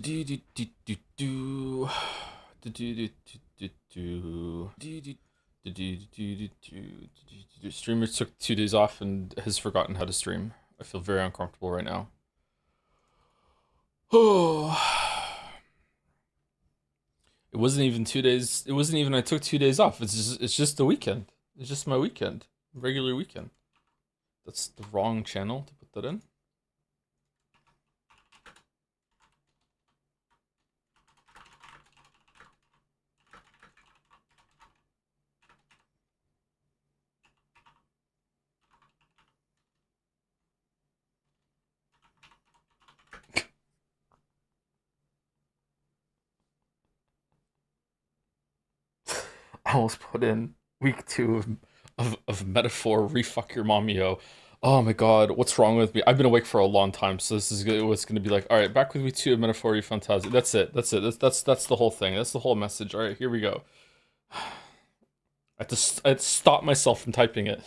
Do do do do do do do do do do. Streamer took 2 days off and has forgotten how to stream. I feel very uncomfortable right now. Oh, it wasn't even 2 days. It wasn't even I took 2 days off. It's just the weekend. It's just my weekend, regular weekend. That's the wrong channel to put that in. I almost put in week 2 of metaphor refuck your mommy-o. Oh my god, what's wrong with me? I've been awake for a long time, so this is what's gonna be like. All right, back with week 2 of metaphor ReFantazio. That's it. That's it. That's the whole thing. That's the whole message. All right, here we go. I had to stop myself from typing it.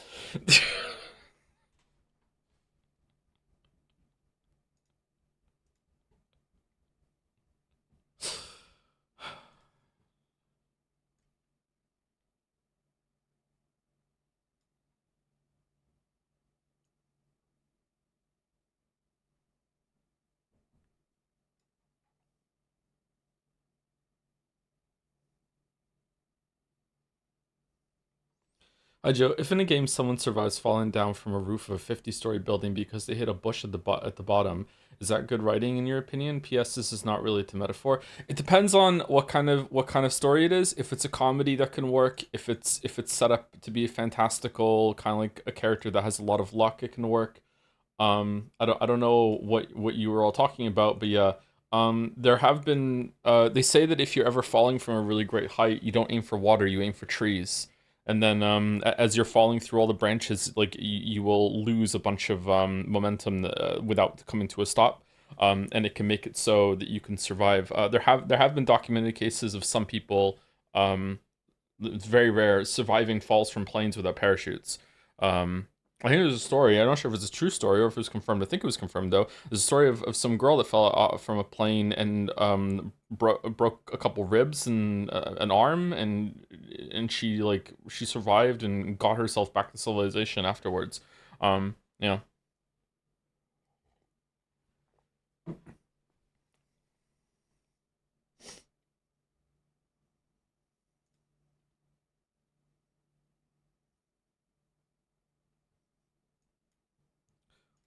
Hi Joe, if in a game someone survives falling down from a roof of a 50-story building because they hit a bush at the bottom, is that good writing in your opinion? P.S. This is not really to metaphor. It depends on what kind of story it is. If it's a comedy, that can work. If it's set up to be a fantastical kind of like a character that has a lot of luck, it can work. I don't know what you were all talking about, but yeah. There have been they say that if you're ever falling from a really great height, you don't aim for water, you aim for trees. And then as you're falling through all the branches, like you will lose a bunch of momentum without coming to a stop. And it can make it so that you can survive. There have been documented cases of some people, it's very rare, surviving falls from planes without parachutes. Um, I think there's a story. I'm not sure if it's a true story or if it was confirmed. I think it was confirmed though. There's a story of some girl that fell from a plane and broke a couple ribs and an arm, and she survived and got herself back to civilization afterwards. Yeah.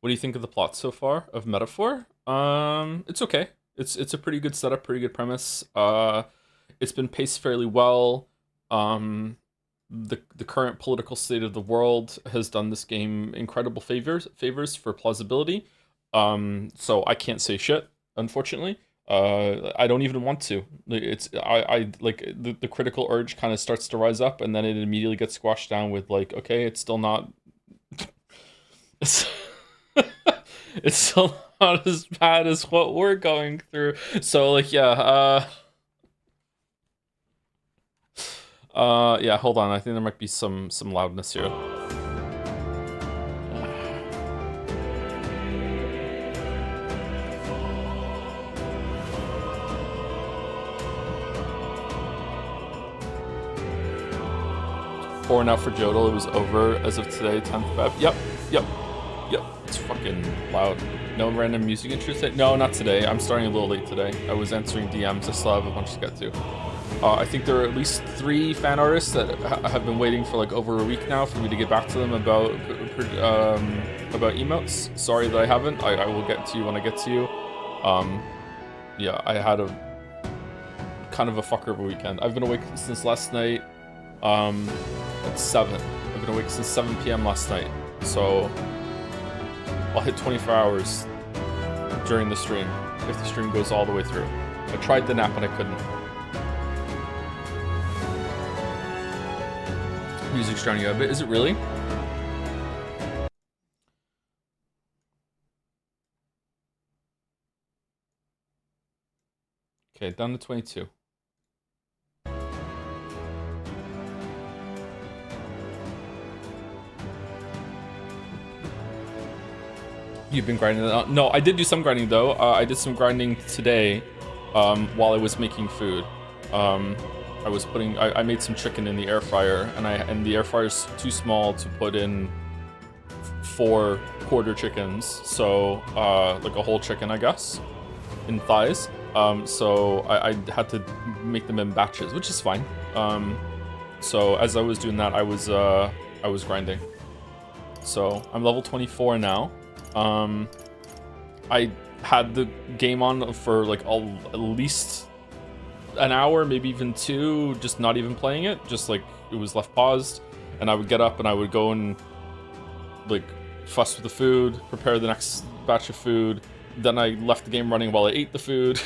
What do you think of the plot so far of Metaphor? It's okay. It's a pretty good setup, pretty good premise. It's been paced fairly well. Um, the current political state of the world has done this game incredible favors for plausibility. So I can't say shit, unfortunately. I don't even want to. I like the critical urge kind of starts to rise up, and then it immediately gets squashed down with like, okay, it's still not. It's, it's still not as bad as what we're going through. So like, yeah. Yeah, hold on. I think there might be some loudness here. Pouring out for Jodel. It was over as of today, 10th Feb. Yep. It's fucking loud. No random music interest? No, not today. I'm starting a little late today. I was answering DMs. I still have a bunch to get to. I think there are at least 3 fan artists that have been waiting for like over a week now for me to get back to them about emotes. Sorry that I haven't. I will get to you when I get to you. Yeah, I had a kind of a fucker of a weekend. I've been awake since last night. At 7. I've been awake since 7 p.m. last night. So I'll hit 24 hours during the stream if the stream goes all the way through. I tried the nap and I couldn't. Music's drowning you out a bit. Is it really? Okay, down to 22. You've been grinding it out? No, I did do some grinding though. I did some grinding today. while I was making food. I made some chicken in the air fryer, and the air fryer's too small to put in 4 quarter chickens, so like a whole chicken, I guess, in thighs. So I had to make them in batches, which is fine. So as I was doing that, I was grinding. So I'm level 24 now. I had the game on for like at least an hour, maybe even 2, just not even playing it, just like it was left paused, and I would get up and I would go and like fuss with the food, prepare the next batch of food. Then I left the game running while I ate the food.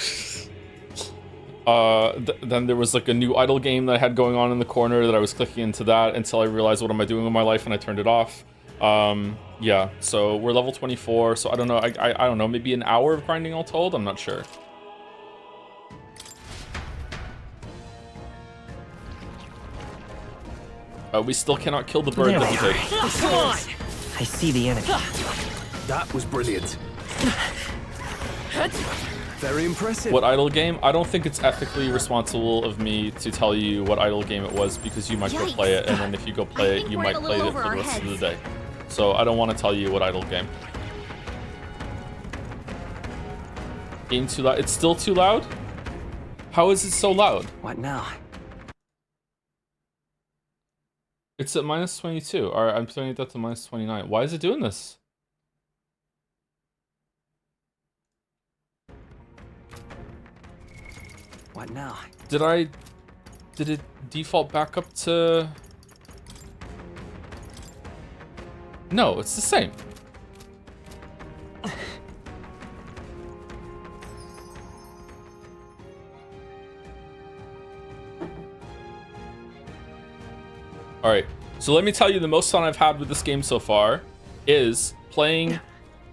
Then there was like a new idle game that I had going on in the corner that I was clicking into that until I realized what am I doing with my life, and I turned it off. Yeah, so we're level 24, so I don't know, I don't know, maybe an hour of grinding all told, I'm not sure. We still cannot kill the bird that we did. Come on! I see the enemy. That was brilliant. Very impressive. What idle game? I don't think it's ethically responsible of me to tell you what idle game it was, because you might go play it, and then if you go play it, you might play it for the rest of the day. So I don't want to tell you what idle game. Game too loud? It's still too loud? How is it so loud? What now? It's at -22. Alright, I'm turning that to -29. Why is it doing this? What now? Did it default back up to... No, it's the same. Alright, so let me tell you the most fun I've had with this game so far is playing...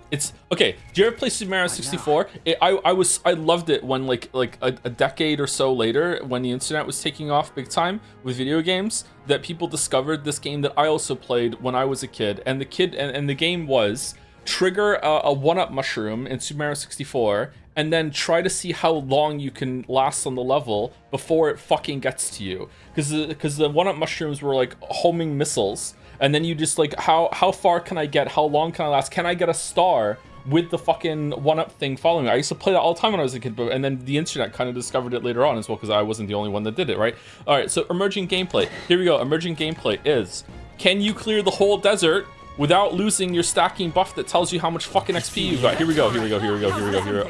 It's okay. Do you ever play Super Mario 64? I loved it when like a decade or so later, when the internet was taking off big time with video games, that people discovered this game that I also played when I was a kid. And the game was trigger a 1-up mushroom in Super Mario 64, and then try to see how long you can last on the level before it fucking gets to you. Because the 1-up mushrooms were like homing missiles. And then you just like, how far can I get? How long can I last? Can I get a star with the fucking 1-up thing following me? I used to play that all the time when I was a kid, and then the internet kind of discovered it later on as well, because I wasn't the only one that did it, right? All right, so emerging gameplay. Here we go. Emerging gameplay is, can you clear the whole desert without losing your stacking buff that tells you how much fucking XP you've got? Here we go. All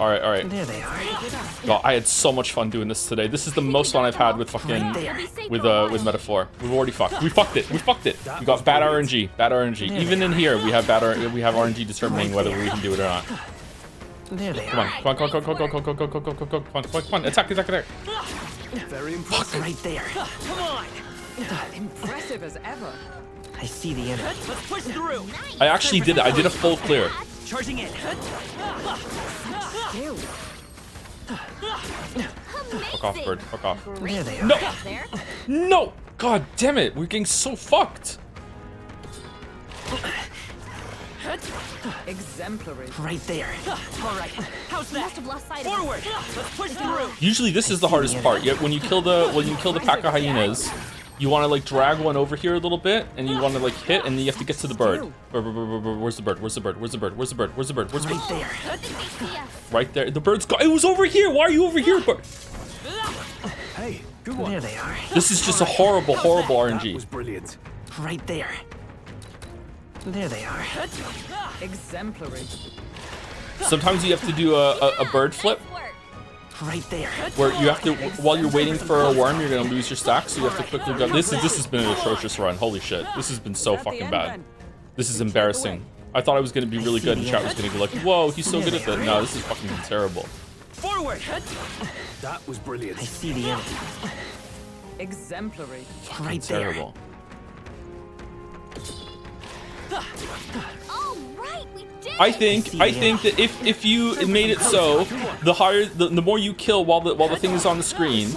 right. There they are. God, I had so much fun doing this today. This is the most fun I've had with fucking with Metaphor. We've already fucked. We fucked it. We got bad RNG. Even in here, we have RNG determining whether we can do it or not. There they Come are. on. Come on. Attack. Very impressive. Right there. Come on! Impressive as ever. I see the enemy. Let's push through. I actually did it. I did a full clear. Charging in. Fuck off, bird. Fuck off. There they are. No! No! God damn it. We're getting so fucked. Exemplary. Right there. All right. How's that? Forward. Let's push through. Usually this is the hardest part. Yet when you kill the pack of hyenas, you want to like drag one over here a little bit, and you want to like hit, and then you have to get to the bird. Where's the bird? Right there. Right there. The bird's got. It was over here. Why are you over here, bird? Hey, good one. There they are. This is just a horrible That RNG. was brilliant. Right there. There they are. Exemplary. Sometimes you have to do a bird flip, Right there. where you have to, while you're waiting for a worm, you're gonna lose your stack, so you have to quickly go. This has been an atrocious run. Holy shit. This has been so fucking bad. This is embarrassing. I thought I was gonna be really good, and chat was gonna be like, whoa, he's so good at that. No, this is fucking terrible. Forward. That was brilliant. I see the enemy. Exemplary. Right there. Terrible. Oh, right, we did. I think that if you made it so, the more you kill while the thing is on the screen,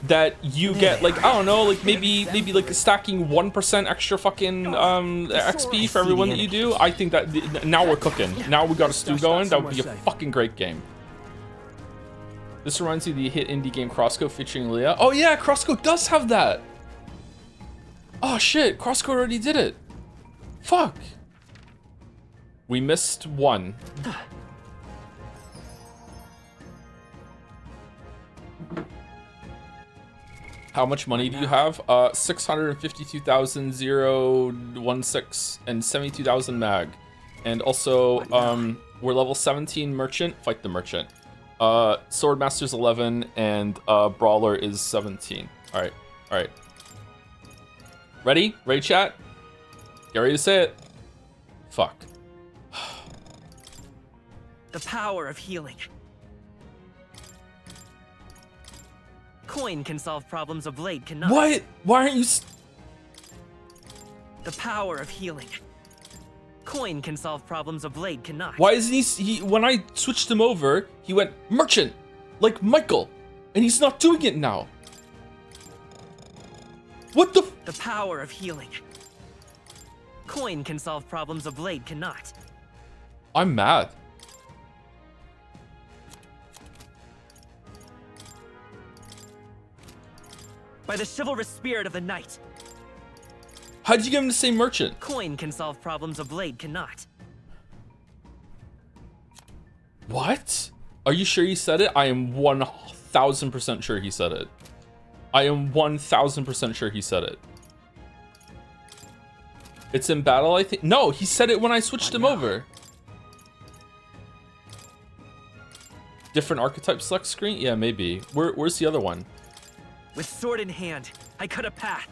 that you get like, I don't know, like maybe like stacking 1% extra fucking XP for everyone that you do. I think that now we're cooking. Now we got a stew going. That would be a fucking great game. This reminds me of the hit indie game Crosscode featuring Leah. Oh yeah, Crosscode does have that. Oh shit, Crosscode already did it. Fuck. We missed one. How much money do you have? 652,016 and 72,000 mag. And also, we're level 17 merchant. Fight the merchant. Swordmaster's 11 and Brawler is 17. Alright, alright. Ready? Ready, chat? Get ready to say it. Fuck. The power of healing. Coin can solve problems a blade cannot. What? Why aren't you... The power of healing. Coin can solve problems a blade cannot. Why isn't he... When I switched him over, he went merchant, like Michael, and he's not doing it now. What the... The power of healing. Coin can solve problems a blade cannot. I'm mad. By the chivalrous spirit of the knight. How'd you get him to say merchant? Coin can solve problems a blade cannot. What? Are you sure he said it? I am 1,000% sure he said it. I am 1,000% sure he said it. It's in battle, I think. No, he said it when I switched him over. Different archetype select screen? Yeah, maybe. Where's the other one? With sword in hand, I cut a path.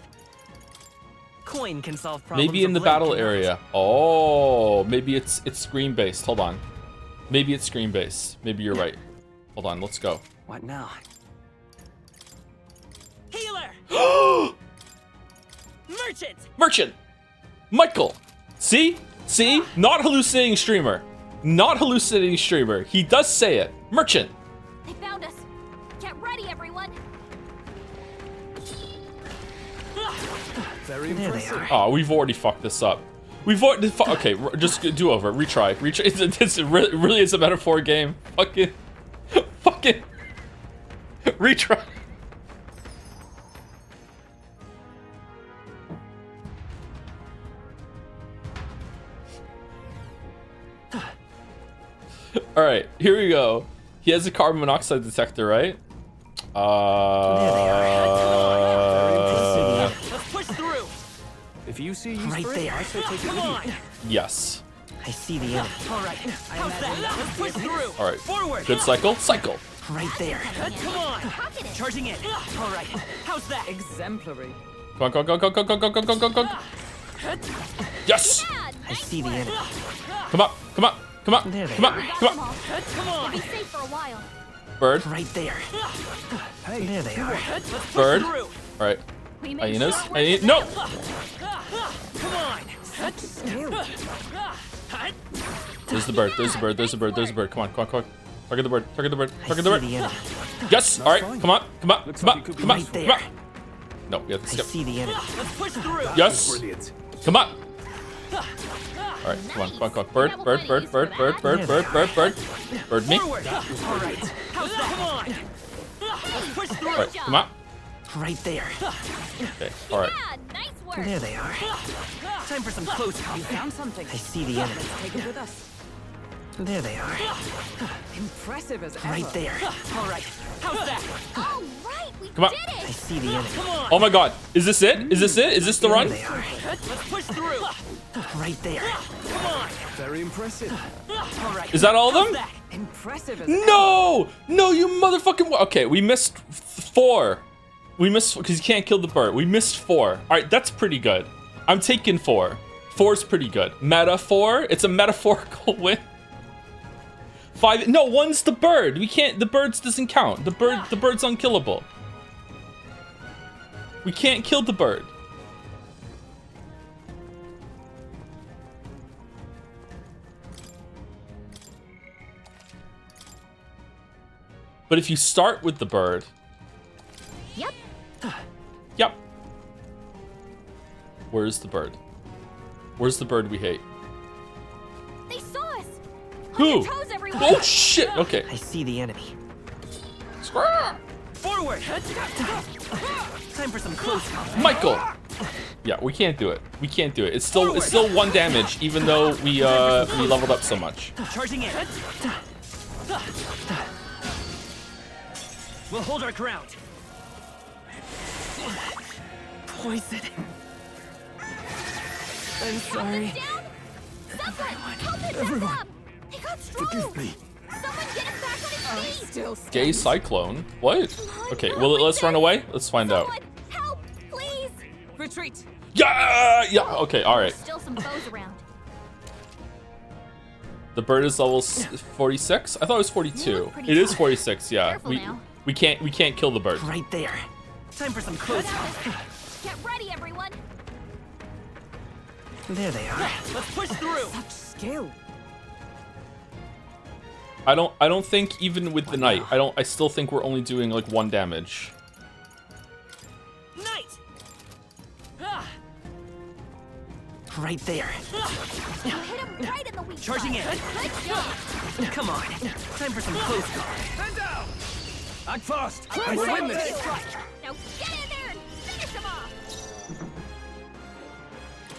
Coin can solve problems. Maybe in the battle area. Oh, maybe it's screen based. Hold on. Maybe it's screen based. Maybe you're right. Hold on, let's go. What now? Healer! Merchant! Merchant! Michael! See? See? Not hallucinating streamer. Not hallucinating streamer. He does say it. Merchant! They found us. Get ready, everyone. Very There they impressive. are. Oh, we've already fucked this up. We've already... Okay, just do over. Retry. Retry. This really is a metaphor game. Fucking... Retry. Alright, here we go. He has a carbon monoxide detector, right? Let's push through. If you see use Right for it, there. I say take it Come with on. you. Yes. I see the enemy. All right. How's that? Let's push through. Alright. Forward. Good cycle. Cycle. Right there. Come on. Pocket it. Charging in. All right. How's that? Exemplary. Come on, go, go, go, go, go, go, go, go, go, go. Yes! Yeah, I nice see the work. enemy. Come up, come up, come up, There they come up, are. We got come them up. all. Come on. Be safe for a while. Bird, Right there. Hey, There they are. Let's push bird. through. Alright. We made Hyenas. short work of No! them. Come on. There's the bird, there's the bird, there's the bird, there's the bird. Come on, come on, come on. Target the bird, target the bird, I target see the the bird. enemy. Yes! Alright, fine. come on, come on, Looks come like on, it could be come on, right come there. on. No, we have to I skip. see the enemy. Let's push through. Yes! brilliant. Come on! Alright, come on, come on, come on. Bird, bird, bird, bird, bird, bird, bird, bird, bird. Bird me. Forward. All right. How's that? Come on. Let's push through. Alright, come on. Right there. Okay, alright. Yeah, nice work. There they are. Time for some close We combat. found something. I see the enemy. Take it with us. There they are. Impressive as ever. Right there. All right. How's that? All right, we Come on. did I it. see the enemy. Come on. Oh my god. Is this it? Is this it? Is this the There run? they are. Let's push through. Right there. Come on. Very impressive. All right. Is that all of How's them? that? Impressive as No! No, you motherfucking... Okay, we missed 4. We missed... Because you can't kill the bird. We missed 4. Alright, that's pretty good. I'm taking 4. 4's pretty good. Metaphor? It's a metaphorical win. 5... No, 1's the bird. We can't... The birds doesn't count. The bird's unkillable. We can't kill the bird. But if you start with the bird... Yep. Yep. Where's the bird? Where's the bird we hate? They saw us. On Who? your toes, everyone. Oh shit! Okay. I see the enemy. Forward! Time for some close combat. Michael! Yeah, we can't do it. We can't do it. It's still 1 damage, even though we leveled up so much. Charging in. We'll hold our ground. Poison. I'm sorry. Everyone, he got strong. Forgive me. Someone get him back on his feet. Still Gay cyclone? What? Okay, well, let's run away. Let's find out. Someone help, please. retreat. Yeah, yeah. Okay, all right. There's still some foes around. The bird is level 46. I thought it was 42. It is 46. Yeah. Careful now. We can't kill the bird. Right there. Time for some close combat. Get ready, everyone. There they are. Let's push through. Such skill. I don't think even with the knight, I still think we're only doing like 1 damage. Knight. Right there. You hit him right in the weak Charging spot. in. Good job. Come on. Time for some close combat. Stand down! Act fast! We'll I will win win this! Now get in there and finish him off.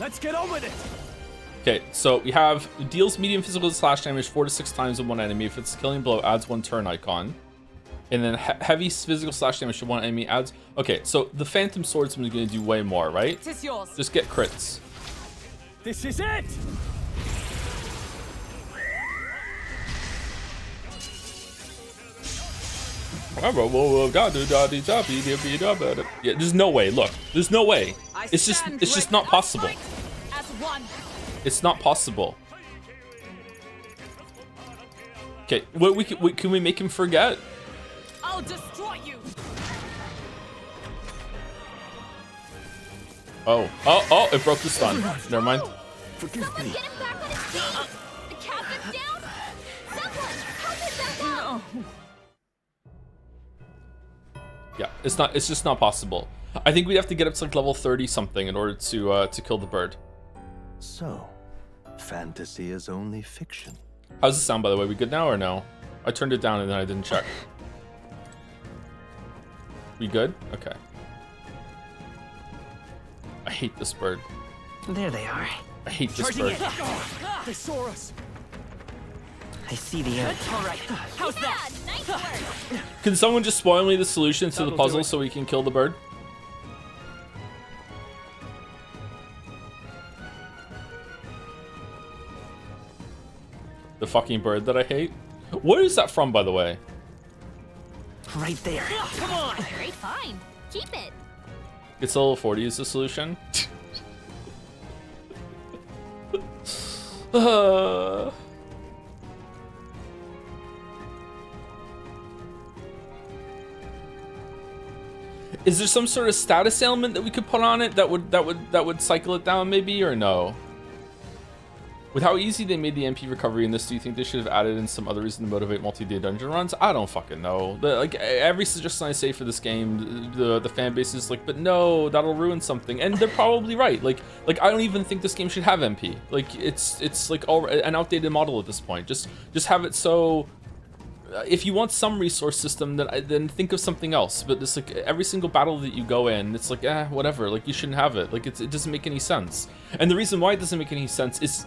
Let's get on with it! Okay, so we have deals medium physical slash damage 4 to 6 times on one enemy. If it's a killing blow, adds 1 turn icon. And then heavy physical slash damage to one enemy adds. Okay, so the Phantom Swordsman is going to do way more, right? Tis yours. Just get crits. This is it! Yeah, there's no way. Look, there's no way. I It's stand just ready. not possible. As one. It's not possible. Okay, what can we make him forget? I'll destroy you. Oh, it broke the stun. Never mind. Forgive Someone me. get him back on his feet. The captain's down. Someone help him back up. Yeah, it's just not possible. I think we'd have to get up to like level 30 something in order to kill the bird. So, fantasy is only fiction. How's it sound, by the way? We good now or no? I turned it down and then I didn't check. We good? Okay. I hate this bird. There they are. I hate this Charging bird. in. They saw us! I see the end. All right. How's Yeah, that? nice work. Can someone just spoil me the solution to the That'll do puzzle it. so we can kill the bird? The fucking bird that I hate? Where is that from, by the way? Right there. Come on. Great find. Keep it. It's level 40 is the solution. Is there some sort of status ailment that we could put on it that would cycle it down maybe, or no? With how easy they made the MP recovery in this, do you think they should have added in some other reason to motivate multi-day dungeon runs? I don't fucking know. Like every suggestion I say for this game, the fan base is like, but no, that'll ruin something, and they're probably right. Like I don't even think this game should have MP. Like it's like an outdated model at this point. Just have it so. If you want some resource system, then think of something else. But it's like every single battle that you go in, it's like whatever. Like you shouldn't have it. Like it doesn't make any sense. And the reason why it doesn't make any sense is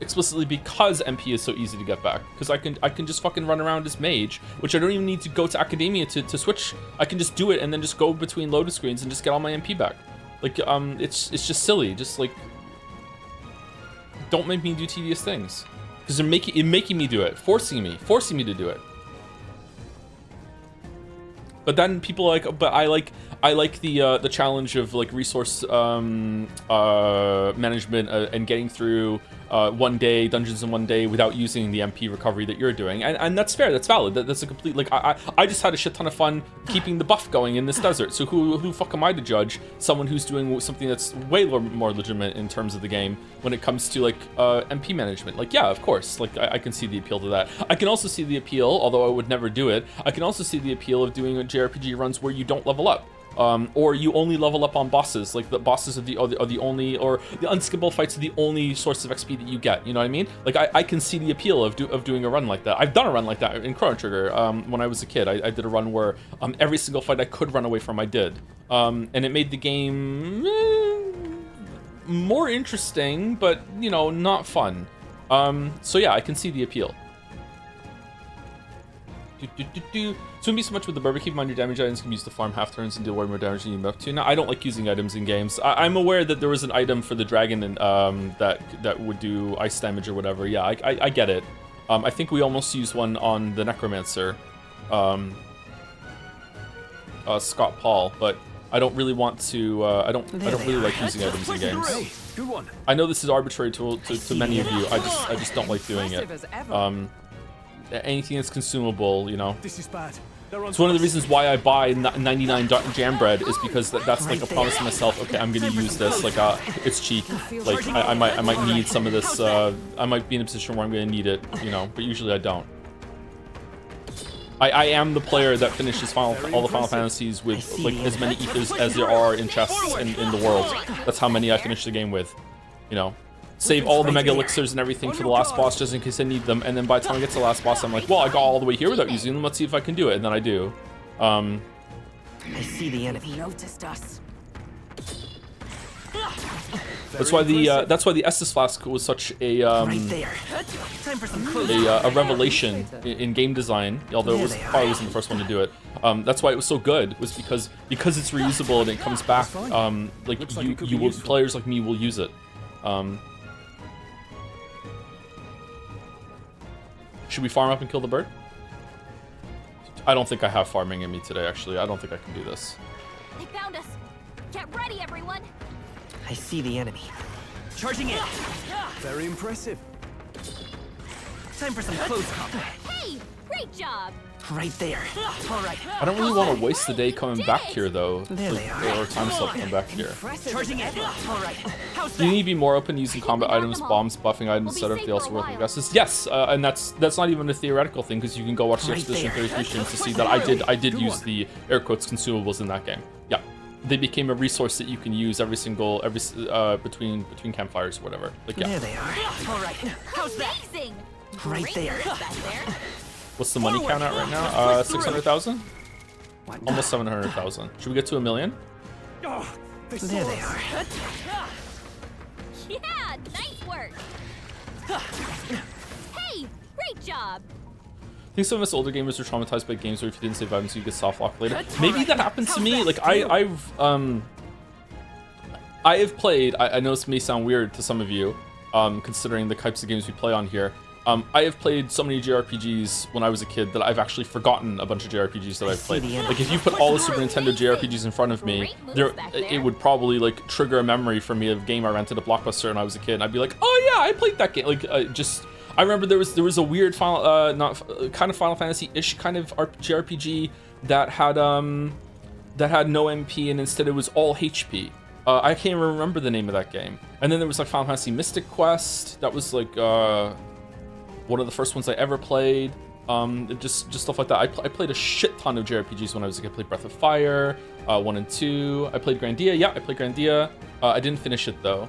explicitly because MP is so easy to get back. Because I can just fucking run around as mage, which I don't even need to go to academia to switch. I can just do it and then just go between loaded screens and just get all my MP back. Like it's just silly. Just like don't make me do tedious things because they're making me do it, forcing me to do it. But then people are like, but I like the challenge of like resource management and getting through 1 day dungeons in 1 day without using the MP recovery that you're doing, and that's fair, that's valid. That's a complete like I just had a shit ton of fun keeping the buff going in this desert. So who fuck am I to judge someone who's doing something that's way more legitimate in terms of the game when it comes to like MP management? Like yeah, of course, like I can see the appeal to that. I can also see the appeal, although I would never do it. I can also see the appeal of doing JRPG runs where you don't level up. or you only level up on bosses. Like the bosses are the only, or the unskippable fights are the only source of XP that you get. You know what I mean? Like I can see the appeal of doing a run like that. I've done a run like that in Chrono Trigger. When I was a kid, I did a run where every single fight I could run away from, I did, and it made the game more interesting, but you know, not fun. So yeah, I can see the appeal. So it wouldn't be so much with the Burber. Keep in mind your damage items can be used to farm half turns and deal way more damage than you move up to. Now, I don't like using items in games. I'm aware that there was an item for the dragon and that would do ice damage or whatever. Yeah, I get it. I think we almost used one on the Necromancer, Scott Paul, but I don't really want to. I don't really like using items in games. Hey, good one. I know this is arbitrary to many of you. I just don't like doing it. Anything that's consumable, you know. This is bad. It's one of the reasons why I buy 99 jam bread, is because that's like a promise to myself. Okay, I'm gonna use this. Like, it's cheap. Like, I might need some of this. I might be in a position where I'm gonna need it, you know. But usually I don't. I am the player that finishes all the Final Fantasies with like as many ethers as there are in chests in the world. That's how many I finished the game with, you know. Save all the mega elixirs and everything for the last boss just in case I need them, and then by the time I get to the last boss, I'm like, well, I got all the way here without using them. Let's see if I can do it, and then I do. I see the enemy. Noticed us. That's why the Estus Flask was such a Right there. Time for some close. a revelation in game design, although it was probably wasn't the first one to do it. That's why it was so good, was because it's reusable and it comes back. Like players like me will use it. Should we farm up and kill the bird? I don't think I have farming in me today, actually. I don't think I can do this. They found us. Get ready, everyone. I see the enemy. Charging in. Very impressive. Time for some close combat. Hey, great job. Right there. All right. I don't really want to waste the day coming back here, though. There they are. Or time slot coming back here. Charging in. All right. How's You need that? to be more open using combat items, bombs, buffing items, etc. If they also work with guesses. Yes, and that's not even a theoretical thing, because you can go watch the Right Expedition there. 33 streams to see that I did use the air quotes consumables in that game. Yeah, they became a resource that you can use between campfires or whatever. Like, yeah. There they are. All right. How's that? Amazing. Right Great there. work back there. What's the money count at right now? 600,000? Almost 700,000. Should we get to 1 million? Oh, they There saw they us. are. Yeah, nice work. Hey, great job. I think some of us older gamers are traumatized by games where if you didn't save items, you get soft lock later. Maybe that happens to me. Like I have played. I know this may sound weird to some of you, considering the types of games we play on here. I have played so many JRPGs when I was a kid that I've actually forgotten a bunch of JRPGs that I've played. Like if you put all the Super Nintendo JRPGs in front of me, it would probably like trigger a memory for me of a game I rented at Blockbuster when I was a kid, and I'd be like, oh yeah, I played that game. Like I remember there was a weird Final Fantasy-ish kind of JRPG that had no MP, and instead it was all HP. I can't even remember the name of that game. And then there was like Final Fantasy Mystic Quest. That was like one of the first ones I ever played. Just stuff like that. I played a shit ton of JRPGs when I was a kid. I played Breath of Fire, 1 and 2. I played Grandia. Yeah, I played Grandia. I didn't finish it though.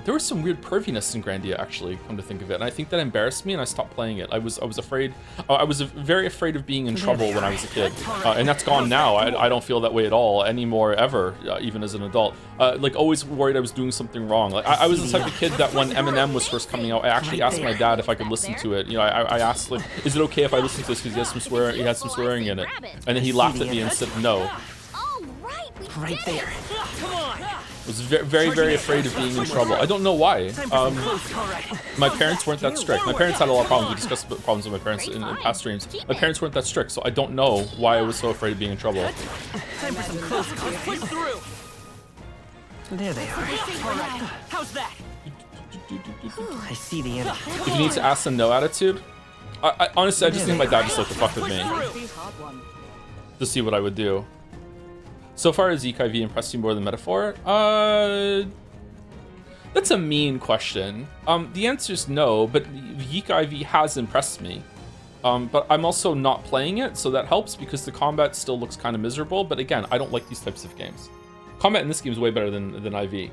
There was some weird perviness in Grandia, actually, come to think of it, and I think that embarrassed me, and I stopped playing it. I was afraid. I was very afraid of being in trouble when I was a kid, and that's gone now. I don't feel that way at all anymore, ever, even as an adult. Like always worried I was doing something wrong. Like I was the type of kid that when Eminem was first coming out, I actually asked my dad if I could listen to it. You know, I asked like, is it okay if I listen to this because he has some swearing in it, and then he laughed at me and said no. All right, we Right did there. it. I was very afraid of being in trouble. I don't know why. My parents weren't that strict. My parents had a lot of problems. We discussed problems with my parents in past streams. My parents weren't that strict, so I don't know why I was so afraid of being in trouble. Time for some close combat. Push through. There they are. All right. How's that? I see the enemy. If you need to ask them no attitude, I honestly, I just think my dad just like to fuck with me Hard one. to see what I would do. So far, has Zeke IV impressed you more than Metaphor? That's a mean question. The answer is no, but Geek IV has impressed me. But I'm also not playing it, so that helps because the combat still looks kind of miserable. But again, I don't like these types of games. Combat in this game is way better than IV.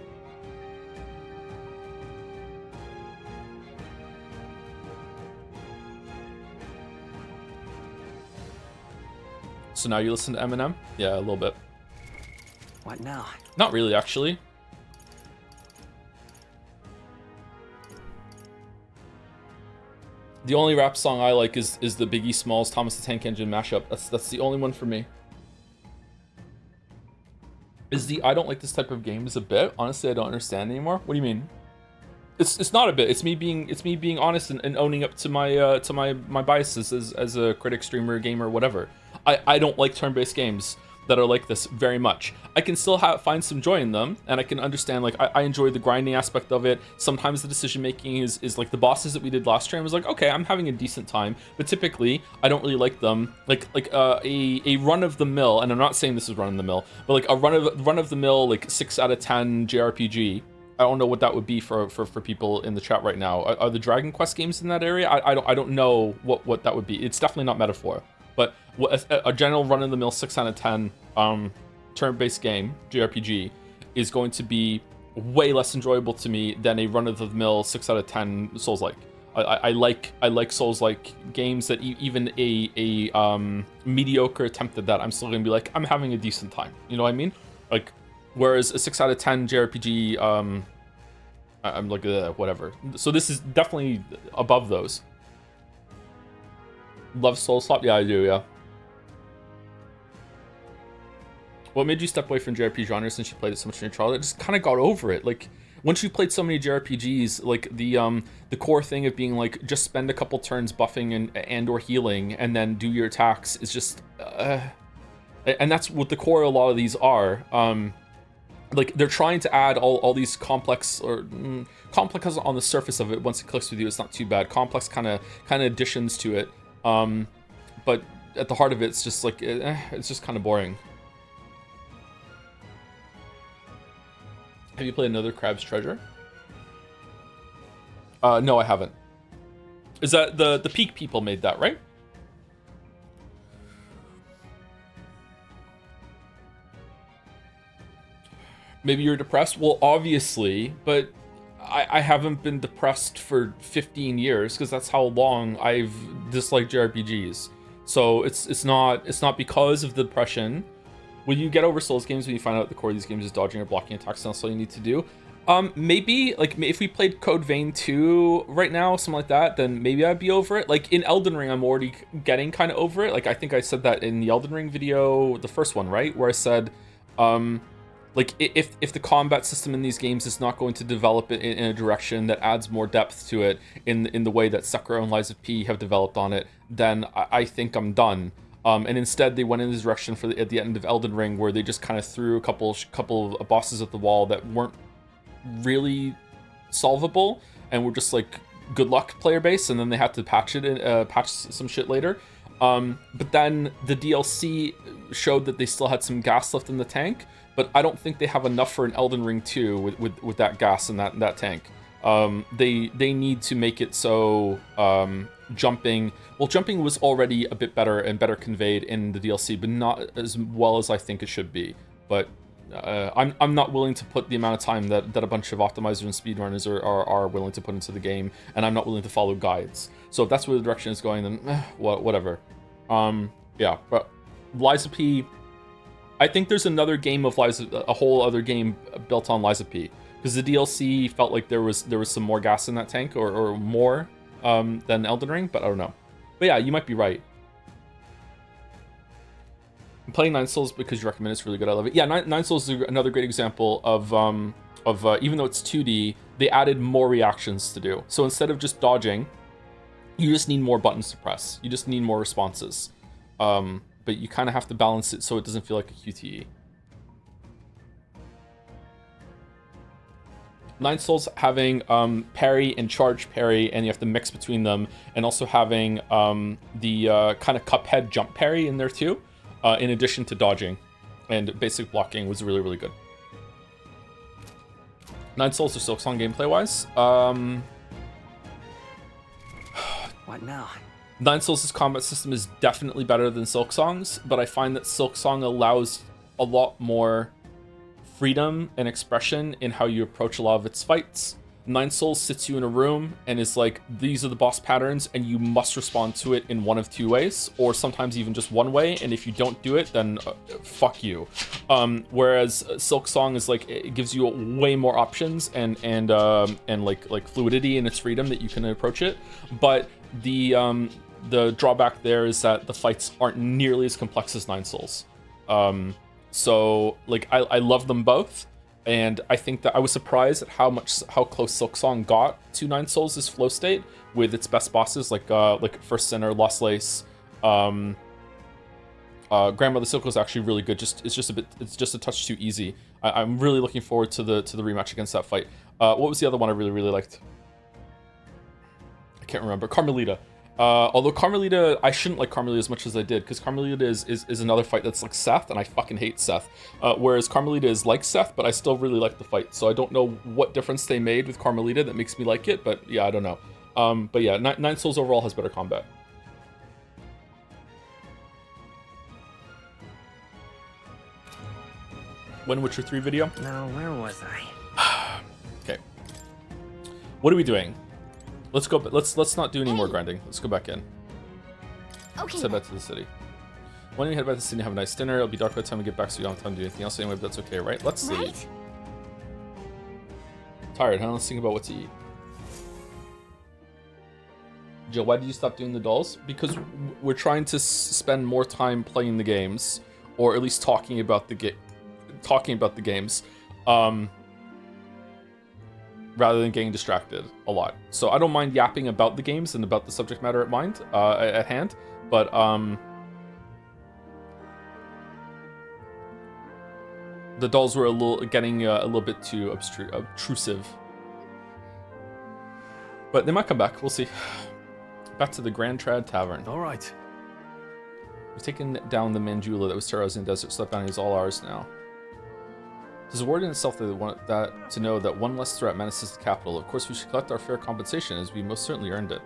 So now you listen to Eminem? Yeah, a little bit. What now? Not really, actually. The only rap song I like is the Biggie Smalls Thomas the Tank Engine mashup. That's the only one for me. Is the I don't like this type of game is a bit? Honestly, I don't understand anymore. What do you mean? It's not a bit. It's me being honest and owning up to my biases as a critic, streamer, gamer, whatever. I don't like turn-based games that are like this very much. I can still find some joy in them, and I can understand, like, I enjoy the grinding aspect of it. Sometimes the decision making is like the bosses that we did last stream was like, okay, I'm having a decent time, but typically I don't really like them. Like a run of the mill, and I'm not saying this is run of the mill, but like a run of the mill like 6 out of 10 JRPG. I don't know what that would be for people in the chat right now. Are the Dragon Quest games in that area? I don't know what that would be. It's definitely not Metaphor. But a general run-of-the-mill 6 out of 10 turn-based game, JRPG, is going to be way less enjoyable to me than a run-of-the-mill 6 out of 10 Souls-like. I like Souls-like games that even a mediocre attempt at that, I'm still going to be like, I'm having a decent time. You know what I mean? Like, whereas a 6 out of 10 JRPG, I'm like, whatever. So this is definitely above those. Love Soul Swap? Yeah, I do, yeah. What made you step away from JRPG genre since you played it so much in your childhood? I just kind of got over it. Like, once you played so many JRPGs, like the core thing of being like, just spend a couple turns buffing and or healing and then do your attacks is just... and that's what the core of a lot of these are. Like, they're trying to add all these complex complex on the surface of it. Once it clicks with you, it's not too bad. Complex kind of additions to it. But at the heart of it, it's just like, it's just kind of boring. Have you played another Crab's Treasure? No, I haven't. Is that the Peak people made that, right? Maybe you're depressed? Well, obviously, but I haven't been depressed for 15 years because that's how long I've disliked JRPGs. So it's not because of the depression. Will you get over Souls games when you find out the core of these games is dodging or blocking attacks? That's all you need to do. Maybe like if we played Code Vein 2 right now, something like that, then maybe I'd be over it. Like in Elden Ring, I'm already getting kind of over it. Like I think I said that in the Elden Ring video, the first one, right, where I said, like if the combat system in these games is not going to develop it in a direction that adds more depth to it in the way that Sekiro and Lies of P have developed on it, then I think I'm done. And instead they went in this direction at the end of Elden Ring where they just kind of threw a couple of bosses at the wall that weren't really solvable and were just like good luck player base, and then they had to patch some shit later. But then the DLC showed that they still had some gas left in the tank, but I don't think they have enough for an Elden Ring 2 with that gas in that tank. They need to make it so jumping was already a bit better and better conveyed in the DLC, but not as well as I think it should be. But I'm not willing to put the amount of time that a bunch of optimizers and speedrunners are willing to put into the game, and I'm not willing to follow guides. So if that's where the direction is going, then whatever. Yeah, but Lies of P, I think there's another game of a whole other game built on Lies of P, because the DLC felt like there was some more gas in that tank or more than Elden Ring, but I don't know. But yeah, you might be right. I'm playing Nine Souls because you recommend it's really good. I love it. Yeah, Nine Souls is another great example of even though it's 2D, they added more reactions to do. So instead of just dodging, you just need more buttons to press. You just need more responses. But you kind of have to balance it so it doesn't feel like a QTE. Nine Souls having parry and charge parry, and you have to mix between them, and also having the kind of Cuphead jump parry in there too, in addition to dodging and basic blocking, was really, really good. Nine Souls or Silksong gameplay wise. What now? Nine Souls' combat system is definitely better than Silksong's, but I find that Silksong allows a lot more freedom and expression in how you approach a lot of its fights. Nine Souls sits you in a room and is like, these are the boss patterns, and you must respond to it in one of two ways, or sometimes even just one way, and if you don't do it, then fuck you. Whereas Silksong is like, it gives you way more options and like fluidity in its freedom that you can approach it. But the drawback there is that the fights aren't nearly as complex as Nine Souls. So like I love them both. And I think that I was surprised at how close Silksong got to Nine Souls' flow state with its best bosses like First Sinner, Lost Lace, Grandmother Silk is actually really good. It's just a touch too easy. I'm really looking forward to the rematch against that fight. What was the other one I really liked? I can't remember. Carmelita. Although Carmelita, I shouldn't like Carmelita as much as I did, because Carmelita is another fight that's like Seth, and I fucking hate Seth. Whereas Carmelita is like Seth, but I still really like the fight. So I don't know what difference they made with Carmelita that makes me like it, but yeah, I don't know. But yeah, Nine Souls overall has better combat. When Witcher 3 video? Now, where was I? Okay. What are we doing? Let's go. Let's not do any more grinding. Let's go back in. Okay. Let's head back to the city. When you head back to the city, have a nice dinner. It'll be dark by the time we get back, so you don't have time to do anything else anyway. But that's okay, right? Let's sleep. Right? Tired, huh? Let's think about what to eat. Jill, why did you stop doing the dolls? Because we're trying to spend more time playing the games, or at least talking about the games. Rather than getting distracted a lot. So I don't mind yapping about the games and about the subject matter at hand, but the dolls were getting a little bit too obtrusive. But they might come back. We'll see. Back to the Grand Trad Tavern. All right. We've taken down the Manjula that was terrorizing the desert. Slept bounty is all ours now. Does the word in itself that want that to know that one less threat menaces the capital? Of course, we should collect our fair compensation, as we most certainly earned it.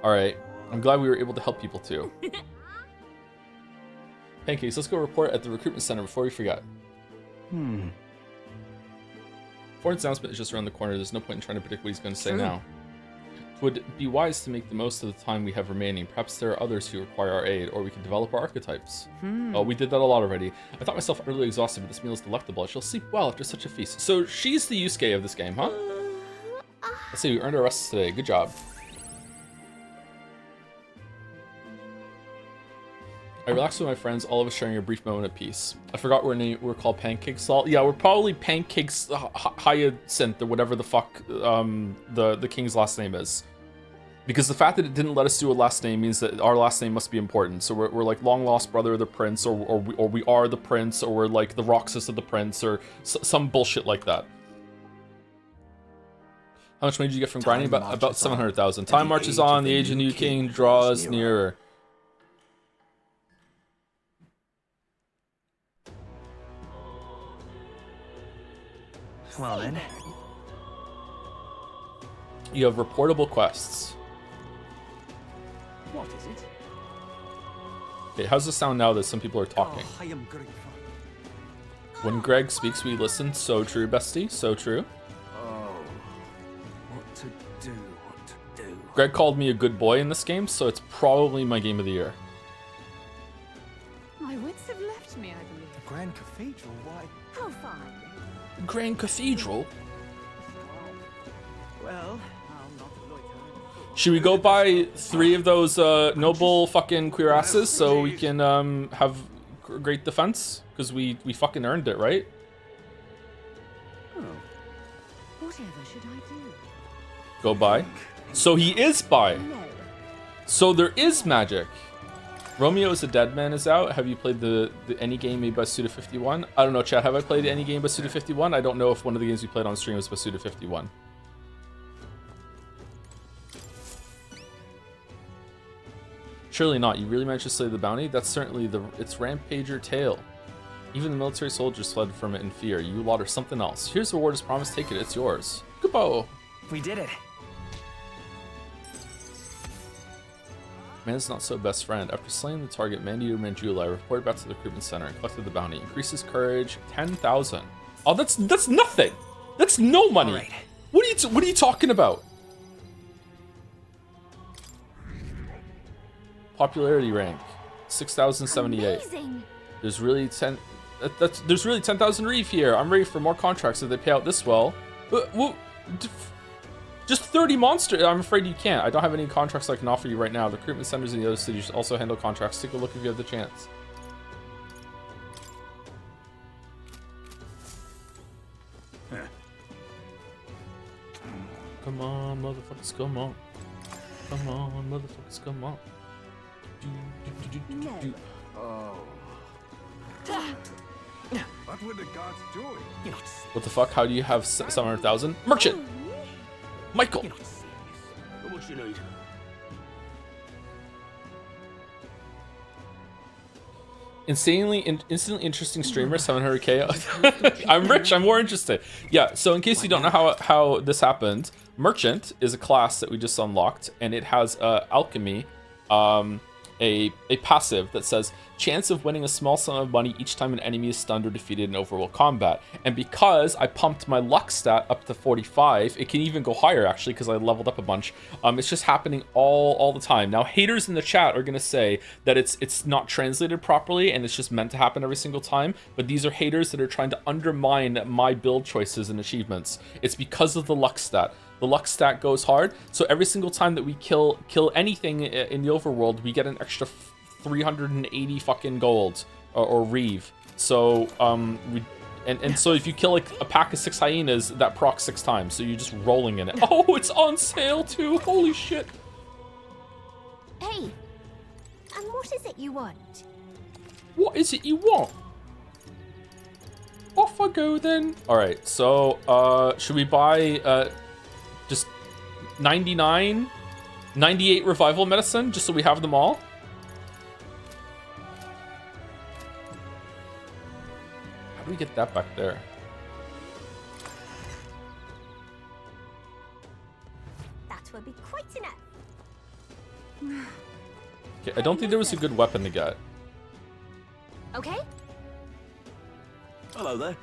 All right, I'm glad we were able to help people too. Pancakes, let's go report at the recruitment center before we forget. Ford's announcement is just around the corner. There's no point in trying to predict what he's going to say now. It would be wise to make the most of the time we have remaining. Perhaps there are others who require our aid, or we could develop our archetypes. Oh, we did that a lot already. I thought myself utterly exhausted, but this meal is delectable. I shall sleep well after such a feast. So she's the Yusuke of this game, huh? Let's see, we earned our rest today. Good job. I relaxed with my friends, all of us sharing a brief moment of peace. I forgot we're called Pancake Salt. Yeah, we're probably Pancakes Hyacinth or whatever the fuck the king's last name is. Because the fact that it didn't let us do a last name means that our last name must be important. So we're like long lost brother of the prince, or we are the prince, or we're like the Roxas of the prince, or some bullshit like that. How much money did you get from grinding? About 700,000. Time marches on. The age of new king draws nearer. Well then. You have reportable quests. What is it? Okay, how's this sound now that some people are talking? Oh, I am grateful. When Greg speaks, we listen. So true, bestie. So true. Oh, what to do? Greg called me a good boy in this game, so it's probably my game of the year. My wits have left me, I believe. The Grand Cathedral? Why? How fine. Grand Cathedral? Well, I'll not loiter. Should we go buy 3 of those noble fucking cuirasses so we can have great defense? Because we fucking earned it, right? Whatever should I do? Go buy. So he is buy. No. So there is magic. Romeo is a Dead Man is out. Have you played the any game made by Suda51? I don't know, chat. Have I played any game by Suda51? I don't know if one of the games we played on stream was by Suda51. Surely not. You really managed to slay the bounty? That's certainly its rampager tale. Even the military soldiers fled from it in fear. You lot are something else. Here's the reward as promised. Take it. It's yours. Goodbye. We did it. Man's not so best friend. After slaying the target, Mandy Manjula reported back to the recruitment center and collected the bounty. Increases courage 10,000. Oh, that's nothing. That's no money. All right. What are you talking about? Popularity rank 6,078. Amazing. There's really 10,000 reef here. I'm ready for more contracts if they pay out this well. Just 30 monsters. I'm afraid you can't. I don't have any contracts I can offer you right now. The recruitment centers in the other cities also handle contracts. Take a look if you have the chance. Come on, motherfuckers, come on. Come on, motherfuckers, come on. No. Oh. What were the gods doing? You're not serious. What the fuck? How do you have 700,000? Merchant! Michael! You're not serious. How much you need? Instantly interesting streamer, 700k. I'm rich, I'm more interested. Yeah, so in case you don't know how this happened, Merchant is a class that we just unlocked, and it has alchemy, a passive that says chance of winning a small sum of money each time an enemy is stunned or defeated in overworld combat. And because I pumped my luck stat up to 45, it can even go higher actually because I leveled up a bunch. It's just happening all the time. Now haters in the chat are gonna say that it's not translated properly and it's just meant to happen every single time, but these are haters that are trying to undermine my build choices and achievements. It's because of the luck stat. The luck stat goes hard, so every single time that we kill anything in the overworld, we get an extra 380 fucking gold or reeve. So so if you kill like a pack of 6 hyenas, that procs 6 times. So you're just rolling in it. Oh, it's on sale too. Holy shit. Hey, and what is it you want? What is it you want? Off I go then. All right. So should we buy just 98 revival medicine just so we have them all? How do we get that back there? That will be quite enough. Okay, I don't think there was a good weapon to get. Okay? Hello there.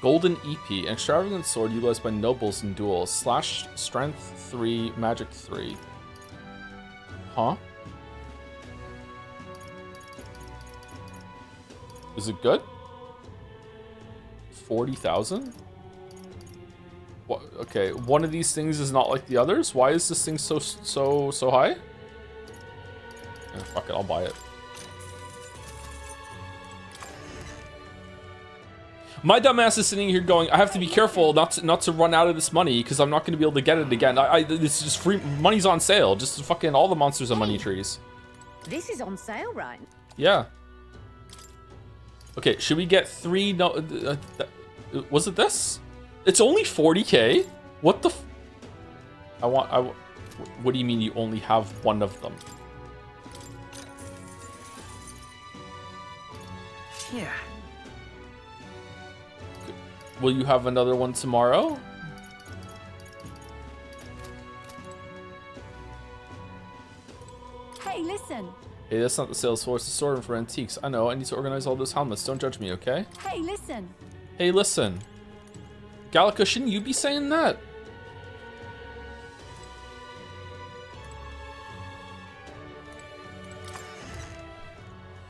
Golden EP, an extravagant sword utilized by nobles in duels. Slash strength 3, magic 3. Huh? Is it good? 40,000? What? Okay, one of these things is not like the others. Why is this thing so high? Fuck it, I'll buy it. My dumbass is sitting here going, I have to be careful not to run out of this money because I'm not going to be able to get it again. This is just free. Money's on sale. Just fucking all the monsters are money trees. This is on sale, right? Yeah. Okay, should we get 3? No, was it this? It's only 40k? What the what do you mean you only have one of them? Yeah. Will you have another one tomorrow? Hey, listen. Hey, that's not the sales force. The storeroom for antiques. I know. I need to organize all those helmets. Don't judge me, okay? Hey, listen. Hey, listen. Gallica, shouldn't you be saying that?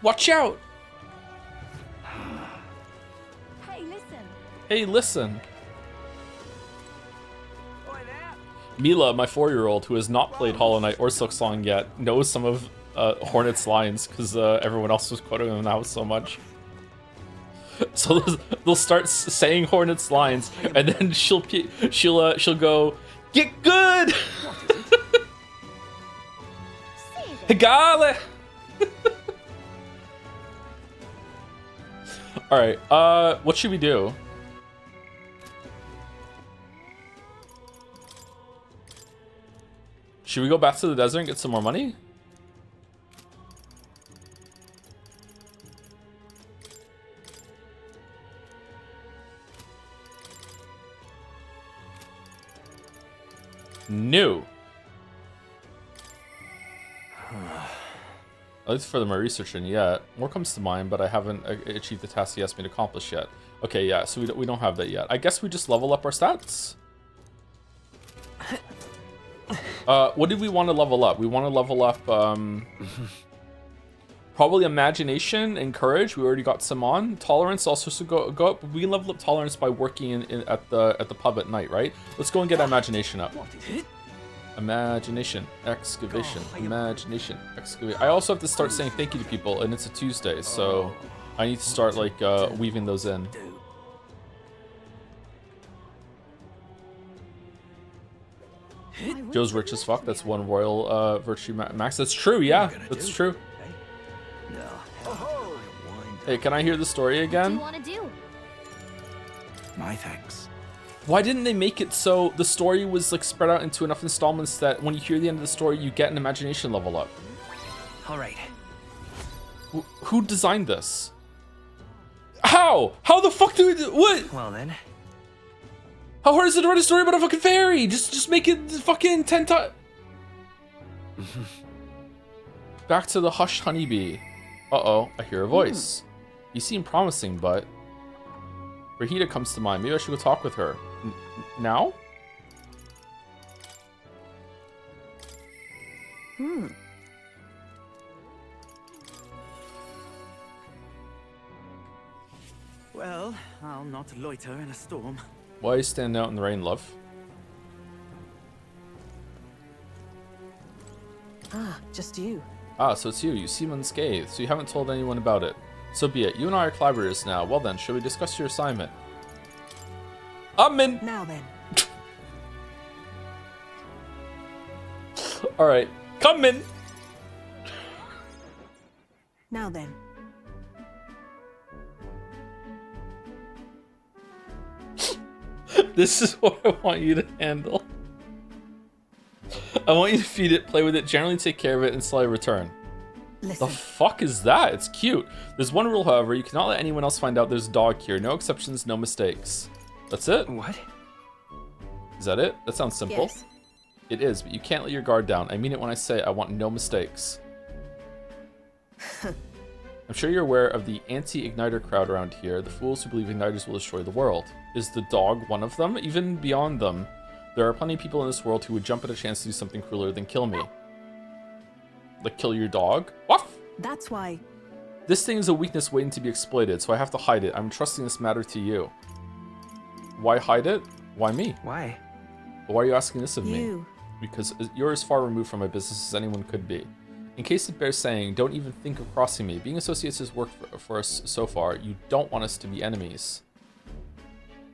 Watch out! Hey, listen. Hey, listen. Oi there. Mila, my 4-year-old, who has not played Hollow Knight or Silksong yet, knows some of Hornet's lines because everyone else was quoting him now so much. So they'll start saying Hornet's lines, and then she'll go, "Get good, Higale." All right, what should we do? Should we go back to the desert and get some more money? New. At least for my research in yet. More comes to mind, but I haven't achieved the task he asked me to accomplish yet. Okay, yeah, so we don't have that yet. I guess we just level up our stats. What did we want to level up? We want to level up, probably imagination and courage. We already got some on. Tolerance also should go up. We can level up tolerance by working at the pub at night, right? Let's go and get imagination up. Imagination, excavation, imagination, excavation. I also have to start saying thank you to people, and it's a Tuesday, so I need to start like weaving those in. Joe's rich as fuck. That's one royal virtue max. That's true. Yeah, that's true. Hey, can I hear the story again? What do you want to do? My thanks. Why didn't they make it so the story was like spread out into enough installments that when you hear the end of the story, you get an imagination level up? All right. Who designed this? How? How the fuck do we do? What? Well then. How hard is it to write a story about a fucking fairy? Just make it fucking 10 times. Back to the hushed honeybee. Uh-oh, I hear a voice. You seem promising, but... Rahita comes to mind. Maybe I should go talk with her. Now? Well, I'll not loiter in a storm. Why are you standing out in the rain, love? Ah, just you. Ah, so it's you. You seem unscathed, so you haven't told anyone about it. So be it. You and I are collaborators now. Well then, shall we discuss your assignment? I'm in! Now then. Alright. Come in! Now then. This is what I want you to handle. I want you to feed it, play with it, generally take care of it until I return. Listen. The fuck is that? It's cute. There's one rule, however. You cannot let anyone else find out there's a dog here. No exceptions, no mistakes. That's it? What? Is that it? That sounds simple. Yes. It is, but you can't let your guard down. I mean it when I say I want no mistakes. I'm sure you're aware of the anti-igniter crowd around here, the fools who believe igniters will destroy the world. Is the dog one of them? Even beyond them, there are plenty of people in this world who would jump at a chance to do something crueler than kill me. Like kill your dog? What? That's why. This thing is a weakness waiting to be exploited, so I have to hide it. I'm trusting this matter to you. Why hide it? Why me? Why? Why are you asking this of me? You. Because you're as far removed from my business as anyone could be. In case it bears saying, don't even think of crossing me. Being associates has worked for us so far. You don't want us to be enemies.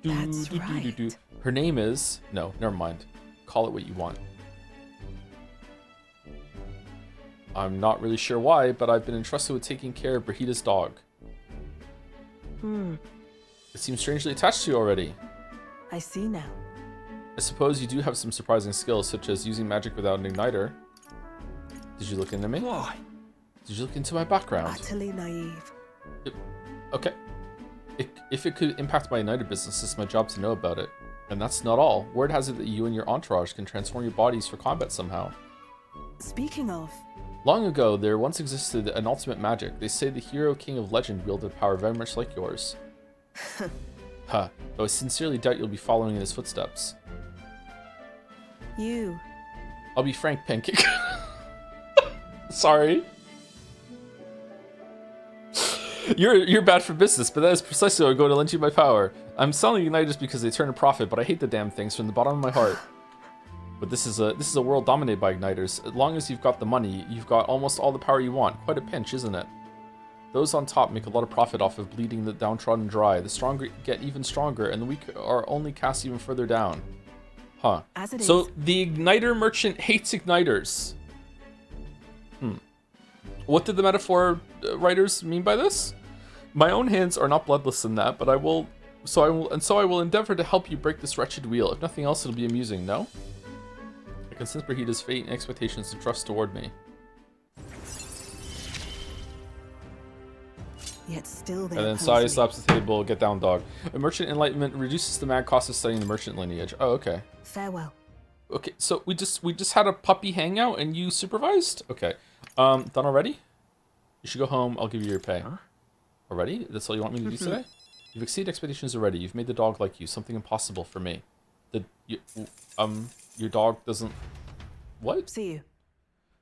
That's right. Her name is... No, never mind. Call it what you want. I'm not really sure why, but I've been entrusted with taking care of Brahita's dog. It seems strangely attached to you already. I see now. I suppose you do have some surprising skills, such as using magic without an igniter. Did you look into me? Why? Did you look into my background? Utterly naive. Okay. If it could impact my igniter business, it's my job to know about it. And that's not all. Word has it that you and your entourage can transform your bodies for combat somehow. Speaking of, Long ago, there once existed an ultimate magic. They say the hero king of legend wielded power very much like yours. Huh. Though I sincerely doubt you'll be following in his footsteps. you. I'll be frank, Pancake. Sorry. You're bad for business, but that is precisely why I'm going to lend you my power. I'm selling Igniters because they turn a profit, but I hate the damn things from the bottom of my heart. But this is a world dominated by Igniters. As long as you've got the money, you've got almost all the power you want. Quite a pinch, isn't it? Those on top make a lot of profit off of bleeding the downtrodden dry. The stronger get even stronger, and the weak are only cast even further down. Huh. As it So is. the Igniter merchant hates Igniters. What did the metaphor writers mean by this? My own hands are not bloodless in that, but I will endeavor to help you break this wretched wheel. If nothing else, it'll be amusing, no? I can sense Brahita's fate and expectations and trust toward me. Yet still there. And then Sai slaps the table, get down, dog. A merchant enlightenment reduces the mad cost of studying the merchant lineage. Oh, okay. Farewell. Okay, so we just had a puppy hangout and you supervised? Okay. Done already? You should go home. I'll give you your pay. Huh? Already? That's all you want me to do today? You've exceeded expectations already. You've made the dog like you. Something impossible for me. Your dog doesn't... What? See you.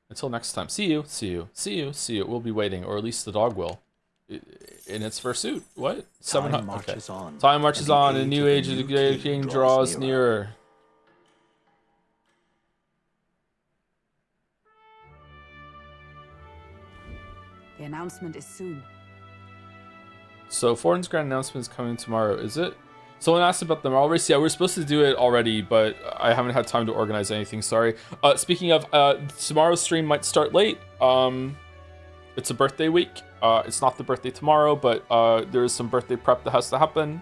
Until next time. See you. See you. See you. See you. We'll be waiting, or at least the dog will. In its fursuit. What? 700. marches on, Time marches and the on. A age new of the age of the new king king draws draws nearer. The announcement is soon. So Foreign's grand announcement is coming tomorrow, is it? Someone asked about the Marvel race. Yeah, we were supposed to do it already, but I haven't had time to organize anything. Sorry. Speaking of, tomorrow's stream might start late. It's a birthday week. It's not the birthday tomorrow, but there is some birthday prep that has to happen.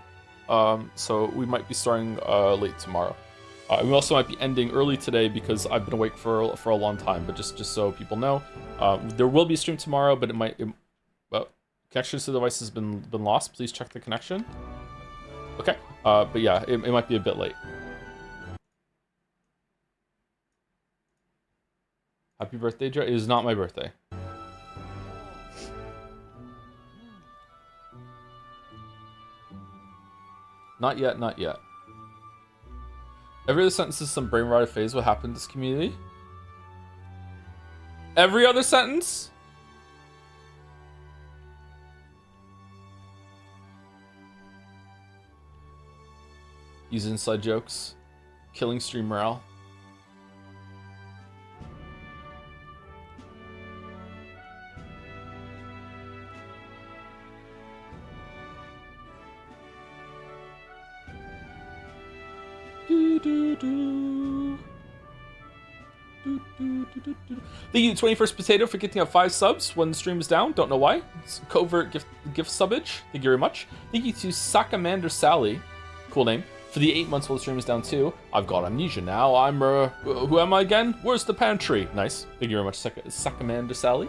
So we might be starting late tomorrow. We also might be ending early today because I've been awake for a long time. But just so people know, there will be a stream tomorrow, but connection to the device has been lost. Please check the connection. Okay, but yeah, it might be a bit late. Happy birthday, Joe. It is not my birthday. Not yet, not yet. Every other sentence is some brain rotted phase. What happened to this community? Every other sentence? Use inside jokes. Killing stream morale. Thank you, 21st Potato, for getting up 5 subs when the stream is down. Don't know why. It's covert gift subbage. Thank you very much. Thank you to Sakamander Sally, cool name, for the 8 months while the stream is down too. I've got amnesia now. I'm who am I again? Where's the pantry? Nice. Thank you very much, Sakamander Sally.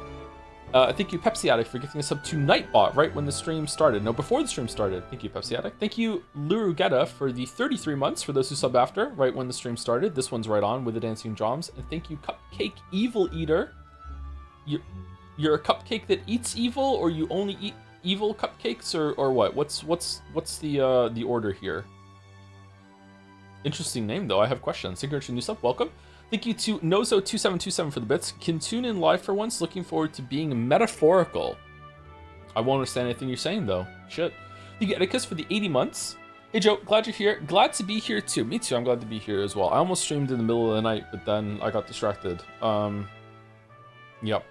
Thank you, Pepsi Addict, for gifting a sub to Nightbot right when the stream started. No, before the stream started. Thank you, Pepsi Addict. Thank you, Lurugetta, for the 33 months for those who sub after, right when the stream started. This one's right on with the dancing drums. And thank you, Cupcake Evil Eater. You're a cupcake that eats evil, or you only eat evil cupcakes, or what? What's the order here? Interesting name though. I have questions. Signature new sub. Welcome. Thank you to Nozo2727 for the bits. Can tune in live for once. Looking forward to being metaphorical. I won't understand anything you're saying though. Shit. Thank you, Atticus, for the 80 months. Hey Joe, glad you're here. Glad to be here too. Me too. I'm glad to be here as well. I almost streamed in the middle of the night, but then I got distracted. Yep.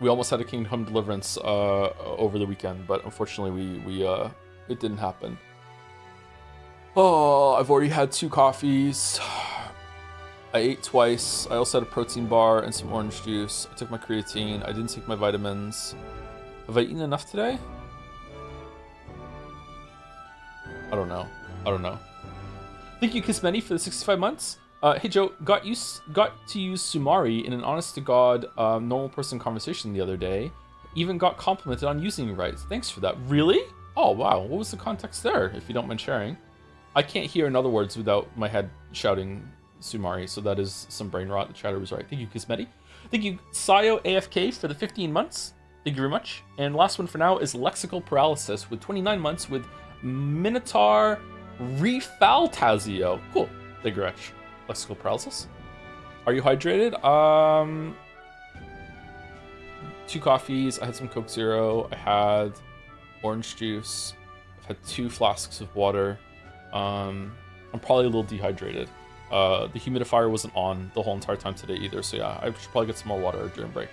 We almost had a Kingdom Deliverance over the weekend, but unfortunately we it didn't happen. Oh, I've already had 2 coffees. I ate twice. I also had a protein bar and some orange juice. I took my creatine. I didn't take my vitamins. Have I eaten enough today? I don't know. Thank you, Kismeni, for the 65 months. Hey Joe, got to use Sumari in an honest-to-God normal person conversation the other day. Even got complimented on using it right. Thanks for that. Really? Oh wow, what was the context there, if you don't mind sharing? I can't hear in other words without my head shouting Sumari, so that is some brain rot. The chatter was right. Thank you, Kismeti. Thank you, Sayo AFK, for the 15 months. Thank you very much. And last one for now is Lexical Paralysis with 29 months with Minotaur ReFantazio. Cool. Thank you very much. Lexical Paralysis. Are you hydrated? 2 coffees. I had some Coke Zero. I had orange juice. I've had 2 flasks of water. I'm probably a little dehydrated. The humidifier wasn't on the whole entire time today either, so yeah, I should probably get some more water during break.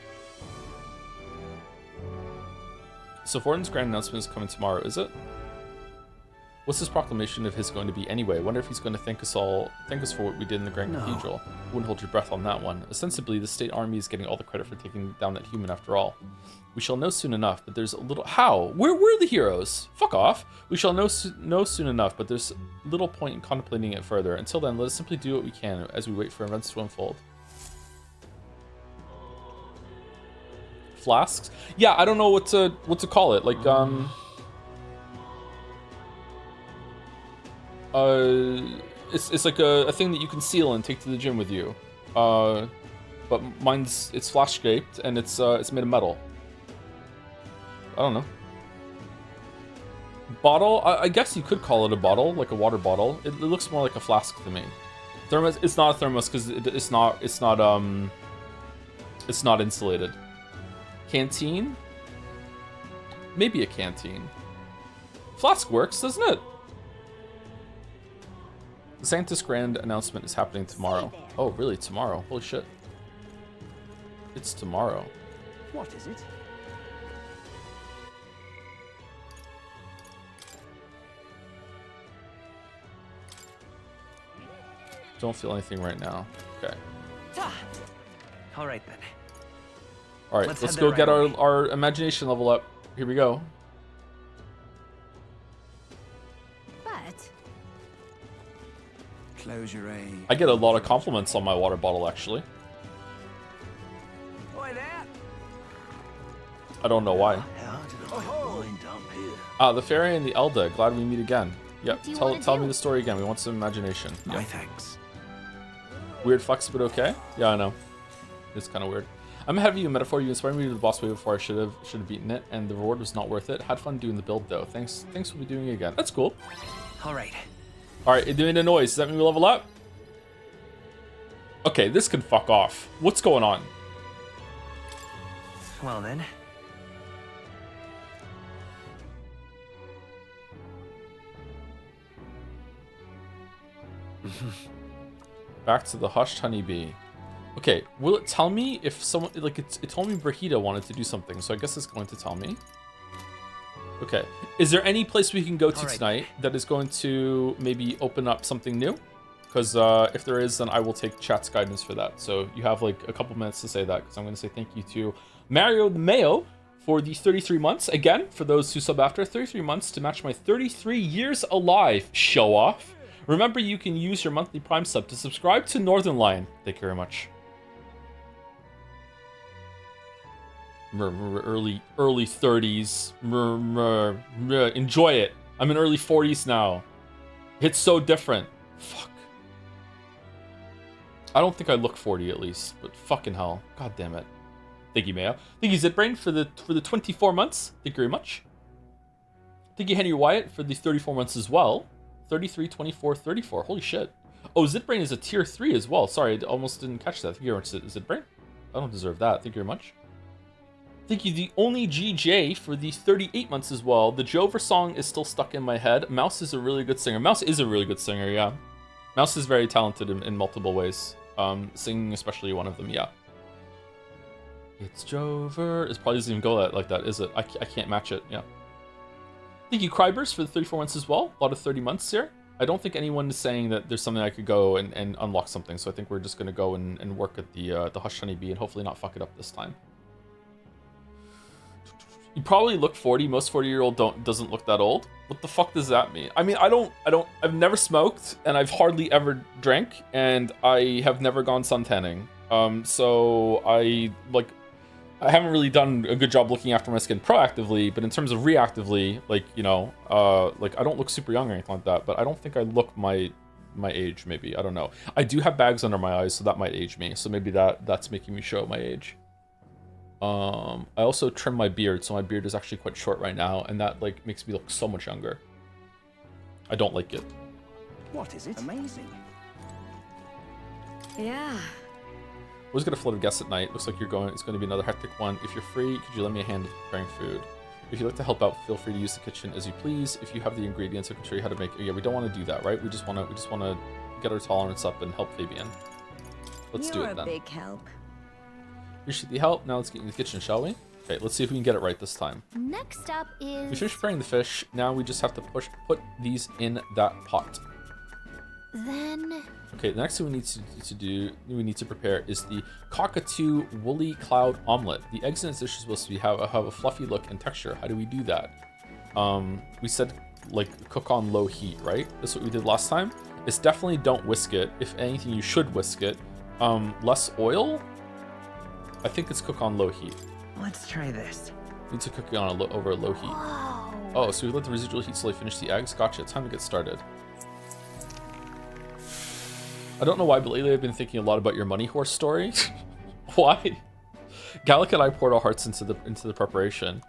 So Fortin's grand announcement is coming tomorrow, is it? What's his proclamation of his going to be anyway? I wonder if he's going to thank us for what we did in the Grand Cathedral. Wouldn't hold your breath on that one. Ostensibly, the state army is getting all the credit for taking down that human after all. We shall know soon enough, but there's a little... How? Where were the heroes? Fuck off. We shall know soon enough, but there's little point in contemplating it further. Until then, let us simply do what we can as we wait for events to unfold. Flasks? Yeah, I don't know what to call it. Like, it's like a thing that you can seal and take to the gym with you. But it's flash shaped and it's made of metal. I don't know. Bottle? I guess you could call it a bottle, like a water bottle. It looks more like a flask to me. Thermos? It's not a thermos because it's not insulated. Canteen? Maybe a canteen. Flask works, doesn't it? The Santa's grand announcement is happening tomorrow. Oh, really? Tomorrow? Holy shit. It's tomorrow. What is it? Don't feel anything right now. Okay. All right then. All right, Let's let's head go there get right away. our imagination level up. Here we go. But Close your eyes. I get a lot of compliments on my water bottle, actually. Oi there! I don't know why. How did I wind up here? The fairy and the Elda. Glad we meet again. Yep. What do you Tell wanna tell me do? the story again. We want some imagination. My Yep. thanks. Weird flex, but okay. Yeah, I know. It's kind of weird. I'm ahead of you in metaphor. You inspired me to do the boss way before I should have beaten it, and the reward was not worth it. Had fun doing the build though. Thanks for doing it again. That's cool. All right. All right, you're doing the noise. Does that mean we level up? Okay, this can fuck off. What's going on? Well then. Back to the hushed honeybee. Okay, will it tell me if someone, like, it told me Brahita wanted to do something, so I guess it's going to tell me. Okay, is there any place we can go to All right. tonight that is going to maybe open up something new? Because if there is, then I will take chat's guidance for that. So you have like a couple minutes to say that, because I'm going to say thank you to Mario the Mayo for the 33 months. Again, for those who sub after, 33 months to match my 33 years alive. Show off. Remember, you can use your monthly Prime sub to subscribe to Northern Lion. Thank you very much. Early 30s. Enjoy it. I'm in early 40s now. It's so different. Fuck. I don't think I look 40 at least, but fucking hell. God damn it. Thank you, Mayo. Thank you, Zitbrain, for the 24 months. Thank you very much. Thank you, Henry Wyatt, for the 34 months as well. 33, 24, 34. Holy shit. Oh, Zitbrain is a tier 3 as well. Sorry, I almost didn't catch that. Thank you very much, Zitbrain. I don't deserve that. Thank you very much. Thank you, the only GJ, for the 38 months as well. The Jover song is still stuck in my head. Mouse is a really good singer. Mouse is a really good singer, yeah. Mouse is very talented in multiple ways. Singing especially one of them, yeah. It's Jover. It probably doesn't even go like that, is it? I can't match it, yeah. Thank you, Krybers, for the 34 months as well. A lot of 30 months here. I don't think anyone is saying that there's something I could go and unlock something, so I think we're just going to go and work at the Hush Honeybee and hopefully not fuck it up this time. You probably look 40. Most 40-year-old doesn't look that old. What the fuck does that mean? I mean, I've never smoked, and I've hardly ever drank, and I have never gone suntanning. So I haven't really done a good job looking after my skin proactively, but in terms of reactively, like, you know, like, I don't look super young or anything like that, but I don't think I look my age, maybe. I don't know. I do have bags under my eyes, so that might age me. So maybe that's making me show my age. I also trim my beard, so my beard is actually quite short right now, and that, like, makes me look so much younger. I don't like it. What is it? Amazing. yeah. Always gonna float a guest at night. Looks like it's going to be another hectic one. If you're free, could you lend me a hand in preparing food? If you'd like to help out, feel free to use the kitchen as you please. If you have the ingredients, I can show you how to make it. Yeah, we don't want to do that, right? We just want to get our tolerance up and help Fabian. Let's do it then. You're a big help. Appreciate the help. Now let's get in the kitchen, shall we? Okay, let's see if we can get it right this time. Next up We is... finished preparing the fish. Now we just have to put these in that pot. Then... Okay, the next thing we need to prepare is the cockatoo woolly cloud omelet. The eggs in this dish are supposed to have a fluffy look and texture. How do we do that? We said, like, cook on low heat, right? That's what we did last time. It's definitely don't whisk it. If anything, you should whisk it. Less oil? I think it's cook on low heat. Let's try this. Need to cook it on over a low heat. Oh, so we let the residual heat slowly finish the eggs? Gotcha, time to get started. I don't know why, but lately I've been thinking a lot about your money horse story. Why? Gallic and I poured our hearts into the preparation.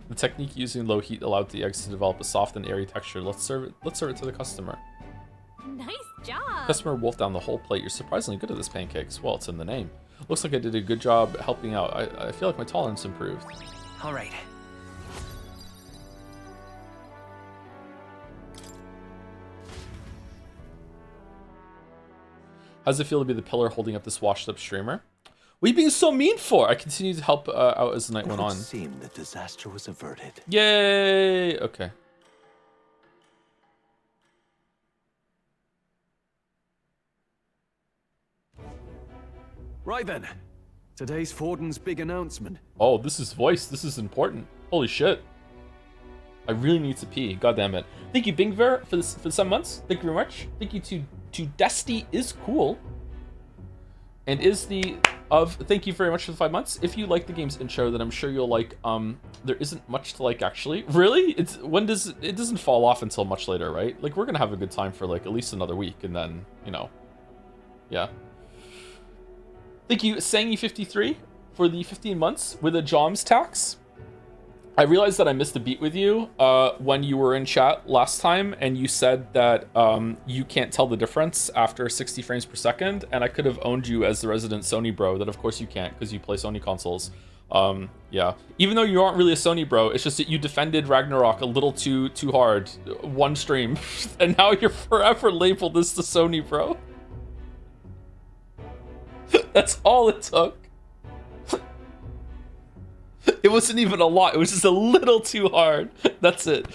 The technique using low heat allowed the eggs to develop a soft and airy texture. Let's serve it to the customer. Nice job. Customer wolfed down the whole plate. You're surprisingly good at this pancakes. Well, it's in the name. Looks like I did a good job helping out. I feel like my tolerance improved. All right. How does it feel to be the pillar holding up this washed-up streamer? What are you being so mean for? I continued to help out as the night went on. It seemed the disaster was averted. Yay! Okay. Right then. Today's Forden's big announcement. Oh, this is voice. This is important. Holy shit. I really need to pee. God damn it. Thank you, Bingver, for the 7 months. Thank you very much. Thank you to Desty is cool. And is the thank you very much for the 5 months. If you like the game's intro, then I'm sure you'll like there isn't much to like actually. Really? It doesn't fall off until much later, right? Like we're gonna have a good time for like at least another week, and then, you know. Yeah. Thank you, Sangy53, for the 15 months with a Joms tax. I realized that I missed a beat with you when you were in chat last time, and you said that you can't tell the difference after 60 frames per second, and I could have owned you as the resident Sony bro. That of course you can't because you play Sony consoles. Yeah. Even though you aren't really a Sony bro, it's just that you defended Ragnarok a little too hard one stream, and now you're forever labeled as the Sony bro. That's all it took. It wasn't even a lot. It was just a little too hard. That's it.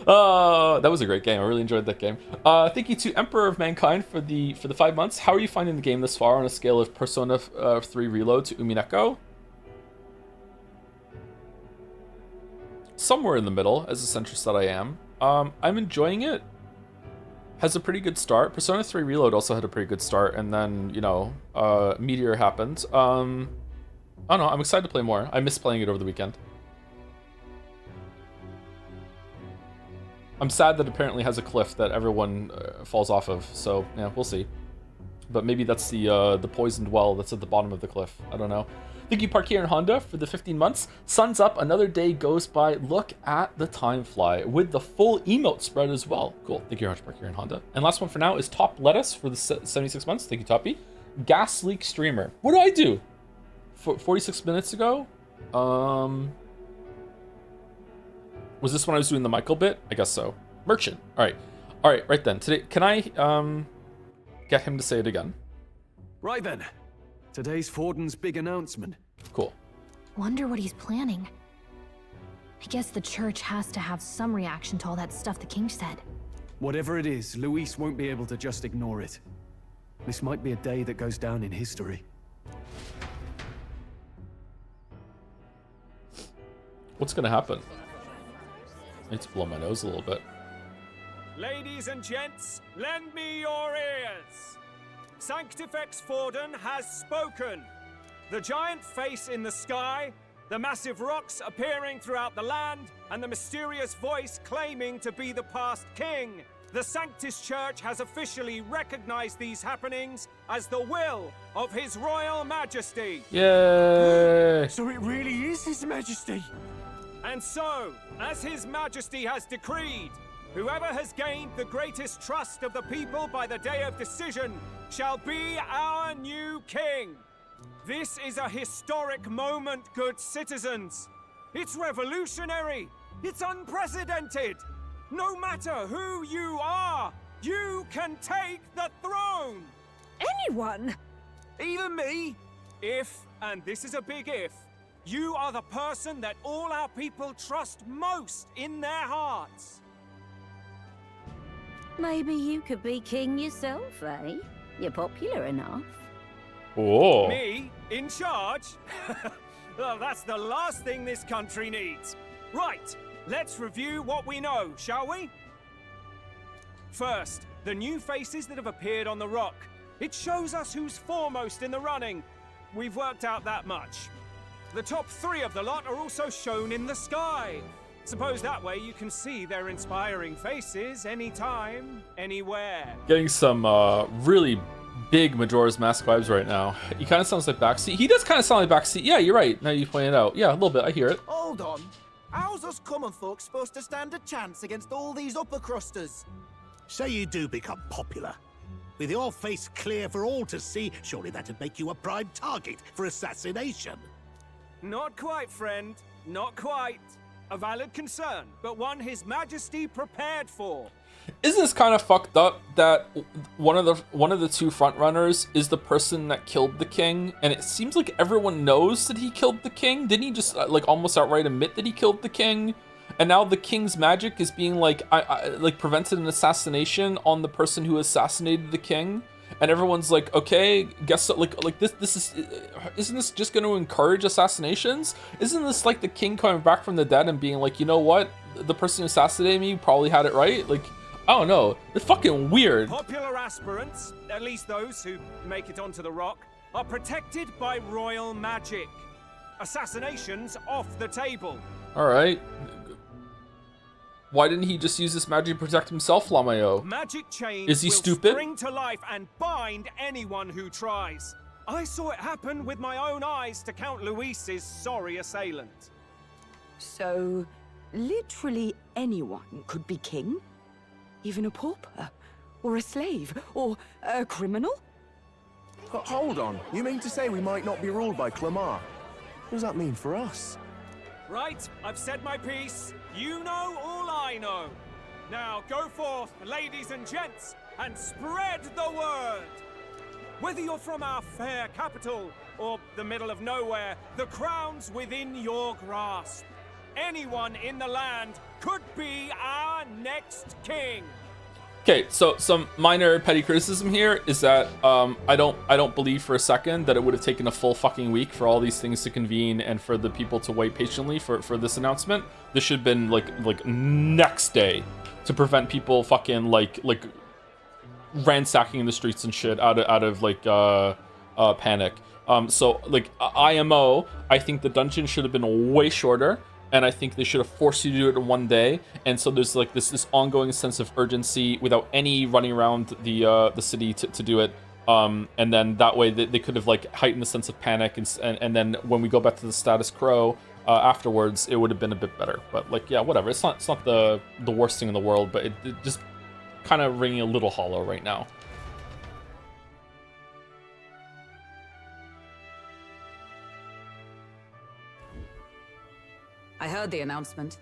That was a great game. I really enjoyed that game. Thank you to Emperor of Mankind for the 5 months. How are you finding the game this far on a scale of Persona 3 Reload to Umineko? Somewhere in the middle, as a centrist that I am. I'm enjoying it. Has a pretty good start. Persona 3 Reload also had a pretty good start, and then, you know, Meteor happened. I don't know, I'm excited to play more. I missed playing it over the weekend. I'm sad that it apparently has a cliff that everyone falls off of, so yeah, we'll see. But maybe that's the poisoned well that's at the bottom of the cliff. I don't know. Thank you, Parkier and Honda, for the 15 months. Sun's up, another day goes by. Look at the time fly with the full emote spread as well. Cool. Thank you very much, Parkier and Honda. And last one for now is Top Lettuce for the 76 months. Thank you, Toppy. Gas Leak Streamer. What do I do? 46 minutes ago? Was this when I was doing the Michael bit? I guess so. Merchant. All right, right then. Today, can I get him to say it again? Right then. Today's Forden's big announcement. Cool. Wonder what he's planning. I guess the church has to have some reaction to all that stuff the king said. Whatever it is, Luis won't be able to just ignore it. This might be a day that goes down in history. What's gonna happen? I need to blow my nose a little bit. Ladies and gents, lend me your ears. Sanctifex Forden has spoken. The giant face in the sky, the massive rocks appearing throughout the land, and the mysterious voice claiming to be the past king. The Sanctus Church has officially recognized these happenings as the will of His Royal Majesty. Yay! So it really is His Majesty. And so, as His Majesty has decreed, whoever has gained the greatest trust of the people by the day of decision shall be our new king. This is a historic moment, good citizens. It's revolutionary. It's unprecedented. No matter who you are, you can take the throne. Anyone? Even me. If, and this is a big if, you are the person that all our people trust most in their hearts. Maybe you could be king yourself, eh? You're popular enough. Whoa. Me? In charge? Well, that's the last thing this country needs. Right, let's review what we know, shall we? First, the new faces that have appeared on the rock. It shows us who's foremost in the running. We've worked out that much. The top 3 of the lot are also shown in the sky. Suppose that way you can see their inspiring faces anytime, anywhere. Getting some really big Majora's Mask vibes right now. He kind of sounds like Backseat. He does kind of sound like Backseat. Yeah, you're right. Now you point it out. Yeah, a little bit. I hear it. Hold on. How's us common folk supposed to stand a chance against all these upper crusters? Say you do become popular. With your face clear for all to see, surely that'd make you a prime target for assassination. Not quite, friend. Not quite. A valid concern, but one His Majesty prepared for. Isn't this kind of fucked up that one of the two frontrunners is the person that killed the king, and it seems like everyone knows that he killed the king? Didn't he just like almost outright admit that he killed the king? And now the king's magic is being like prevented an assassination on the person who assassinated the king, and everyone's like, okay, guess what? Like this isn't this just going to encourage assassinations? Isn't this like the king coming back from the dead and being like, you know what, the person who assassinated me probably had it right? Like, I don't know. It's fucking weird. Popular aspirants, at least those who make it onto the rock, are protected by royal magic. Assassinations off the table. All right. Why didn't he just use this magic to protect himself, Lamayo? Magic chains Is he will stupid? spring to life and bind anyone who tries. I saw it happen with my own eyes to Count Luis's sorry assailant. So, literally anyone could be king? Even a pauper? Or a slave? Or a criminal? Hold on. You mean to say we might not be ruled by Clamar? What does that mean for us? Right, I've said my piece. You know all I know. Now go forth, ladies and gents, and spread the word. Whether you're from our fair capital or the middle of nowhere, the crown's within your grasp. Anyone in the land could be our next king. Okay, so some minor petty criticism here is that I don't believe for a second that it would have taken a full fucking week for all these things to convene and for the people to wait patiently for this announcement. This should have been like next day to prevent people fucking like ransacking the streets and shit out of like panic. So like IMO, I think the dungeon should have been way shorter. And I think they should have forced you to do it in one day. And so there's like this ongoing sense of urgency without any running around the city to do it. And then that way they could have like heightened the sense of panic. And then when we go back to the status quo afterwards, it would have been a bit better. But like, yeah, whatever. It's not the worst thing in the world, but it just kind of ringing a little hollow right now. I heard the announcement.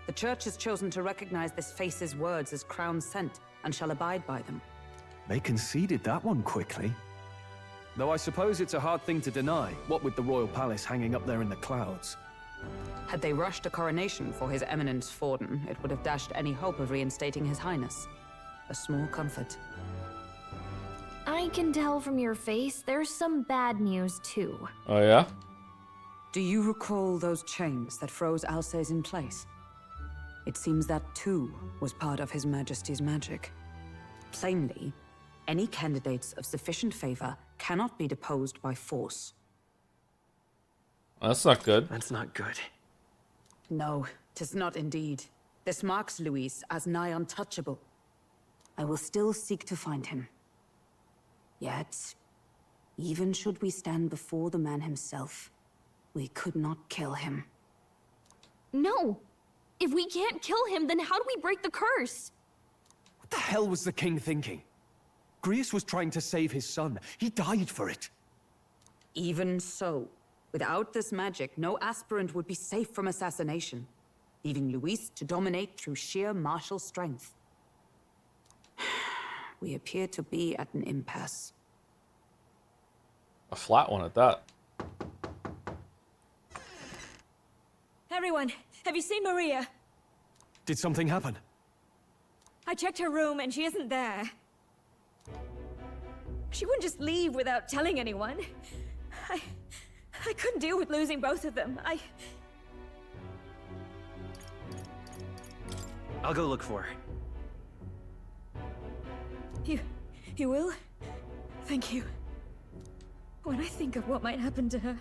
The church has chosen to recognize this face's words as crown sent and shall abide by them. They conceded that one quickly. Though I suppose it's a hard thing to deny, what with the royal palace hanging up there in the clouds. Had they rushed a coronation for His Eminence Forden, it would have dashed any hope of reinstating His Highness. A small comfort. I can tell from your face there's some bad news too. Oh yeah? Do you recall those chains that froze Alsace in place? It seems that too was part of His Majesty's magic. Plainly, any candidates of sufficient favor cannot be deposed by force. That's not good. That's not good. No, 'tis not indeed. This marks Luis as nigh untouchable. I will still seek to find him. Yet, even should we stand before the man himself, we could not kill him. No! If we can't kill him, then how do we break the curse? What the hell was the king thinking? Grius was trying to save his son. He died for it. Even so, without this magic, no aspirant would be safe from assassination, leaving Luis to dominate through sheer martial strength. We appear to be at an impasse. A flat one at that. Everyone, have you seen Maria? Did something happen? I checked her room and she isn't there. She wouldn't just leave without telling anyone. I couldn't deal with losing both of them. I'll go look for her. You will? Thank you. When I think of what might happen to her...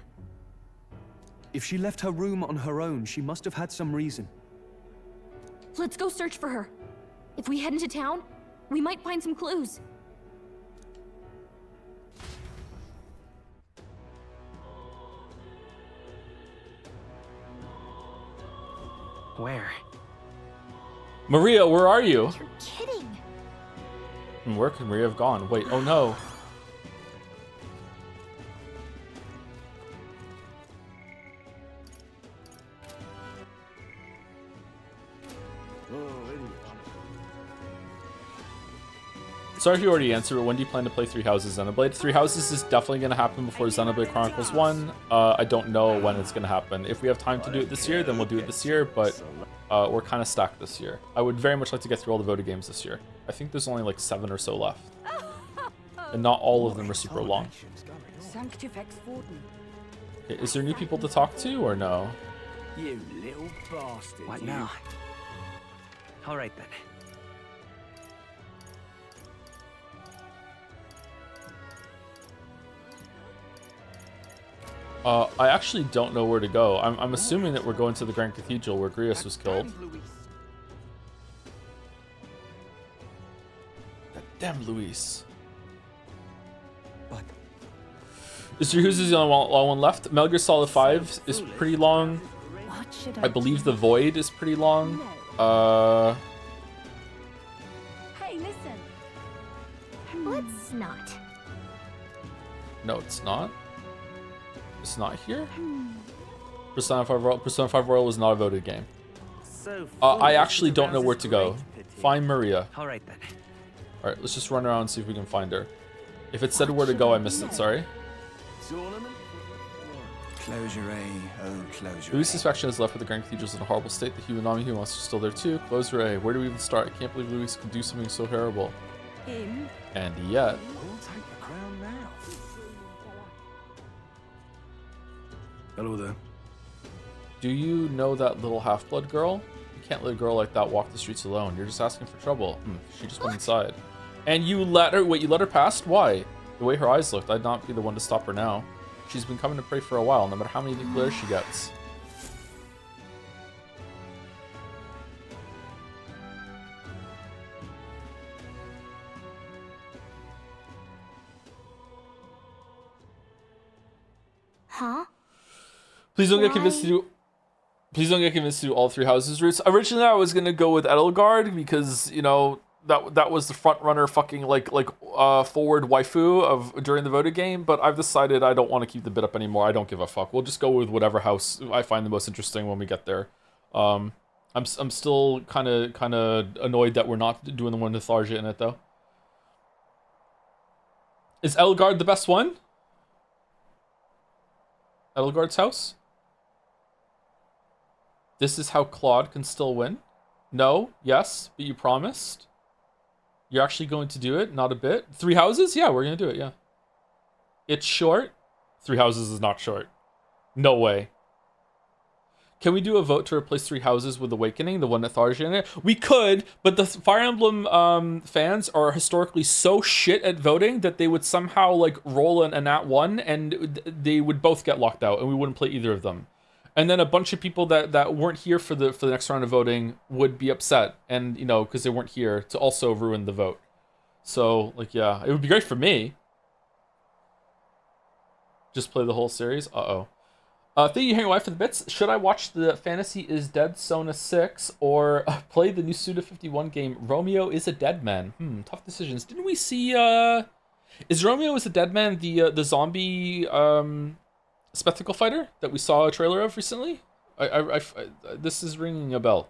If she left her room on her own, she must have had some reason. Let's go search for her. If we head into town, we might find some clues. Where? Maria, where are you? You're kidding. And where could Maria have gone? Wait, oh no. Sorry if you already answered, but when do you plan to play Three Houses Xenoblade? Three Houses is definitely going to happen before Xenoblade Chronicles 1. I don't know when it's going to happen. If we have time to do it this year, then we'll do it this year, but we're kind of stacked this year. I would very much like to get through all the voted games this year. I think there's only like 7 or so left. And not all of them are super long. Okay, is there new people to talk to, or no? You little bastard. What now? All right then. I actually don't know where to go. I'm assuming that we're going to the Grand Cathedral where Grievous was killed. That damn Luis. Is the only one left? Metal Gear Solid 5 is pretty long. I believe The Void is pretty long. Hey, listen. Let's not. No, it's not. It's not here? Persona 5 Royal was not a voted game. I actually don't know where to go. Find Maria. Alright then. Alright, let's just run around and see if we can find her. If it said where to go, I missed it, sorry. Closure A, oh closure. Luis's faction is left with the Grand Cathedrals in a horrible state. The human Nami monsters are still there too. Closure A. Where do we even start? I can't believe Luis could do something so terrible. And yet... Hello there. Do you know that little half-blood girl? You can't let a girl like that walk the streets alone. You're just asking for trouble. She just went inside. And you let her... Wait, you let her past? Why? The way her eyes looked, I'd not be the one to stop her now. She's been coming to pray for a while, no matter how many declares she gets. Huh? Please don't get convinced to do... Please don't get convinced to do all 3 houses routes. Originally, I was gonna go with Edelgard because, you know, that was the front runner fucking forward waifu of during the voted game, but I've decided I don't want to keep the bit up anymore. I don't give a fuck. We'll just go with whatever house I find the most interesting when we get there. I'm still kind of annoyed that we're not doing the one with Tharja in it though. Is Edelgard the best one? Edelgard's house? This is how Claude can still win? No? Yes? But you promised? You're actually going to do it? Not a bit? 3 houses? Yeah, we're going to do it, yeah. It's short? 3 houses is not short. No way. Can we do a vote to replace 3 houses with Awakening, the one that Tharja in it? We could, but the Fire Emblem fans are historically so shit at voting that they would somehow like roll an Nat 1 and they would both get locked out and we wouldn't play either of them. And then a bunch of people that weren't here for the next round of voting would be upset, and you know, because they weren't here to also ruin the vote. So like, yeah, it would be great for me. Just play the whole series. Thank you, Hanging Wife, for the bits. Should I watch the Fantasy is Dead Sona 6 or play the new Suda51 game Romeo is a Dead Man? Tough decisions. Didn't we see is Romeo is a Dead Man the zombie spectacle fighter that we saw a trailer of recently? This is ringing a bell.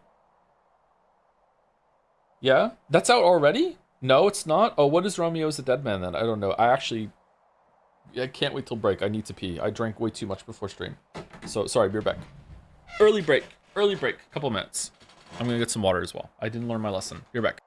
Yeah? That's out already? No, it's not? Oh, what is Romeo is a Dead Man then? I don't know. I can't wait till break. I need to pee. I drank way too much before stream. So, sorry, be right back. Early break. Couple minutes. I'm gonna get some water as well. I didn't learn my lesson. Be right back.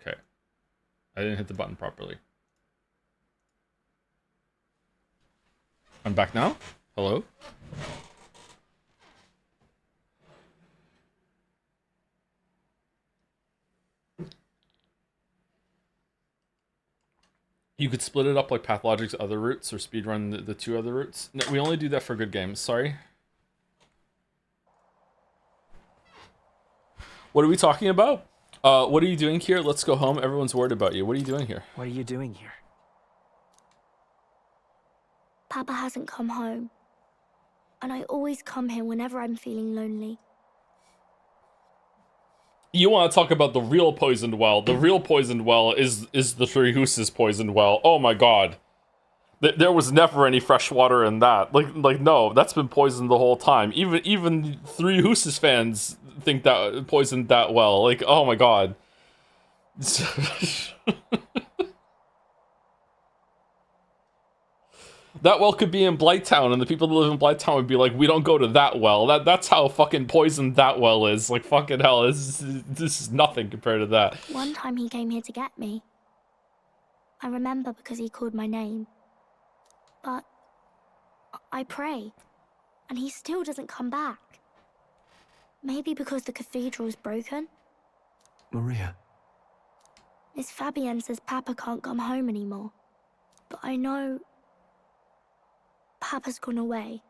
Okay. I didn't hit the button properly. I'm back now? Hello? You could split it up like Pathologic's other routes or speedrun the 2 other routes. No, we only do that for good games. Sorry. What are we talking about? What are you doing here? Let's go home. Everyone's worried about you. What are you doing here? What are you doing here? Papa hasn't come home. And I always come here whenever I'm feeling lonely. You want to talk about the real poisoned well. The real poisoned well is the Three Hooses poisoned well. Oh my god. There was never any fresh water in that. Like no, that's been poisoned the whole time. Even Three Hooses fans think that poisoned that well. Like, oh my god. That well could be in Blighttown, and the people that live in Blighttown would be like, we don't go to that well. That's how fucking poisoned that well is. Like, fucking hell, this is nothing compared to that. One time he came here to get me. I remember because he called my name. But I pray, and he still doesn't come back. Maybe because the cathedral's broken? Maria. Miss Fabienne says Papa can't come home anymore. But I know Papa's gone away.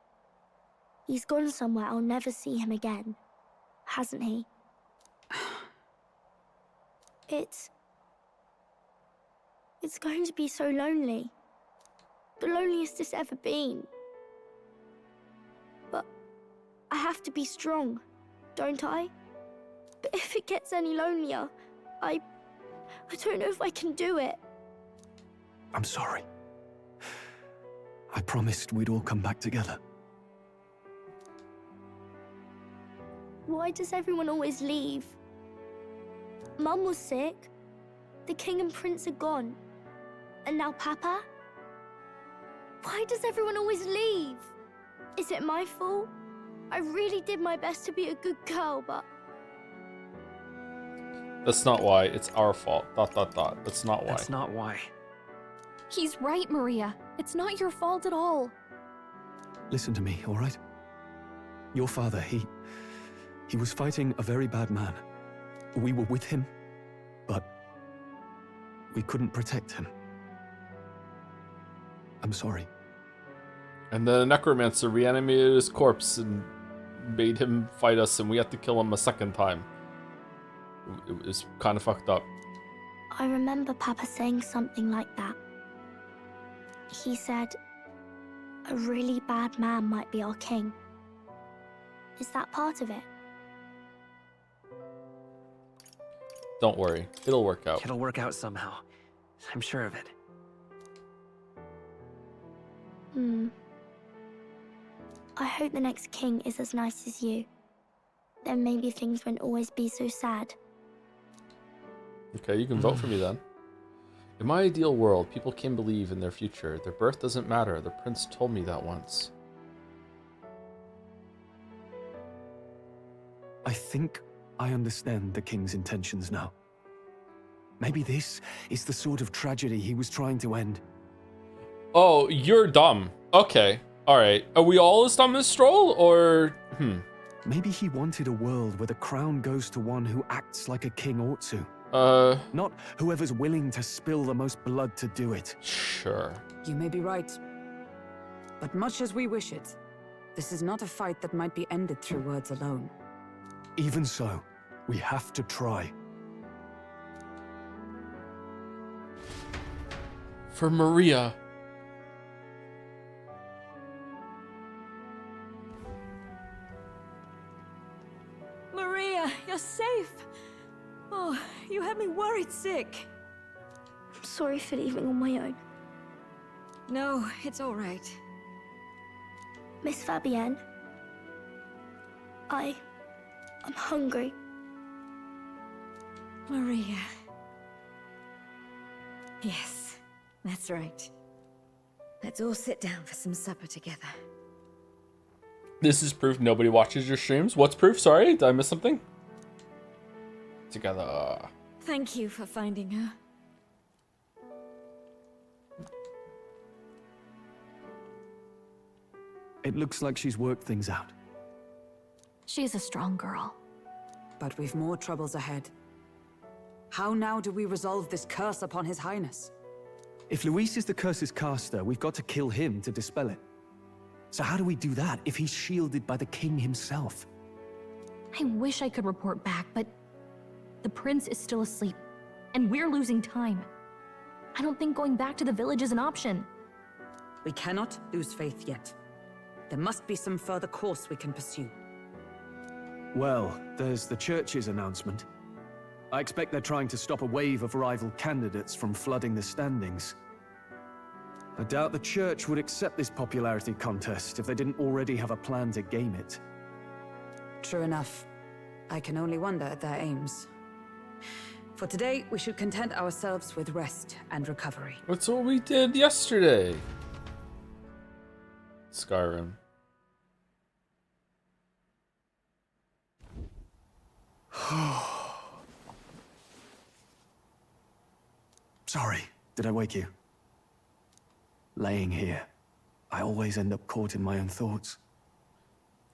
He's gone somewhere I'll never see him again. Hasn't he? It's going to be so lonely. The loneliest it's ever been. But I have to be strong, don't I? But if it gets any lonelier, I don't know if I can do it. I'm sorry. I promised we'd all come back together. Why does everyone always leave? Mum was sick. The king and prince are gone. And now Papa? Why does everyone always leave? Is it my fault? I really did my best to be a good girl, but... That's not why. It's our fault. ... That's not why. That's not why. He's right, Maria. It's not your fault at all. Listen to me, all right? Your father, he was fighting a very bad man. We were with him, but we couldn't protect him. I'm sorry. And the necromancer reanimated his corpse and made him fight us, and we had to kill him a second time. It was kind of fucked up. I remember Papa saying something like that. He said, a really bad man might be our king. Is that part of it? Don't worry. It'll work out. It'll work out somehow. I'm sure of it. I hope the next king is as nice as you. Then maybe things won't always be so sad. Okay, you can vote for me then. In my ideal world, people can believe in their future. Their birth doesn't matter. The prince told me that once. I think I understand the king's intentions now. Maybe this is the sort of tragedy he was trying to end. Oh, you're dumb. Okay. Alright. Are we all as dumb as Stroll, or... Maybe he wanted a world where the crown goes to one who acts like a king ought to. Not whoever's willing to spill the most blood to do it. Sure. You may be right. But much as we wish it, this is not a fight that might be ended through words alone. Even so, we have to try. For Maria. Maria, you're safe. Oh, you had me worried sick. I'm sorry for leaving on my own. No, it's all right. Miss Fabienne, I'm hungry. Maria. Yes, that's right. Let's all sit down for some supper together. This is proof nobody watches your streams. What's proof? Sorry, did I miss something? Together. Thank you for finding her. It looks like she's worked things out. She's a strong girl. But we've more troubles ahead. How now do we resolve this curse upon His Highness? If Luis is the curse's caster, we've got to kill him to dispel it. So how do we do that if he's shielded by the king himself? I wish I could report back, but the prince is still asleep, and we're losing time. I don't think going back to the village is an option. We cannot lose faith yet. There must be some further course we can pursue. Well, there's the church's announcement. I expect they're trying to stop a wave of rival candidates from flooding the standings. I doubt the church would accept this popularity contest if they didn't already have a plan to game it. True enough. I can only wonder at their aims. For today, we should content ourselves with rest and recovery. That's what we did yesterday. Skyrim. Sorry, did I wake you? Laying here, I always end up caught in my own thoughts.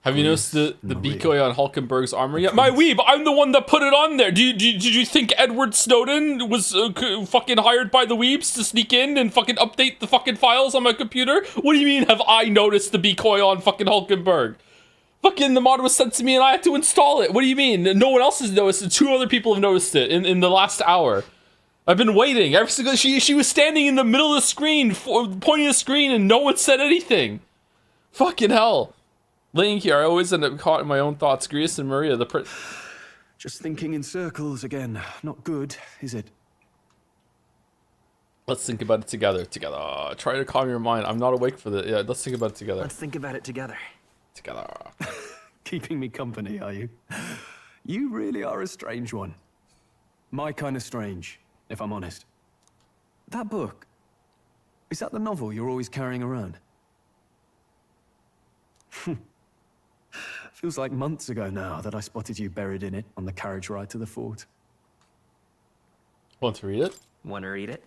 Have you noticed the decoy on Hulkenberg's armor yet? My weeb, I'm the one that put it on there. Did you think Edward Snowden was fucking hired by the weebs to sneak in and fucking update the fucking files on my computer? What do you mean have I noticed the decoy on fucking Hulkenberg? Fucking the mod was sent to me and I had to install it. What do you mean? No one else has noticed it. 2 other people have noticed it in the last hour. I've been waiting. Every single she was standing in the middle of the screen, pointing the screen, and no one said anything. Fucking hell. Laying here, I always end up caught in my own thoughts. Grease and Maria, the Just thinking in circles again. Not good, is it? Let's think about it together. Try to calm your mind. I'm not awake for the. Yeah, let's think about it together. Let's think about it together. Together. Keeping me company, are you? You really are a strange one. My kind of strange, if I'm honest. That book, is that the novel you're always carrying around? Feels like months ago now that I spotted you buried in it on the carriage ride to the fort. Want to read it? Want to read it?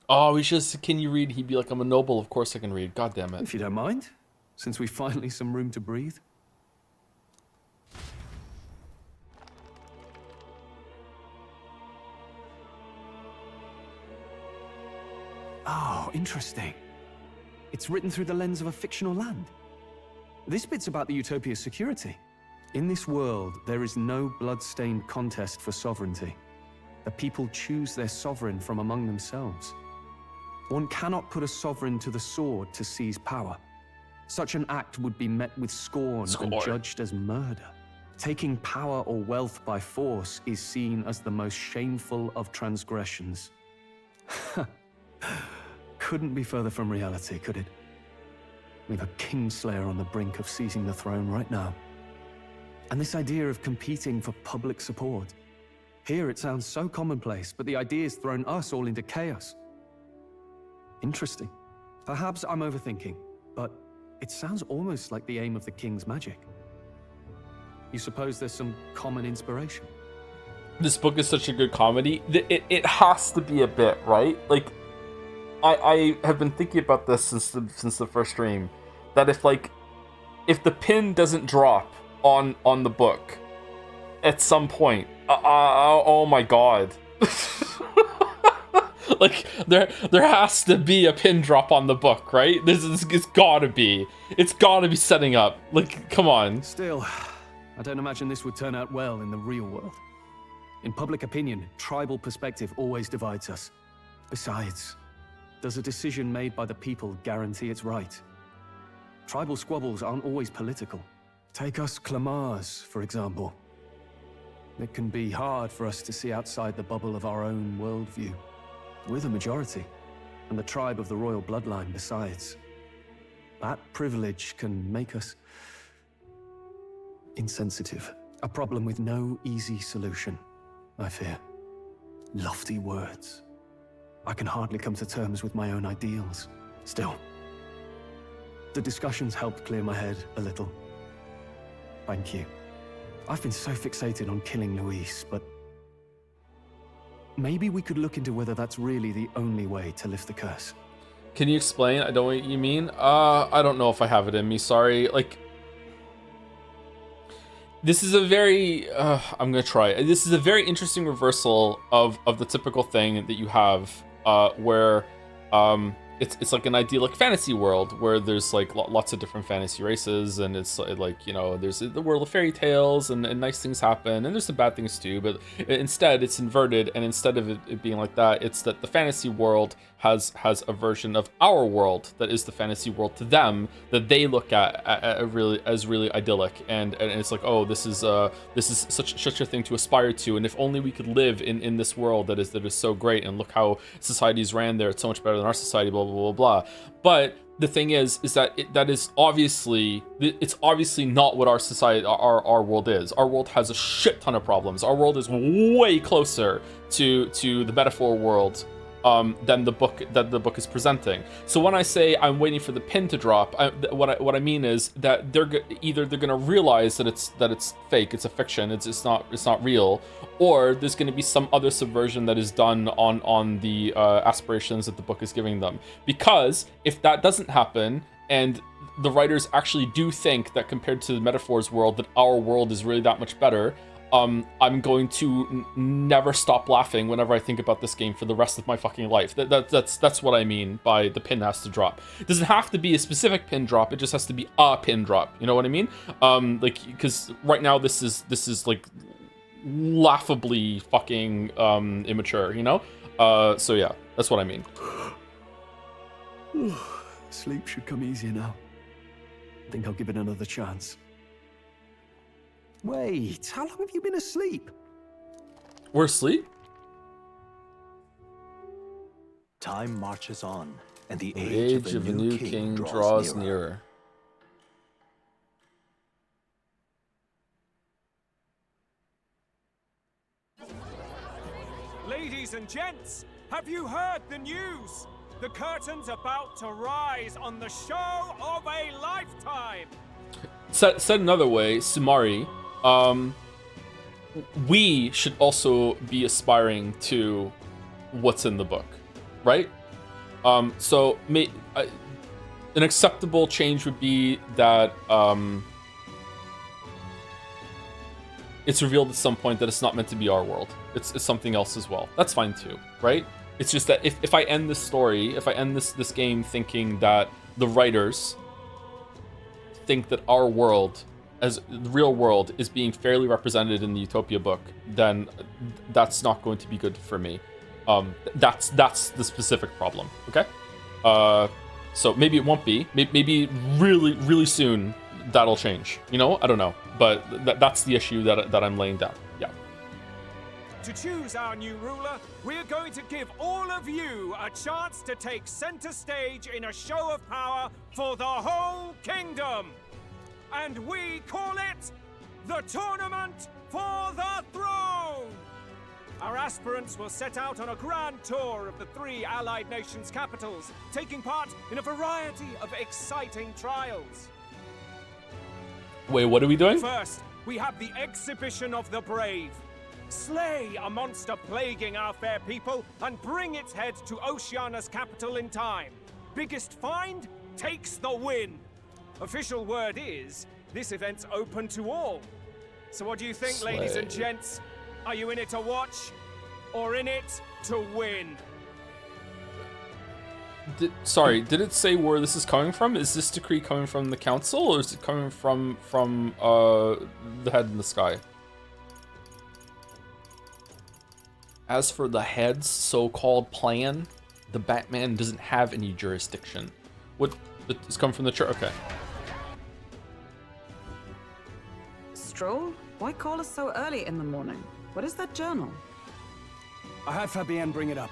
Oh, we should. Can you read? He'd be like, I'm a noble. Of course I can read. God damn it. If you don't mind, since we've finally some room to breathe. Oh, interesting. It's written through the lens of a fictional land. This bit's about the Utopia's security. In this world, there is no blood-stained contest for sovereignty. The people choose their sovereign from among themselves. One cannot put a sovereign to the sword to seize power. Such an act would be met with scorn and judged as murder. Taking power or wealth by force is seen as the most shameful of transgressions. Couldn't be further from reality, could it? We've a Kingslayer on the brink of seizing the throne right now. And this idea of competing for public support. Here it sounds so commonplace, but the idea's thrown us all into chaos. Interesting. Perhaps I'm overthinking, but it sounds almost like the aim of the king's magic. You suppose there's some common inspiration? This book is such a good comedy. It has to be a bit, right? Like, I have been thinking about this since the first stream, that if the pin doesn't drop on the book at some point, oh my god. Like, there has to be a pin drop on the book, right? It's gotta be setting up. Like, come on. Still, I don't imagine this would turn out well in the real world. In public opinion, tribal perspective always divides us. Besides, does a decision made by the people guarantee it's right? Tribal squabbles aren't always political. Take us Clamars, for example. It can be hard for us to see outside the bubble of our own worldview. We're the majority, and the tribe of the royal bloodline besides. That privilege can make us insensitive. A problem with no easy solution, I fear. Lofty words. I can hardly come to terms with my own ideals. Still, the discussions helped clear my head a little. Thank you. I've been so fixated on killing Luis, but maybe we could look into whether that's really the only way to lift the curse. Can you explain? I don't know what you mean. I don't know if I have it in me. Sorry. Like, this is a very, I'm gonna try. This is a very interesting reversal of the typical thing that you have, where, it's like an idyllic fantasy world where there's like lots of different fantasy races, and it's like, you know, there's the world of fairy tales and nice things happen, and there's some bad things too, but instead it's inverted, and instead of it being like that, it's that the fantasy world has a version of our world that is the fantasy world to them, that they look at really idyllic, and it's like, oh, this is such a thing to aspire to, and if only we could live in this world that is so great, and look how society's ran there, it's so much better than our society, blah blah blah blah. But the thing is that it's obviously not what our society, our world is. Our world has a shit ton of problems. Our world is way closer to the metaphor world than the book is presenting. So when I say I'm waiting for the pin to drop, what I mean is that they're gonna realize that it's fake, it's a fiction, it's not real, or there's gonna be some other subversion that is done on the aspirations that the book is giving them. Because if that doesn't happen, and the writers actually do think that compared to the metaphors world, that our world is really that much better, I'm going to never stop laughing whenever I think about this game for the rest of my fucking life. That's what I mean by the pin has to drop. It doesn't have to be a specific pin drop, it just has to be a pin drop. You know what I mean? Like, because right now this is like laughably fucking immature, you know? So yeah, that's what I mean. Sleep should come easier now. I think I'll give it another chance. Wait, how long have you been asleep? We're asleep? Time marches on, and the The age of a new king draws nearer. Ladies and gents, have you heard the news? The curtain's about to rise on the show of a lifetime! Said another way, Sumari, we should also be aspiring to what's in the book, right? So an acceptable change would be that it's revealed at some point that it's not meant to be our world. It's something else as well. That's fine too, right? It's just that if I end this story, if I end this game thinking that the writers think that our world, as the real world, is being fairly represented in the Utopia book, then that's not going to be good for me. That's the specific problem, okay? So maybe it won't be. Maybe really soon that'll change. You know, I don't know, but that's the issue that I'm laying down. Yeah. To choose our new ruler, we're going to give all of you a chance to take center stage in a show of power for the whole kingdom. And we call it the Tournament for the Throne! Our aspirants will set out on a grand tour of the 3 allied nations' capitals, taking part in a variety of exciting trials. Wait, what are we doing? First, we have the Exhibition of the Brave. Slay a monster plaguing our fair people and bring its head to Oceania's capital in time. Biggest find takes the win. Official word is, this event's open to all. So what do you think, ladies and gents? Are you in it to watch, or in it to win? Sorry, did it say where this is coming from? Is this decree coming from the council, or is it coming from the head in the sky? As for the head's so-called plan, the Batman doesn't have any jurisdiction. What? It's come from the church? Okay. Stroll? Why call us so early in the morning? What is that journal? I had Fabienne bring it up.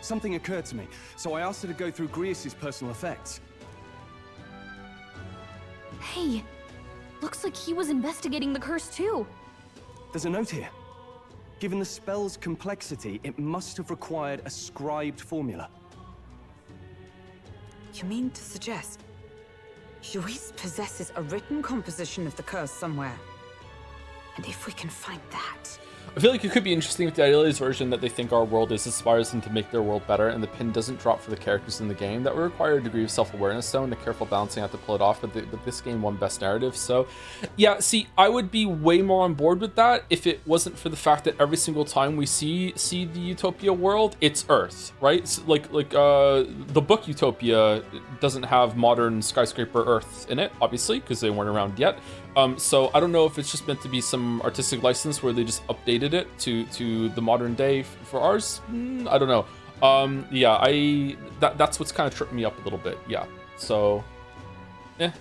Something occurred to me, so I asked her to go through Grius' personal effects. Hey, looks like he was investigating the curse too. There's a note here. Given the spell's complexity, it must have required a scribed formula. You mean to suggest Luis possesses a written composition of the curse somewhere? And if we can find that... I feel like it could be interesting with the idealized version that they think our world inspires them to make their world better, and the pin doesn't drop for the characters in the game. That would require a degree of self-awareness, though, and a careful balancing out to pull it off, but this game won Best Narrative, so... Yeah, see, I would be way more on board with that if it wasn't for the fact that every single time we see the Utopia world, it's Earth, right? So the book Utopia doesn't have modern skyscraper Earth in it, obviously, because they weren't around yet. So I don't know if it's just meant to be some artistic license where they just updated it to the modern day for ours. I don't know. Yeah, that's what's kind of tripped me up a little bit. Yeah. So, they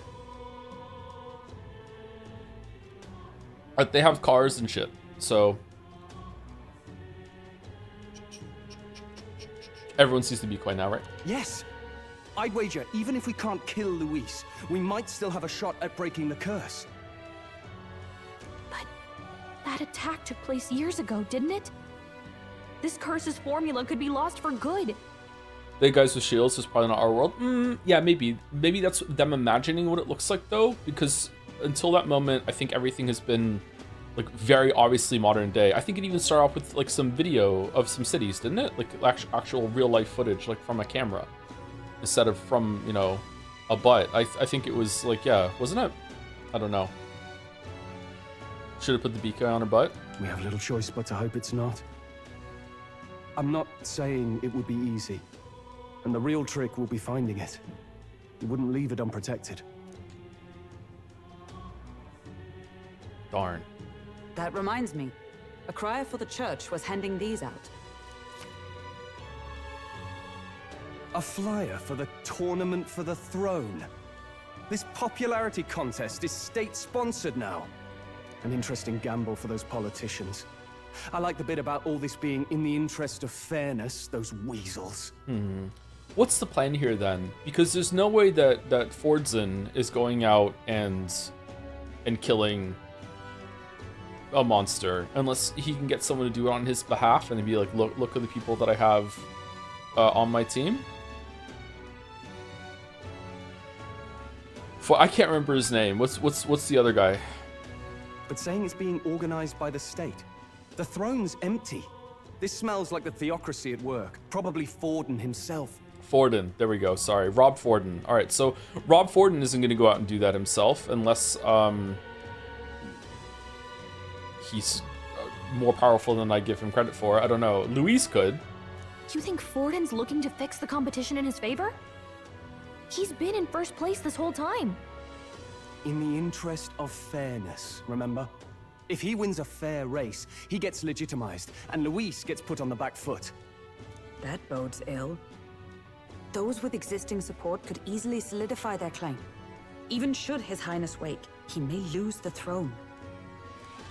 have cars and shit. So everyone sees the decoy now, right? Yes. I'd wager, even if we can't kill Luis, we might still have a shot at breaking the curse. That attack took place years ago, didn't it? This curse's formula could be lost for good. The guys with shields is probably not our world. Yeah, maybe. Maybe that's them imagining what it looks like, though, because until that moment, I think everything has been, like, very obviously modern day. I think it even started off with, like, some video of some cities, didn't it? Like, actual real-life footage, like, from a camera, instead of from, you know, a butt. I think it was, like, yeah, wasn't it? I don't know. Should have put the beacon on her butt. We have little choice but to hope it's not. I'm not saying it would be easy. And the real trick will be finding it. You wouldn't leave it unprotected. Darn. That reminds me. A crier for the church was handing these out. A flyer for the Tournament for the Throne. This popularity contest is state-sponsored now. An interesting gamble for those politicians. I like the bit about all this being in the interest of fairness, those weasels. What's the plan here then? Because there's no way that Fordson is going out and killing a monster unless he can get someone to do it on his behalf and be like, look at the people that I have on my team. I can't remember his name. What's the other guy? But saying it's being organized by the state. The throne's empty. This smells like the theocracy at work. Probably Forden himself. Forden, there we go. Sorry, Rob Forden. All right, so Rob Forden isn't going to go out and do that himself unless he's more powerful than I give him credit for. I don't know. Luis could. You think Forden's looking to fix the competition in his favor? He's been in first place this whole time. In the interest of fairness, remember? If he wins a fair race, he gets legitimized, and Luis gets put on the back foot. That bodes ill. Those with existing support could easily solidify their claim. Even should His Highness wake, he may lose the throne.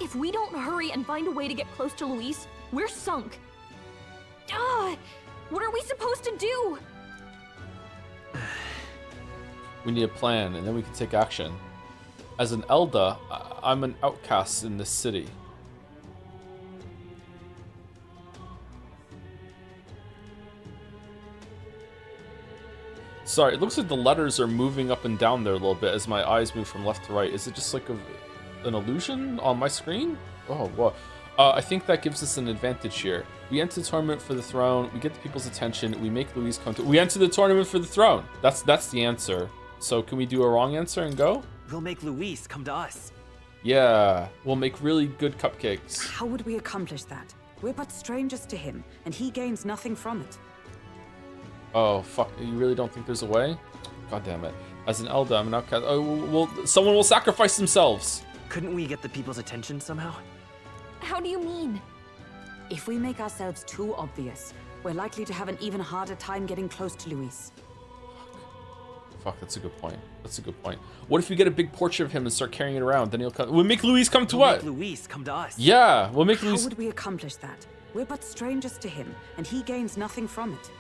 If we don't hurry and find a way to get close to Luis, we're sunk. What are we supposed to do? We need a plan, and then we can take action. As an Elda, I'm an outcast in this city. Sorry, it looks like the letters are moving up and down there a little bit as my eyes move from left to right. Is it just like an illusion on my screen? Oh, wow. I think that gives us an advantage here. We enter the tournament for the throne. We get the people's attention. We make Luis come to... We enter the tournament for the throne. That's the answer. So can we do a wrong answer and go? We'll make Luis come to us. Yeah, we'll make really good cupcakes. How would we accomplish that? We're but strangers to him, and he gains nothing from it. Oh, fuck. You really don't think there's a way? God damn it. As an Elda, I'm an outcast. Oh, well, someone will sacrifice themselves. Couldn't we get the people's attention somehow? How do you mean? If we make ourselves too obvious, we're likely to have an even harder time getting close to Luis. Fuck, that's a good point. That's a good point. What if we get a big portrait of him and start carrying it around? Then he'll come. We'll make Luis come to us. We'll make Luis come to us. Yeah, we'll make Luis. How would we accomplish that? We're but strangers to him, and he gains nothing from it.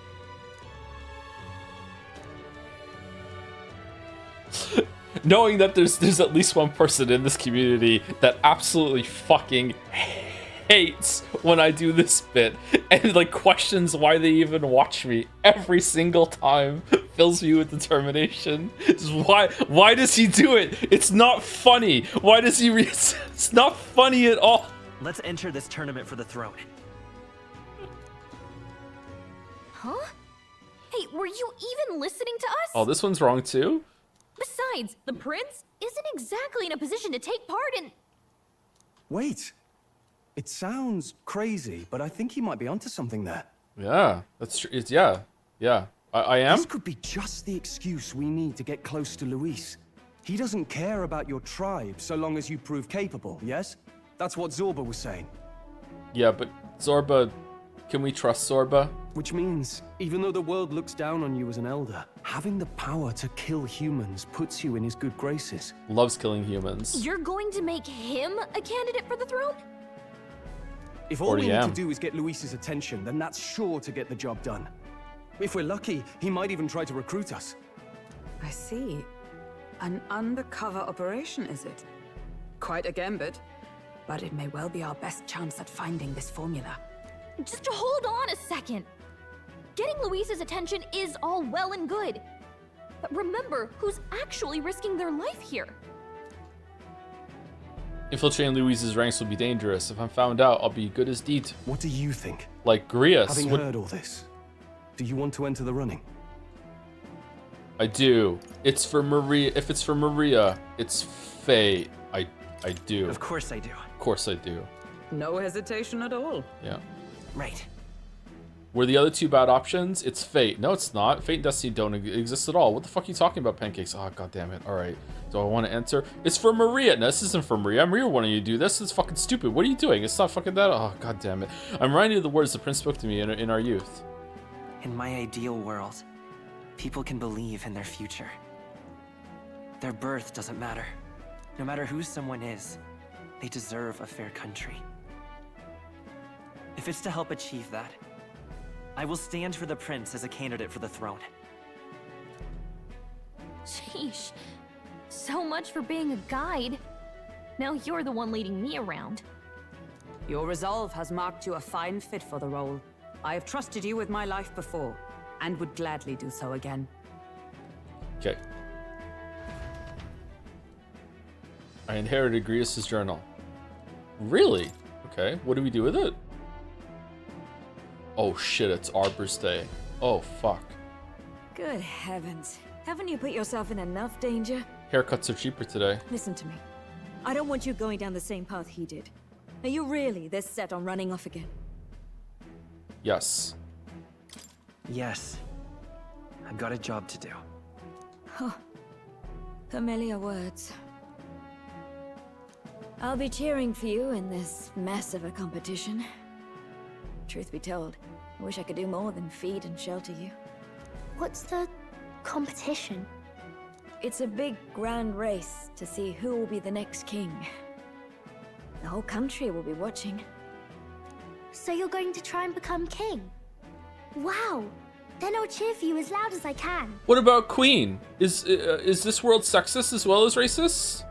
Knowing that there's at least one person in this community that absolutely fucking hates when I do this bit and like questions why they even watch me every single time fills me with determination. Why does he do it? It's not funny. Why does he it's not funny at all. Let's enter this tournament for the throne. Huh? Hey, were you even listening to us? Oh, this one's wrong too? Besides, the prince isn't exactly in a position to take part in... Wait. It sounds crazy, but I think he might be onto something there. Yeah, that's true. Yeah. I am? This could be just the excuse we need to get close to Luis. He doesn't care about your tribe so long as you prove capable, yes? That's what Zorba was saying. Yeah, but Zorba... Can we trust Zorba? Which means, even though the world looks down on you as an elder, having the power to kill humans puts you in his good graces. Loves killing humans. You're going to make him a candidate for the throne? If all we need to do is get Luis's attention, then that's sure to get the job done. If we're lucky, he might even try to recruit us. I see. An undercover operation, is it? Quite a gambit. But it may well be our best chance at finding this formula. Just hold on a second. Getting Luis's attention is all well and good. But remember who's actually risking their life here. Infiltrating Luis's ranks will be dangerous. If I'm found out, I'll be good as deed. What do you think? Like Grius. Having heard all this, do you want to enter the running? I do. It's for Maria. If it's for Maria, it's fate. I do. Of course I do. Of course I do. No hesitation at all. Yeah. Right. Were the other two bad options? It's fate. No, it's not. Fate and destiny don't exist at all. What the fuck are you talking about, pancakes? Oh, god damn it. All right. Do I want to enter? It's for Maria. No, this isn't for Maria. Maria wanting you to do this. It's fucking stupid. What are you doing? It's not fucking that. Oh, god damn it. I'm reminding you of the words the prince spoke to me in our youth. In my ideal world, people can believe in their future. Their birth doesn't matter. No matter who someone is, they deserve a fair country. If it's to help achieve that, I will stand for the prince as a candidate for the throne. Sheesh. So much for being a guide. Now you're the one leading me around. Your resolve has marked you a fine fit for the role. I have trusted you with my life before, and would gladly do so again. Okay. I inherited Grius' journal. Really? Okay, what do we do with it? Oh shit, it's Arbor's Day. Oh fuck. Good heavens. Haven't you put yourself in enough danger? Haircuts are cheaper today. Listen to me. I don't want you going down the same path he did. Are you really this set on running off again? Yes. Yes. I've got a job to do. Huh. Familiar words. I'll be cheering for you in this mess of a competition. Truth be told, I wish I could do more than feed and shelter you. What's the competition? It's a big, grand race to see who will be the next king. The whole country will be watching. So you're going to try and become king? Wow! Then I'll cheer for you as loud as I can. What about Queen? Is this world sexist as well as racist?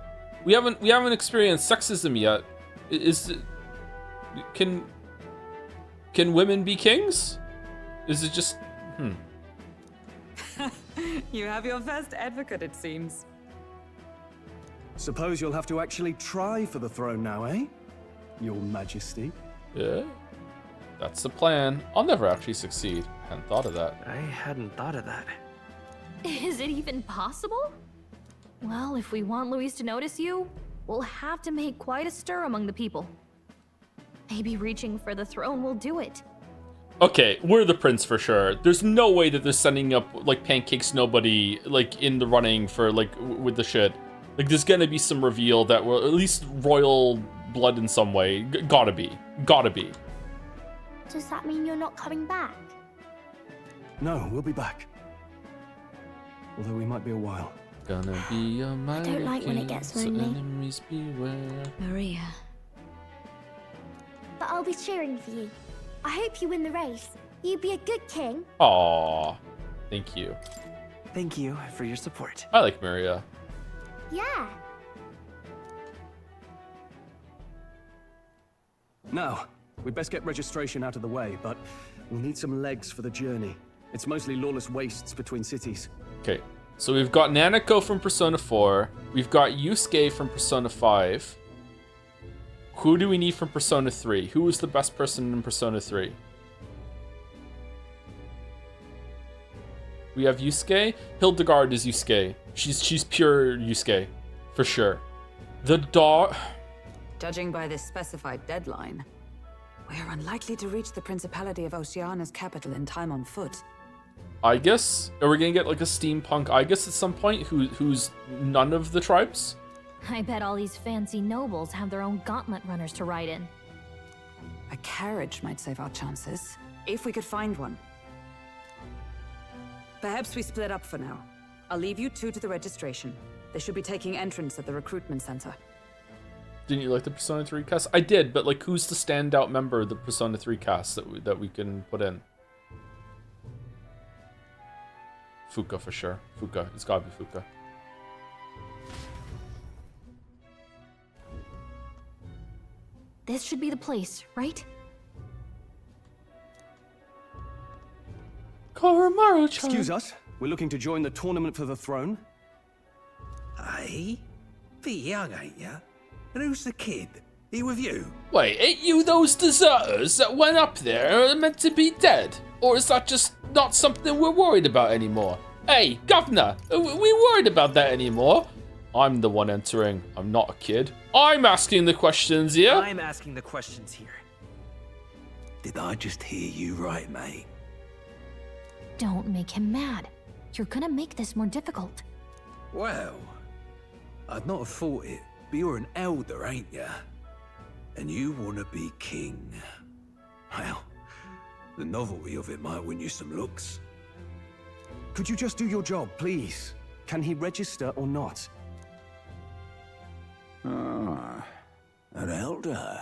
We haven't experienced sexism yet. Can women be kings? Is it just You have your first advocate, it seems. Suppose you'll have to actually try for the throne now, eh? Your Majesty. Yeah. That's the plan. I'll never actually succeed. Hadn't thought of that. I hadn't thought of that. Is it even possible? Well, if we want Luis to notice you, we'll have to make quite a stir among the people. Maybe reaching for the throne will do it. Okay, we're the prince for sure. There's no way that they're sending up like Pancakes nobody like in the running for like with the shit. Like there's gonna be some reveal that will at least royal blood in some way. Gotta be. Does that mean you're not coming back? No, we'll be back. Although we might be a while. Gonna be a mighty I don't like when it gets lonely. so enemies beware. Maria. But I'll be cheering for you. I hope you win the race. You'd be a good king. Aww. Thank you. Thank you for your support. I like Maria. Yeah. Now, we'd best get registration out of the way, but we'll need some legs for the journey. It's mostly lawless wastes between cities. Okay, so we've got Nanako from Persona 4. We've got Yusuke from Persona 5. Who do we need from Persona 3? Who is the best person in Persona 3? We have Yusuke. Hildegard is Yusuke. She's pure Yusuke, for sure. The dog. Judging by this specified deadline, we're unlikely to reach the Principality of Oceania's capital in time on foot. I guess? Are we gonna get like a steampunk Igus at some point who's none of the tribes? I bet all these fancy nobles have their own gauntlet runners to ride in. A carriage might save our chances, if we could find one. Perhaps we split up for now. I'll leave you two to the registration. They should be taking entrance at the recruitment center. Didn't you like the Persona 3 cast? I did, but like who's the standout member of the Persona 3 cast that we can put in? Fuka for sure. Fuka. It's gotta be Fuka. This should be the place, right? Koromaru-chan. Excuse us. We're looking to join the tournament for the throne. Hey? Bit young, ain't ya? And who's the kid? He with you? Wait, ain't you those deserters that went up there and are meant to be dead? Or is that just not something we're worried about anymore? Hey, Governor, are we worried about that anymore? I'm the one entering. I'm not a kid. I'm asking the questions here. I'm asking the questions here. Did I just hear you right, mate? Don't make him mad. You're gonna make this more difficult. Well, I'd not have thought it, but you're an elder, ain't ya? And you want to be king. Well, the novelty of it might win you some looks. Could you just do your job, please? Can he register or not? Ah, an elder.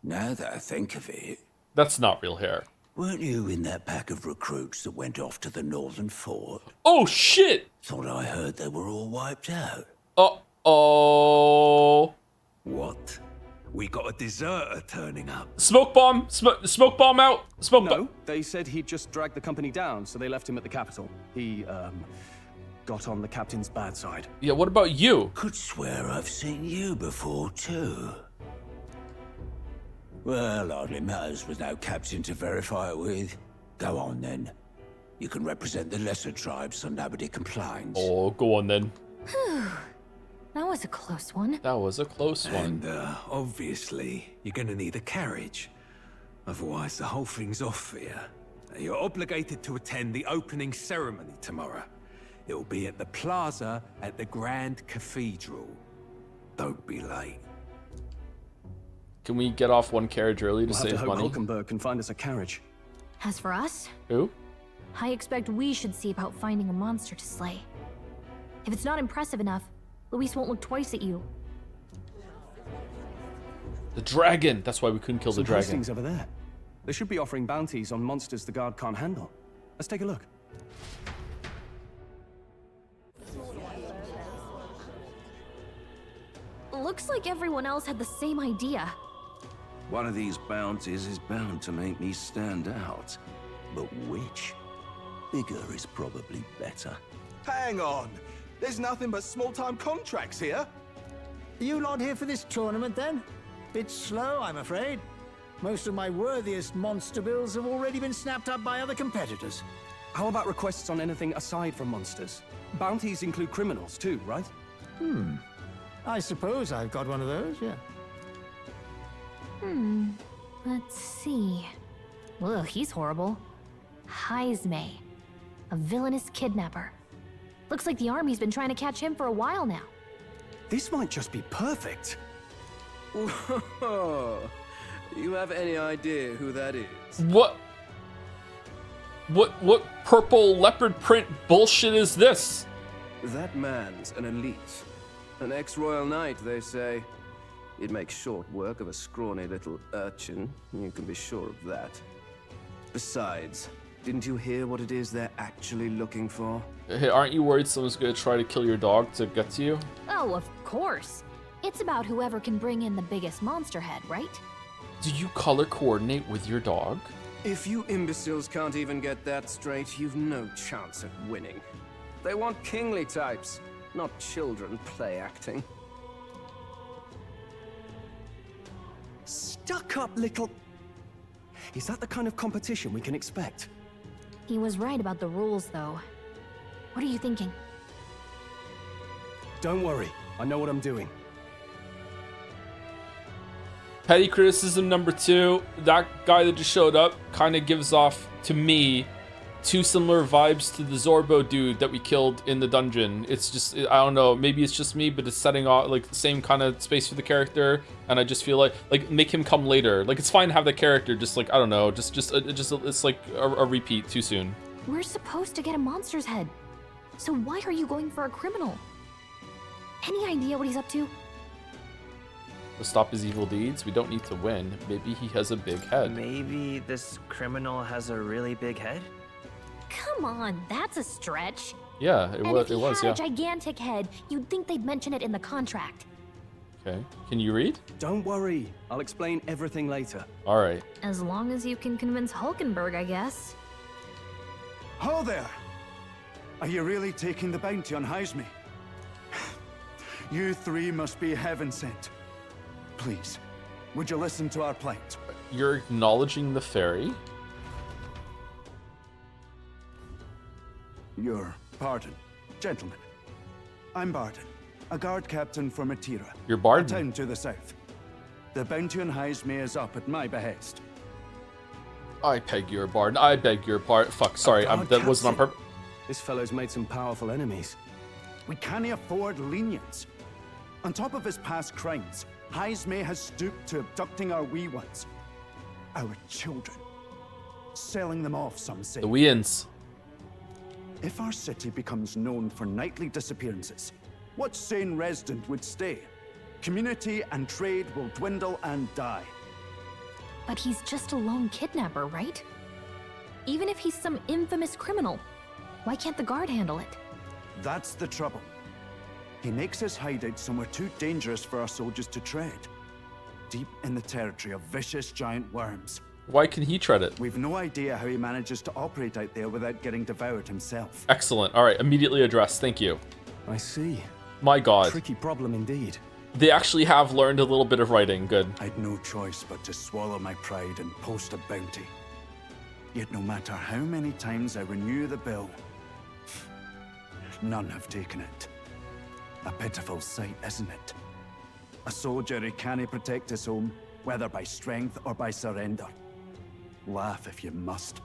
Now that I think of it... That's not real hair. Weren't you in that pack of recruits that went off to the northern fort? Oh, shit! Thought I heard they were all wiped out. Uh-oh. What? We got a deserter turning up. Smoke bomb! Smoke bomb out! No, they said he'd just dragged the company down, so they left him at the capital. He, got on the captain's bad side. Yeah, what about you? Could swear I've seen you before, too. Well, hardly matters with no captain to verify it with. Go on, then. You can represent the lesser tribes so nobody complains. Oh, go on, then. That was a close one. That was a close one. And, obviously, you're gonna need a carriage. Otherwise, the whole thing's off for you. You're obligated to attend the opening ceremony tomorrow. It'll be at the plaza at the Grand Cathedral. Don't be late. Can we get off one carriage early to save money? Hulkenberg can find us a carriage. As for us, Who? I expect we should see about finding a monster to slay. If it's not impressive enough, Luis won't look twice at you. The dragon! That's why we couldn't kill the dragon. Things over there. They should be offering bounties on monsters the guard can't handle. Let's take a look. Looks like everyone else had the same idea. One of these bounties is bound to make me stand out. But which? Bigger is probably better. Hang on! There's nothing but small-time contracts here! Are you lot here for this tournament, then? Bit slow, I'm afraid. Most of my worthiest monster bills have already been snapped up by other competitors. How about requests on anything aside from monsters? Bounties include criminals too, right? I suppose I've got one of those, yeah. Let's see. Ugh, he's horrible. Heisme, a villainous kidnapper. Looks like the army's been trying to catch him for a while now. This might just be perfect. Whoa. You have any idea who that is? What purple leopard print bullshit is this? That man's an elite. An ex-royal knight, they say. He'd make short work of a scrawny little urchin, you can be sure of that. Besides, didn't you hear what it is they're actually looking for? Hey, aren't you worried someone's gonna try to kill your dog to get to you? Oh, of course. It's about whoever can bring in the biggest monster head, right? Do you color coordinate with your dog? If you imbeciles can't even get that straight, you've no chance at winning. They want kingly types, not children play acting. duck up, little... Is that the kind of competition we can expect? He was right about the rules, though. What are you thinking? Don't worry, I know what I'm doing. Petty criticism number 2. That guy that just showed up kind of gives off, to me, 2 similar vibes to the Zorbo dude that we killed in the dungeon. It's just, I don't know, maybe it's just me, but it's setting off like the same kind of space for the character, and I just feel like make him come later. Like, it's fine to have the character, just like, I don't know, just it's like a repeat too soon. We're supposed to get a monster's head. So why are you going for a criminal? Any idea what he's up to? To stop his evil deeds, we don't need to win. Maybe he has a big head. Maybe this criminal has a really big head? Come on, that's a stretch. Yeah, it was, If he had yeah. a gigantic head, you'd think they'd mention it in the contract. Okay, can you read? Don't worry, I'll explain everything later. All right. As long as you can convince Hulkenberg, I guess. Ho there! Are you really taking the bounty on Heisme? You 3 must be heaven sent. Please, would you listen to our plight? You're acknowledging the fairy? Your pardon, gentlemen. I'm Barton, a guard captain for Matira. You're Barton? A town to the south. The bounty on Heisme is up at my behest. I beg your pardon. I beg your pardon. Fuck, sorry, that wasn't on purpose. This fellow's made some powerful enemies. We can't afford lenience. On top of his past crimes, Heisme has stooped to abducting our wee ones. Our children. Selling them off, some say. The Weans. If our city becomes known for nightly disappearances, what sane resident would stay? Community and trade will dwindle and die. But he's just a lone kidnapper, right? Even if he's some infamous criminal, why can't the guard handle it? That's the trouble. He makes his hideout somewhere too dangerous for our soldiers to tread. Deep in the territory of vicious giant worms. Why can he tread it? We've no idea how he manages to operate out there without getting devoured himself. Excellent. All right, immediately addressed. Thank you. I see. My God. Tricky problem indeed. They actually have learned a little bit of writing. Good. I'd no choice but to swallow my pride and post a bounty. Yet no matter how many times I renew the bill, none have taken it. A pitiful sight, isn't it? A soldier who can't protect his home, whether by strength or by surrender. Laugh if you must.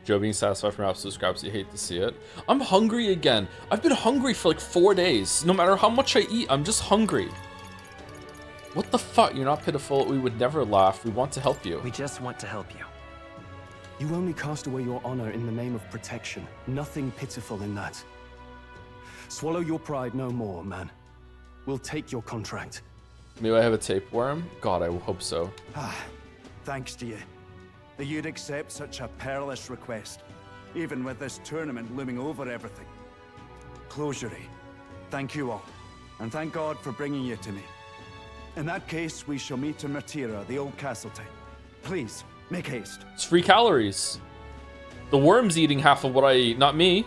Joe being satisfied from absolute scraps, you hate to see it. I'm hungry again. I've been hungry for like 4 days. No matter how much I eat, I'm just hungry. What the fuck? You're not pitiful. We would never laugh. We want to help you. We just want to help you. You only cast away your honor in the name of protection. Nothing pitiful in that. Swallow your pride no more, man. We'll take your contract. Maybe I have a tapeworm? God, I hope so. Thanks to you. That you'd accept such a perilous request, even with this tournament looming over everything. Closure. Thank you all, and thank God for bringing you to me. In that case, we shall meet in Matira, the old castle town. Please, make haste. It's free calories. The worm's eating half of what I eat, not me.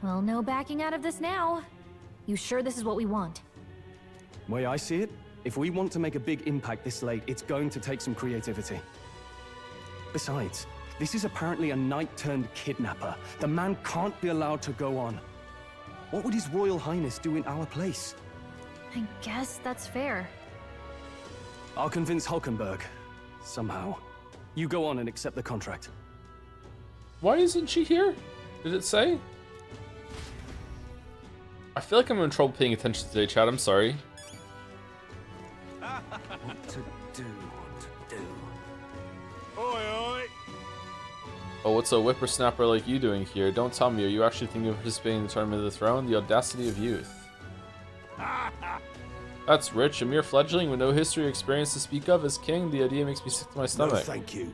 Well, no backing out of this now. You sure this is what we want? Way I see it, if we want to make a big impact this late, it's going to take some creativity. Besides, this is apparently a knight-turned-kidnapper. The man can't be allowed to go on. What would His Royal Highness do in our place? I guess that's fair. I'll convince Hulkenberg. Somehow. You go on and accept the contract. Why isn't she here? Did it say? I feel like I'm in trouble paying attention today, chat. I'm sorry. What to do, what to do. Oi, oi! Oh, what's a whippersnapper like you doing here? Don't tell me, are you actually thinking of participating in the Tournament of the Throne? The audacity of youth. That's rich, a mere fledgling with no history or experience to speak of as king. The idea makes me sick to my stomach. No, thank you.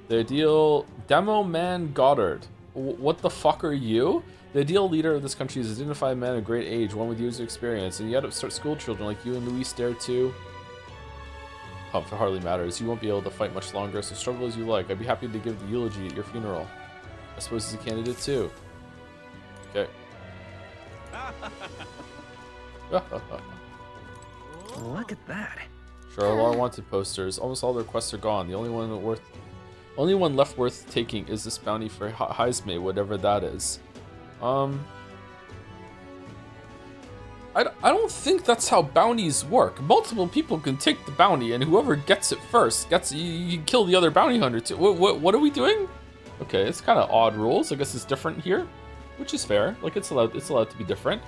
The ideal Demo Man Goddard. What the fuck are you? The ideal leader of this country is a dignified man of great age, one with years of experience, and yet upstart school children like you and Luis dare to. Oh, it hardly matters. You won't be able to fight much longer, so struggle as you like. I'd be happy to give the eulogy at your funeral. I suppose he's a candidate too. Okay. Look at that. Sure, a lot of wanted posters. Almost all their quests are gone. The only one left worth taking is this bounty for Heisme, whatever that is. I don't think that's how bounties work. Multiple people can take the bounty, and whoever gets it first gets you can kill the other bounty hunter too. What are we doing? Okay, it's kind of odd rules. I guess it's different here, which is fair. Like it's allowed to be different.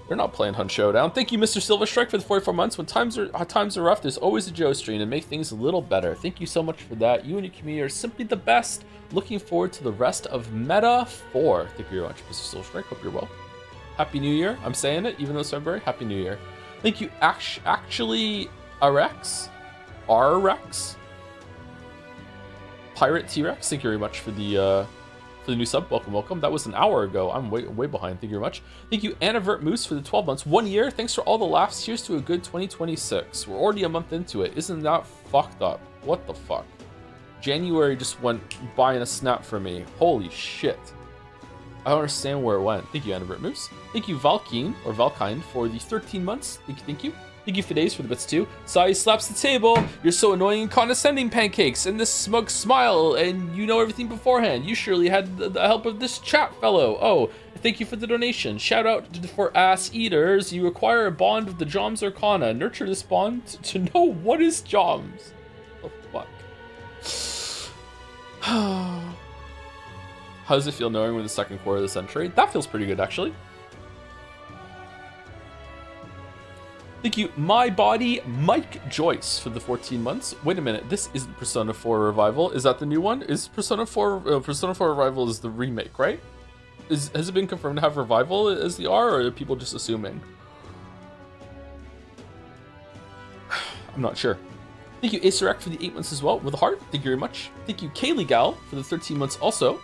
They're not playing Hunt Showdown. Thank you, Mr. Silver Strike, for the 44 months. When times are rough, there's always a Joe stream to make things a little better. Thank you so much for that. You and your community are simply the best. Looking forward to the rest of Meta 4. Thank you very much, Mr. Silver Strike. Hope you're well. Happy New Year. I'm saying it, even though it's February. Happy New Year. Thank you, actually, RX. Pirate T-Rex. Thank you very much for the new sub. Welcome. That was an hour ago. I'm way behind. Thank you very much. Thank you, Anavert Moose, for the 12 months. 1 year. Thanks for all the laughs. Here's to a good 2026. We're already a month into it. Isn't that fucked up? What the fuck? January just went by in a snap for me. Holy shit. I don't understand where it went. Thank you, Anavert Moose. Thank you, Valkine for the 13 months. Thank you. Thank you, Fides, for the bits too. Sai slaps the table. You're so annoying and condescending, Pancakes, and this smug smile, and you know everything beforehand. You surely had the help of this chat fellow. Oh, thank you for the donation. Shout out for Ass Eaters. You acquire a bond with the Joms Arcana. Nurture this bond to know what is Joms. Oh, fuck. How does it feel knowing we're in the second quarter of the century? That feels pretty good, actually. Thank you, My Body, Mike Joyce, for the 14 months. Wait a minute, this isn't Persona 4 Revival. Is that the new one? Is Persona 4 Revival is the remake, right? Has it been confirmed to have Revival as the R, or are people just assuming? I'm not sure. Thank you, Acerek, for the 8 months as well, with a heart. Thank you very much. Thank you, Kaylee Gal, for the 13 months also.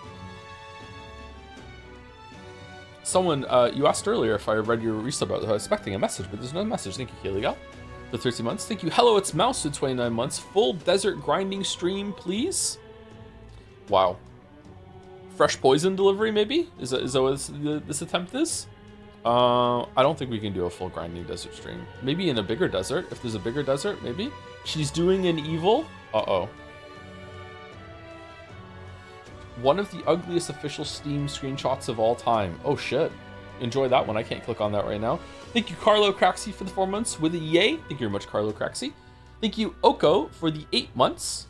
Someone, you asked earlier if I read your resub. I was expecting a message, but there's no message. Thank you, Kaylee Gal, for 13 months. Thank you, Hello, it's Mouse, for 29 months. Full desert grinding stream, please. Wow. Fresh poison delivery, maybe? Is that what this attempt is? I don't think we can do a full grinding desert stream. Maybe in a bigger desert. If there's a bigger desert, maybe. She's doing an evil. Uh-oh. One of the ugliest official Steam screenshots of all time. Oh shit. Enjoy that one. I can't click on that right now. Thank you, Carlo Craxi, for the 4 months with a yay. Thank you very much, Carlo Craxi. Thank you, Oko, for the 8 months.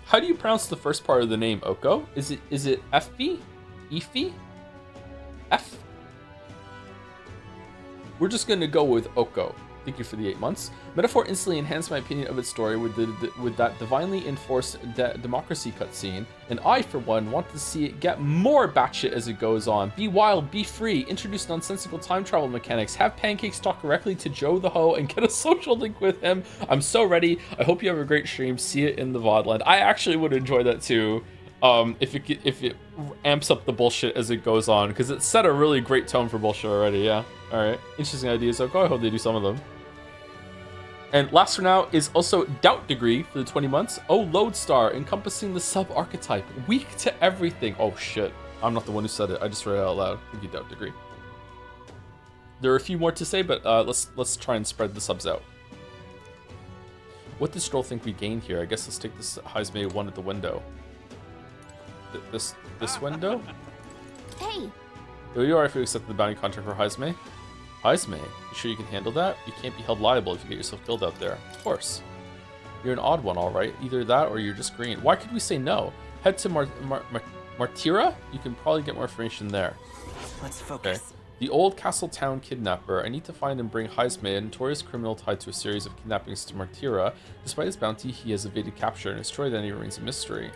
How do you pronounce the first part of the name, Oko? Is it FB? Efi? F? We're just gonna go with Oko. Thank you for the 8 months. Metaphor instantly enhanced my opinion of its story with that divinely enforced democracy cutscene, and I, for one, want to see it get more batshit as it goes on. Be wild, be free, introduce nonsensical time travel mechanics, have Pancakes talk directly to Joe the Ho, and get a social link with him. I'm so ready. I hope you have a great stream. See it in the VOD land. I actually would enjoy that too. If it amps up the bullshit as it goes on, because it set a really great tone for bullshit already. Yeah. All right. Interesting ideas. So I hope they do some of them. And last for now is also Doubt Degree for the 20 months. Oh, Lodestar, encompassing the sub-archetype. Weak to everything. Oh, shit. I'm not the one who said it. I just read it out loud. Thank you, Doubt Degree. There are a few more to say, but let's try and spread the subs out. What does Stroll think we gained here? I guess let's take this Heisme one at the window. This window? Hey! Are you alright if you accept the bounty contract for Heisme? Heisme, you sure you can handle that? You can't be held liable if you get yourself killed out there. Of course. You're an odd one, alright. Either that or you're just green. Why could we say no? Head to Martira? You can probably get more information there. Let's focus. Okay. The old Castle Town kidnapper. I need to find and bring Heisme, a notorious criminal tied to a series of kidnappings to Martira. Despite his bounty, he has evaded capture, and his story then remains a mystery.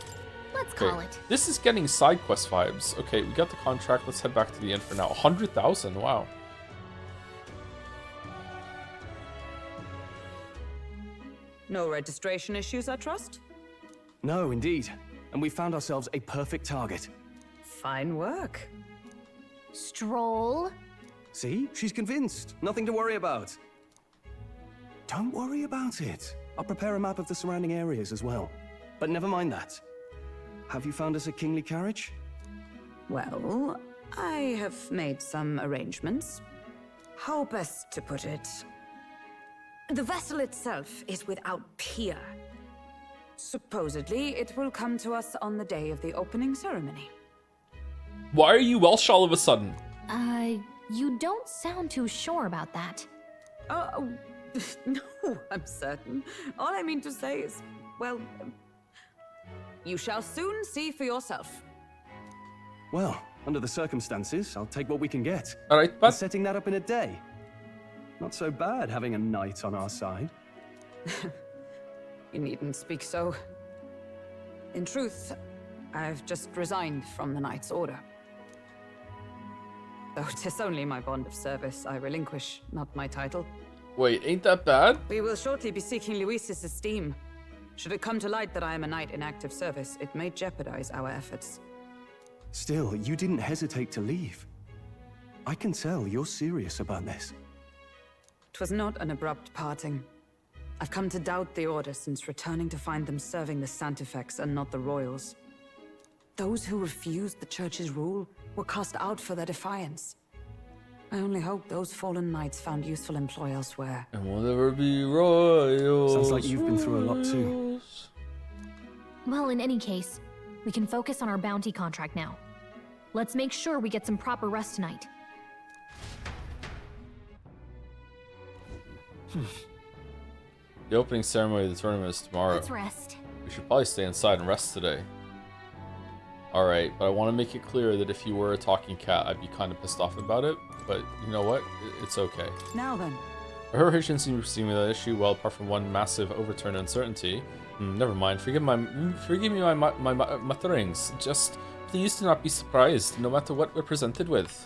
Let's call it. This is getting side quest vibes. Okay, we got the contract. Let's head back to the inn for now. 100,000. Wow. No registration issues, I trust? No, indeed. And we found ourselves a perfect target. Fine work. Stroll. See? She's convinced. Nothing to worry about. Don't worry about it. I'll prepare a map of the surrounding areas as well. But never mind that. Have you found us a kingly carriage? Well, I have made some arrangements. How best to put it? The vessel itself is without peer. Supposedly, it will come to us on the day of the opening ceremony. Why are you Welsh all of a sudden? You don't sound too sure about that. No, I'm certain. All I mean to say is, well, you shall soon see for yourself. Well, under the circumstances, I'll take what we can get. All right, And but setting that up in a day. Not so bad having a knight on our side. You needn't speak so. In truth, I've just resigned from the Knight's Order. Though 'tis only my bond of service I relinquish, not my title. wait, ain't that bad? We will shortly be seeking Luis's esteem. Should it come to light that I am a knight in active service, it may jeopardize our efforts. Still, you didn't hesitate to leave. I can tell you're serious about this. 'Twas not an abrupt parting. I've come to doubt the Order since returning to find them serving the Santifex and not the Royals. Those who refused the Church's rule were cast out for their defiance. I only hope those fallen knights found useful employ elsewhere. And we'll never be royals. Sounds like you've been through a lot too. Well, in any case, we can focus on our bounty contract now. Let's make sure we get some proper rest tonight. The opening ceremony of the tournament is tomorrow. Let's rest. We should probably stay inside and rest today. Alright, but I want to make it clear that if you were a talking cat, I'd be kind of pissed off about it. But you know what? It's okay. Now then. I heard Hitchin seemed to see me that issue, well, apart from one massive overturn uncertainty. Never mind. Forgive me my mutterings. Just please do not be surprised, no matter what we're presented with.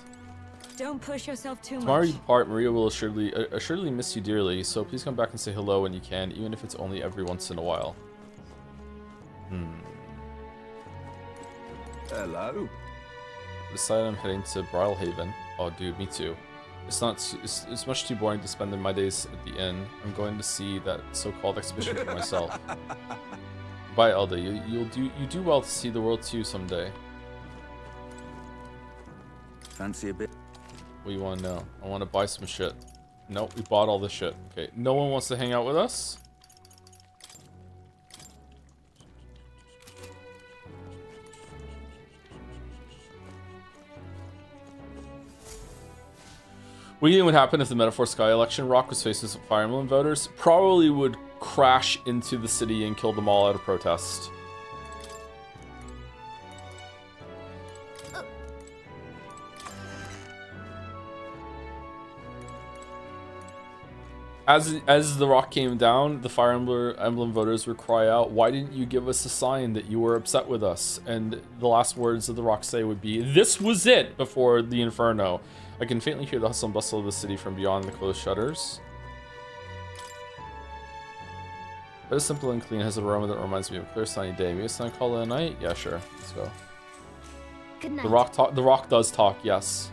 Don't push yourself too Tomorrow much. you depart, Maria will assuredly miss you dearly, so please come back and say hello when you can, even if it's only every once in a while. Hello. Decided I'm heading to Bridlehaven. Oh, dude, me too. It's much too boring to spend my days at the inn. I'm going to see that so-called exhibition for myself. Bye, Elda. You do well to see the world too someday. Fancy a bit? What do you want to know? I want to buy some shit. Nope, we bought all the shit. Okay, no one wants to hang out with us? What do you think would happen if the Metaphor Sky election Rock was faced with Fire Emblem voters? Probably would crash into the city and kill them all out of protest. As the rock came down, the Fire Emblem voters would cry out, "Why didn't you give us a sign that you were upset with us?" And the last words of the rock say would be, "This was it!" before the inferno. I can faintly hear the hustle and bustle of the city from beyond the closed shutters. But it's simple and clean, has an aroma that reminds me of a clear sunny day. Maybe it's time to call it a night? Yeah, sure. Let's go. Good night. The rock does talk, yes.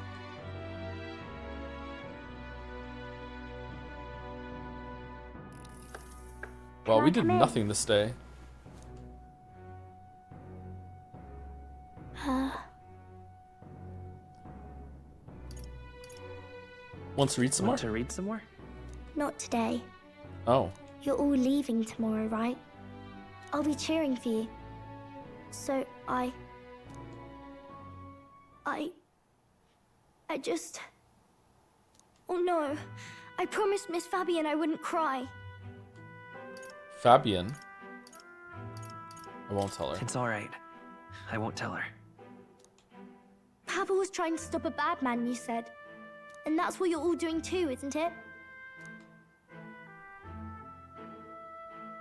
Well, we did nothing this day. Want to read some more? Want to read some more? Not today. Oh. You're all leaving tomorrow, right? I'll be cheering for you. So I just... Oh no. I promised Miss Fabian I wouldn't cry. Fabian? I won't tell her. It's alright. I won't tell her. Papa was trying to stop a bad man, you said. And that's what you're all doing too, isn't it?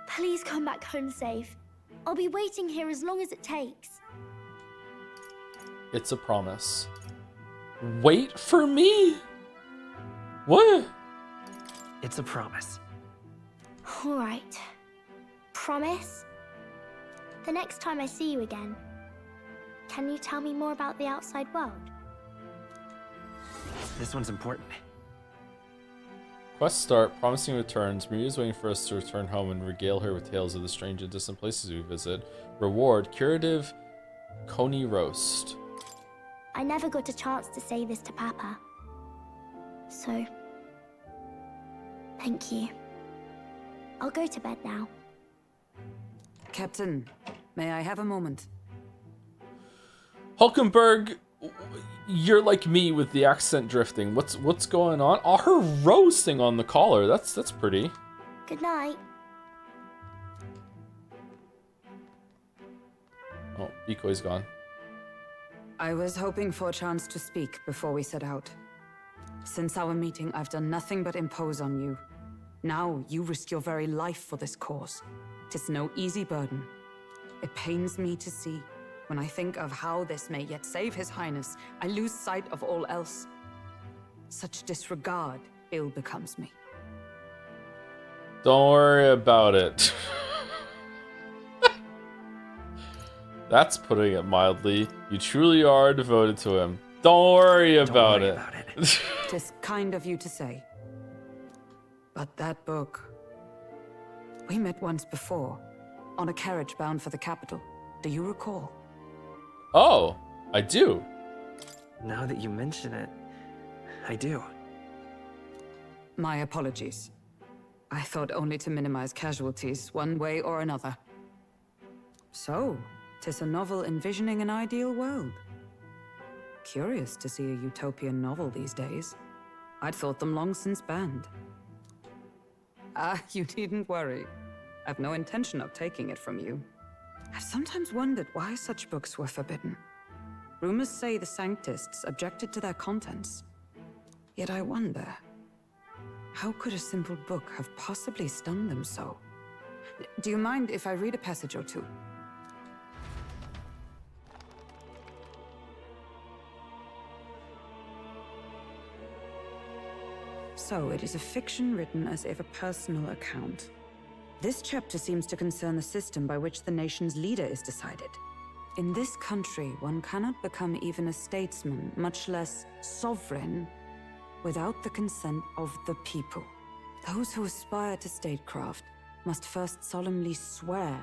Please come back home safe. I'll be waiting here as long as it takes. It's a promise. Wait for me? What? It's a promise. All right. Promise? The next time I see you again, can you tell me more about the outside world? This one's important. Quest start, promising returns. Maria's waiting for us to return home and regale her with tales of the strange and distant places we visit. Reward, curative coney roast. I never got a chance to say this to Papa. So, thank you. I'll go to bed now. Captain, may I have a moment? Hulkenberg, you're like me with the accent drifting. What's going on? Oh, her rose thing on the collar. That's pretty. Good night. Oh, Decoy's gone. I was hoping for a chance to speak before we set out. Since our meeting, I've done nothing but impose on you. Now you risk your very life for this cause. 'Tis no easy burden. It pains me to see. When I think of how this may yet save His Highness, I lose sight of all else. Such disregard ill becomes me. Don't worry about it. That's putting it mildly. You truly are devoted to him. Don't worry about it. Tis kind of you to say. But that book... We met once before, on a carriage bound for the capital. Do you recall? Oh, I do. Now that you mention it, I do. My apologies. I thought only to minimize casualties, one way or another. So, 'tis a novel envisioning an ideal world. Curious to see a utopian novel these days. I'd thought them long since banned. Ah, you needn't worry. I've no intention of taking it from you. I've sometimes wondered why such books were forbidden. Rumors say the Sanctists objected to their contents. Yet I wonder, how could a simple book have possibly stunned them so? Do you mind if I read a passage or two? So it is a fiction written as if a personal account. This chapter seems to concern the system by which the nation's leader is decided. In this country, one cannot become even a statesman, much less sovereign, without the consent of the people. Those who aspire to statecraft must first solemnly swear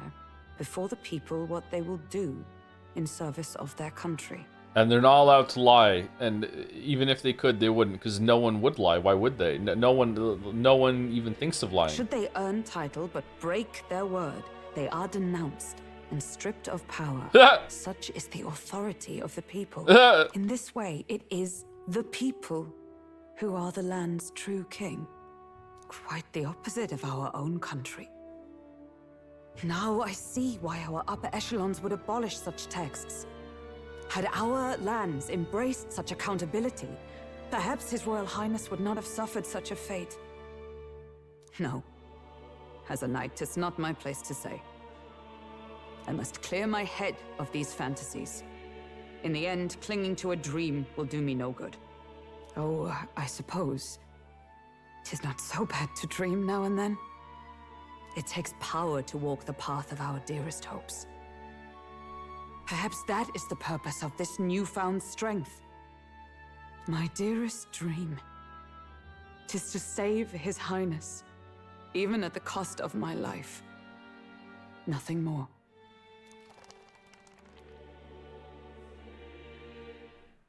before the people what they will do in service of their country. And they're not allowed to lie. And even if they could, they wouldn't, because no one would lie. Why would they? No one even thinks of lying. Should they earn title but break their word, they are denounced and stripped of power. Such is the authority of the people. In this way, it is the people who are the land's true king. Quite the opposite of our own country. Now I see why our upper echelons would abolish such texts. Had our lands embraced such accountability, perhaps His Royal Highness would not have suffered such a fate. No. As a knight, 'tis not my place to say. I must clear my head of these fantasies. In the end, clinging to a dream will do me no good. Oh, I suppose 'tis not so bad to dream now and then. It takes power to walk the path of our dearest hopes. Perhaps that is the purpose of this newfound strength. My dearest dream, 'tis to save His Highness, even at the cost of my life. Nothing more.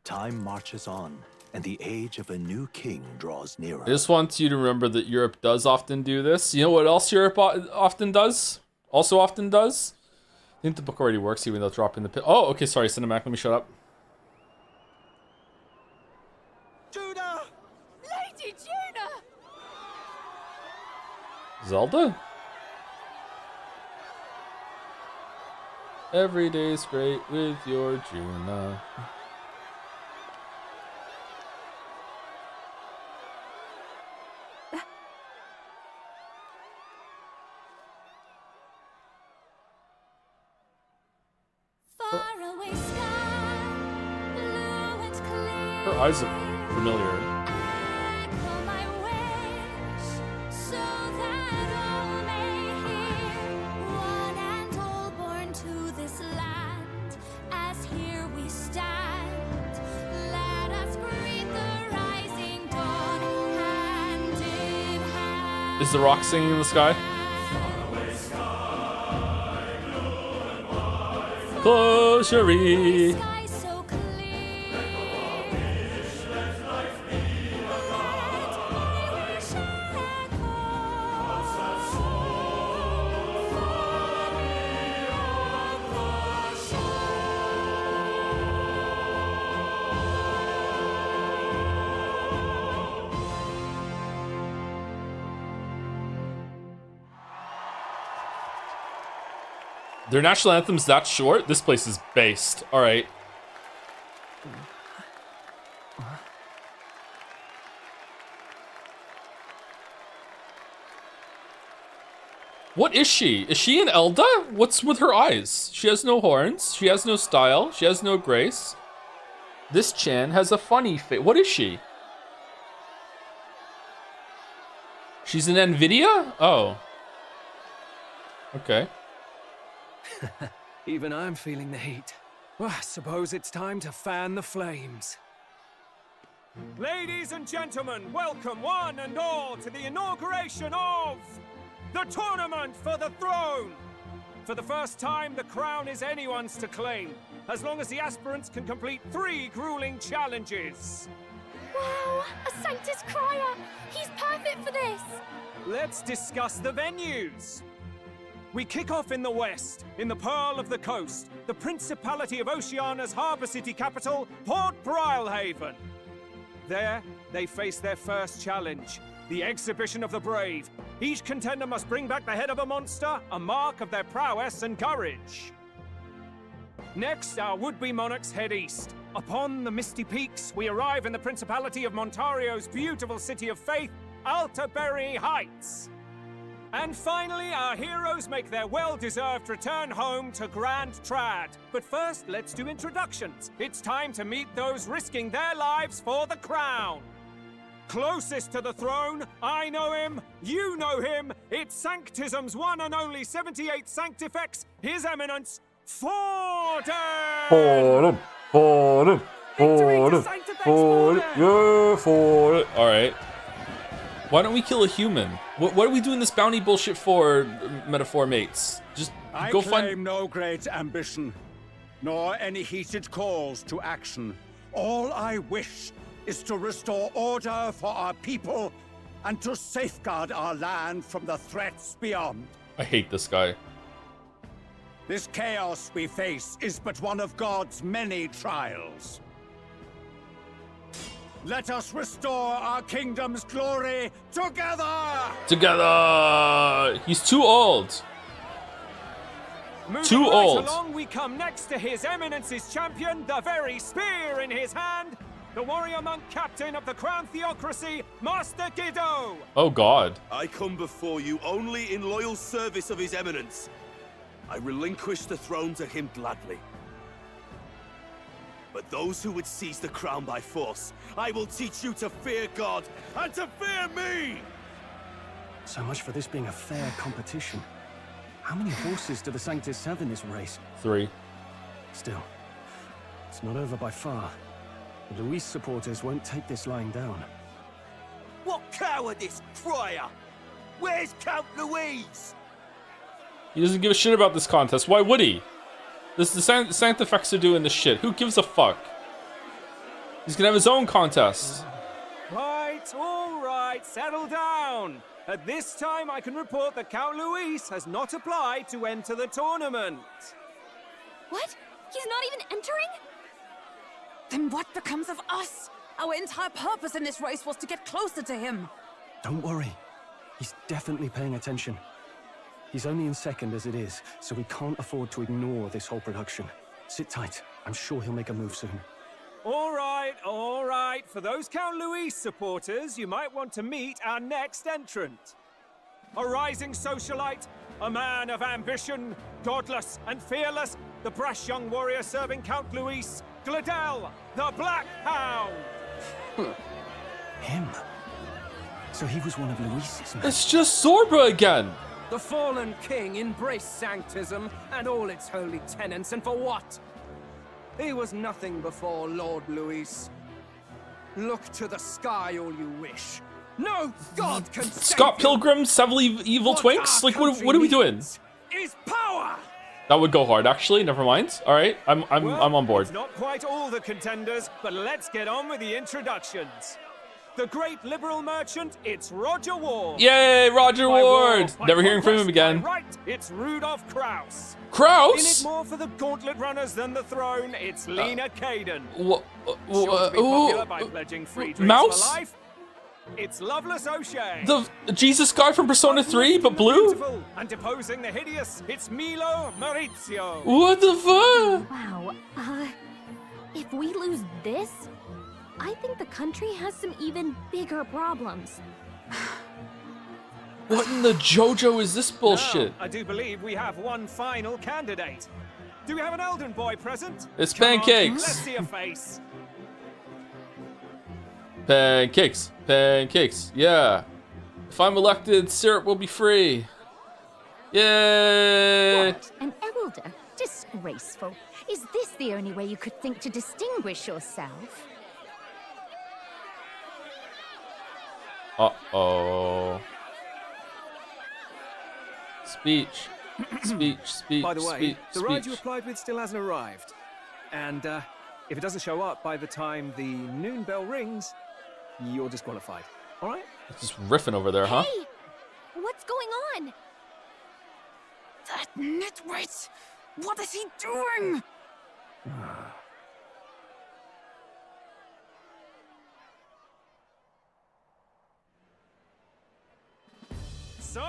Time marches on, and the age of a new king draws nearer. I just want you to remember that Europe does often do this. You know what else Europe often does? Also often does? I think the book already works, even though it's dropping the pit. Oh, okay, sorry, Cinemac, let me shut up. Judah! Lady Judah! Zelda? Every day's great with your Juna. Her eyes look familiar. Is the rock singing in the sky? Closure. Their national anthem's that short? This place is based. All right. What is she? Is she an Elda? What's with her eyes? She has no horns. She has no style. She has no grace. This Chan has a funny face. What is she? She's an Nvidia? Oh. Okay. Even I'm feeling the heat. Well, I suppose it's time to fan the flames. Ladies and gentlemen, welcome one and all to the inauguration of the Tournament for the Throne! For the first time, the crown is anyone's to claim, as long as the aspirants can complete 3 grueling challenges. Wow, a Sanctus Crier! He's perfect for this! Let's discuss the venues. We kick off in the west, in the Pearl of the Coast, the Principality of Oceania's harbour city capital, Port Brilehaven. There, they face their first challenge, the Exhibition of the Brave. Each contender must bring back the head of a monster, a mark of their prowess and courage. Next, our would-be monarchs head east. Upon the misty peaks, we arrive in the Principality of Montario's beautiful city of faith, Altaberry Heights. And finally, our heroes make their well-deserved return home to Grand Trad. But first, let's do introductions. It's time to meet those risking their lives for the crown. Closest to the throne, I know him, you know him. It's Sanctism's one and only 78 Sanctifex, His Eminence, Forden! Forden! Forden! Forden! Yeah, Forden! Alright. Why don't we kill a human? What are we doing this bounty bullshit for, metaphor mates? Just go find... I claim no great ambition, nor any heated calls to action. All I wish is to restore order for our people and to safeguard our land from the threats beyond. I hate this guy. This chaos we face is but one of God's many trials. Let us restore our kingdom's glory together! Together! He's too old. Moving Too right old. along, we come next to His Eminence's champion, the very spear in his hand, the warrior monk captain of the Crown Theocracy, Master Giddo! Oh god. I come before you only in loyal service of His Eminence. I relinquish the throne to him gladly. But those who would seize the crown by force, I will teach you to fear God and to fear me! So much for this being a fair competition. How many horses do the Sanctus have in this race? 3. Still, it's not over by far. The Luis supporters won't take this lying down. What cowardice, Crier! Where's Count Louise? He doesn't give a shit about this contest. Why would he? This is the Sanctifex are doing this shit. Who gives a fuck? He's gonna have his own contest. Right, all right, settle down. At this time, I can report that Count Luis has not applied to enter the tournament. What? He's not even entering? Then what becomes of us? Our entire purpose in this race was to get closer to him. Don't worry. He's definitely paying attention. He's only in second as it is, so we can't afford to ignore this whole production. Sit tight. I'm sure he'll make a move soon. All right, all right. For those Count Luis supporters, you might want to meet our next entrant. A rising socialite, a man of ambition, godless and fearless, the brash young warrior serving Count Luis, Gladel, the Black Hound. Him? So he was one of Luis's men? It's just Zorba again. The fallen king embraced Sanctism and all its holy tenets, and for what? He was nothing before Lord Luis. Look to the sky all you wish. No god can Scott Pilgrim, several evil twinks? Like, what are we doing? Is power! That would go hard, actually. Never mind. All right, I'm on board. It's not quite all the contenders, but let's get on with the introductions. The great liberal merchant, it's Roger Ward. Yay, Roger By Ward! by Never hearing from him conquest, again. by right, it's Rudolph Kraus. Kraus? In it more for the gauntlet runners than the throne, it's Lena Kaden. Sure to be popular by pledging free drinks Mouse? for life. it's Loveless O'Shea. The Jesus guy from Persona 3, but blue? Beautiful and deposing the hideous, it's Milo Maurizio. What the fuck? Wow. If we lose this, I think the country has some even bigger problems. What in the JoJo is this bullshit? Now, I do believe we have one final candidate. Do we have an Elden boy present? It's Come on, pancakes. let's see a face. Pancakes. Pancakes. Yeah. If I'm elected, syrup will be free. Yay! What? An elder? Disgraceful. Is this the only way you could think to distinguish yourself? Uh-oh. Speech. Speech. By the way, speech, the ride you speech. applied with still hasn't arrived. And if it doesn't show up by the time the noon bell rings, you're disqualified. All right? Just riffing over there, huh? Hey! What's going on? That nitwit! What is he doing? So,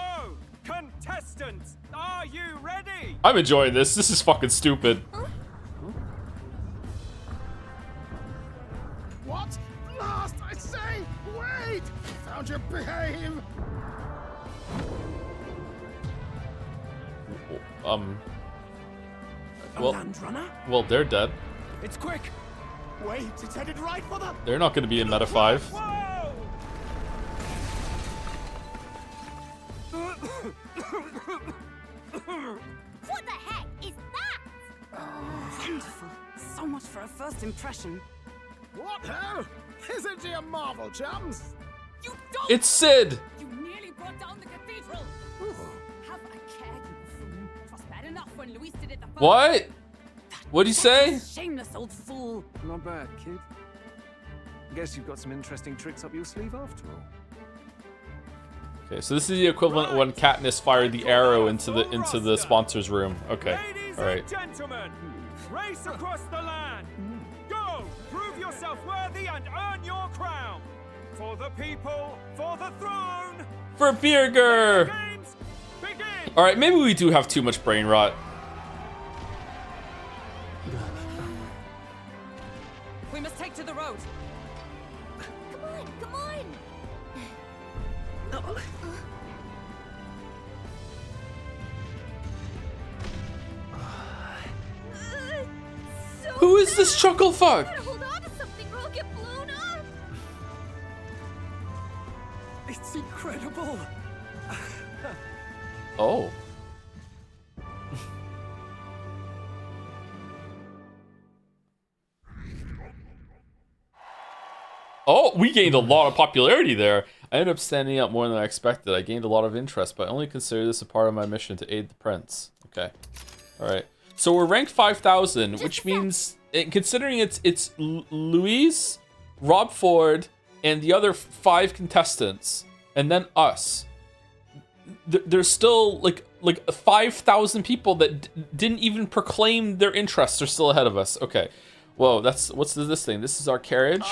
contestants, are you ready? I'm enjoying this. This is fucking stupid. What? Last, I say! Wait! Found your behave! Well, well, they're dead. It's quick! Wait, it's headed right for the... They're not going to be in Meta 5. What the heck is that? Wonderful. So much for a first impression. What ho? Isn't he a marvel, chums? You don't! It's Sid! You nearly brought down the cathedral! Have a care, you fool. It was bad enough when Luis did it the first What? What'd he say? Shameless old fool. Not bad, kid. Guess you've got some interesting tricks up your sleeve after all. Okay, so this is the equivalent when Katniss fired the arrow into the sponsor's room. Okay, all right. Gentlemen, race across the land. Go, prove yourself worthy and earn your crown. For the people, for the throne. For Birger! Games begin. All right, maybe we do have too much brain rot. We must take to the road. Come on, come on! Who is this chuckle fuck? Hold on to something or I'll get blown up! It's incredible. Oh. Oh, we gained a lot of popularity there. I ended up standing up more than I expected. I gained a lot of interest, but I only consider this a part of my mission to aid the prince. Okay. Alright. So we're ranked 5,000, which means, considering it's Louise, Rob Ford, and the other 5 contestants, and then us. There's still like 5,000 people that didn't even proclaim their interests are still ahead of us. Okay. Whoa, what's this thing? This is our carriage?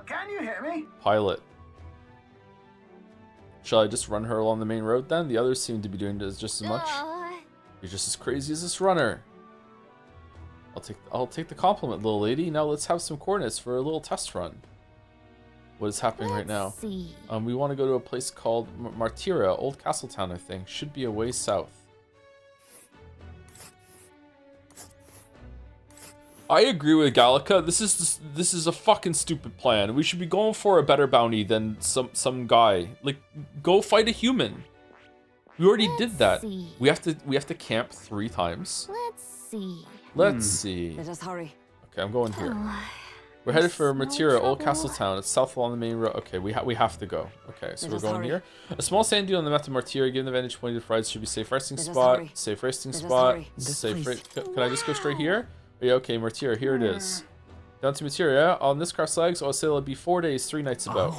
Can you hear me? Pilot. Shall I just run her along the main road then? The others seem to be doing just as much. You're just as crazy as this runner. I'll take the compliment, little lady. Now let's have some coordinates for a little test run. What is happening right now? See. We want to go to a place called Martira, Old Castletown, I think. Should be a way south. I agree with Gallica. This is a fucking stupid plan. We should be going for a better bounty than some guy. Like, go fight a human. We already did that. See. We have to camp 3 times. Let's see. Let's see. Let us hurry. Okay, I'm going here. Oh, We're headed for no Matira, Old trouble. Castletown. It's south along the main road. Okay, we have to go. Okay, so Let we're us going hurry. here. A small sand dune on the map to Martira. Given the vantage point of the rides, should be safe resting Let us spot. hurry. Safe resting Let us spot. hurry. Safe. Can I just go straight here? Yeah, okay, Martira. Here it is. Down to Martira. Yeah? On this cross legs, I'll say it'll be 4 days, 3 nights about.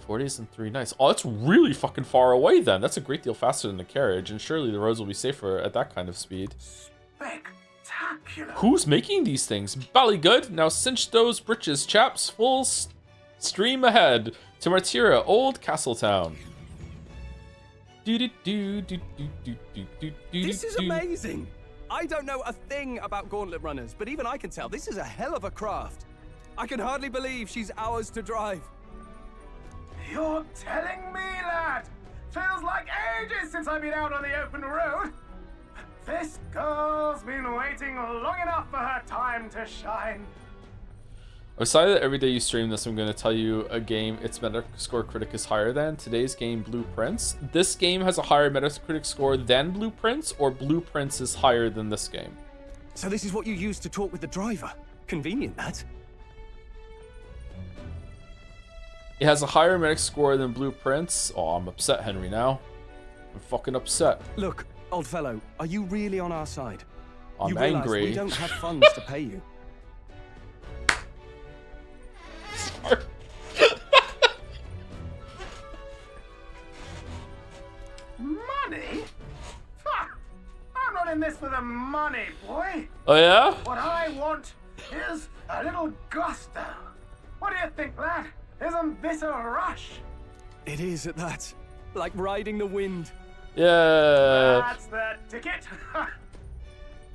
4 days and 3 nights. Oh, that's really fucking far away then. That's a great deal faster than the carriage, and surely the roads will be safer at that kind of speed. Spectacular. Who's making these things? Bally good. Now cinch those britches, chaps. Full stream ahead. To Martira, Old Castletown. This is amazing! I don't know a thing about gauntlet runners, but even I can tell this is a hell of a craft. I can hardly believe she's ours to drive. You're telling me, lad? Feels like ages since I've been out on the open road. This girl's been waiting long enough for her time to shine. I'm excited that every day you stream this, I'm going to tell you a game its Metascore critic is higher than. Today's game, Blueprints. This game has a higher Metacritic score than Blueprints, or Blueprints is higher than this game. So this is what you use to talk with the driver. Convenient, that. It has a higher Metacritic score than Blueprints. Oh, I'm upset, Henry, now. I'm fucking upset. Look, old fellow, are you really on our side? I'm you realize angry. We don't have funds to pay you. Sorry. Money? Ha! I'm not in this for the money, boy. Oh, yeah? What I want is a little gusto. What do you think, lad? Isn't this a rush? It is at that. Like riding the wind. Yeah. That's the ticket.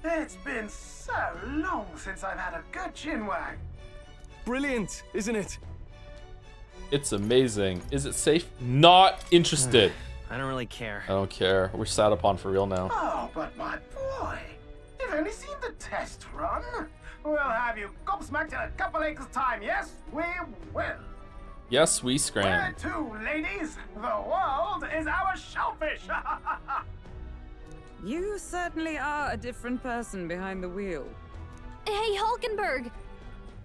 It's been so long since I've had a good chinwag. Brilliant, isn't it? It's amazing. Is it safe? Not interested. I don't really care. I don't care. We're sat upon for real now. Oh, but my boy, you've only seen the test run. We'll have you gobsmacked in a couple acres' time. Yes, we will. Yes, we Where scram. to, ladies? The world is our shellfish. You certainly are a different person behind the wheel. Hey, Hulkenberg!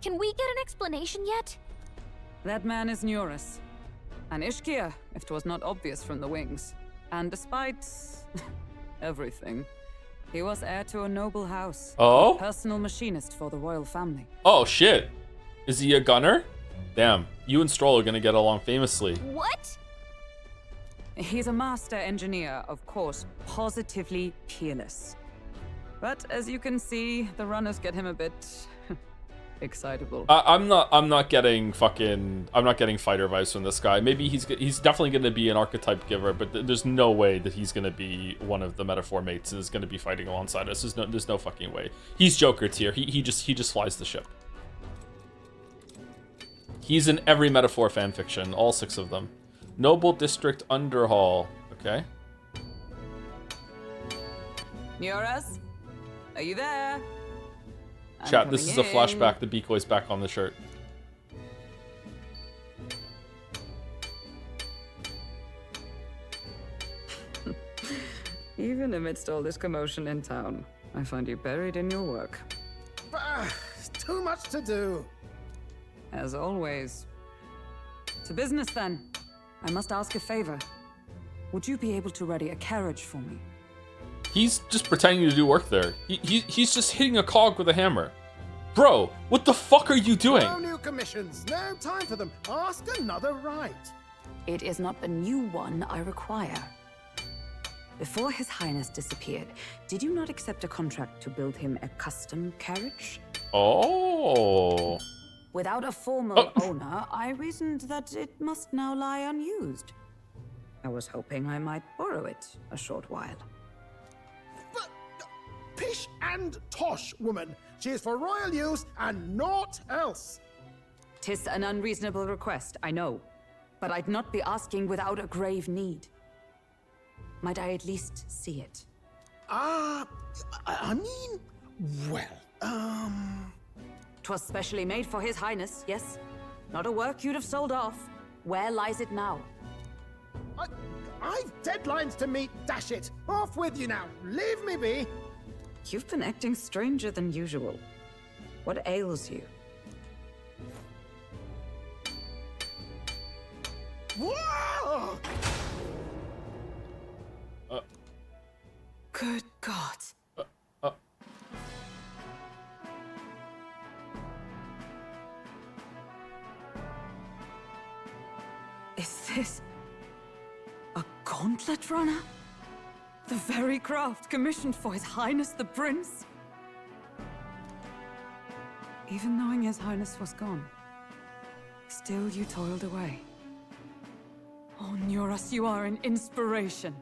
Can we get an explanation yet? That man is Neurus. An Ishkia, if 'twas not obvious from the wings. And despite everything, he was heir to a noble house. Oh? A personal machinist for the royal family. Oh, shit. Is he a gunner? Damn. You and Stroll are gonna get along famously. What? He's a master engineer, of course, positively peerless. But as you can see, the runners get him a bit excitable. I'm not getting fighter vibes from this guy. Maybe he's definitely gonna be an archetype giver, but there's no way that he's gonna be one of the metaphor mates and is gonna be fighting alongside us. There's no fucking way. He's Joker tier. He just flies the ship. He's in every metaphor fanfiction, all 6 of them. Noble District Underhall. Okay. Neurus, are you there? Chat, this is a flashback. The decoy's back on the shirt. Even amidst all this commotion in town, I find you buried in your work. Too much to do. As always. To business then. I must ask a favor. Would you be able to ready a carriage for me? He's just pretending to do work there. He's just hitting a cog with a hammer. Bro, what the fuck are you doing? No new commissions. No time for them. Ask another right. It is not a new one I require. Before His Highness disappeared, did you not accept a contract to build him a custom carriage? Oh. Without a formal owner, I reasoned that it must now lie unused. I was hoping I might borrow it a short while. But pish and tosh, woman. She is for royal use and naught else. 'Tis an unreasonable request, I know. But I'd not be asking without a grave need. Might I at least see it? I mean, well, 'Twas specially made for His Highness, yes? Not a work you'd have sold off. Where lies it now? I've deadlines to meet, dash it! Off with you now! Leave me be! You've been acting stranger than usual. What ails you? Whoa! Good God. Is this a gauntlet runner? The very craft commissioned for His Highness the Prince? Even knowing His Highness was gone, still you toiled away. Oh, Nuras, you are an inspiration.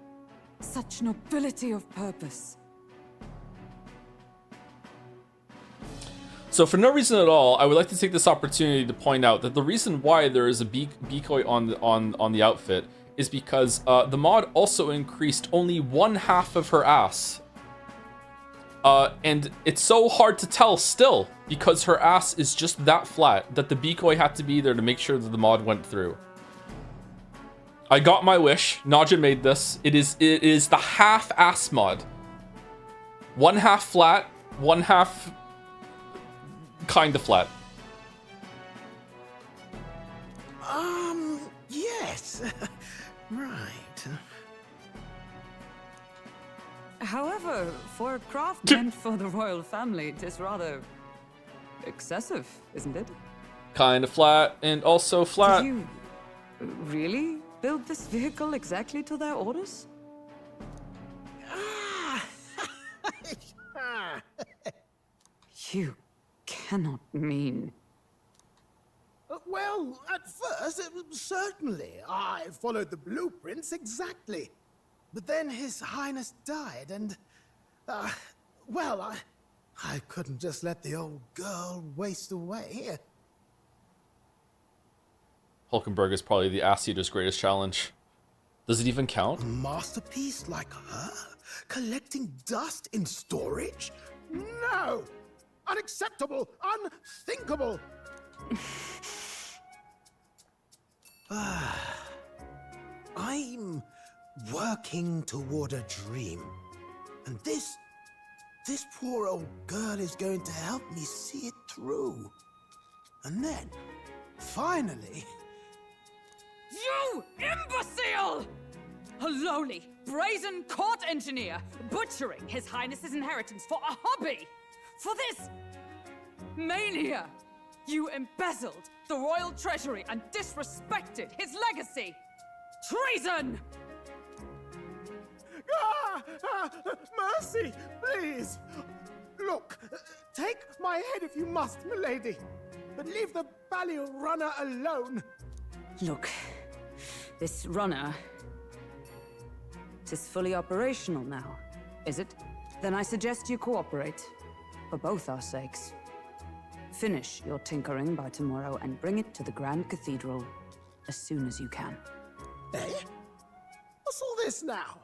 Such nobility of purpose. So for no reason at all, I would like to take this opportunity to point out that the reason why there is a decoy on the outfit is because the mod also increased only 1/2 of her ass. And it's so hard to tell still because her ass is just that flat that the decoy had to be there to make sure that the mod went through. I got my wish. Naja made this. It is the half ass mod. 1/2 flat, 1/2 kind of flat. Yes. Right. However, for a craft meant for the royal family, it is rather excessive, isn't it? Kind of flat and also flat. Did you really build this vehicle exactly to their orders? You cannot mean... Well, at first, certainly. I followed the blueprints exactly. But then His Highness died, and... well, I couldn't just let the old girl waste away. Hulkenberg is probably the ass eater's greatest challenge. Does it even count? A masterpiece like her? Collecting dust in storage? No! Unacceptable! Unthinkable! I'm working toward a dream. And this poor old girl is going to help me see it through. And then, finally... You imbecile! A lowly, brazen court engineer, butchering His Highness's inheritance for a hobby! For this mania! You embezzled the royal treasury and disrespected his legacy! Treason! Mercy, please! Look, take my head if you must, milady, but leave the Balliol runner alone. Look, this runner... it is fully operational now, is it? Then I suggest you cooperate, for both our sakes. Finish your tinkering by tomorrow and bring it to the Grand Cathedral as soon as you can. Eh? What's all this now?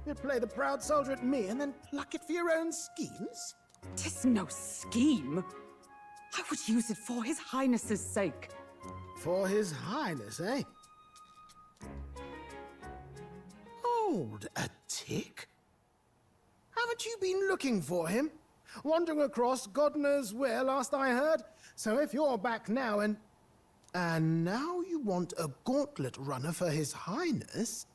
You play the proud soldier at me and then pluck it for your own schemes? 'Tis no scheme. I would use it for His Highness's sake. For His Highness, eh? Hold a tick. Haven't you been looking for him? Wandering across God knows where, last I heard. So if you're back now and now you want a gauntlet runner for His Highness?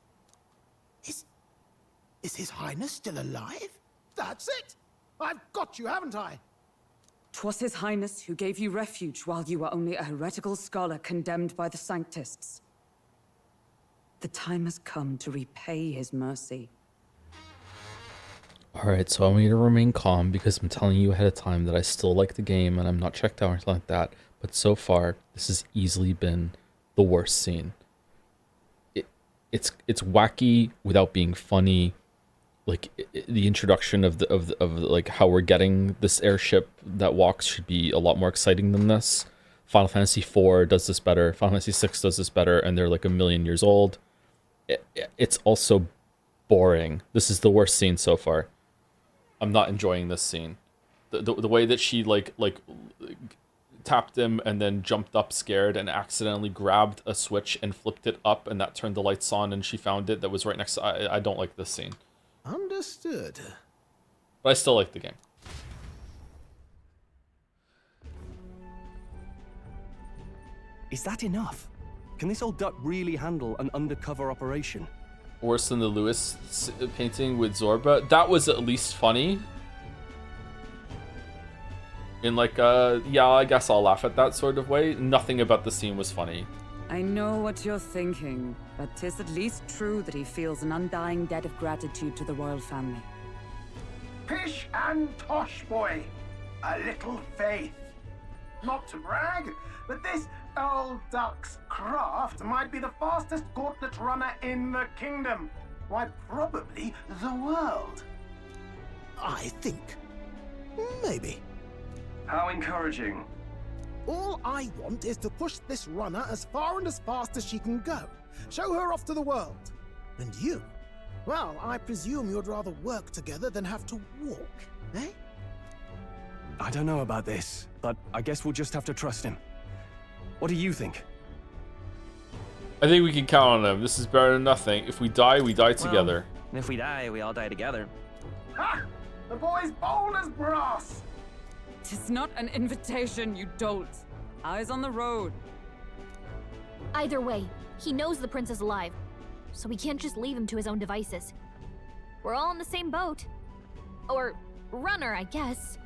Is His Highness still alive? That's it! I've got you, haven't I? 'Twas His Highness who gave you refuge while you were only a heretical scholar condemned by the Sanctists. The time has come to repay his mercy. Alright, so I want you to remain calm because I'm telling you ahead of time that I still like the game and I'm not checked out or anything like that. But so far, this has easily been the worst scene. It's wacky without being funny. Like the introduction of like how we're getting this airship that walks should be a lot more exciting than this. Final Fantasy IV does this better. Final Fantasy VI does this better, and they're like a million years old. It's also boring. This is the worst scene so far. I'm not enjoying this scene. The way that she like tapped him and then jumped up scared and accidentally grabbed a switch and flipped it up and that turned the lights on and she found it that was right next to... I don't like this scene. Understood. But I still like the game. Is that enough? Can this old duck really handle an undercover operation? Worse than the Lewis painting with Zorba. That was at least funny. In like yeah, I guess I'll laugh at that sort of way. Nothing about the scene was funny. I know what you're thinking, but 'tis at least true that he feels an undying debt of gratitude to the royal family. Pish and tosh, boy. A little faith. Not to brag, but this Old Duck's craft might be the fastest gauntlet runner in the kingdom. Why, probably the world. I think. Maybe. How encouraging. All I want is to push this runner as far and as fast as she can go. Show her off to the world. And you? Well, I presume you'd rather work together than have to walk, eh? I don't know about this, but I guess we'll just have to trust him. What do you think? I think we can count on him. This is better than nothing. If we die, we die together. And if we die, we all die together. Ha! The boy's bold as brass. 'Tis not an invitation, you dolt. Eyes on the road. Either way, he knows the prince is alive, so we can't just leave him to his own devices. We're all in the same boat. Or runner, I guess.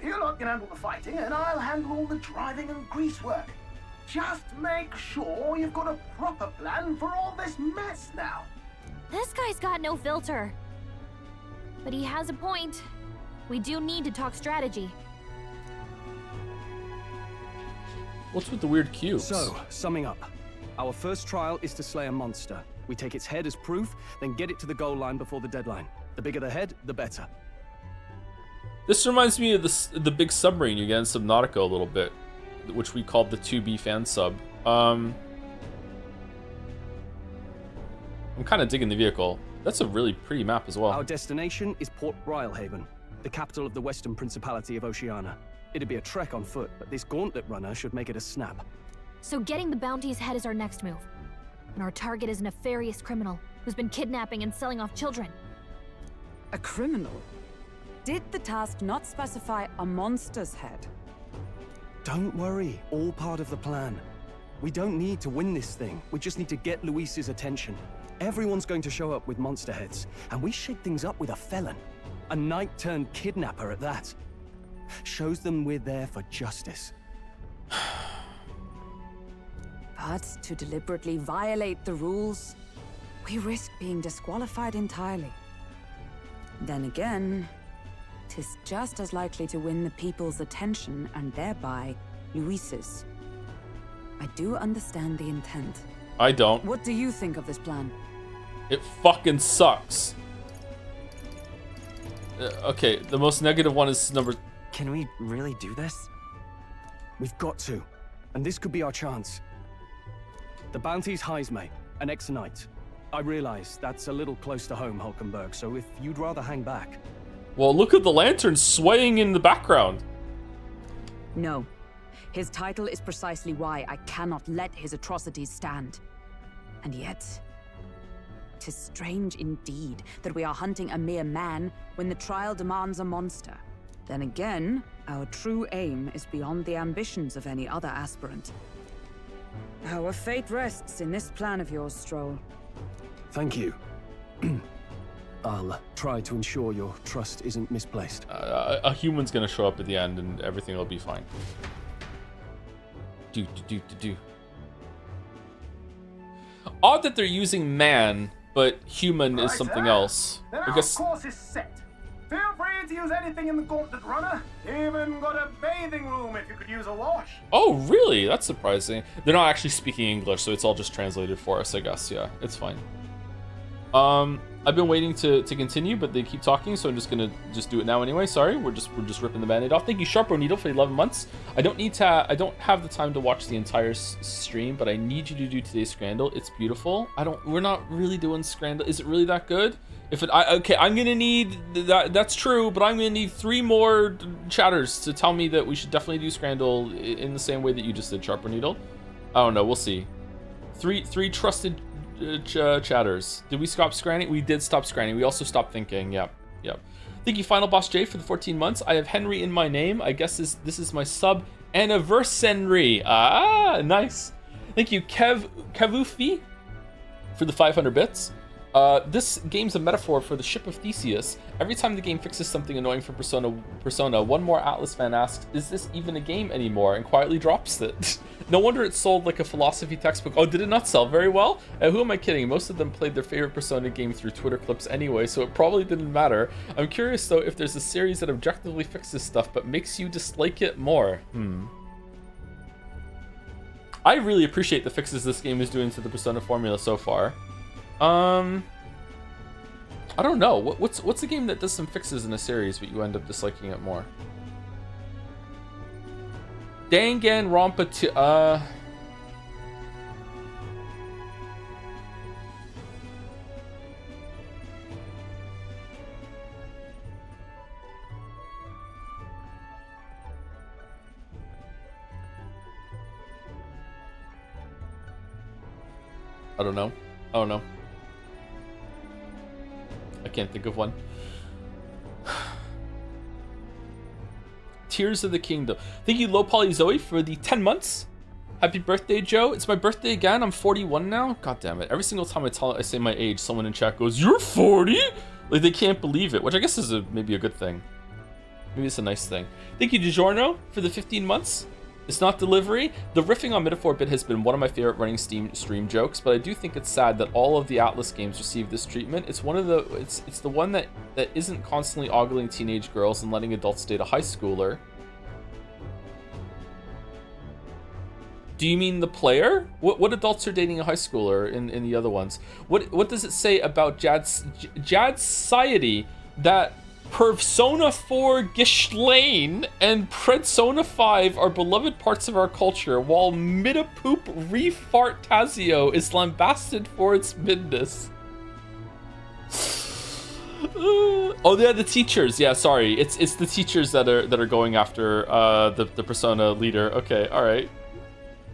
You lot can handle the fighting, and I'll handle all the driving and grease work. Just make sure you've got a proper plan for all this mess now. This guy's got no filter. But he has a point. We do need to talk strategy. What's with the weird cubes? So, summing up. Our first trial is to slay a monster. We take its head as proof, then get it to the goal line before the deadline. The bigger the head, the better. This reminds me of the big submarine you get in Subnautica a little bit, which we called the 2B fan sub. I'm kind of digging the vehicle. That's a really pretty map as well. Our destination is Port Brylehaven, the capital of the Western Principality of Oceania. It'd be a trek on foot, but this gauntlet runner should make it a snap. So getting the bounty's head is our next move. And our target is a nefarious criminal who's been kidnapping and selling off children. A criminal? Did the task not specify a monster's head? Don't worry, all part of the plan. We don't need to win this thing. We just need to get Luis's attention. Everyone's going to show up with monster heads, and we shake things up with a felon. A knight-turned-kidnapper at that. Shows them we're there for justice. But to deliberately violate the rules, we risk being disqualified entirely. Then again, 'tis just as likely to win the people's attention and thereby Luis's. I do understand the intent. I don't. What do you think of this plan? It fucking sucks. Okay, the most negative one is number... Can we really do this? We've got to. And this could be our chance. The bounty's Heismay, an ex-knight. I realize that's a little close to home, Hulkenberg, so if you'd rather hang back... Well, look at the lantern swaying in the background. No. His title is precisely why I cannot let his atrocities stand. And yet... 'tis strange indeed that we are hunting a mere man when the trial demands a monster. Then again, our true aim is beyond the ambitions of any other aspirant. Our fate rests in this plan of yours, Stroll. Thank you. I'll try to ensure your trust isn't misplaced. A human's gonna show up at the end and everything will be fine. Odd that they're using man, but human is something else. Then I our guess. course is set. Feel free to use anything in the gauntlet runner. Even got a bathing room if you could use a wash. Oh, really? That's surprising. They're not actually speaking English, so it's all just translated for us, I guess. Yeah, it's fine. I've been waiting to continue, but they keep talking, so I'm just gonna do it now anyway. Sorry, we're just ripping the band-aid off. Thank you, Sharpo Needle, for 11 months. I don't have the time to watch the entire stream, but I need you to do today's Scrandle. It's beautiful. We're not really doing Scrandle. Is it really that good? Okay, I'm gonna need that. That's true, but I'm gonna need 3 more chatters to tell me that we should definitely do Scrandle in the same way that you just did, Sharpo Needle. I don't know. We'll see. Three trusted chatters. Did we stop scranning? We did stop scranning. We also stopped thinking. Yep. Thank you, Final Boss J, for the 14 months. I have Henry in my name. I guess this is my sub anniversary. Ah, nice. Thank you, Kevufi, for the 500 bits. This game's a metaphor for the ship of Theseus. Every time the game fixes something annoying for Persona, one more Atlas fan asks, "Is this even a game anymore?" and quietly drops it. No wonder it sold like a philosophy textbook. Oh, did it not sell very well? Who am I kidding? Most of them played their favorite Persona game through Twitter clips anyway, so it probably didn't matter. I'm curious though if there's a series that objectively fixes stuff but makes you dislike it more. I really appreciate the fixes this game is doing to the Persona formula so far. I don't know. What's a game that does some fixes in a series but you end up disliking it more? Danganronpa 2. I don't know. I don't know. I can't think of one. Tears of the Kingdom. Thank you, Low Poly Zoe, for the 10 months. Happy birthday, Joe. It's my birthday again. I'm 41 now. God damn it. Every single time I say my age, someone in chat goes, "You're 40?" Like, they can't believe it, which I guess is maybe a good thing. Maybe it's a nice thing. Thank you, DiGiorno, for the 15 months. It's not delivery. The riffing on Metaphor Bit has been one of my favorite running stream jokes, but I do think it's sad that all of the Atlas games receive this treatment. It's one of the it's the one that isn't constantly ogling teenage girls and letting adults date a high schooler. Do you mean the player? What adults are dating a high schooler in the other ones? What does it say about Jad's society that Persona 4 Gishlane and Persona 5 are beloved parts of our culture, while Midapoop ReFantazio is lambasted for its midness? Oh, yeah, the teachers. Yeah, sorry, it's the teachers that are going after the Persona leader. Okay, all right.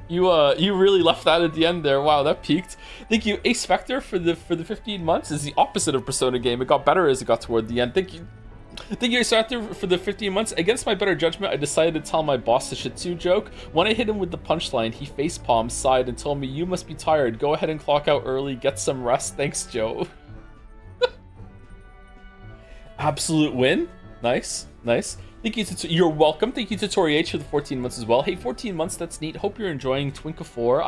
You really left that at the end there. Wow, that peaked. Thank you, Ace Spectre, for the 15 months. Is the opposite of Persona game. It got better as it got toward the end. Thank you, Ace Spectre, for the 15 months. Against my better judgment, I decided to tell my boss the Shih Tzu joke. When I hit him with the punchline, he facepalmed, sighed, and told me, "You must be tired. Go ahead and clock out early. Get some rest. Thanks, Joe." Absolute win. Nice, nice. Thank you, you're welcome. Thank you to Tori H for the 14 months as well. Hey, 14 months, that's neat. Hope you're enjoying Twinka 4.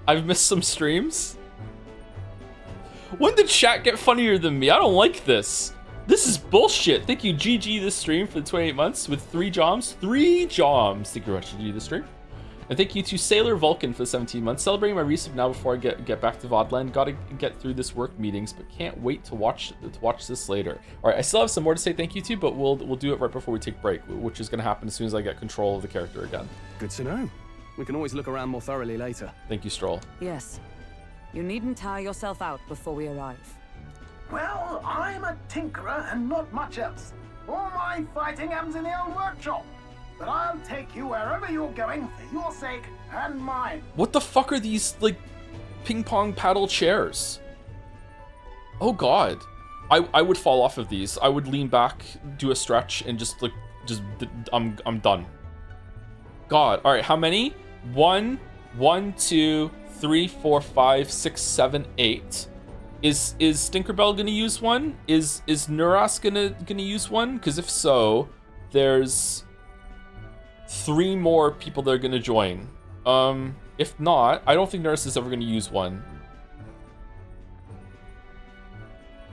I've missed some streams. When did chat get funnier than me? I don't like this. This is bullshit. Thank you, GG, this stream, for the 28 months with 3 joms. 3 joms. Thank you very much, GG, this stream. And thank you to Sailor Vulcan for the 17 months. Celebrating my resub now before I get back to VODland. Gotta get through this work meetings, but can't wait to watch this later. All right, I still have some more to say thank you to, but we'll do it right before we take break, which is gonna happen as soon as I get control of the character again. Good to know. We can always look around more thoroughly later. Thank you, Stroll. Yes. You needn't tire yourself out before we arrive. Well, I'm a tinkerer and not much else. All my fighting happens in the old workshop. But I'll take you wherever you're going for your sake and mine. What the fuck are these, like, ping pong paddle chairs? Oh god. I would fall off of these. I would lean back, do a stretch, and I'm done. God. All right, how many? 1, 2, 3, 4, 5, 6, 7, 8. Is Stinkerbell gonna use one? Is Nuras gonna use one? Because if so, there's 3 more people that are gonna join. If not, I don't think Nurse is ever gonna use one.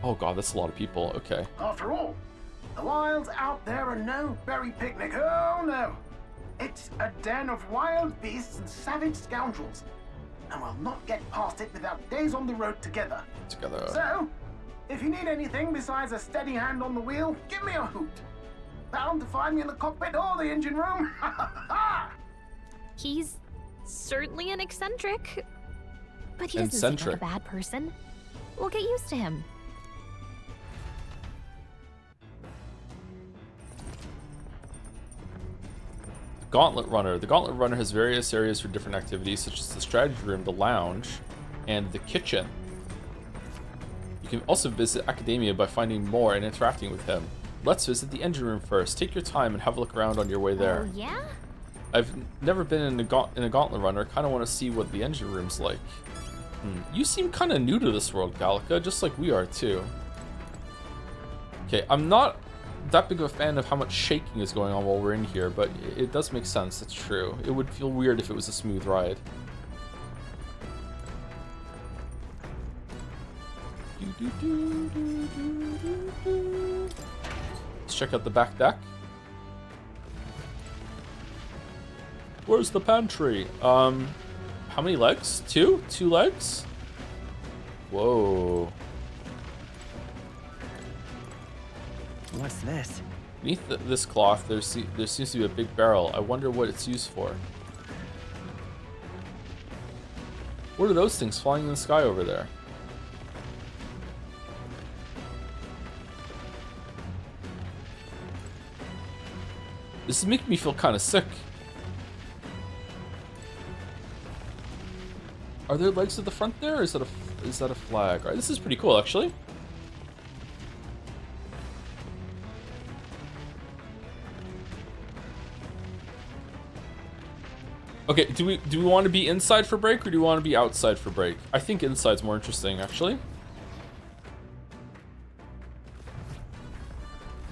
Oh god, that's a lot of people. Okay. After all, the wilds out there are no berry picnic. Oh no. It's a den of wild beasts and savage scoundrels. And we'll not get past it without days on the road together. So, if you need anything besides a steady hand on the wheel, give me a hoot. Bound to find me in the cockpit or the engine room. He's certainly an eccentric, but he doesn't seem like a bad person. We'll get used to him. Gauntlet Runner. The Gauntlet Runner has various areas for different activities, such as the strategy room, the lounge, and the kitchen. You can also visit Academia by finding more and interacting with him. Let's visit the engine room first. Take your time and have a look around on your way there. Oh, yeah? I've never been in a Gauntlet Runner. Kind of want to see what the engine room's like. You seem kind of new to this world, Gallica, just like we are too. Okay, I'm not that big of a fan of how much shaking is going on while we're in here, but it does make sense. It's true. It would feel weird if it was a smooth ride. Let's check out the back deck. Where's the pantry? How many legs? 2? 2 legs? Whoa. What's this? Beneath this cloth, there seems to be a big barrel. I wonder what it's used for. What are those things flying in the sky over there? This is making me feel kind of sick. Are there legs at the front there, or is that a flag? All right, this is pretty cool, actually. Okay, do we want to be inside for break, or do we want to be outside for break? I think inside's more interesting, actually.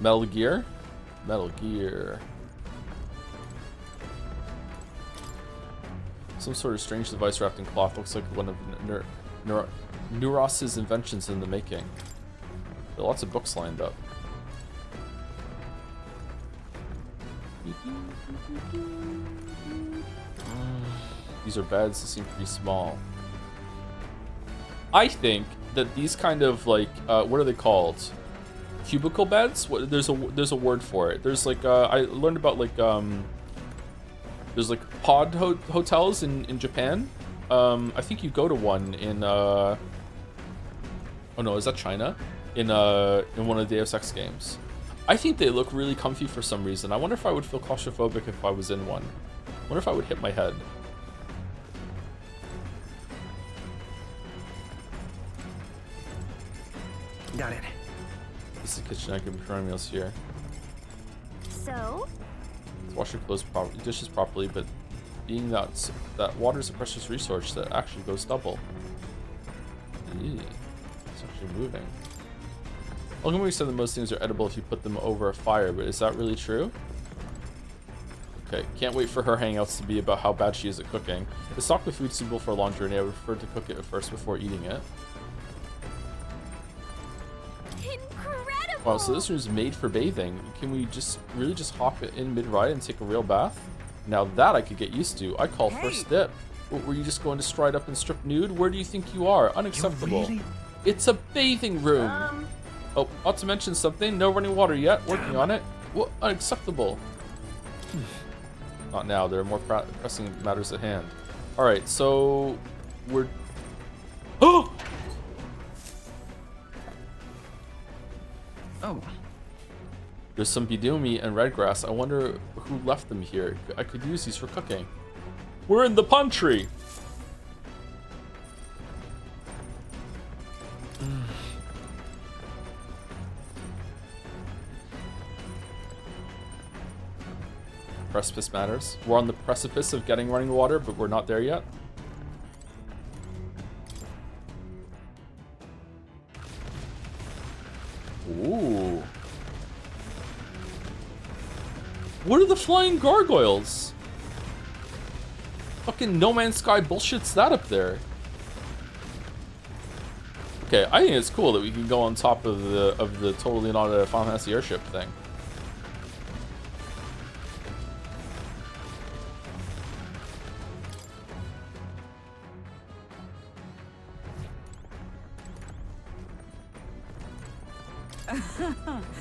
Metal Gear. Metal Gear. Some sort of strange device wrapped in cloth. Looks like one of Neuros's inventions in the making. There are lots of books lined up. These are beds that seem pretty small. I think that these kind of like what are they called? Cubicle beds? What, there's a word for it. There's like I learned about like there's like pod hotels in Japan. I think you go to one in oh no, is that China? In one of the Deus Ex games. I think they look really comfy for some reason. I wonder if I would feel claustrophobic if I was in one. I wonder if I would hit my head. Got it. This is the kitchen. I can be throwing meals here. So? Let's wash your clothes properly, dishes properly, but being that water is a precious resource that actually goes double. Eee, it's actually moving. Ultimately, said that most things are edible if you put them over a fire, but is that really true? Okay, can't wait for her hangouts to be about how bad she is at cooking. To stock the food suitable for a long journey, I would prefer to cook it first before eating it. Incredible! Wow, so this room is made for bathing. Can we just really just hop it in mid-ride and take a real bath? Now that I could get used to. I call first dip. What, were you just going to stride up and strip nude? Where do you think you are? Unacceptable. Really? It's a bathing room. Oh, not to mention something. No running water yet. Working on it. What? Unacceptable. Not now. There are more pressing matters at hand. All right, so we're. Oh. Oh. There's some bidoomi and red grass. I wonder who left them here. I could use these for cooking. We're in the pantry. Precipice matters. We're on the precipice of getting running water, but we're not there yet. Ooh. What are the flying gargoyles? Fucking No Man's Sky bullshit's that up there. Okay, I think it's cool that we can go on top of the totally not a Final Fantasy airship thing.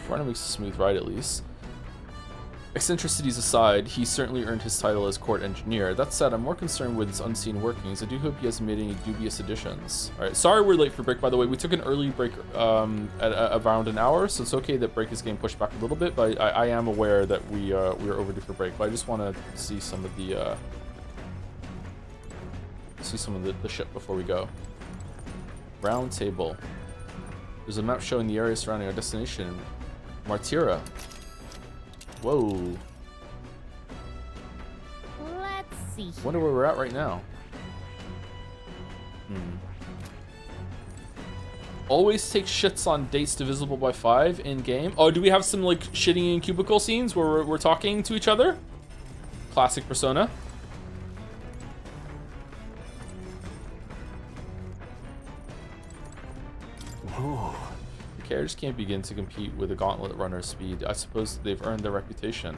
Running makes a smooth ride at least. Eccentricities aside, he certainly earned his title as court engineer. That said, I'm more concerned with his unseen workings. I do hope he hasn't made any dubious additions. Alright, sorry we're late for break, by the way. We took an early break at around an hour, so it's okay that break is getting pushed back a little bit, but I am aware that we are overdue for break. But I just want to see some of the ship before we go. Round table. There's a map showing the area surrounding our destination. Martira. Whoa. Let's see. Wonder where we're at right now. Always take shits on dates divisible by 5 in game. Oh, do we have some like shitting in cubicle scenes where we're talking to each other? Classic Persona. Whoa. The carriage can't begin to compete with the gauntlet runner's speed. I suppose they've earned their reputation.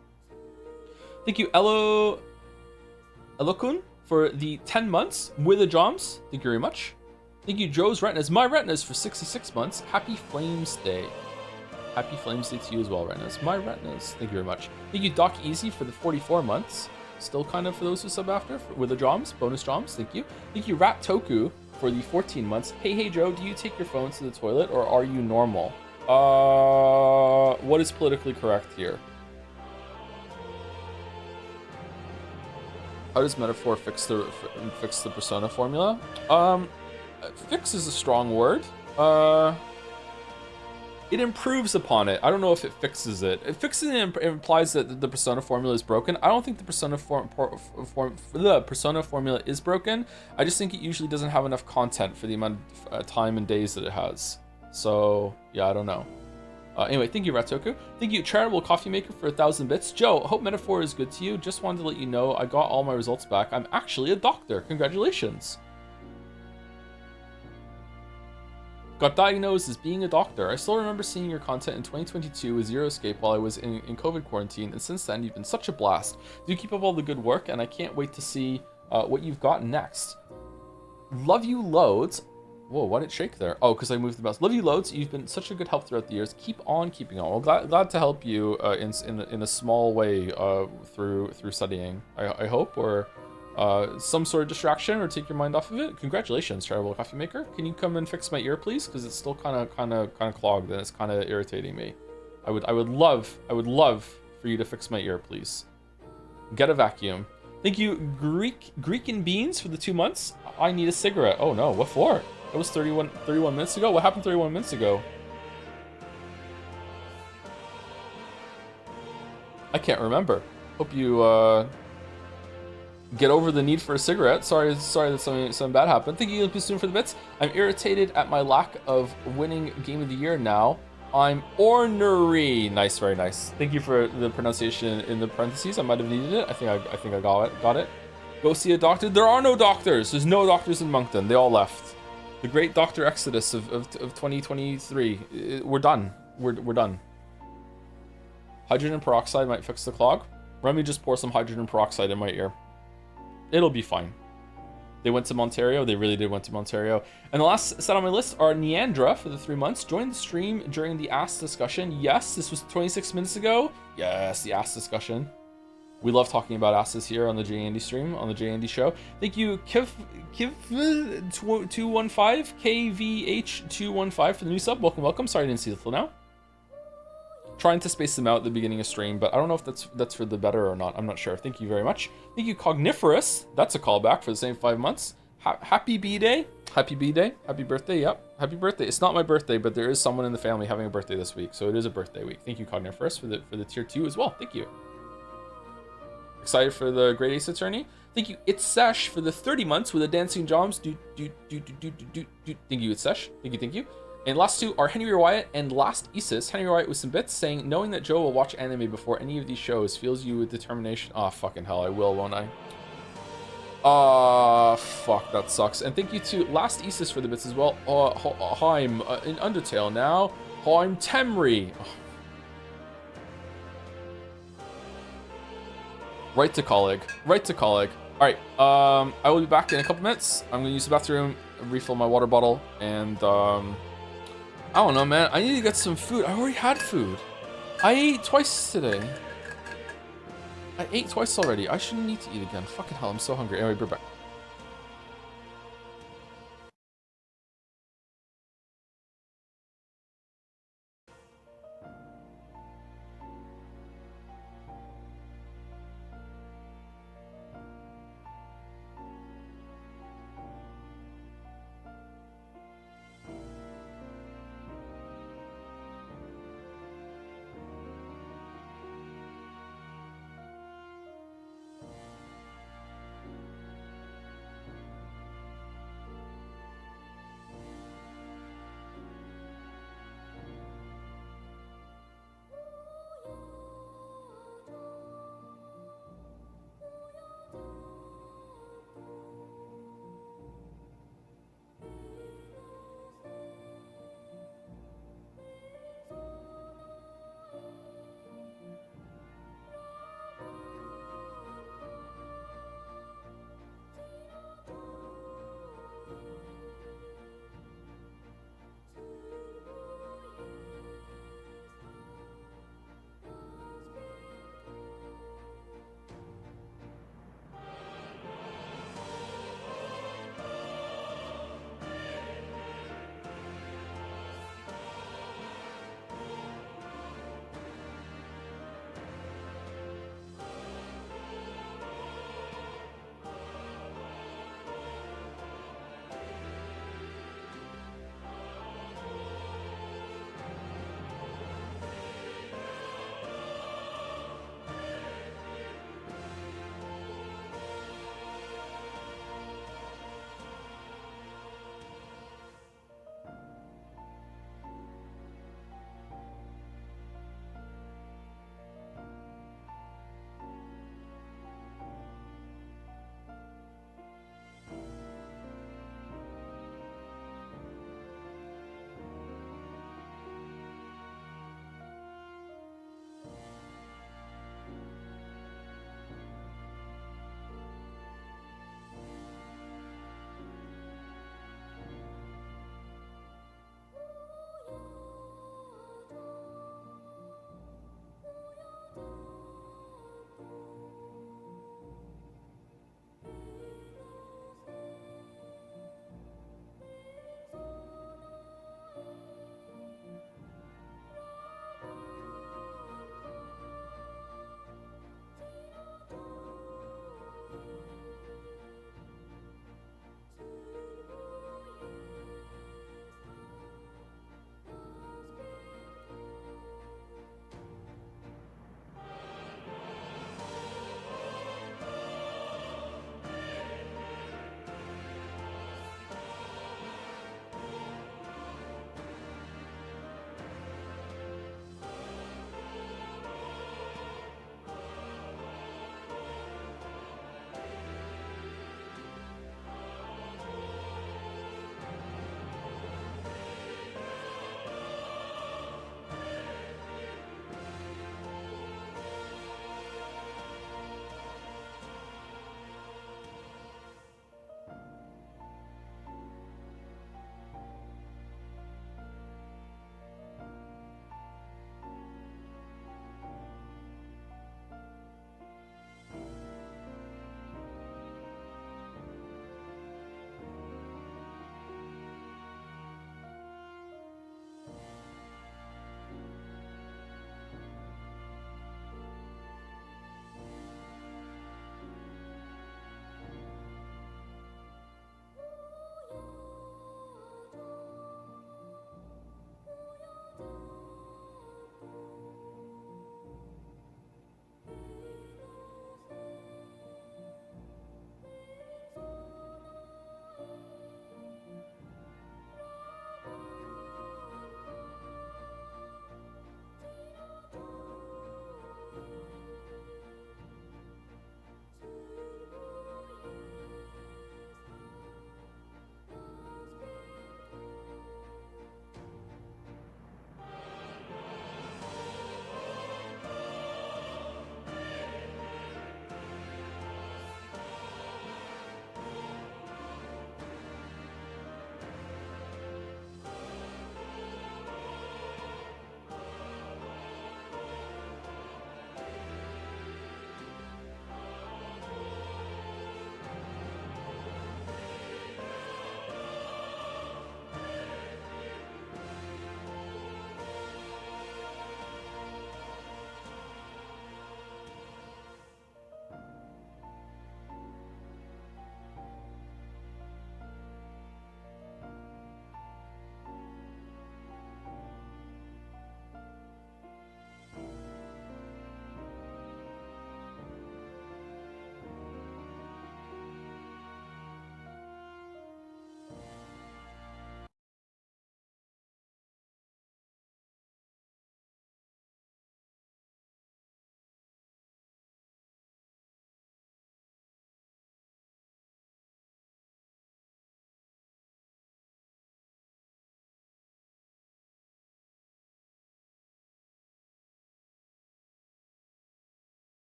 Thank you, Elokun, for the 10 months with the Joms. Thank you very much. Thank you, Joe's Retinas. My Retinas for 66 months. Happy Flames Day. Happy Flames Day to you as well, Retinas. My Retinas. Thank you very much. Thank you, Doc Easy, for the 44 months. Still kind of for those who sub after with the Joms, bonus Joms. Thank you. Thank you, Rat Toku, for the 14 months. Hey Joe, do you take your phone to the toilet or are you normal? What is politically correct here? How does Metaphor fix the persona formula? Fix is a strong word. It improves upon it. I don't know if it fixes it. It fixes it implies that the persona formula is broken. I don't think the persona persona formula is broken. I just think it usually doesn't have enough content for the amount of time and days that it has. So yeah, I don't know. Anyway, thank you, Ratoku. Thank you, Charitable Coffee Maker, for 1,000 bits. Joe, hope Metaphor is good to you. Just wanted to let you know I got all my results back. I'm actually a doctor. Congratulations. Got diagnosed as being a doctor. I still remember seeing your content in 2022 with Zero Escape while I was in COVID quarantine, and since then you've been such a blast. Do keep up all the good work, and I can't wait to see what you've got next. Love you loads. Whoa, why did it shake there? Oh, because I moved the mouse. Love you loads. You've been such a good help throughout the years. Keep on keeping on. Well, glad to help you in a small way through studying. I hope, or some sort of distraction, or take your mind off of it. Congratulations, Charitable Coffee Maker. Can you come and fix my ear, please? Because it's still kind of clogged and it's kind of irritating me. I would love for you to fix my ear, please. Get a vacuum. Thank you, Greek and Beans, for the 2 months. I need a cigarette. Oh no, what for? That was 31 minutes ago? What happened 31 minutes ago? I can't remember. Hope you get over the need for a cigarette. Sorry that something bad happened. Thank you, Soon, for the bits. I'm irritated at my lack of winning Game of the Year now. I'm ornery. Nice, very nice. Thank you for the pronunciation in the parentheses. I might have needed it. I think I got it. Go see a doctor. There are no doctors. There's no doctors in Moncton. They all left. The great Doctor Exodus of 2023. We're done. We're done. Hydrogen peroxide might fix the clog. Let me just pour some hydrogen peroxide in my ear. It'll be fine. They went to Ontario. They really did went to Ontario. And the last set on my list are Neandra for the 3 months. Joined the stream during the ass discussion. Yes, this was 26 minutes ago. Yes, the ass discussion. We love talking about asses here on the J Andy stream, on the J Andy show. Thank you, Kiv215, KVH215 for the new sub. Welcome. Sorry I didn't see it till now. Trying to space them out at the beginning of stream, but I don't know if that's for the better or not. I'm not sure. Thank you very much. Thank you, Cogniferous. That's a callback for the same 5 months. Happy B-Day. Happy B-Day. Happy birthday. Yep. Happy birthday. It's not my birthday, but there is someone in the family having a birthday this week, so it is a birthday week. Thank you, Cogniferous, for the tier 2 as well. Thank you. Excited for the Great Ace Attorney. Thank you, It's Sesh, for the 30 months with the Dancing Joms. Thank you, It's Sesh. Thank you. And last two are Henry Wyatt and Last Isis. Henry Wyatt with some bits saying, knowing that Joe will watch anime before any of these shows fills you with determination. Ah, fucking hell, I will, won't I? Ah, fuck, that sucks. And thank you to Last Isis for the bits as well. I'm in Undertale now. I'm Temri. Oh. Right to colleague. Alright, I will be back in a couple minutes. I'm gonna use the bathroom, refill my water bottle, and I don't know, man. I need to get some food. I already had food. I ate twice today. I ate twice already. I shouldn't need to eat again. Fucking hell, I'm so hungry. Anyway, we're back.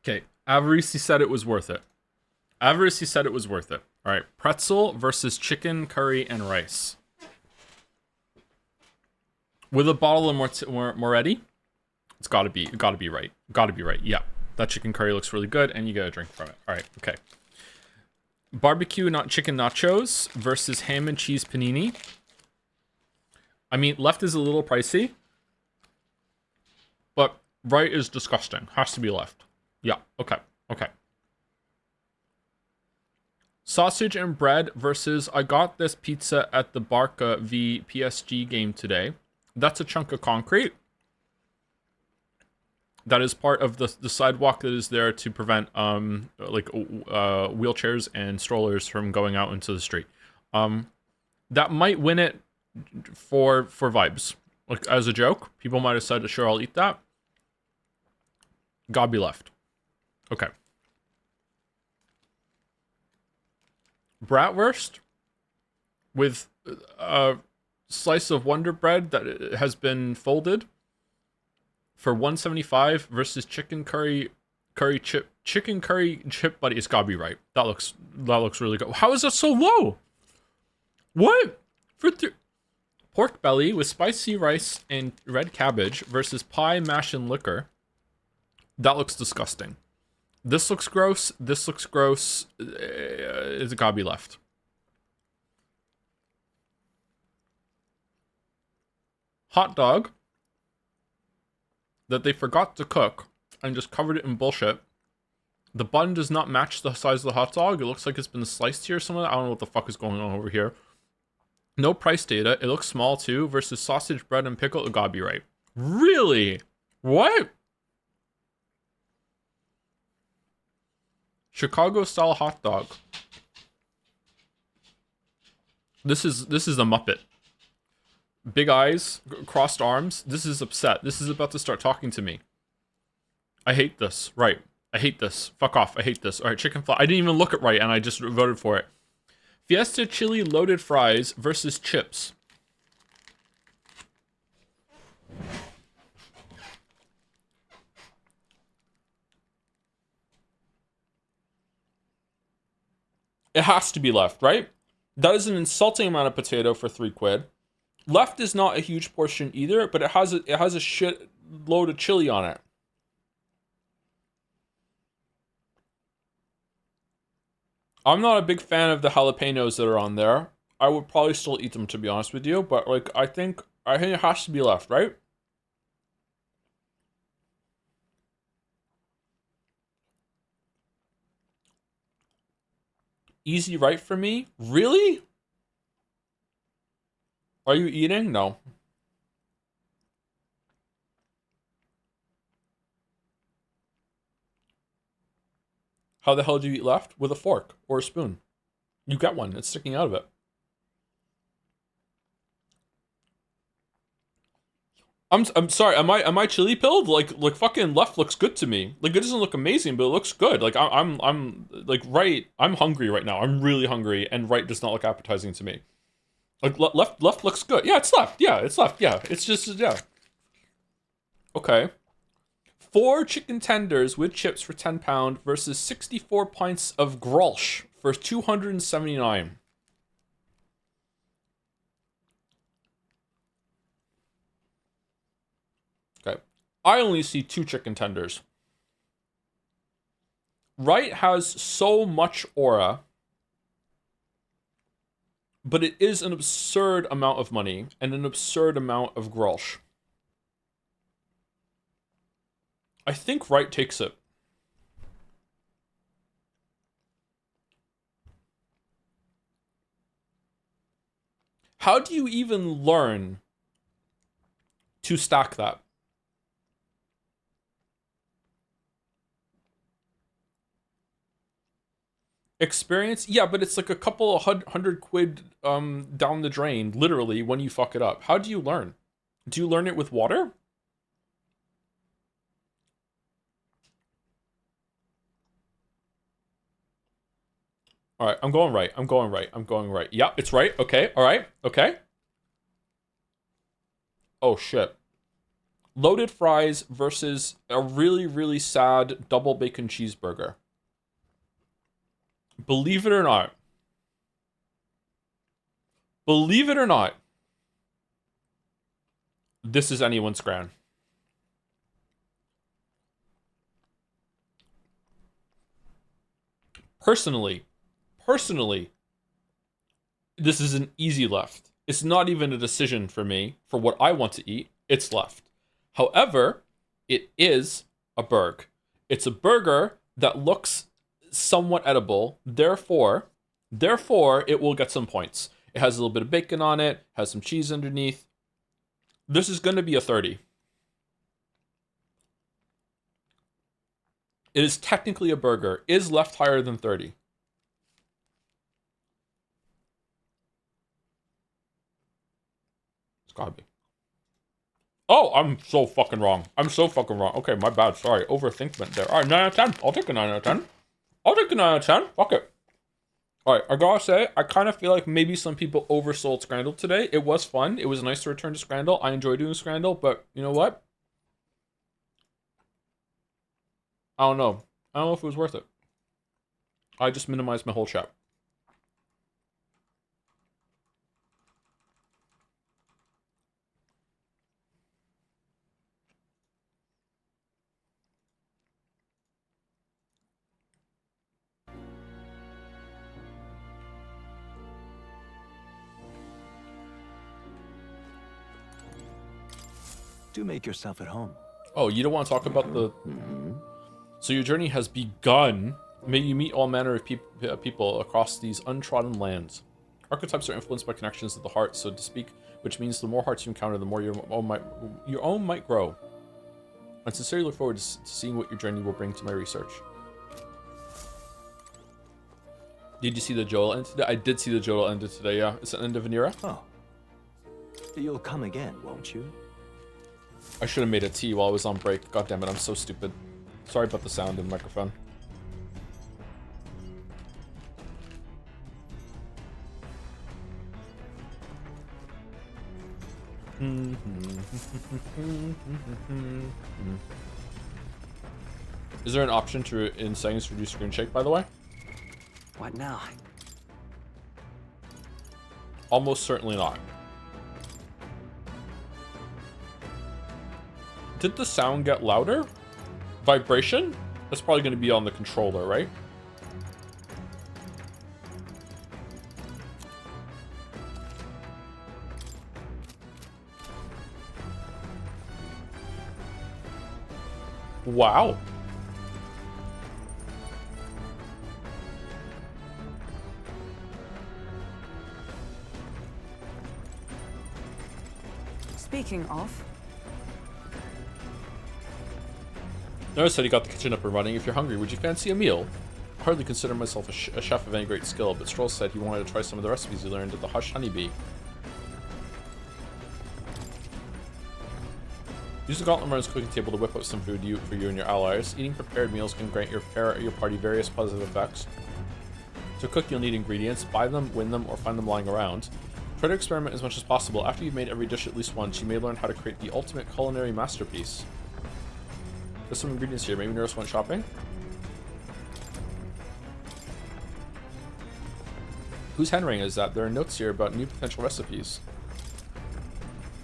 Okay, Avarisi said it was worth it. Avarisi said it was worth it. All right, pretzel versus chicken, curry, and rice. With a bottle of Moretti, it's gotta be right. Gotta be right. Yeah, that chicken curry looks really good, and you get a drink from it. All right, okay. Barbecue not chicken nachos versus ham and cheese panini. I mean, left is a little pricey, but right is disgusting. Has to be left. Yeah, okay, okay. Sausage and bread versus I got this pizza at the Barca v PSG game today. That's a chunk of concrete. That is part of the sidewalk that is there to prevent wheelchairs and strollers from going out into the street. That might win it for vibes. Like, as a joke, people might have said, sure, I'll eat that. Gotta be left. Okay. Bratwurst with a slice of Wonder Bread that has been folded for $1.75 versus chicken curry chip buddy. It's gotta be right. That looks really good. How is that so low? What? Pork belly with spicy rice and red cabbage versus pie, mash, and liquor. That looks disgusting. This looks gross. This looks gross. It's gotta be left. Hot dog that they forgot to cook and just covered it in bullshit. The bun does not match the size of the hot dog. It looks like it's been sliced here or something. I don't know what the fuck is going on over here. No price data. It looks small too. Versus sausage, bread, and pickle. It gotta be right. Really? What? Chicago style hot dog. This is a Muppet. Big eyes, crossed arms. This is upset. This is about to start talking to me. I hate this. Right. I hate this. Fuck off. I hate this. All right, chicken fly. I didn't even look at right, and I just voted for it. Fiesta chili loaded fries versus chips. It has to be left, right? That is an insulting amount of potato for £3. Left is not a huge portion either, but it has a shit load of chili on it. I'm not a big fan of the jalapenos that are on there. I would probably still eat them, to be honest with you, but like I think it has to be left, right? Easy right for me? Really? Are you eating? No. How the hell do you eat left? With a fork or a spoon. You get one. It's sticking out of it. I'm sorry. Am I chili pilled? Like fucking left looks good to me. Like it doesn't look amazing, but it looks good. Like I'm like right. I'm hungry right now. I'm really hungry, and right does not look appetizing to me. Like left looks good. Yeah, it's left. Yeah, it's left. Yeah, it's just yeah. Okay. 4 chicken tenders with chips for £10 versus 64 pints of Grolsch for $279. Okay. I only see 2 chicken tenders. Right has so much aura, but it is an absurd amount of money and an absurd amount of Grolsch. I think right takes it. How do you even learn to stack that? Experience? Yeah, but it's like a couple of £100 down the drain, literally, when you fuck it up. How do you learn? Do you learn it with water? All right, I'm going right. I'm going right. I'm going right. Yeah, it's right. Okay. All right. Okay. Oh, shit. Loaded fries versus a really, really sad double bacon cheeseburger. Believe it or not. Believe it or not. This is anyone's grand. Personally, this is an easy left. It's not even a decision for me for what I want to eat. It's left. However, it is a burg. It's a burger that looks somewhat edible. Therefore, it will get some points. It has a little bit of bacon on it, has some cheese underneath. This is going to be a 30. It is technically a burger. Is left higher than 30? It's gotta be. Oh, I'm so fucking wrong. Okay, my bad. Sorry. Overthinkment there. Alright, 9 out of 10. I'll take a 9 out of 10. I'll take a 9 out of 10. Fuck it. Alright, I gotta say, I kind of feel like maybe some people oversold Scrandle today. It was fun. It was nice to return to Scrandle. I enjoy doing Scrandle, but you know what? I don't know. I don't know if it was worth it. I just minimized my whole chat. Do make yourself at home. Oh, you don't want to talk about the... So your journey has begun. May you meet all manner of people across these untrodden lands. Archetypes are influenced by connections of the heart, so to speak, which means the more hearts you encounter, the more your own might grow. I sincerely look forward to seeing what your journey will bring to my research. Did you see the Joel end today? I did see the Joel ended today, yeah. It's the end of an era. Oh. You'll come again, won't you? I should have made a tea while I was on break. God damn it, I'm so stupid. Sorry about the sound in the microphone. Is there an option to in settings to reduce screen shake, by the way? What now? Almost certainly not. Did the sound get louder? Vibration? That's probably going to be on the controller, right? Wow. Speaking of... Notice that he got the kitchen up and running. If you're hungry, would you fancy a meal? I hardly consider myself a chef of any great skill, but Stroll said he wanted to try some of the recipes he learned at the Hush Honeybee. Use the Gauntlet Runner's cooking table to whip up some food for you and your allies. Eating prepared meals can grant your party various positive effects. To cook, you'll need ingredients. Buy them, win them, or find them lying around. Try to experiment as much as possible. After you've made every dish at least once, you may learn how to create the ultimate culinary masterpiece. There's some ingredients here. Maybe Nurse went shopping? Whose handwriting is that? There are notes here about new potential recipes.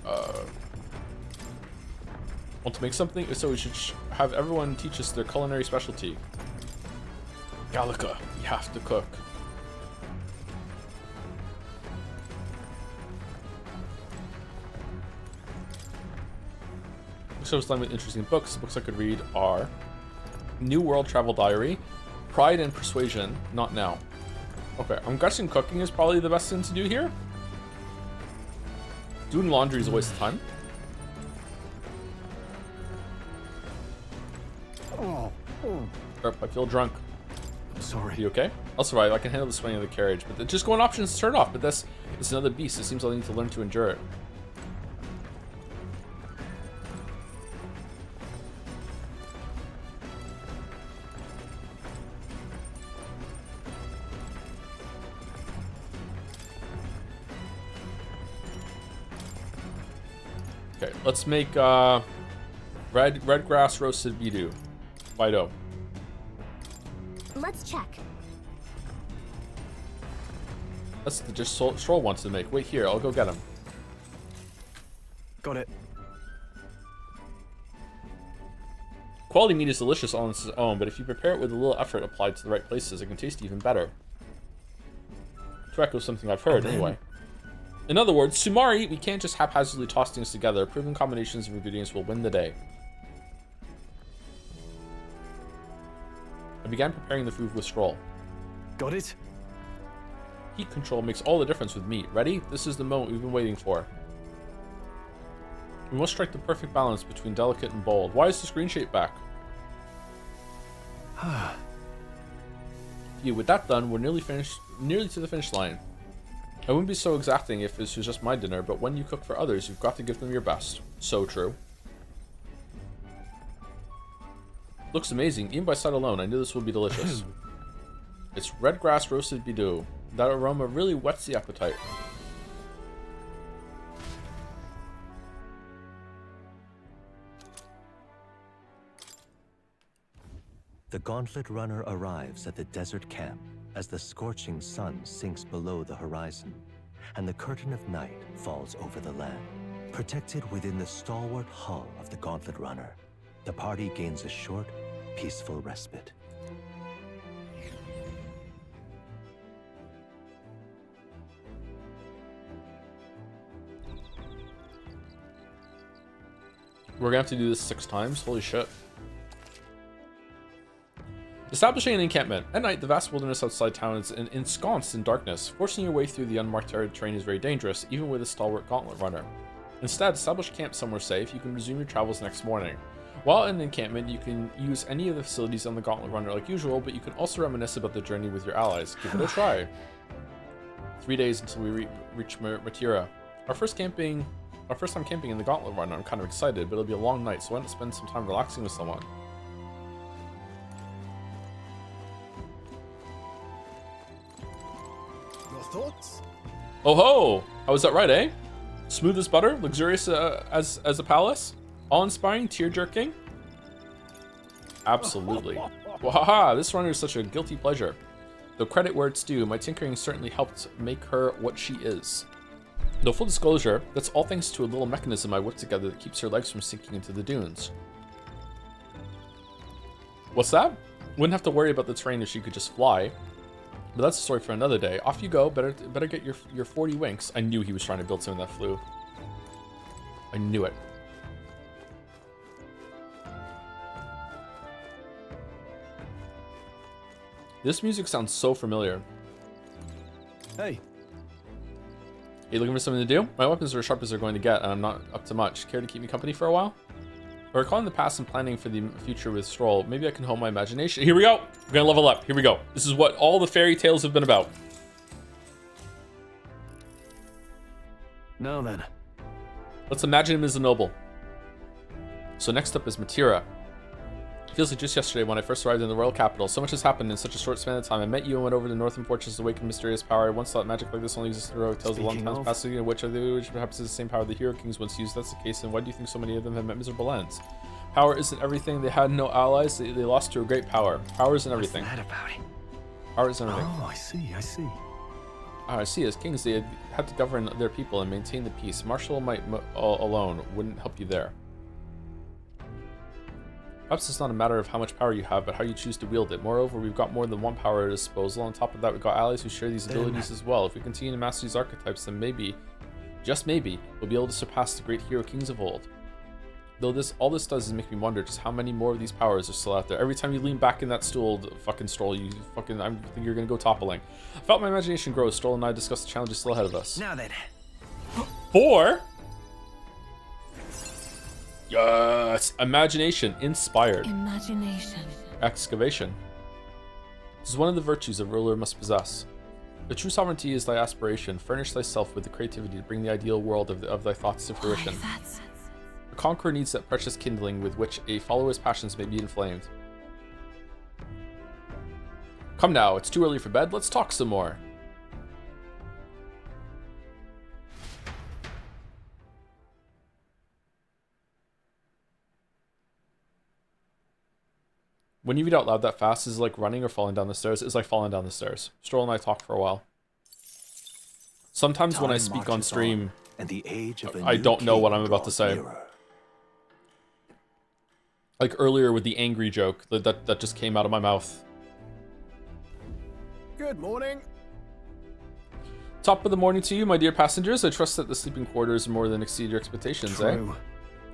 Want to make something? So we should have everyone teach us their culinary specialty. Gallica, you have to cook. So it's done with interesting books. The books I could read are New World Travel Diary, Pride and Persuasion, Not Now. Okay, I'm guessing cooking is probably the best thing to do here. Doing laundry is a waste of time. I feel drunk. I'm sorry. You okay? I'll survive. I can handle the swing of the carriage, but just going options to turn it off. But it's another beast. It seems I'll need to learn to endure it. Okay, let's make Red grass roasted Bidu. Fido. Let's check. That's the just Stroll wants to make. Wait here, I'll go get him. Got it. Quality meat is delicious on its own, but if you prepare it with a little effort applied to the right places, it can taste even better. To echo something I've heard, anyway. In other words, Sumari, we can't just haphazardly toss things together. Proven combinations of ingredients will win the day. I began preparing the food with Stroll. Got it? Heat control makes all the difference with meat. Ready? This is the moment we've been waiting for. We must strike the perfect balance between delicate and bold. Why is the screen shape back? With that done, we're nearly to the finish line. I wouldn't be so exacting if this was just my dinner, but when you cook for others, you've got to give them your best. So true. Looks amazing. Even by sight alone, I knew this would be delicious. It's red grass roasted Bidu. That aroma really whets the appetite. The Gauntlet Runner arrives at the desert camp as the scorching sun sinks below the horizon, and the curtain of night falls over the land. Protected within the stalwart hull of the Gauntlet Runner, the party gains a short, peaceful respite. We're gonna have to do this 6 times? Holy shit. Establishing an encampment. At night, the vast wilderness outside town is ensconced in darkness. Forcing your way through the unmarked terrain is very dangerous, even with a stalwart gauntlet runner. Instead, establish camp somewhere safe. You can resume your travels next morning. While in the encampment, you can use any of the facilities on the Gauntlet Runner like usual, but you can also reminisce about the journey with your allies. Give it a try. 3 days until we reach Matira. Our first time camping in the Gauntlet Runner. I'm kind of excited, but it'll be a long night, so why not spend some time relaxing with someone? Your thoughts? Oh ho! How was that right, eh? Smooth as butter, luxurious as a palace, awe-inspiring, tear-jerking. Absolutely. Wahaha! This runner is such a guilty pleasure. Though credit where it's due, my tinkering certainly helped make her what she is. Though full disclosure, that's all thanks to a little mechanism I whipped together that keeps her legs from sinking into the dunes. What's that? Wouldn't have to worry about the terrain if she could just fly. But that's a story for another day. Off you go. Better get your 40 winks. I knew he was trying to build something that flew. I knew it. This music sounds so familiar. Hey. You looking for something to do? My weapons are as sharp as they're going to get, and I'm not up to much. Care to keep me company for a while? Or recalling the past and planning for the future with Stroll, maybe I can hone my imagination. Here we go! We're gonna level up. Here we go. This is what all the fairy tales have been about. Now then. Let's imagine him as a noble. So next up is Matira. Feels like just yesterday when I first arrived in the royal capital. So much has happened in such a short span of time. I met you and went over to Northern Fortress to awaken mysterious power. I once thought magic like this only existed in heroic tales a long time past, which perhaps is the same power the Hero Kings once used. That's the case, and why do you think so many of them have met miserable ends? Power isn't everything. They had no allies. They lost to a great power. Power isn't everything. What's that about it? Power isn't everything. Oh, I see. I see. As kings, they had to govern their people and maintain the peace. Martial might alone wouldn't help you there. Perhaps it's not a matter of how much power you have, but how you choose to wield it. Moreover, we've got more than one power at our disposal. On top of that, we've got allies who share these abilities as well. If we continue to master these archetypes, then maybe, just maybe, we'll be able to surpass the great hero kings of old. Though all this does is make me wonder just how many more of these powers are still out there. Every time you lean back in that stool, fucking Stroll, I think you're gonna go toppling. I felt my imagination grow as Stroll and I discussed the challenges still ahead of us. Now then. 4? Yes! Imagination. Inspired. Imagination. Excavation. This is one of the virtues a ruler must possess. The true sovereignty is thy aspiration. Furnish thyself with the creativity to bring the ideal world of thy thoughts to fruition. A conqueror needs that precious kindling with which a follower's passions may be inflamed. Come now, it's too early for bed. Let's talk some more. When you read out loud that fast, is it like running or falling down the stairs? It's like falling down the stairs. Stroll and I talk for a while. Sometimes when I speak on stream, and the age of I don't know what I'm about to say. Like earlier with the angry joke that just came out of my mouth. Good morning. Top of the morning to you, my dear passengers. I trust that the sleeping quarters more than exceed your expectations, True. eh?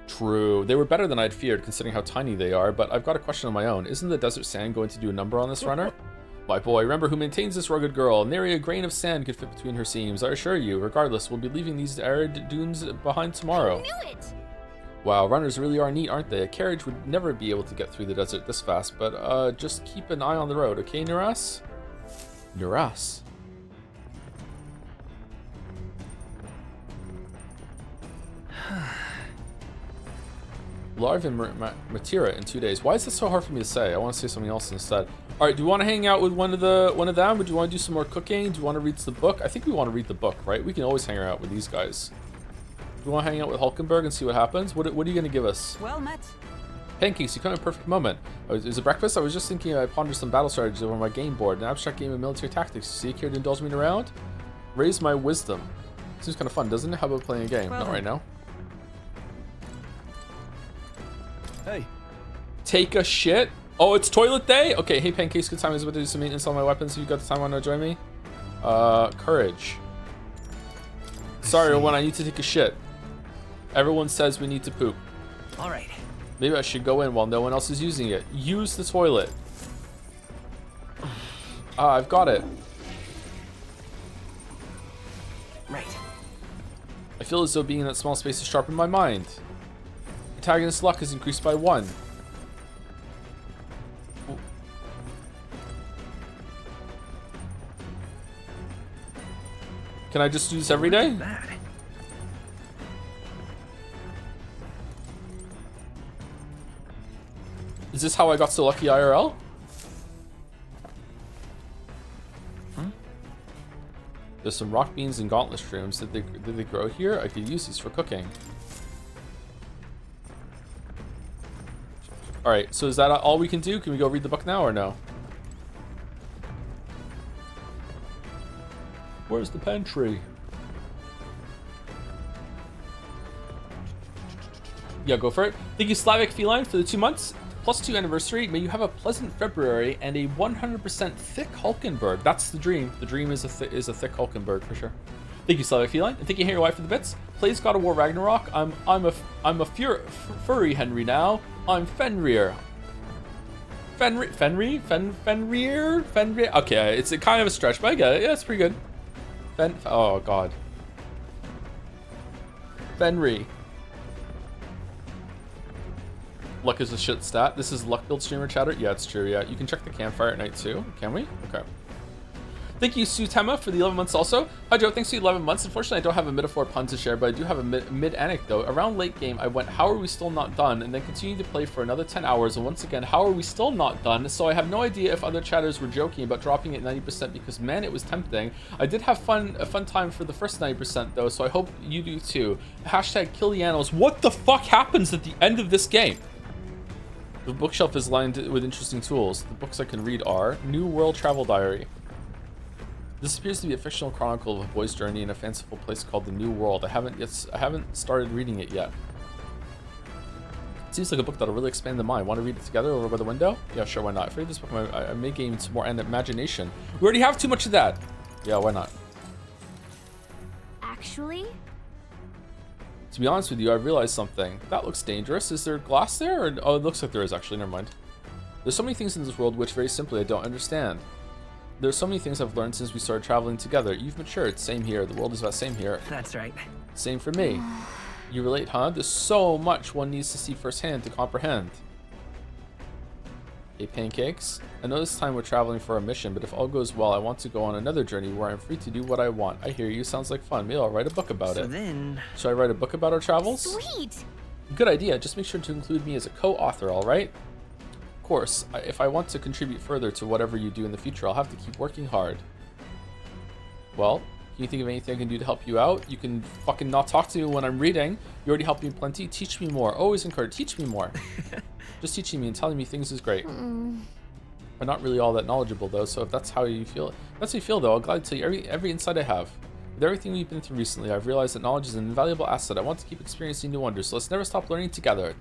True. They were better than I'd feared, considering how tiny they are, but I've got a question of my own. Isn't the desert sand going to do a number on this runner? My boy, remember who maintains this rugged girl. Nary a grain of sand could fit between her seams. I assure you, regardless, we'll be leaving these arid dunes behind tomorrow. I knew it! Wow, runners really are neat, aren't they? A carriage would never be able to get through the desert this fast, but just keep an eye on the road, okay, Nuras? Nuras. Larv and Matira in 2 days. Why is it so hard for me to say? I want to say something else instead. All right, do you want to hang out with one of them? Would you want to do some more cooking? Do you want to read the book? I think we want to read the book, right? We can always hang out with these guys. Do you want to hang out with Hulkenberg and see what happens? What are you going to give us? Well met. Pancakes, you come at a perfect moment. Is it breakfast? I was just thinking I pondered some battle strategies over my game board, an abstract game of military tactics. See, care to indulge me in a round? Raise my wisdom. Seems kind of fun, doesn't it? How about playing a game? Well Not then. right now. Hey. Take a shit? Oh, it's toilet day? Okay, hey Pancakes, good time. I was about to do some maintenance on my weapons. You got the time, want to join me? Courage. Sorry, Owen, I need to take a shit. Everyone says we need to poop. Alright. Maybe I should go in while no one else is using it. Use the toilet. Ah, I've got it. Right. I feel as though being in that small space has sharpened my mind. Protagonist luck is increased by 1. Can I just do this every day? Is this how I got so lucky IRL? There's some rock beans and gauntlet shrooms. Did they grow here? I could use these for cooking. Alright, so is that all we can do? Can we go read the book now or no? Where's the pantry? Yeah, go for it. Thank you, Slavic Feline, for the 2 months. +2 anniversary. May you have a pleasant February and a 100% thick Hulkenberg. That's the dream. The dream is a thick Hulkenberg for sure. Thank you, Slavic Feline, and thank you, Henry White, for the bits. Plays God of War Ragnarok. I'm a furry Henry now. I'm Fenrir. Fenrir. Okay, it's a kind of a stretch, but I get it. Yeah, it's pretty good. Oh God. Fenrir. Luck is a shit stat. This is luck build streamer chatter. Yeah, it's true. Yeah, you can check the campfire at night too. Can we? Okay. Thank you, Sutema, for the 11 months also. Hi, Joe. Thanks for the 11 months. Unfortunately, I don't have a metaphor pun to share, but I do have a mid anecdote. Around late game, I went, how are we still not done? And then continued to play for another 10 hours. And once again, how are we still not done? So I have no idea if other chatters were joking about dropping it 90% because, man, it was tempting. I did have a fun time for the first 90% though, so I hope you do too. Hashtag Kilianos. What the fuck happens at the end of this game? The bookshelf is lined with interesting tools. The books I can read are New World Travel Diary. This appears to be a fictional chronicle of a boy's journey in a fanciful place called the New World. I haven't started reading it yet. It seems like a book that'll really expand the mind. Want to read it together over by the window? Yeah, sure, why not? If I read this book, I may gain some more imagination. We already have too much of that. Yeah, why not? Actually? To be honest with you, I realized something. That looks dangerous. Is there glass there? Or, oh, it looks like there is actually. Never mind. There's so many things in this world which, very simply, I don't understand. There's so many things I've learned since we started traveling together. You've matured. Same here. The world is about same here. That's right. Same for me. You relate, huh? There's so much one needs to see firsthand to comprehend. Hey, Pancakes. I know this time we're traveling for a mission, but if all goes well, I want to go on another journey where I'm free to do what I want. I hear you. Sounds like fun. Maybe I'll write a book about it. Then... Should I write a book about our travels? Sweet! Good idea. Just make sure to include me as a co-author, alright? Of course, if I want to contribute further to whatever you do in the future, I'll have to keep working hard. Well, Can you think of anything I can do to help you out? You can fucking not talk to me when I'm reading. You already helped me plenty. Teach me more. Always encourage. Teach me more. Just teaching me and telling me things is great. I'm not really all that knowledgeable though, so if that's how you feel, that's how you feel though, I'll gladly tell you every insight I have. With everything we've been through recently, I've realized that knowledge is an invaluable asset. I want to keep experiencing new wonders, so let's never stop learning together.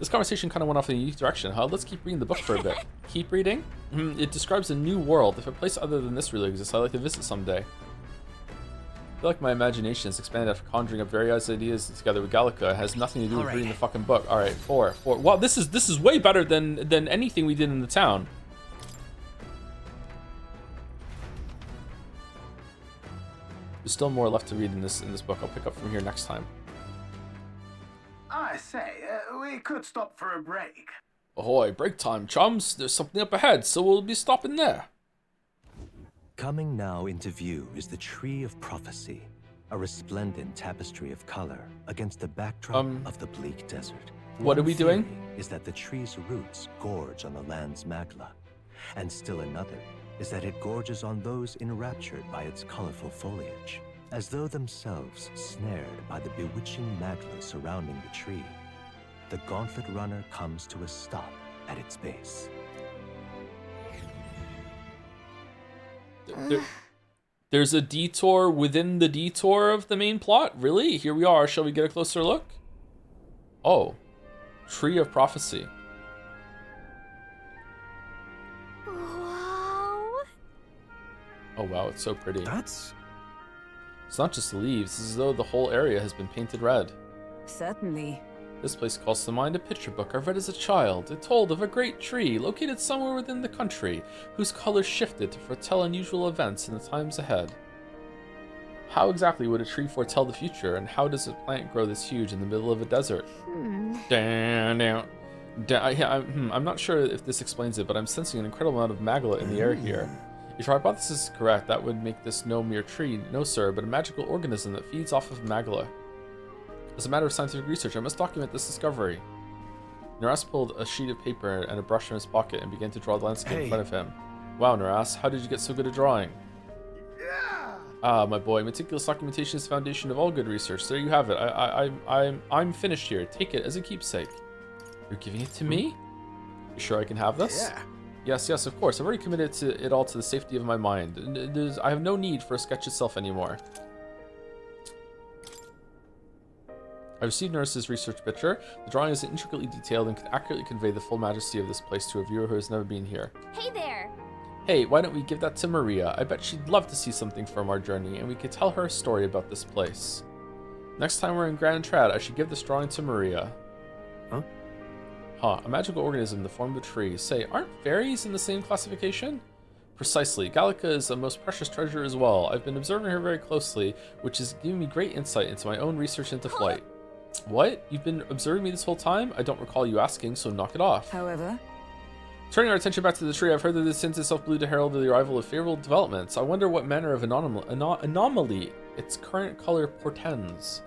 This conversation kind of went off in a unique direction, huh? Let's keep reading the book for a bit. Keep reading? It describes a new world. If a place other than this really exists, I'd like to visit someday. I feel like my imagination has expanded after conjuring up various ideas together with Gallica. It has nothing to do with reading the fucking book. Alright, 4. Wow, this is way better than anything we did in the town. There's still more left to read in this book. I'll pick up from here next time. I say, we could stop for a break. Ahoy, break time, chums. There's something up ahead, so we'll be stopping there. Coming now into view is the Tree of Prophecy, a resplendent tapestry of color against the backdrop of the bleak desert. What are we doing? Is that the tree's roots gorge on the land's magla, and still another is that it gorges on those enraptured by its colorful foliage, as though themselves snared by the bewitching magla surrounding the tree. The Gauntlet Runner comes to a stop at its base. There's a detour within the detour of the main plot? Really? Here we are. Shall we get a closer look? Oh. Tree of Prophecy. Wow. Oh wow, it's so pretty. That's... It's not just the leaves. It's as though the whole area has been painted red. Certainly. This place calls to mind a picture book I've read as a child. It told of a great tree located somewhere within the country, whose colors shifted to foretell unusual events in the times ahead. How exactly would a tree foretell the future, and how does a plant grow this huge in the middle of a desert? I'm not sure if this explains it, but I'm sensing an incredible amount of magla in the air here. If your hypothesis is correct, that would make this no mere tree, no sir, but a magical organism that feeds off of magla. As a matter of scientific research, I must document this discovery. Naras pulled a sheet of paper and a brush from his pocket and began to draw the landscape in front of him. Wow, Naras, how did you get so good at drawing? Ah, my boy, meticulous documentation is the foundation of all good research. There you have it. I'm finished here. Take it as a keepsake. You're giving it to me? You sure I can have this? Yeah. Yes, of course. I've already committed it all to the safety of my mind. I have no need for a sketch itself anymore. I received Nurse's research picture. The drawing is intricately detailed and can accurately convey the full majesty of this place to a viewer who has never been here. Hey there! Hey, why don't we give that to Maria? I bet she'd love to see something from our journey, and we could tell her a story about this place. Next time we're in Grand Trad, I should give this drawing to Maria. Huh? A magical organism in the form of a tree. Say, aren't fairies in the same classification? Precisely. Gallica is a most precious treasure as well. I've been observing her very closely, which is giving me great insight into my own research into flight. What? You've been observing me this whole time? I don't recall you asking, so knock it off. However... Turning our attention back to the tree, I've heard that this tints itself blue to herald the arrival of favorable developments. I wonder what manner of anomaly its current color portends.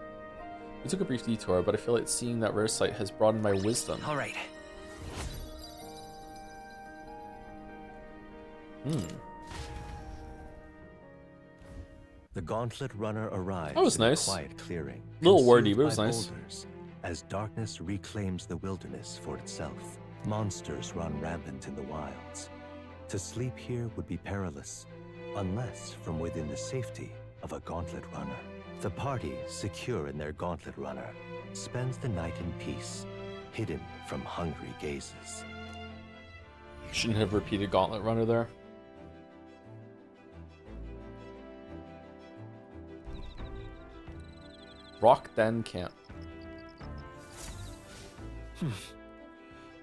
We took a brief detour, but I feel like seeing that rare sight has broadened my wisdom. All right. The Gauntlet Runner arrives That was in nice. a quiet clearing. A little concealed wordy, but it was by nice. boulders, as darkness reclaims the wilderness for itself. Monsters run rampant in the wilds. To sleep here would be perilous, unless from within the safety of a Gauntlet Runner. The party, secure in their Gauntlet Runner, spends the night in peace, hidden from hungry gazes. Shouldn't have repeated Gauntlet Runner there. Rock Den Camp.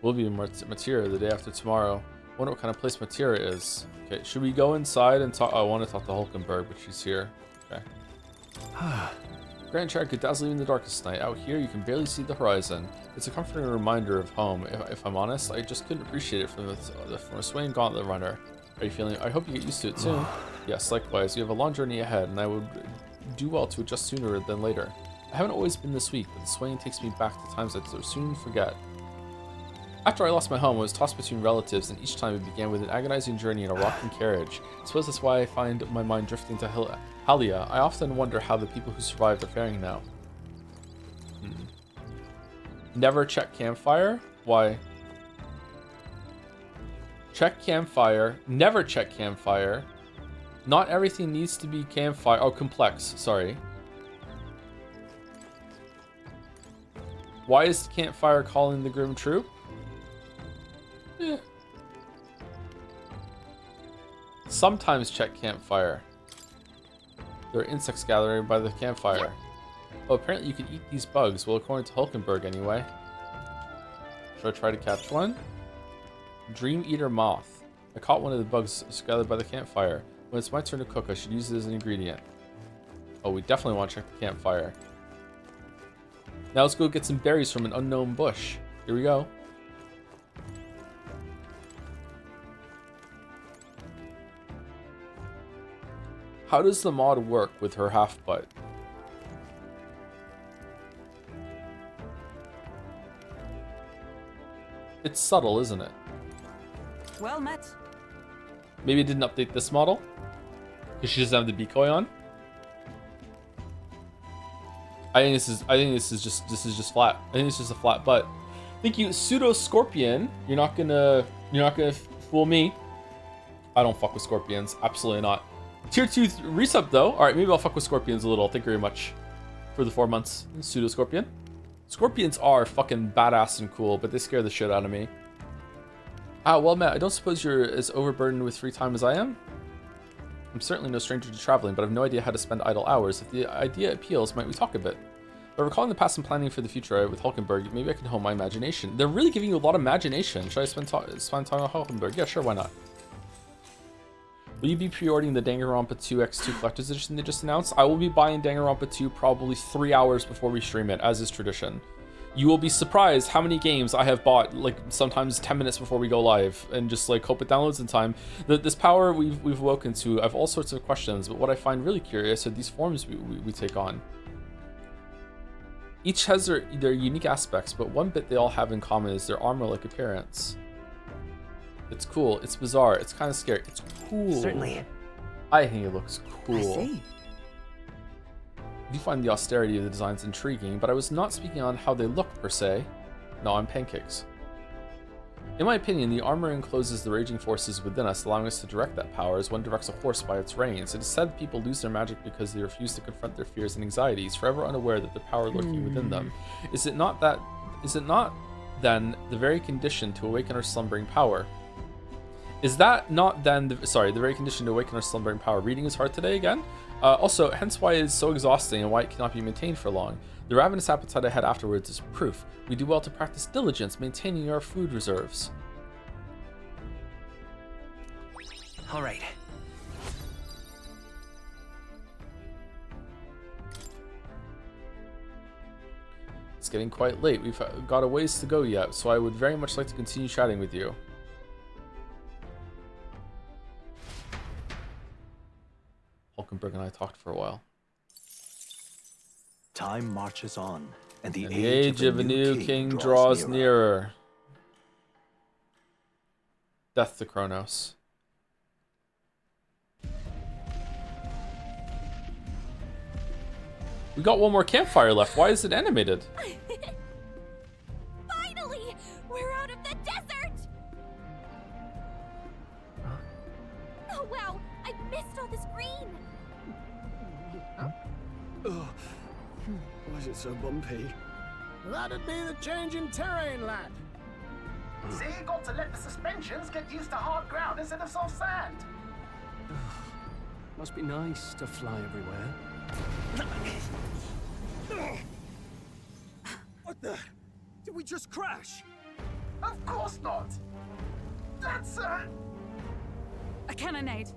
We'll be in Materia the day after tomorrow. Wonder what kind of place Materia is. Okay, should we go inside and talk? Oh, I want to talk to Hulkenberg, but she's here. Okay. Grand Trad could dazzle you in the darkest night. Out here, you can barely see the horizon. It's a comforting reminder of home. If I'm honest, I just couldn't appreciate it from a swaying Gauntlet Runner. Are you feeling? I hope you get used to it soon. Yes, likewise. You have a long journey ahead, and I would do well to adjust sooner than later. I haven't always been this weak, but the swaying takes me back to times I so soon forget. After I lost my home, I was tossed between relatives, and each time it began with an agonizing journey in a rocking carriage. I suppose that's why I find my mind drifting to Halia. I often wonder how the people who survived are faring now. Never check campfire? Why? Check campfire. Never check campfire. Not everything needs to be campfire. Oh, complex. Sorry. Why is the campfire calling the grim troop? Sometimes check campfire. There are insects gathering by the campfire. Oh, apparently you can eat these bugs. Well, according to Hulkenberg, anyway. Should I try to catch one? Dream Eater Moth. I caught one of the bugs gathered by the campfire. When it's my turn to cook, I should use it as an ingredient. Oh, we definitely want to check the campfire. Now let's go get some berries from an unknown bush. Here we go. How does the mod work with her half-butt? It's subtle, isn't it? Well met. Maybe it didn't update this model? Because she doesn't have the decoy on? I think this is just flat. I think it's just a flat butt. Thank you, Pseudo Scorpion. You're not gonna fool me. I don't fuck with scorpions. Absolutely not. Tier 2 resub though. Alright, maybe I'll fuck with scorpions a little. Thank you very much for the 4 months. Pseudo Scorpion. Scorpions are fucking badass and cool, but they scare the shit out of me. Ah, well, Matt, I don't suppose you're as overburdened with free time as I am? I'm certainly no stranger to traveling, but I have no idea how to spend idle hours. If the idea appeals, might we talk a bit? By recalling the past and planning for the future with Hulkenberg, maybe I can hone my imagination. They're really giving you a lot of imagination. Should I spend time on Hulkenberg? Yeah, sure, why not? Will you be pre-ordering the Danganronpa 2 X2 Collector's Edition they just announced? I will be buying Danganronpa 2 probably 3 hours before we stream it, as is tradition. You will be surprised how many games I have bought, like, sometimes 10 minutes before we go live, and just, like, hope it downloads in time. This power we've woken to, I have all sorts of questions, but what I find really curious are these forms we take on. Each has their unique aspects, but one bit they all have in common is their armor-like appearance. It's cool, it's bizarre, it's kind of scary, it's cool. Certainly. I think it looks cool. I see. I do find the austerity of the designs intriguing, but I was not speaking on how they look per se. No, I'm pancakes. In my opinion, the armor encloses the raging forces within us, allowing us to direct that power as one directs a horse by its reins. It is said that people lose their magic because they refuse to confront their fears and anxieties, forever unaware that the power lurking within them. Is it not then the very condition to awaken our slumbering power? Is that not then the very condition to awaken our slumbering power? Reading is hard today again? Also, hence why it is so exhausting and why it cannot be maintained for long. The ravenous appetite I had afterwards is proof. We do well to practice diligence, maintaining our food reserves. All right. It's getting quite late. We've got a ways to go yet, so I would very much like to continue chatting with you. Hulkenberg and I talked for a while. Time marches on, and the age of a new king draws nearer. Death to Kronos. We got one more campfire left. Why is it animated? Finally! We're out of the desert! Oh wow, I missed all this green! Ugh. Why is it so bumpy? That'd be the change in terrain, lad. See, you got to let the suspensions get used to hard ground instead of soft sand. Must be nice to fly everywhere. What the? Did we just crash? Of course not. That's a cannonade.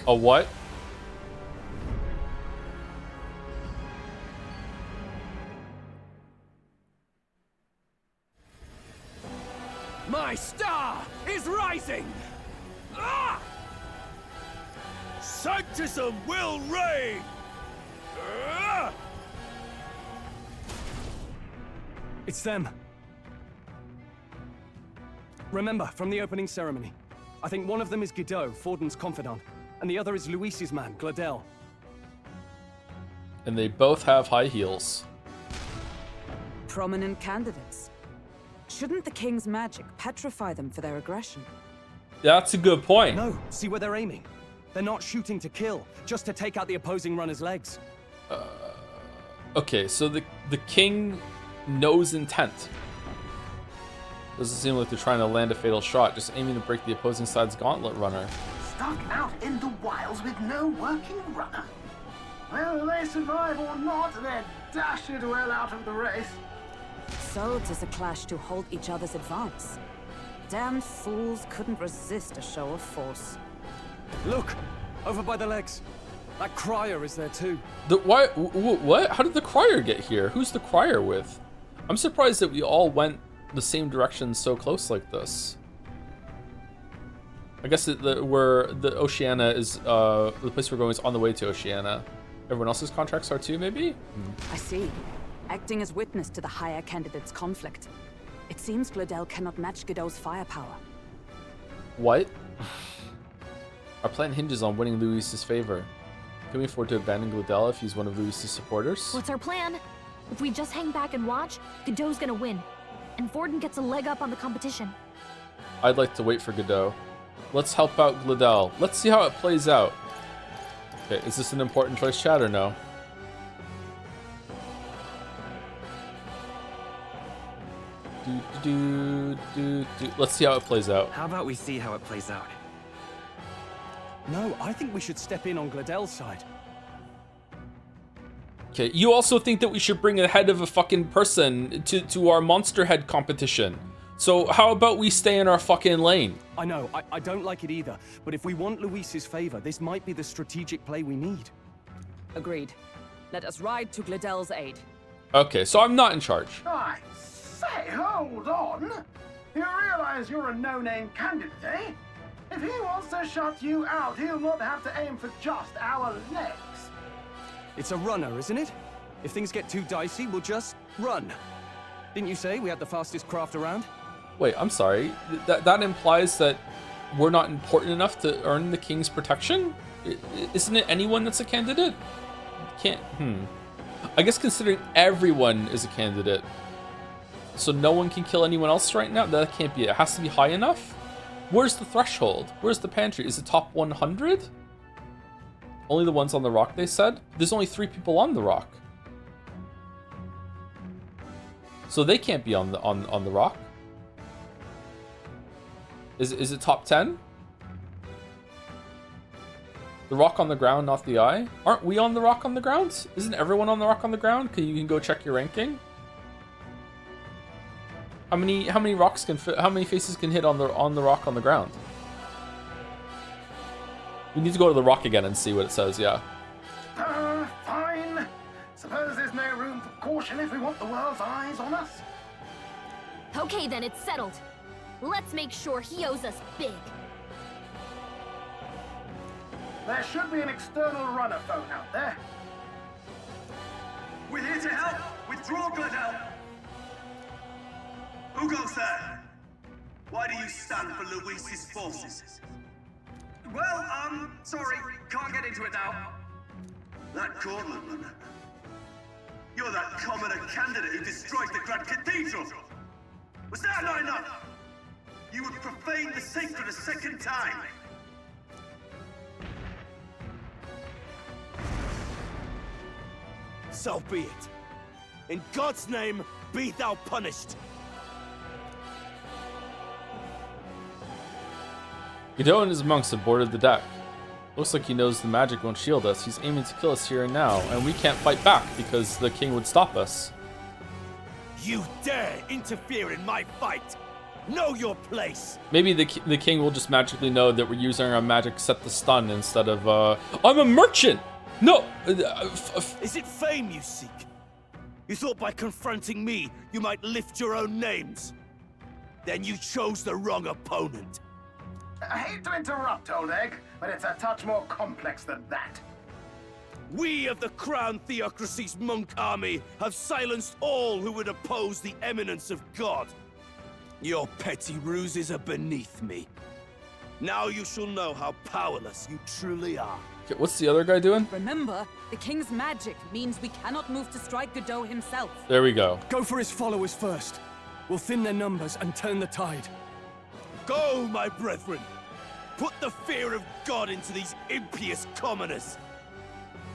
A what? My star is rising! Ah! Sanctism will reign! It's them. Remember, from the opening ceremony, I think one of them is Guido, Forden's confidant, and the other is Luis's man, Gladel. And they both have high heels. Prominent candidates. Shouldn't the king's magic petrify them for their aggression? That's a good point. No, see where they're aiming. They're not shooting to kill, just to take out the opposing runner's legs. Okay, so the king knows intent. Doesn't seem like they're trying to land a fatal shot, just aiming to break the opposing side's gauntlet runner. Stuck out in the wilds with no working runner. Whether they survive or not, they're dashed well out of the race. So 'tis a clash to halt each other's advance. Damned fools couldn't resist a show of force. Look! Over by the legs. That crier is there too. What? How did the crier get here? Who's the crier with? I'm surprised that we all went the same direction so close like this. I guess where the Oceania is, the place we're going is on the way to Oceania. Everyone else's contracts are too, maybe? I see. Acting as witness to the higher candidate's conflict. It seems Gladel cannot match Guido's firepower. What? Our plan hinges on winning Luis's favor. Can we afford to abandon Gladel if he's one of Luis's supporters? What's our plan? If we just hang back and watch, Godot's gonna win. And Forden gets a leg up on the competition. I'd like to wait for Godot. Let's help out Gladel. Let's see how it plays out. Okay, is this an important choice, chat, or no? Let's see how it plays out. How about we see how it plays out? No, I think we should step in on Gladel's side. Okay, you also think that we should bring a head of a fucking person to our monster head competition. So how about we stay in our fucking lane? I know, I don't like it either, but if we want Luis's favor, this might be the strategic play we need. Agreed. Let us ride to Gladel's aid. Okay, so I'm not in charge. I say, hold on. You realize you're a no-name candidate, eh? If he wants to shut you out, he'll not have to aim for just our legs. It's a runner, isn't it? If things get too dicey, we'll just run. Didn't you say we had the fastest craft around? Wait, I'm sorry. That implies that we're not important enough to earn the king's protection? Isn't it anyone that's a candidate? I guess considering everyone is a candidate, so no one can kill anyone else right now? That can't be it. It has to be high enough? Where's the threshold? Where's the pantry? Is it top 100? Only the ones on the rock, they said? There's only 3 people on the rock. So they can't be on the rock. Is it top 10? The rock on the ground, not the eye? Aren't we on the rock on the ground? Isn't everyone on the rock on the ground? You can go check your ranking. How many rocks can fit? How many faces can hit on the rock on the ground? We need to go to the rock again and see what it says. Yeah. Fine. Suppose there's no room for caution if we want the world's eyes on us. Okay, then it's settled. Let's make sure he owes us big. There should be an external runner phone out there. We're here to help. Withdraw, Gladel. Who goes there? Why do you stand for Luis's forces? Well, sorry, can't get into it now. That gauntlet runner. You're that commoner candidate who destroyed the Grand Cathedral. Was that not enough? You would profane the sacred a second time. So be it. In God's name, be thou punished. Guido and his monks have boarded the deck. Looks like he knows the magic won't shield us. He's aiming to kill us here and now, and we can't fight back because the king would stop us. You dare interfere in my fight! Know your place! Maybe the king will just magically know that we're using our magic set to stun instead of, I'm a merchant! No! Is it fame you seek? You thought by confronting me, you might lift your own names? Then you chose the wrong opponent. I hate to interrupt, Old Egg, but it's a touch more complex than that. We of the Crown Theocracy's monk army have silenced all who would oppose the eminence of God. Your petty ruses are beneath me. Now you shall know how powerless you truly are. Okay, what's the other guy doing? Remember, the king's magic means we cannot move to strike Godot himself. There we go. Go for his followers first. We'll thin their numbers and turn the tide. Go, my brethren! Put the fear of God into these impious commoners!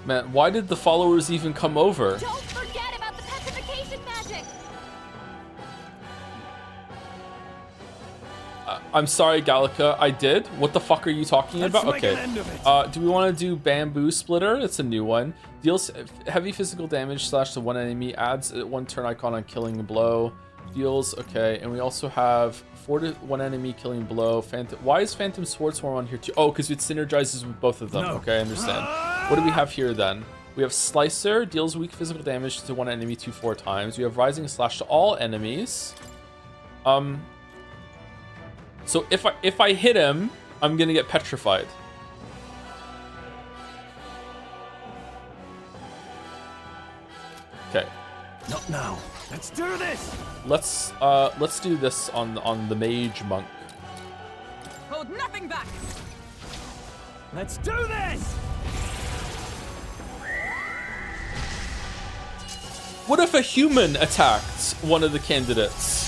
Man, why did the followers even come over? Don't forget about the petrification magic! I'm sorry, Gallica, I did. What the fuck are you talking about? Okay. Do we want to do Bamboo Splitter? It's a new one. Deals heavy physical damage / to one enemy. Adds 1 turn icon on killing a blow. Deals, okay. And we also have 4 to 1 enemy killing blow. Phantom. Why is Phantom Swordstorm on here too? Oh, because it synergizes with both of them. No. Okay, I understand. What do we have here then? We have Slicer. Deals weak physical damage to one enemy 4 times. We have Rising Slash to all enemies. So if I hit him, I'm gonna get petrified. Okay. Not now. Let's do this. Let's do this on the mage monk. Hold nothing back. Let's do this. What if a human attacked one of the candidates?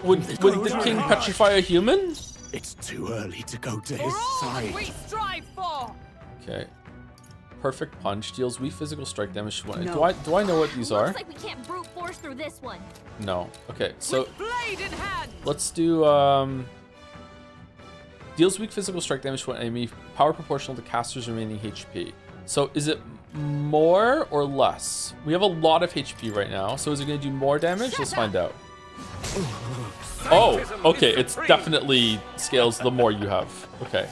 Would the king petrify a human? It's too early to go to his side. We strive for. Okay. Perfect punch deals weak physical strike damage. No. Do I know what these are? Looks like we can't brute force through this one. No. Okay, so Blade in hand. let's do deals weak physical strike damage to an enemy, power proportional to caster's remaining HP. So is it more or less? We have a lot of HP right now, so is it going to do more damage? Let's find out. Oh, okay, it's definitely scales the more you have. Okay.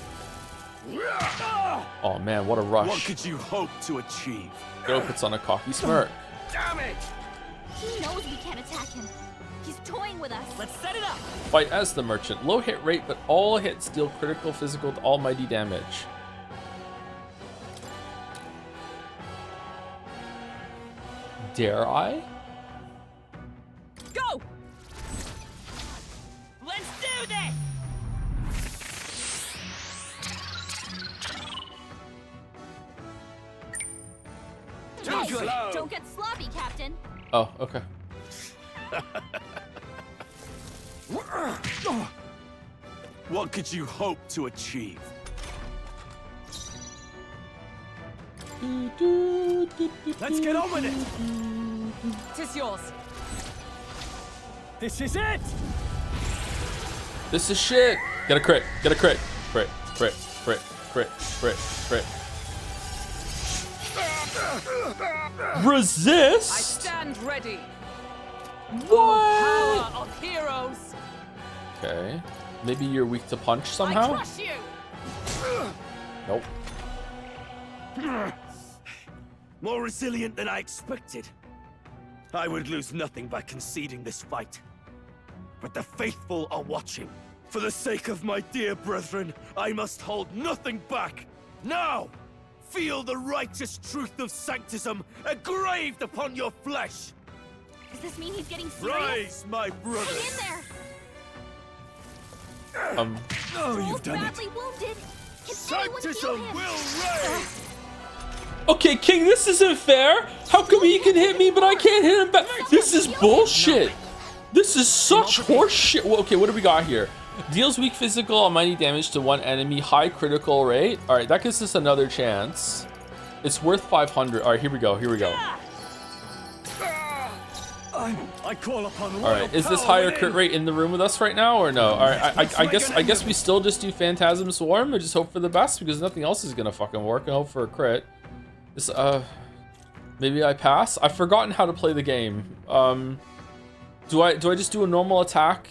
Oh man, what a rush. What could you hope to achieve? Go puts on a cocky smirk. Damn it! He knows we can't attack him. He's toying with us. Let's set it up. Fight as the merchant. Low hit rate, but all hits deal critical physical to almighty damage. Dare I? Go! Let's do this! Hey, don't get sloppy, Captain. Oh, okay. What could you hope to achieve? Let's get on with it. Tis yours. This is it. This is shit. Get a crit. Get a crit. Crit. Crit. Crit. Crit. Crit. Crit. Resist? I stand ready. What? Power of heroes. Okay. Maybe you're weak to punch I somehow? crush you. Nope. More resilient than I expected. I would lose nothing by conceding this fight. But the faithful are watching. For the sake of my dear brethren, I must hold nothing back. Now, feel the righteous truth of sanctism engraved upon your flesh. Does this mean he's getting serious? Rise, my brothers. Hang in Um. Oh, you've done badly it. Wounded. Can anyone heal Sanctism him? will raise. Okay, King, this isn't fair. How come he can hit me, but I can't hit him back? This is bullshit. This is such horseshit. Well, okay, what do we got here? Deals weak physical almighty damage to one enemy, high critical rate. All right, that gives us another chance. It's worth 500. All right, here we go. Here we go. I call upon All right, is this higher crit rate in the room with us right now or no? All right, I guess we still just do Phantasm Swarm and just hope for the best because nothing else is gonna fucking work and hope for a crit. This maybe I pass. I've forgotten how to play the game. Do I just do a normal attack?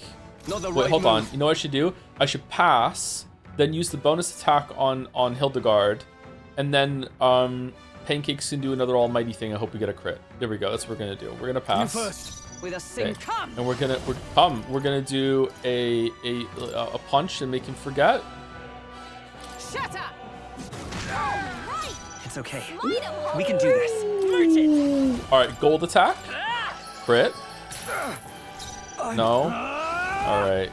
Wait, hold on. You know what I should do? I should pass, then use the bonus attack on Hildegard, and then Pancakes can do another almighty thing. I hope we get a crit. There we go. That's what we're gonna do. We're gonna pass. You first. With a sing, Okay. come. And we're gonna do a punch and make him forget. Shatter. It's okay. We can do this. All right, gold attack, crit. No? Alright.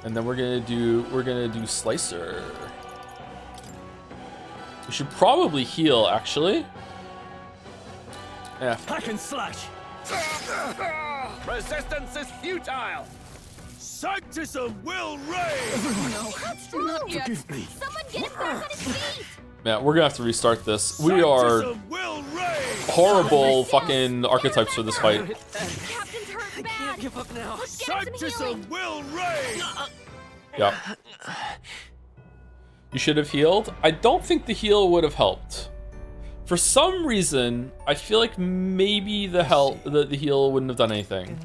And then we're gonna do Slicer. We should probably heal, actually. Yeah. Hack and slash! Resistance is futile! Sanctism will reign! No, that's not yet. Forgive me. Someone get him back on his feet! Man, we're gonna have to restart this. We are horrible fucking archetypes for this fight. Captain's hurt bad. Can't give up now. Let's get him some healing. Sanctism will reign! Yep. You should have healed. I don't think the heal would have helped. For some reason, I feel like maybe the heal wouldn't have done anything.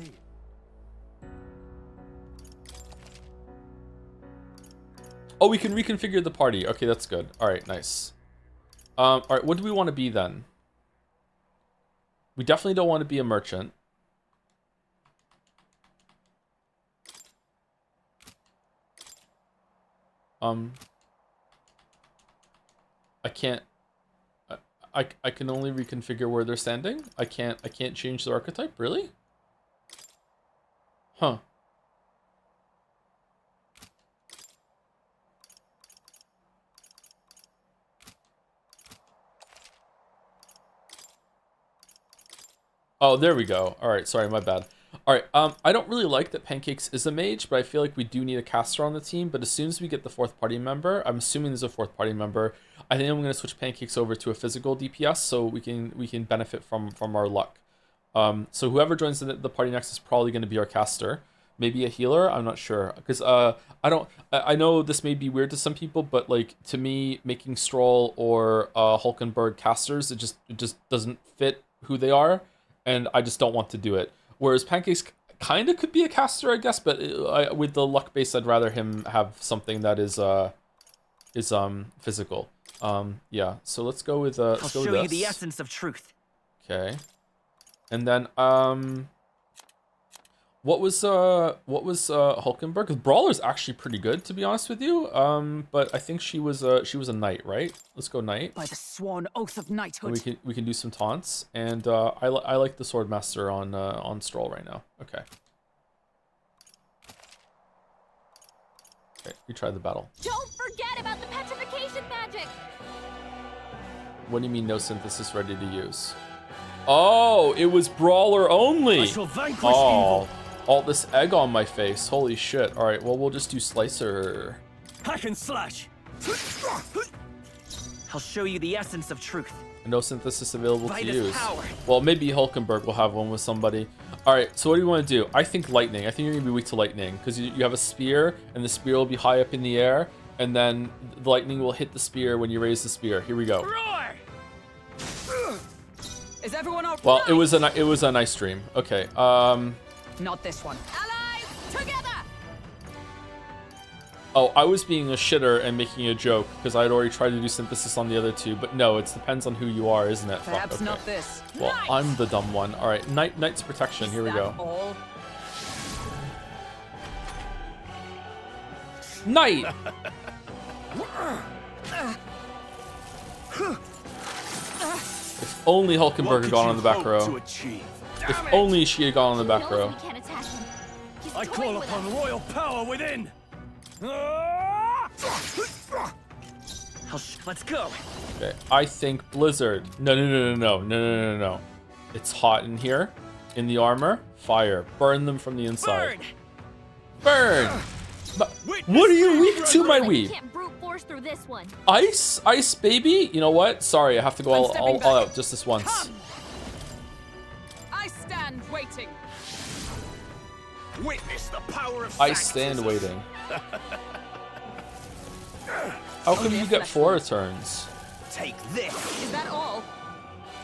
Oh, we can reconfigure the party. Okay, that's good. All right, nice. All right, what do we want to be then? We definitely don't want to be a merchant. I can't. I can only reconfigure where they're standing. I can't change their archetype. Really? Huh. Oh, there we go. All right, sorry, my bad. All right, I don't really like that Pancakes is a mage, but I feel like we do need a caster on the team. But as soon as we get the fourth party member, I'm assuming there's a fourth party member, I think I'm going to switch Pancakes over to a physical DPS so we can benefit from our luck. So whoever joins the party next is probably going to be our caster. Maybe a healer, I'm not sure, because I know this may be weird to some people, but like to me, making Stroll or Hulkenberg casters, it just doesn't fit who they are, and I just don't want to do it. Whereas Pancakes kind of could be a caster, I guess, but with the luck base, I'd rather him have something that is physical. Yeah. So let's go with I'll show you the essence of truth. Okay. And then what was Hulkenberg? 'Cause Brawler's actually pretty good, to be honest with you. But I think she was a knight, right? Let's go knight. By the sworn oath of knighthood. And we can do some taunts, and I like the Swordmaster on Stroll right now. Okay. Okay, we tried the battle. Don't forget about the petrification magic. What do you mean no synthesis ready to use? Oh, it was Brawler only. I shall vanquish evil. All this egg on my face. Holy shit. All right, well, we'll just do Slicer. Hack and slash. I'll show you the essence of truth. No synthesis available By to this use. power. Well, maybe Hulkenberg will have one with somebody. All right, so what do you want to do? I think lightning. I think you're going to be weak to lightning because you have a spear, and the spear will be high up in the air, and then the lightning will hit the spear when you raise the spear. Here we go. Is everyone all Well, it was a nice stream. Okay. Not this one. Allies, together! Oh, I was being a shitter and making a joke because I had already tried to do synthesis on the other two, but no, it depends on who you are, isn't it? Perhaps Fuck, okay. not this. Well, I'm the dumb one. All right, Knight's protection. Here we go. All? Knight. If only Hulkenberg had gone on the back row. If only she had gone on the back row. I call upon royal power within. Let's go. Okay, I think Blizzard. No. It's hot in here. In the armor, fire. Burn them from the inside. Burn. But what are you weak to, my weeb? Can't brute force through this one. Ice, baby. You know what? Sorry, I have to go all out just this once. Come. I stand waiting. Witness the power of I stand waiting. How come you get 4 turns? Take this. Is that all?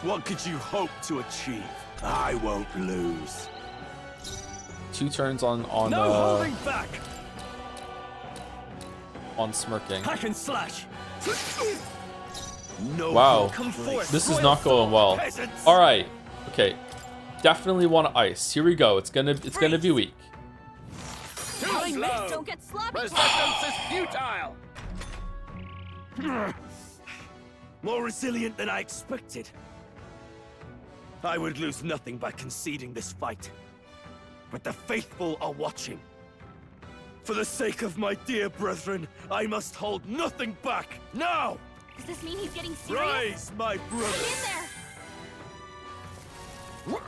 What could you hope to achieve? I won't lose. 2 turns on no holding back. On smirking. Hack and slash. No. Wow, this is not going well. All right, okay, definitely want to ice. Here we go. It's gonna be weak. Don't get sloppy. Resistance is futile. More resilient than I expected. I would lose nothing by conceding this fight. but the faithful are watching. For the sake of my dear brethren, I must hold nothing back, now! Does this mean he's getting serious? Rise, my brothers! Get in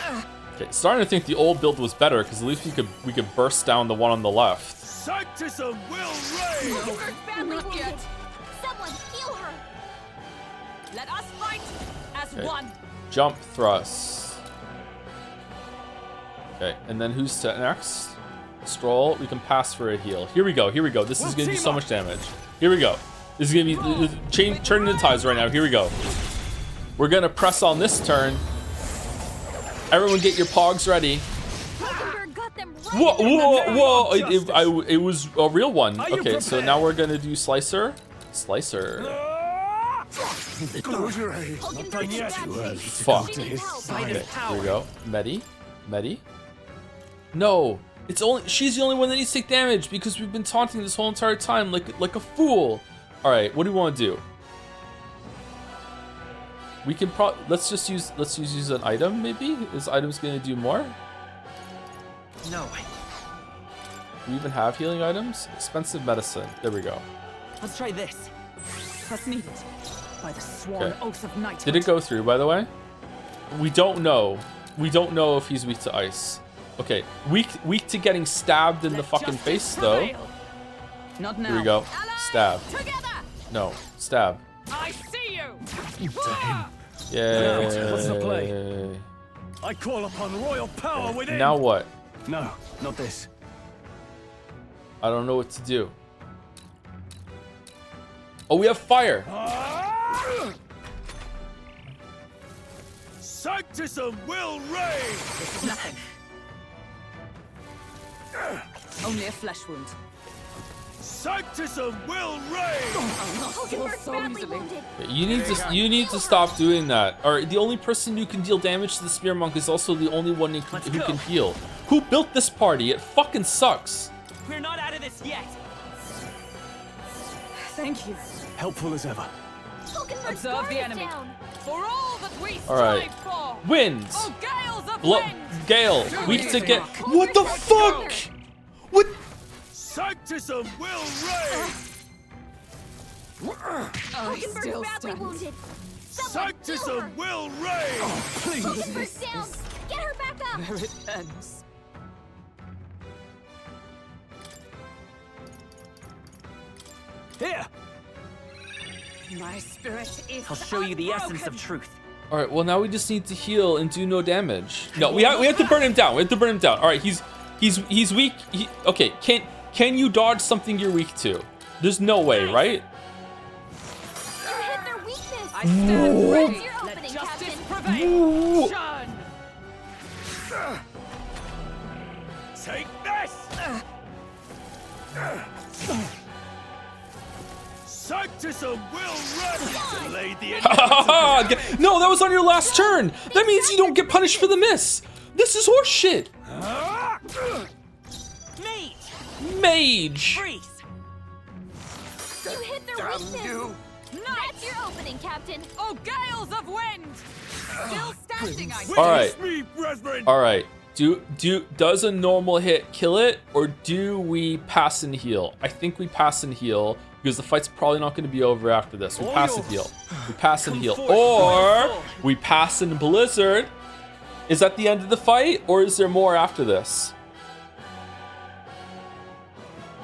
there! Okay, starting to think the old build was better, because at least we could burst down the one on the left. Sanctism will reign! Hulkenberg's badly wounded! Someone heal her! Let us fight as Okay. one! Jump thrust. Okay, and then who's next? Stroll. We can pass for a heal. Here we go. Here we go. This is gonna do so much damage. Here we go. This is gonna be turning the tides right now. Here we go. We're gonna press on this turn. Everyone, get your pogs ready. Whoa! Whoa! Whoa! It was a real one. Okay, so now we're gonna do slicer. Slicer. Close your eyes. Fuck. Okay, here we go. Medi. No, she's the only one that needs to take damage because we've been taunting this whole entire time like a fool. All right, what do we want to do? We can let's use an item maybe. Is items gonna do more? No. Do we even have healing items? Expensive medicine. There we go. Let's try this. That's needed. By the sworn oath of knighthood. Did it go through, by the way? We don't know. We don't know if he's weak to ice. Okay, weak to getting stabbed in the fucking face, though. Not now. Here we go. Stab. No, stab. I see you! Yay. What's the play? I call upon royal power within. Now what? No, not this. I don't know what to do. Oh, we have fire. Sanctism will reign! This is nothing. Only a flesh wound. Sanctism will reign! Hulkenberg's badly wounded! You need to stop doing that. Or the only person who can deal damage to the spear monk is also the only one who can heal. Who built this party? It fucking sucks. We're not out of this yet! Thank you. Helpful as ever. Observe the enemy. For all that we strive All right. for. Winds. Oh, gales of wind. Gale. Weak to get. What the fuck? What? Sanctism will reign! Hulkenberg's badly wounded! Sanctism will reign! Please. Hulkenberg's down! Get her back up! There it ends. Here! My spirit is I'll show you the essence of truth. All right. Well, now we just need to heal and do no damage. No, we have to burn him down. We have to burn him down. All right. He's weak. Okay. Can you dodge something you're weak to? There's no way, right? You hit their weakness! I stand ready. Your opening, Let justice Captain. prevail. Shun. Take this! Sanctism will reign! Delay the No, that was on your last turn. That means you don't get punished for the miss. This is horseshit. Mage. Freeze. You hit their weakness! That's your opening, Captain! Oh, gales of wind! Still standing, I see. All right. Me, brethren! All right. Does a normal hit kill it, or do we pass and heal? I think we pass and heal because the fight's probably not going to be over after this. We pass and heal. We pass and heal, or we pass and blizzard. Is that the end of the fight, or is there more after this?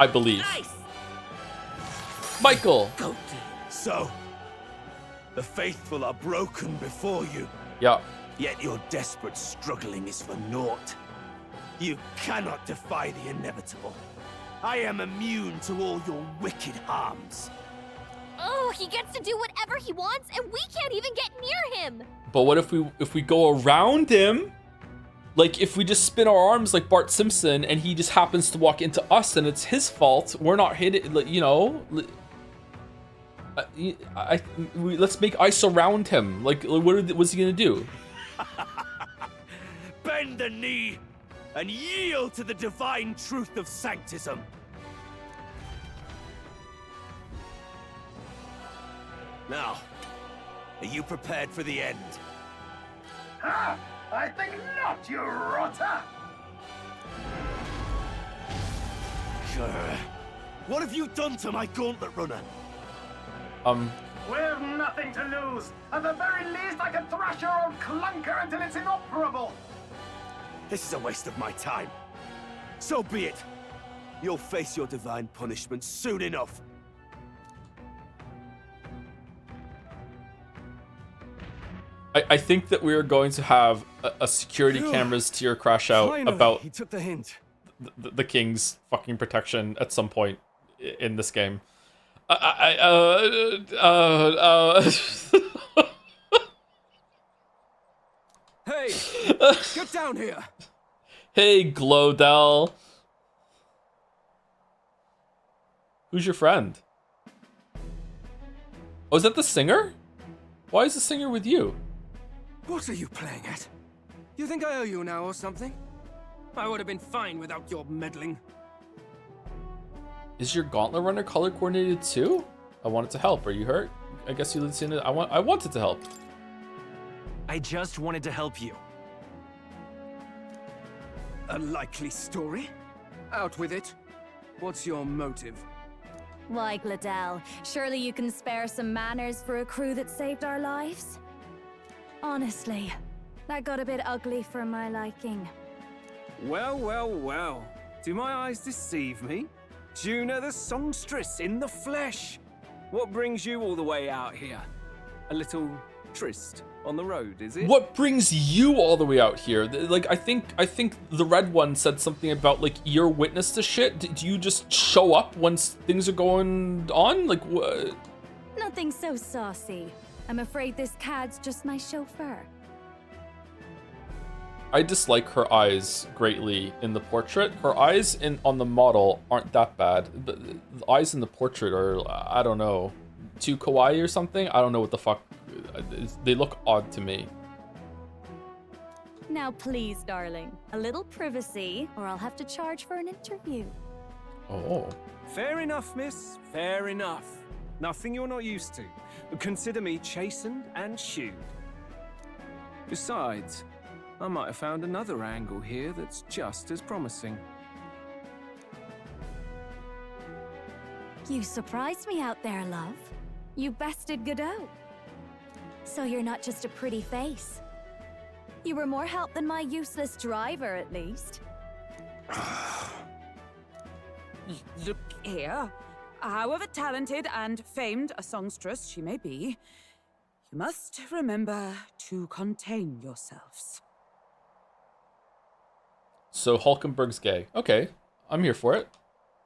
I believe. Nice. Michael. So, the faithful are broken before you. Yeah. Yet your desperate struggling is for naught. You cannot defy the inevitable. I am immune to all your wicked harms. Oh, he gets to do whatever he wants, and we can't even get near him! But what if we go around him? Like, if we just spin our arms like Bart Simpson and he just happens to walk into us and it's his fault, we're not hit, you know? Let's make ice around him. Like, what's he gonna do? Bend the knee and yield to the divine truth of sanctism. Now, are you prepared for the end? Ha! I think not, you rotter! What have you done to my gauntlet runner? We've nothing to lose. At the very least, I can thrash your old clunker until it's inoperable. This is a waste of my time. So be it. You'll face your divine punishment soon enough. I think that we are going to have a security cameras tier crash out Finally, about he took the hint. The king's fucking protection at some point in this game. Hey, get down here. Hey, Glodell. Who's your friend? Oh, is that the singer? Why is the singer with you? What are you playing at? You think I owe you now or something? I would have been fine without your meddling. Is your gauntlet runner color coordinated too? I wanted to help. Are you hurt? I guess you listened to it. I wanted to help. I just wanted to help you. A likely story? Out with it. What's your motive? Why, Gladell, surely you can spare some manners for a crew that saved our lives? Honestly, that got a bit ugly for my liking. Well, well, well. Do my eyes deceive me? Juna the songstress in the flesh. What brings you all the way out here? A little tryst on the road, is it? What brings you all the way out here? Like, I think the red one said something about, like, you're witness to shit. Do you just show up when things are going on? Like, what? Nothing so saucy. I'm afraid this cad's just my chauffeur. I dislike her eyes greatly in the portrait. Her eyes on the model aren't that bad. But the eyes in the portrait are, I don't know, too kawaii or something? I don't know what the fuck. They look odd to me. Now please, darling, a little privacy, or I'll have to charge for an interview. Oh. Fair enough, miss. Fair enough. Nothing you're not used to. Consider me chastened and shooed. Besides, I might have found another angle here that's just as promising. You surprised me out there, love. You bested Godot. So you're not just a pretty face. You were more help than my useless driver, at least. Look here. However talented and famed a songstress she may be, you must remember to contain yourselves. So Hulkenberg's gay. Okay, I'm here for it.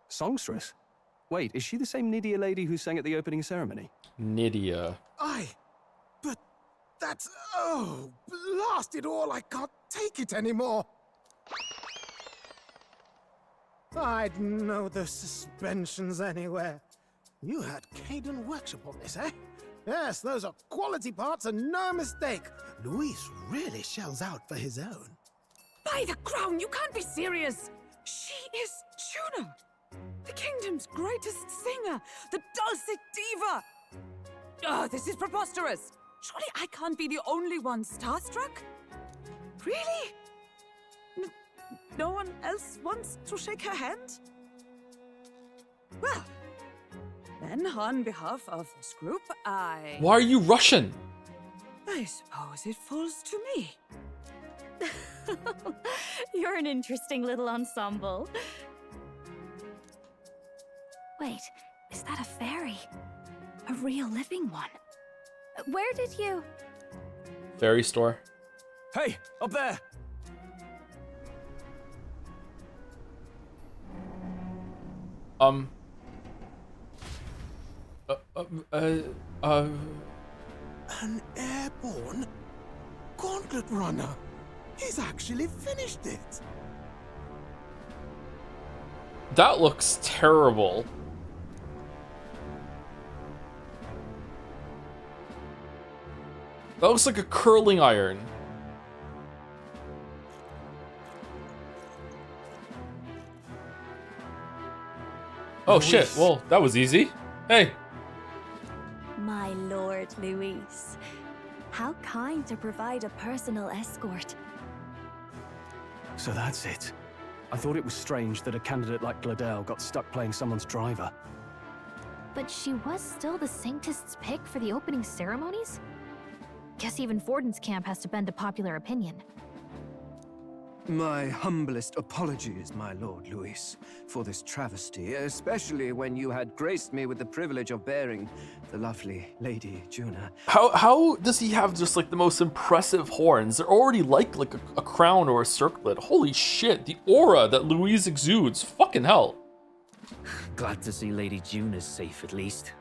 Songstress? Wait, is she the same Nydia lady who sang at the opening ceremony? Nydia. Aye, but that's... oh, blast it all, I can't take it anymore. I'd know the suspensions anywhere. You had Caden workshop on this, eh? Yes, those are quality parts and no mistake. Luis really shells out for his own. By the crown, you can't be serious! She is Juna, the kingdom's greatest singer, the dulcet diva! Oh, this is preposterous! Surely I can't be the only one starstruck? Really? No one else wants to shake her hand? Well, then on behalf of this group, Why are you Russian? I suppose it falls to me. You're an interesting little ensemble. Wait, is that a fairy? A real living one? Where did you... Fairy store. Hey, up there! An airborne gauntlet runner. He's actually finished it. That looks terrible. That looks like a curling iron. Oh shit, well, that was easy. Hey. My lord, Luis. How kind to provide a personal escort. So that's it. I thought it was strange that a candidate like Gladel got stuck playing someone's driver. But she was still the Sanctist's pick for the opening ceremonies? Guess even Forden's camp has to bend to popular opinion. My humblest apologies, my lord Luis, for this travesty, especially when you had graced me with the privilege of bearing the lovely Lady Juna. How does he have just like the most impressive horns? They're already like a crown or a circlet. Holy shit, the aura that Louise exudes. Fucking hell. Glad to see Lady Juna's safe at least.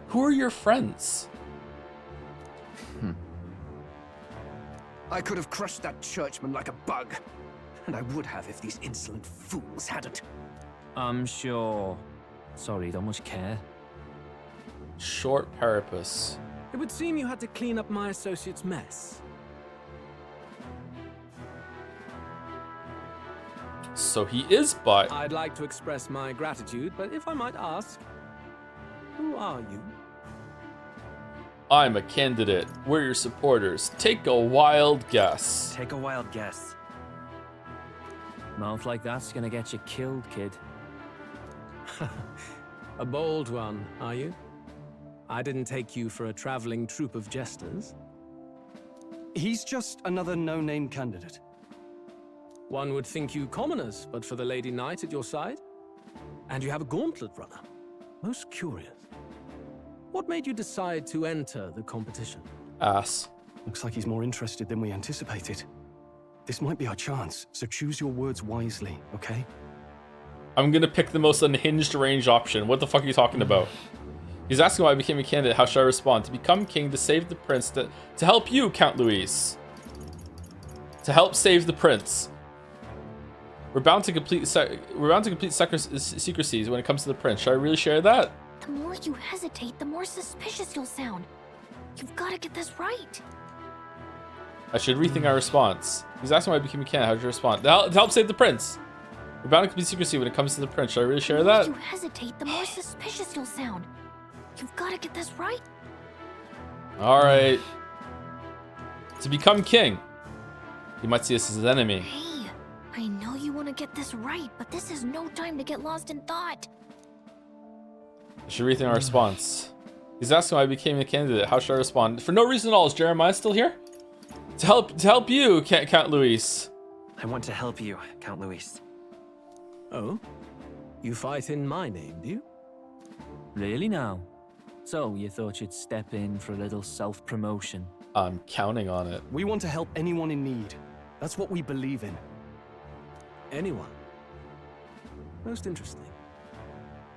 Who are your friends? I could have crushed that churchman like a bug. And I would have if these insolent fools hadn't. I'm sure. Sorry, don't much care. Short Parapus. It would seem you had to clean up my associate's mess. So he is but. I'd like to express my gratitude, but if I might ask, who are you? I'm a candidate. We're your supporters. Take a wild guess. Take a wild guess. Mouth like that's gonna get you killed, kid. A bold one, are you? I didn't take you for a traveling troupe of jesters. He's just another no-name candidate. One would think you commoners, but for the Lady Knight at your side. And you have a gauntlet runner. Most curious. What made you decide to enter the competition? Ass. Looks like he's more interested than we anticipated. This might be our chance, so choose your words wisely, okay? I'm gonna pick the most unhinged range option. What the fuck are you talking about? He's asking why I became a candidate. How should I respond? To become king, to save the prince, to help you, Count Luis. To help save the prince. We're bound to complete secrecies when it comes to the prince. Should I really share that? The more you hesitate, the more suspicious you'll sound. You've got to get this right. I should rethink our response. He's asking why I became a candidate. How should I respond? To help save the prince. We're bound to complete secrecy when it comes to the prince. Should I really share that? The more you hesitate, the more suspicious you'll sound. You've got to get this right. Alright. To become king. He might see us as an enemy. Hey, I know you want to get this right, but this is no time to get lost in thought. I should rethink our response. He's asking why I became a candidate. How should I respond? For no reason at all. Is Jeremiah still here? To help you, Count Luis. I want to help you, Count Luis. Oh? You fight in my name, do you? Really now? So, you thought you'd step in for a little self-promotion? I'm counting on it. We want to help anyone in need. That's what we believe in. Anyone? Most interesting.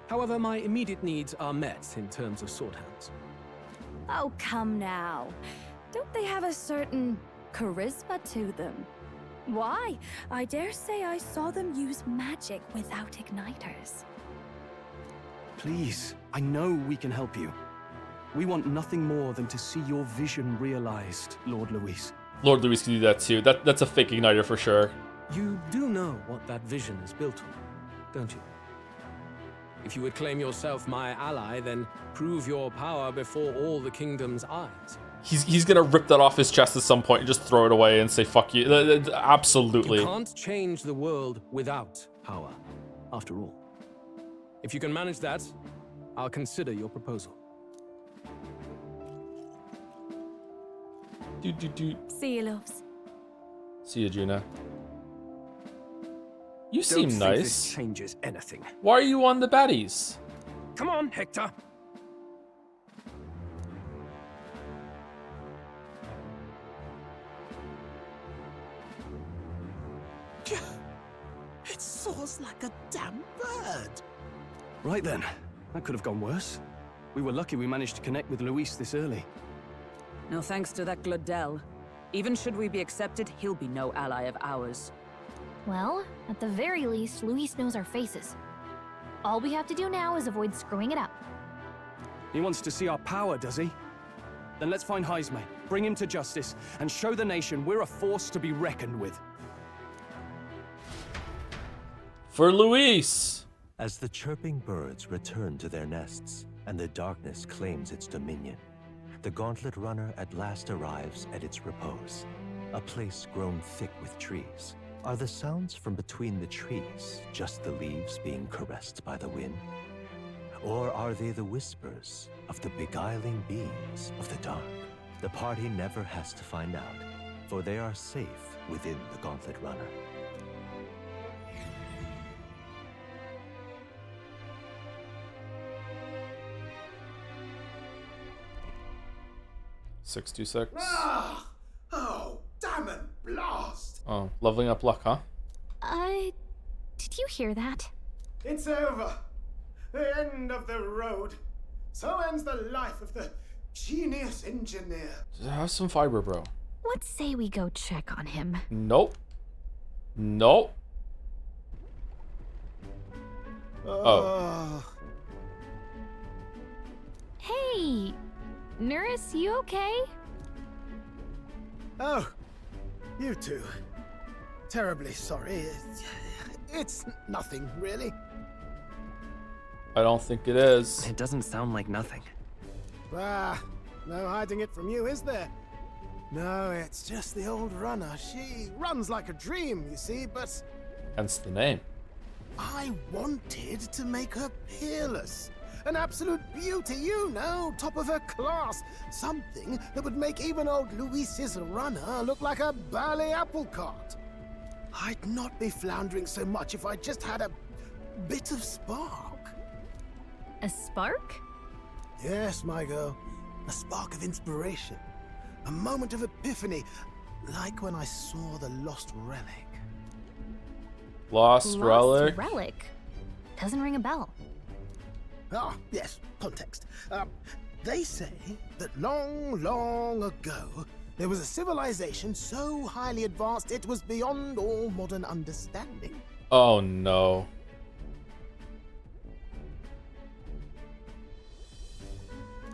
However, my immediate needs are met in terms of sword hands. Oh, come now. Don't they have a certain charisma to them? Why? I dare say I saw them use magic without igniters. Please, I know we can help you. We want nothing more than to see your vision realized, Lord Luis. Lord Luis can do that too. That's a fake igniter for sure. You do know what that vision is built on, don't you? If you would claim yourself my ally, then prove your power before all the kingdom's eyes. He's gonna rip that off his chest at some point and just throw it away and say fuck you. Absolutely. You can't change the world without power, after all. If you can manage that, I'll consider your proposal. See you, loves. See you, Juna. You Don't seem think nice. This changes anything. Why are you on the baddies? Come on, Hector. It soars like a damn bird. Right then, that could have gone worse. We were lucky we managed to connect with Luis this early. No thanks to that Gladel. Even should we be accepted, he'll be no ally of ours. Well, at the very least, Luis knows our faces. All we have to do now is avoid screwing it up. He wants to see our power, does he? Then let's find Heisme, bring him to justice, and show the nation we're a force to be reckoned with. For Luis! As the chirping birds return to their nests, and the darkness claims its dominion, the Gauntlet Runner at last arrives at its repose, a place grown thick with trees, Are the sounds from between the trees just the leaves being caressed by the wind? Or are they the whispers of the beguiling beings of the dark? The party never has to find out, for they are safe within the Gauntlet Runner. $626. Ah! Oh, damn it, blast! Oh, leveling up luck, huh? Did you hear that? It's over. The end of the road. So ends the life of the genius engineer. Just have some fiber, bro. Let's say we go check on him. Nope. Nope. Oh. Hey, Nurse, you okay? Oh, you two. Terribly sorry. It's nothing, really. I don't think it is. It doesn't sound like nothing. Ah, no hiding it from you, is there? No, it's just the old runner. She runs like a dream, you see, but Hence the name. I wanted to make her peerless. An absolute beauty, you know, top of her class. Something that would make even old Luis's runner look like a bally apple cart. I'd not be floundering so much if I just had a bit of spark. A spark? Yes, my girl. A spark of inspiration. A moment of epiphany. Like when I saw the lost relic. Lost relic? Relic? Doesn't ring a bell. Ah, yes, context. They say that long, long ago, there was a civilization so highly advanced it was beyond all modern understanding. Oh no.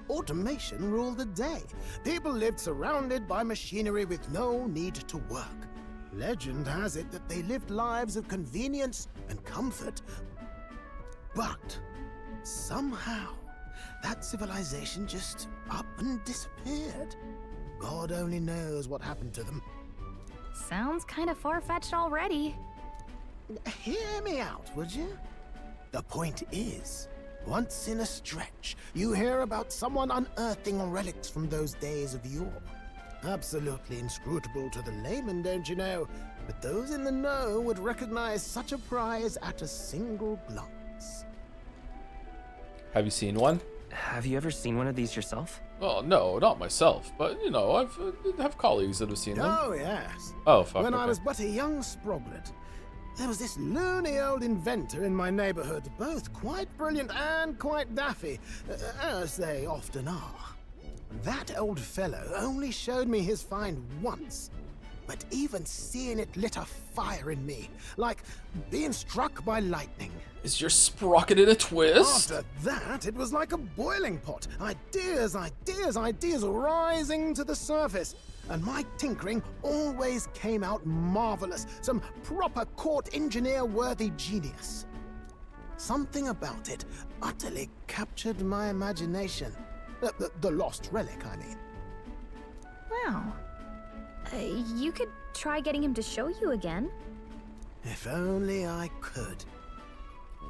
Automation ruled the day. People lived surrounded by machinery with no need to work. Legend has it that they lived lives of convenience and comfort. But somehow, that civilization just up and disappeared. God only knows what happened to them. Sounds kind of far-fetched already. Hear me out, would you? The point is, once in a stretch, you hear about someone unearthing relics from those days of yore. Absolutely inscrutable to the layman, don't you know? But those in the know would recognize such a prize at a single glance. Have you seen one? Have you ever seen one of these yourself? Oh, no, not myself, but, you know, I have colleagues that have seen them. Oh, yes. Oh, fuck, When I okay. was but a young sproglet, there was this loony old inventor in my neighborhood, both quite brilliant and quite daffy, as they often are. That old fellow only showed me his find once, but even seeing it lit a fire in me, like being struck by lightning. Is your sprocket in a twist? After that, it was like a boiling pot. Ideas, ideas, ideas rising to the surface. And my tinkering always came out marvelous. Some proper court engineer-worthy genius. Something about it utterly captured my imagination. The lost relic, I mean. Wow. You could try getting him to show you again. If only I could.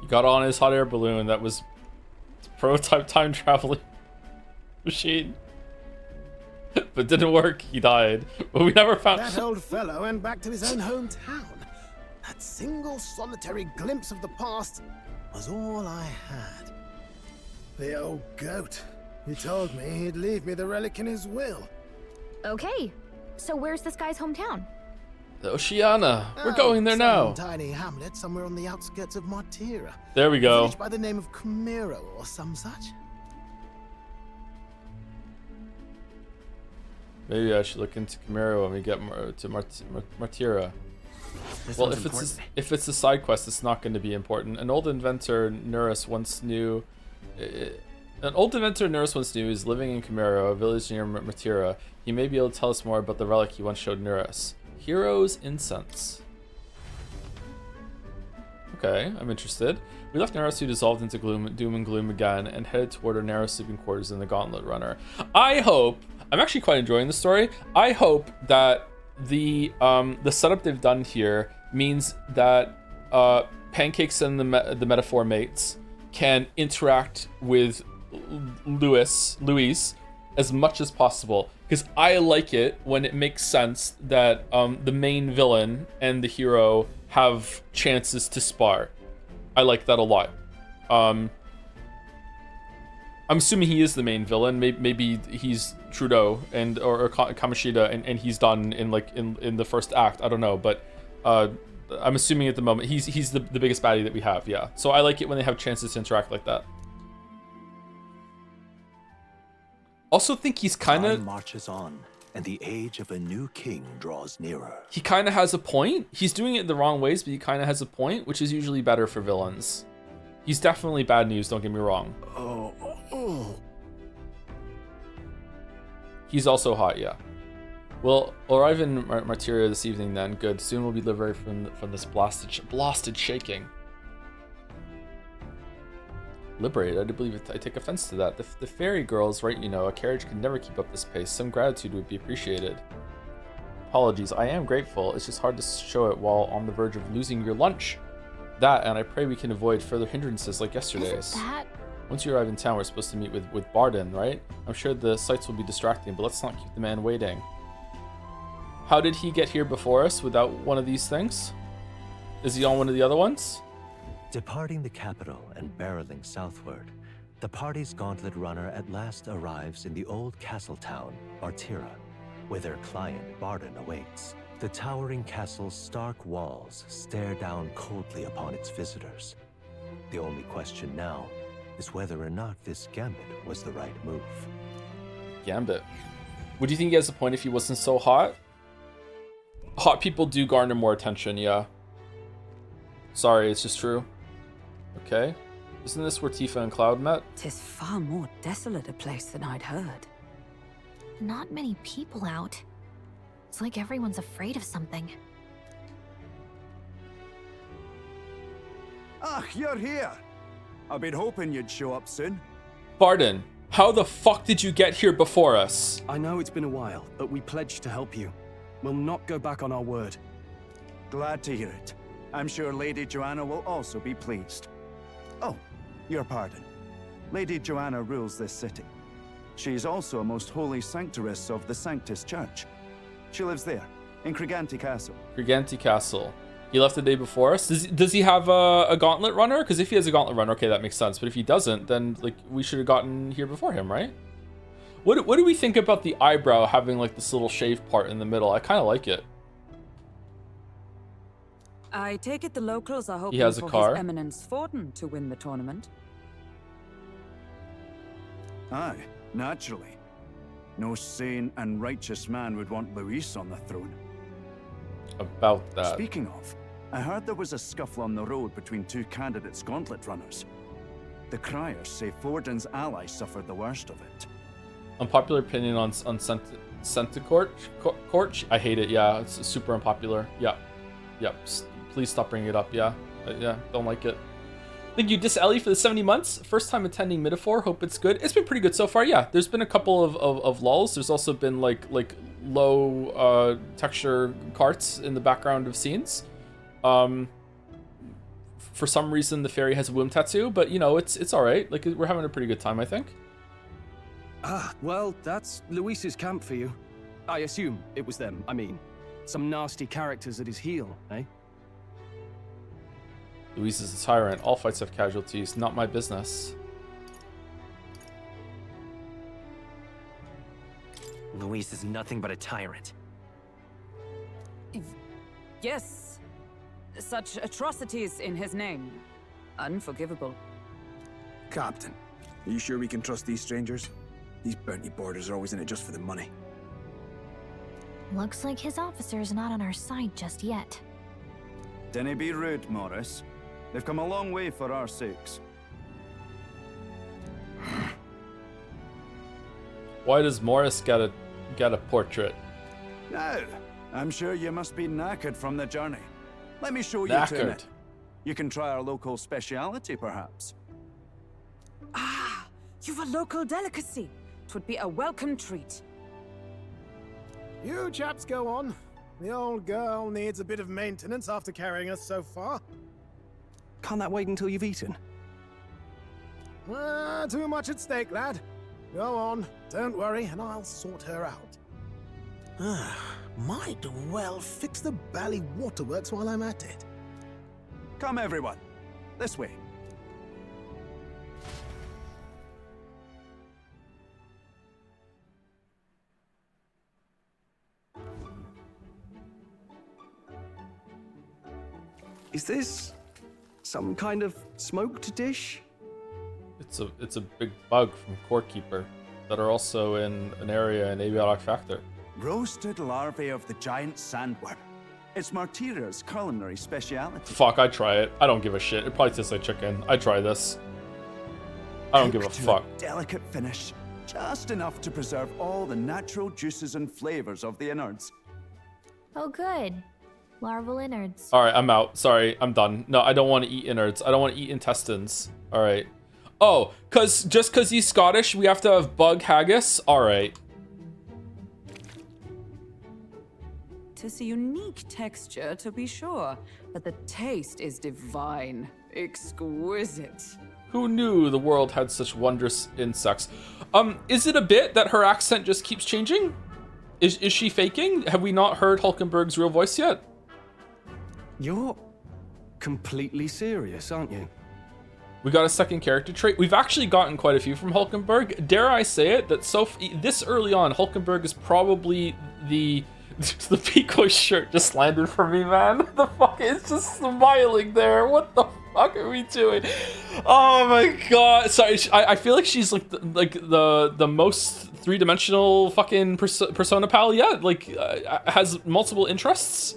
He got on his hot air balloon that was prototype time traveling machine. But didn't work, he died. But we never found That old fellow went back to his own hometown. That single solitary glimpse of the past was all I had. The old goat. He told me he'd leave me the relic in his will. Okay, so where's this guy's hometown? The Oceana. We're Oh, going there now. Some tiny hamlet somewhere on the outskirts of Martira. There we A go. village by the name of Camiro or some such. Maybe I should look into Camaro when we get to Martira. This Well, sounds if it's a side quest, it's not going to be important. An old inventor Nurse once knew. An old inventor Nurse once knew is living in Camaro, a village near Martira. He may be able to tell us more about the relic he once showed Nurse. Hero's Incense. Okay, I'm interested. We left Nurse, who dissolved into doom and gloom again, and headed toward our narrow sleeping quarters in the Gauntlet Runner. I hope. I'm actually quite enjoying the story. I hope that the setup they've done here means that Pancakes and the Metaphor mates can interact with Luis as much as possible, because I like it when it makes sense that the main villain and the hero have chances to spar. I like that a lot. I'm assuming he is the main villain. Maybe he's Trudeau or Kamoshida, and he's done in the first act. I don't know, but I'm assuming at the moment he's the biggest baddie that we have. Yeah, so I like it when they have chances to interact like that. Also think he's kind of marches on, and the age of a new king draws nearer. He kind of has a point. He's doing it in the wrong ways, but he kind of has a point, which is usually better for villains. He's definitely bad news, don't get me wrong. Oh. He's also hot, yeah. We'll arrive in Martyria this evening then. Good. Soon we'll be liberated from this blasted shaking. Liberated? I do believe it. I take offense to that. The fairy girl's right, you know. A carriage can never keep up this pace. Some gratitude would be appreciated. Apologies. I am grateful. It's just hard to show it while on the verge of losing your lunch. That, and I pray we can avoid further hindrances like yesterday's. Once you arrive in town, we're supposed to meet with Barden, right? I'm sure the sights will be distracting, but let's not keep the man waiting. How did he get here before us without one of these things? Is he on one of the other ones? Departing the capital and barreling southward, the party's gauntlet runner at last arrives in the old castle town, Martyria, where their client Barden awaits. The towering castle's stark walls stare down coldly upon its visitors. The only question now is whether or not this gambit was the right move. Gambit. Would you think he has a point if he wasn't so hot? Hot people do garner more attention, yeah. Sorry, it's just true. Okay. Isn't this where Tifa and Cloud met? 'Tis far more desolate a place than I'd heard. Not many people out. It's like everyone's afraid of something. Ah, you're here. I've been hoping you'd show up soon. Barden, how the fuck did you get here before us? I know it's been a while, but we pledged to help you. We'll not go back on our word. Glad to hear it. I'm sure Lady Joanna will also be pleased. Oh, your pardon. Lady Joanna rules this city. She is also a most holy sanctoress of the Sanctus Church. She lives there, in Criganti Castle. Criganti Castle. He left the day before us. Does he have a gauntlet runner? Because if he has a gauntlet runner, okay, that makes sense. But if he doesn't, then like we should have gotten here before him, right? What do we think about the eyebrow having like this little shaved part in the middle? I kind of like it. I take it the locals are hoping He has a for car. His Eminence Forden to win the tournament. Aye, naturally. No sane and righteous man would want Luis on the throne. About that. Speaking of, I heard there was a scuffle on the road between two candidates' gauntlet runners. The criers say Forden's ally suffered the worst of it. Unpopular opinion on Centicourt? I hate it, yeah. It's super unpopular. Yeah. Yep. Please stop bringing it up, yeah. Yeah, don't like it. Thank you, Dis Ellie, for the 70 months. First time attending Metaphor. Hope it's good. It's been pretty good so far, yeah. There's been a couple of lulls. There's also been like low texture carts in the background of scenes. For some reason, the fairy has a womb tattoo, but you know, it's all right. Like we're having a pretty good time, I think. Ah, well, that's Luis's camp for you. I assume it was them. I mean, some nasty characters at his heel, eh? Luis is a tyrant. All fights have casualties. Not my business. Luis is nothing but a tyrant. Yes. Such atrocities in his name. Unforgivable. Captain, are you sure we can trust these strangers? These bounty boarders are always in it just for the money. Looks like his officer's not on our side just yet. Dinna be rude, Morris. They've come a long way for our sakes. Why does Morris get a portrait? Now, I'm sure you must be knackered from the journey. Let me show you Knackered. to it. You can try our local speciality, perhaps. Ah, you've a local delicacy. 'Twould be a welcome treat. You chaps go on. The old girl needs a bit of maintenance after carrying us so far. Can't that wait until you've eaten? Too much at stake, lad. Go on, don't worry, and I'll sort her out. Might well fix the Bally waterworks while I'm at it. Come, everyone. This way. Is this some kind of smoked dish? It's a big bug from Core Keeper that are also in an area in Abiotic Factor. Roasted larvae of the giant sandworm. It's Martira's culinary speciality. Fuck, I try it. I don't give a shit. It probably tastes like chicken. I try this. I don't give a fuck. Delicate finish, just enough to preserve all the natural juices and flavors of the innards. Oh, good. Larval innards. All right, I'm out. Sorry, I'm done. No, I don't want to eat innards. I don't want to eat intestines. All right. Oh, just cause he's Scottish, we have to have bug haggis? All right. Tis a unique texture, to be sure, but the taste is divine. Exquisite. Who knew the world had such wondrous insects? Is it a bit that her accent just keeps changing? Is she faking? Have we not heard Hulkenberg's real voice yet? You're completely serious, aren't you? We got a second character trait. We've actually gotten quite a few from Hulkenberg. Dare I say it, that this early on, Hulkenberg is probably the Pico shirt just landed for me, man. The fuck is just smiling there. What the fuck are we doing? Oh my god. Sorry, I feel like she's like the most three-dimensional fucking persona pal yet. Like has multiple interests.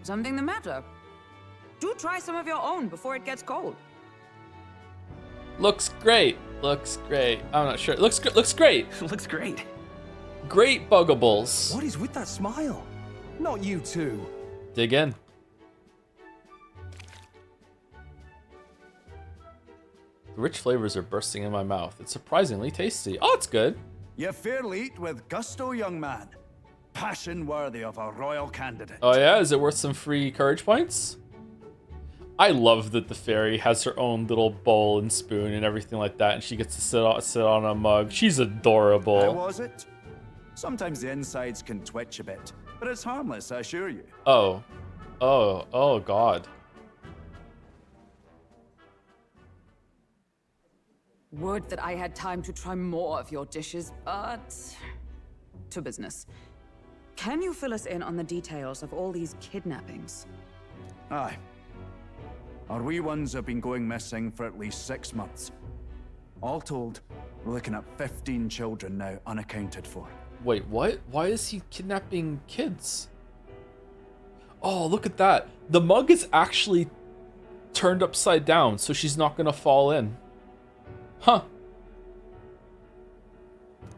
Something the matter? Do try some of your own before it gets cold. Looks great. Looks great. I'm not sure. Looks great. Looks great. Great buggables. What is with that smile? Not you two. Dig in. The rich flavors are bursting in my mouth. It's surprisingly tasty. Oh, it's good. You fairly eat with gusto, young man. Passion worthy of a royal candidate. Oh yeah? Is it worth some free courage points? I love that the fairy has her own little bowl and spoon and everything like that, and she gets to sit on a mug. She's adorable. How was it? Sometimes the insides can twitch a bit, but it's harmless, I assure you. Oh god. Would that I had time to try more of your dishes, but to business. Can you fill us in on the details of all these kidnappings? Aye. Our wee ones have been going missing for at least 6 months. All told, we're looking at 15 children now unaccounted for. Wait, what? Why is he kidnapping kids? Oh, look at that. The mug is actually turned upside down, so she's not gonna fall in. Huh.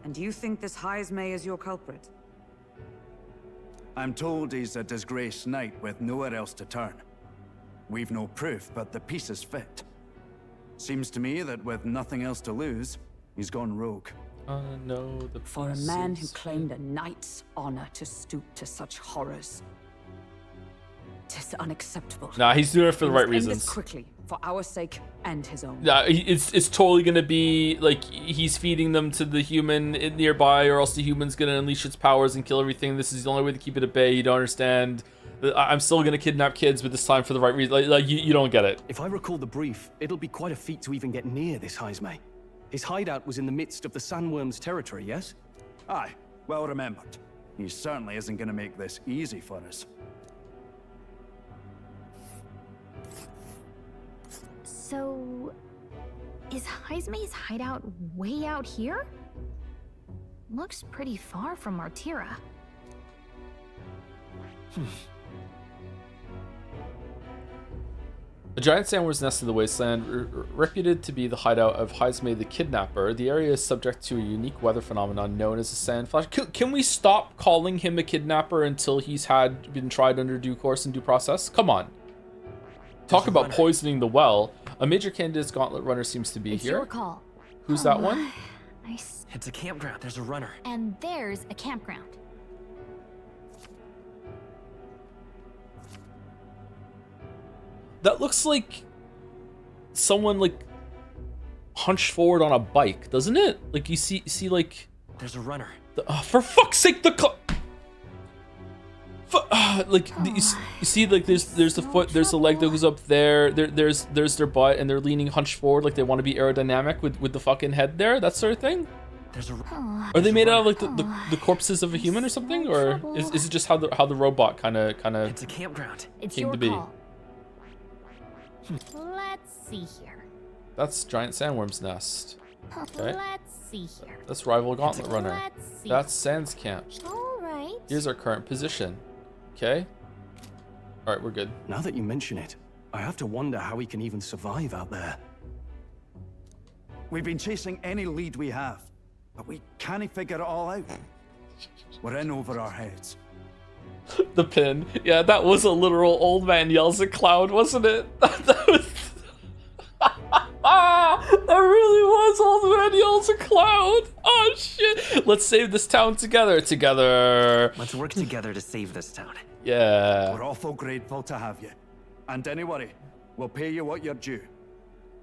And you think this Heismay is your culprit? I'm told he's a disgraced knight with nowhere else to turn. We've no proof, but the pieces fit. Seems to me that with nothing else to lose, he's gone rogue. No, the For a man who claimed a knight's honor to stoop to such horrors. 'Tis unacceptable. Nah, he's doing it for the right End reasons. this quickly, for our sake and his own. Yeah, it's totally gonna be like he's feeding them to the human nearby, or else the human's gonna unleash its powers and kill everything. This is the only way to keep it at bay. You don't understand. I'm still gonna kidnap kids, but this time for the right reason. Like you don't get it. If I recall the brief, it'll be quite a feat to even get near this Heismay. His hideout was in the midst of the sandworm's territory, yes? Aye, well remembered. He certainly isn't gonna make this easy for us. So, is Heismay's hideout way out here? Looks pretty far from Martira. A giant sandworm's nest in the wasteland, reputed to be the hideout of Heismay the Kidnapper. The area is subject to a unique weather phenomenon known as a sand flash. Can we stop calling him a kidnapper until he's been tried under due course and due process? Come on. Talk about poisoning the well. A major candidate's gauntlet runner seems to be It's here. your call. Who's that one? Nice. It's a campground. There's a runner. And there's a campground. That looks like someone like hunched forward on a bike, doesn't it? Like you see like there's a runner. For fuck's sake, you see like there's the foot, there's the leg that goes up there, there's their butt, and they're leaning hunched forward like they want to be aerodynamic with the fucking head there, that sort of thing. There's a Are they made out of like the corpses of a human or something, or is it just how the robot kind of It's a campground. It's came your to be? call. Let's see here. That's giant sandworm's nest. Okay. Let's see here. That's rival gauntlet runner. Let's see. That's Sans camp. All right. Here's our current position. Okay. All right, we're good. Now that you mention it, I have to wonder how we can even survive out there. We've been chasing any lead we have, but we can't figure it all out. We're in over our heads. The pin. Yeah, that was a literal old man yells at Cloud, wasn't it? That was... that really was old man yells at Cloud. Oh shit. Let's save this town together. Let's work together to save this town. Yeah. We're awful grateful to have you. And don't worry, we'll pay you what you're due.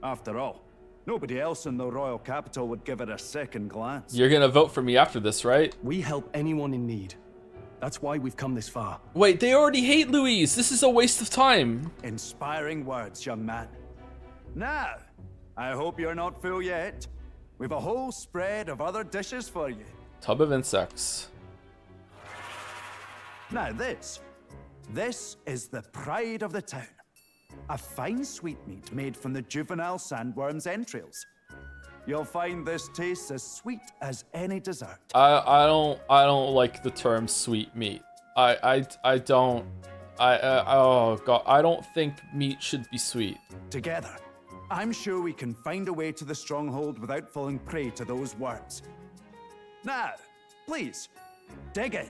After all, nobody else in the royal capital would give it a second glance. You're gonna vote for me after this, right? We help anyone in need. That's why we've come this far. Wait, they already hate Louise. This is a waste of time. Inspiring words, young man. Now, I hope you're not full yet. We've a whole spread of other dishes for you. Tub of insects. Now this is the pride of the town. A fine sweetmeat made from the juvenile sandworm's entrails. You'll find this tastes as sweet as any dessert. I don't like the term sweet meat. Oh god, I don't think meat should be sweet. Together, I'm sure we can find a way to the stronghold without falling prey to those worms. Now, please, dig in.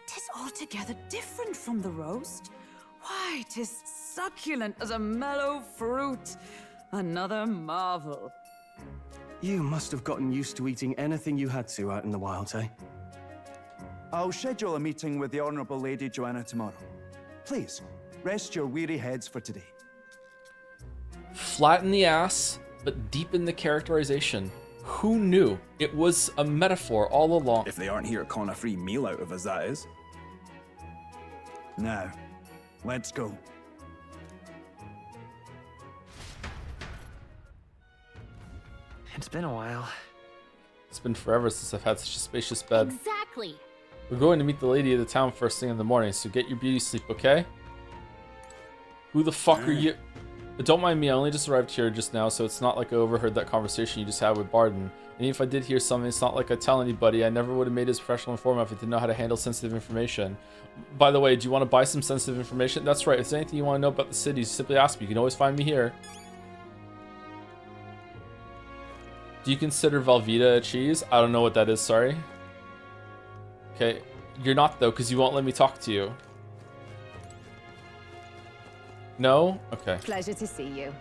Tis altogether different from the roast. Why, 'tis succulent as a mellow fruit. Another marvel. You must have gotten used to eating anything you had to out in the wild, eh? I'll schedule a meeting with the Honorable Lady Joanna tomorrow. Please, rest your weary heads for today. Flatten the ass, but deepen the characterization. Who knew? It was a metaphor all along. If they aren't here calling a free meal out of us, that is. Now, let's go. It's been a while. It's been forever since I've had such a spacious bed. Exactly. We're going to meet the lady of the town first thing in the morning, so get your beauty sleep, okay? Who the fuck are you? Don't mind me, I only just arrived here just now, so it's not like I overheard that conversation you just had with Barden. And if I did hear something, it's not like I tell anybody. I never would have made it as professional informant if I didn't know how to handle sensitive information. By the way, do you want to buy some sensitive information? That's right, if there's anything you want to know about the city, simply ask me. You can always find me here. Do you consider Velveeta a cheese? I don't know what that is, sorry. Okay, you're not though, because you won't let me talk to you. No? Okay. Pleasure to see you.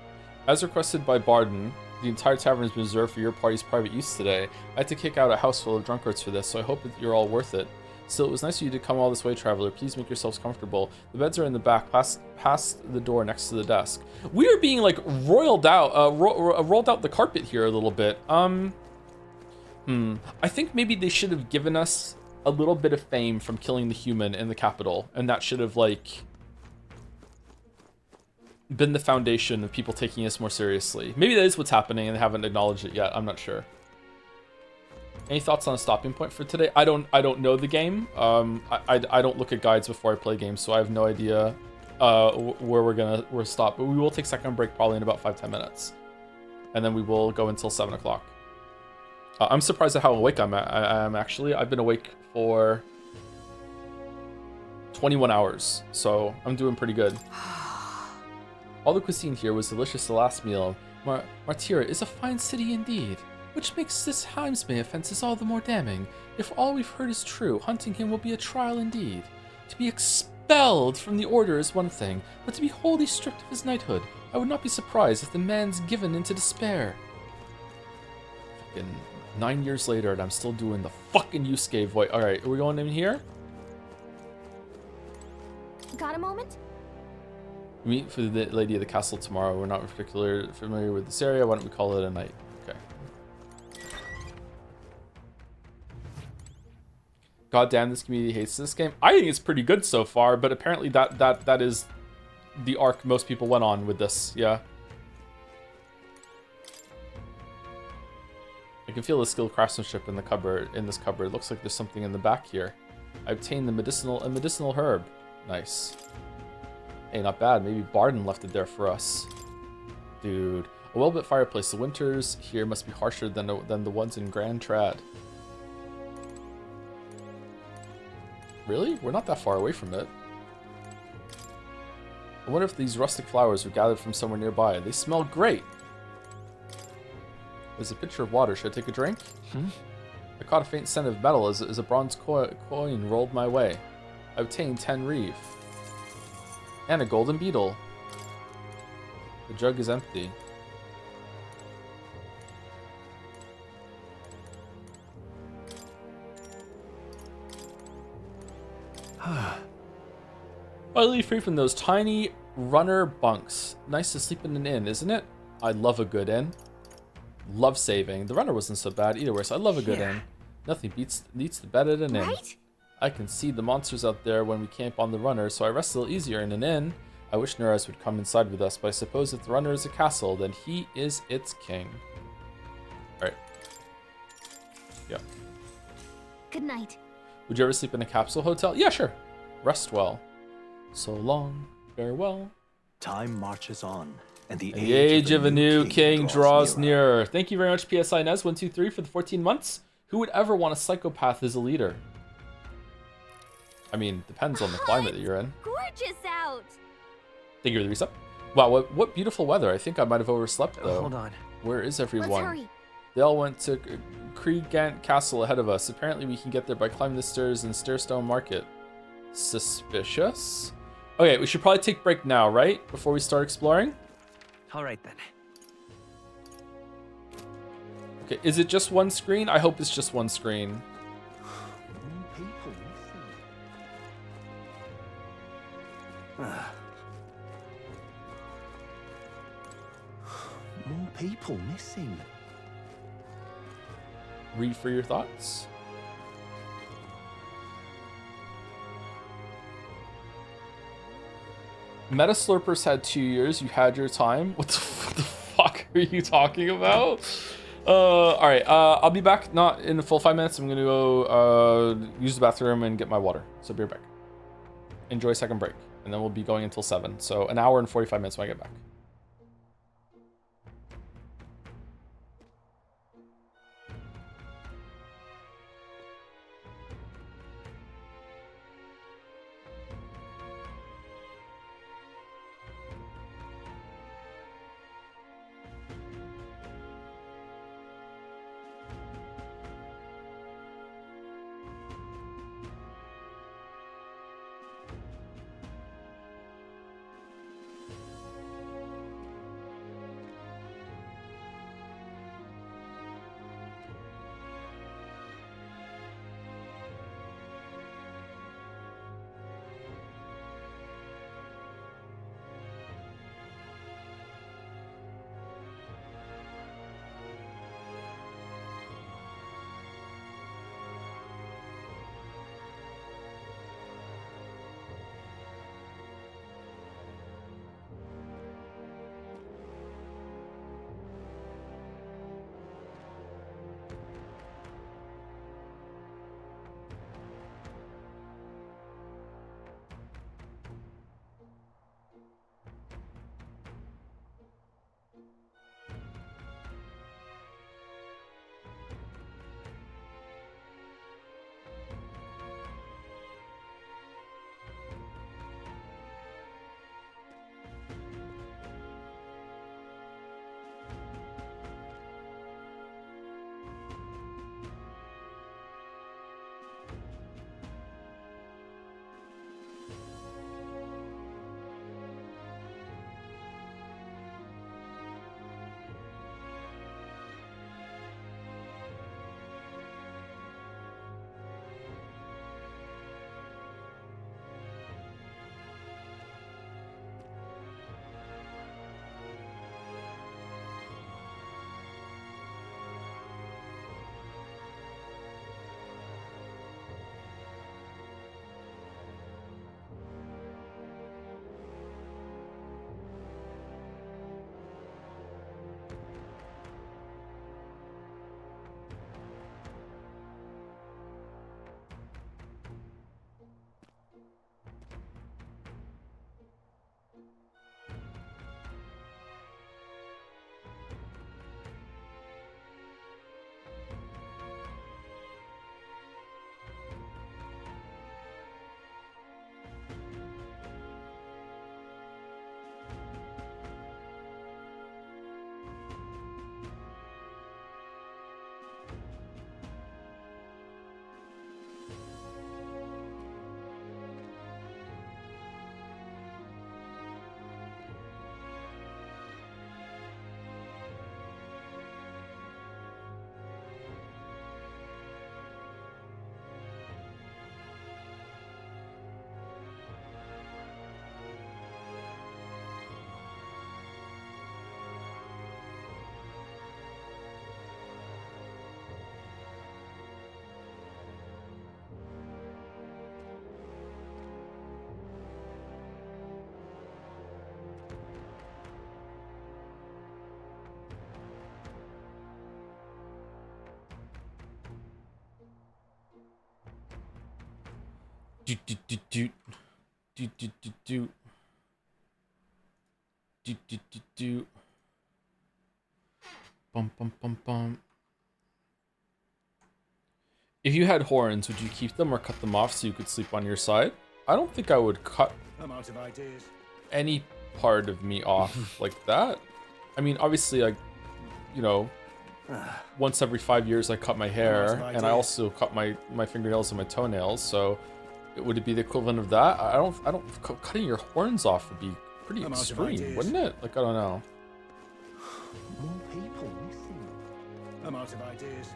As requested by Barden, the entire tavern has been reserved for your party's private use today. I had to kick out a house full of drunkards for this, so I hope that you're all worth it. Still, it was nice of you to come all this way, traveler. Please make yourselves comfortable. The beds are in the back, past the door next to the desk. We are being like rolled out the carpet here a little bit. I think maybe they should have given us a little bit of fame from killing the human in the capital, and that should have like been the foundation of people taking us more seriously. Maybe that is what's happening and they haven't acknowledged it yet. I'm not sure. Any thoughts on a stopping point for today? I don't know the game. I don't look at guides before I play games, so I have no idea where we're stop. But we will take second break probably in about 5-10 minutes, and then we will go until 7 o'clock. I'm surprised at how awake I'm actually. I've been awake for 21 hours, so I'm doing pretty good. All the cuisine here was delicious the last meal. Martira is a fine city indeed, which makes this Heimsmay offenses all the more damning. If all we've heard is true, hunting him will be a trial indeed. To be expelled from the order is one thing, but to be wholly stripped of his knighthood, I would not be surprised if the man's given into despair. Fucking 9 years later and I'm still doing the fucking Yusuke voice. Alright, are we going in here? Got a moment? Meet for the lady of the castle tomorrow. We're not particularly familiar with this area. Why don't we call it a night? Okay. God damn, this community hates this game. I think it's pretty good so far, but apparently that is the arc most people went on with this. Yeah. I can feel the skilled craftsmanship in the cupboard. In this cupboard, it looks like there's something in the back here. I obtained a medicinal herb. Nice. Hey, not bad. Maybe Barden left it there for us. Dude. A well-lit fireplace. The winters here must be harsher than the ones in Grand Trad. Really? We're not that far away from it. I wonder if these rustic flowers were gathered from somewhere nearby. They smell great. There's a pitcher of water. Should I take a drink? I caught a faint scent of metal as a bronze coin rolled my way. I obtained 10 reeve. And a golden beetle. The jug is empty. Finally free from those tiny runner bunks. Nice to sleep in an inn, isn't it? I love a good inn. Love saving. The runner wasn't so bad either way, so I love a good inn. Nothing beats the bed at an inn. I can see the monsters out there when we camp on the runner, so I rest a little easier in an inn. I wish Nuraz would come inside with us, but I suppose if the runner is a castle, then he is its king. Alright. Yeah. Good night. Would you ever sleep in a capsule hotel? Yeah, sure. Rest well. So long. Farewell. Time marches on, and the age of a new king draws nearer. Thank you very much, PSI Nez 123 for the 14 months. Who would ever want a psychopath as a leader? I mean, depends on the climate that you're in. Gorgeous out. Thank you for the reset. Wow, what beautiful weather. I think I might have overslept though. Hold on. Where is everyone? Let's hurry. They all went to Kriegant Castle ahead of us. Apparently we can get there by climbing the stairs in Stairstone Market. Suspicious? Okay, we should probably take a break now, right? Before we start exploring? Alright then. Okay, is it just one screen? I hope it's just one screen. More people missing. Read for your thoughts. Meta Slurpers had 2 years. You had your time. What the fuck are you talking about? Alright, I'll be back not in a full 5 minutes. I'm gonna go use the bathroom and get my water. So be right back. Enjoy second break. And then we'll be going until 7. So an hour and 45 minutes when I get back. Do do do do do do do do do do do do. Bum bum bum bum. If you had horns, would you keep them or cut them off so you could sleep on your side? I don't think I would cut I'm out of ideas. any part of me off like that. I mean, obviously, you know, once every 5 years I cut my hair, and I also cut my fingernails and my toenails. So, would it be the equivalent of that? I don't. Cutting your horns off would be pretty extreme, wouldn't it? Like, I don't know. More people missing. I'm out of ideas.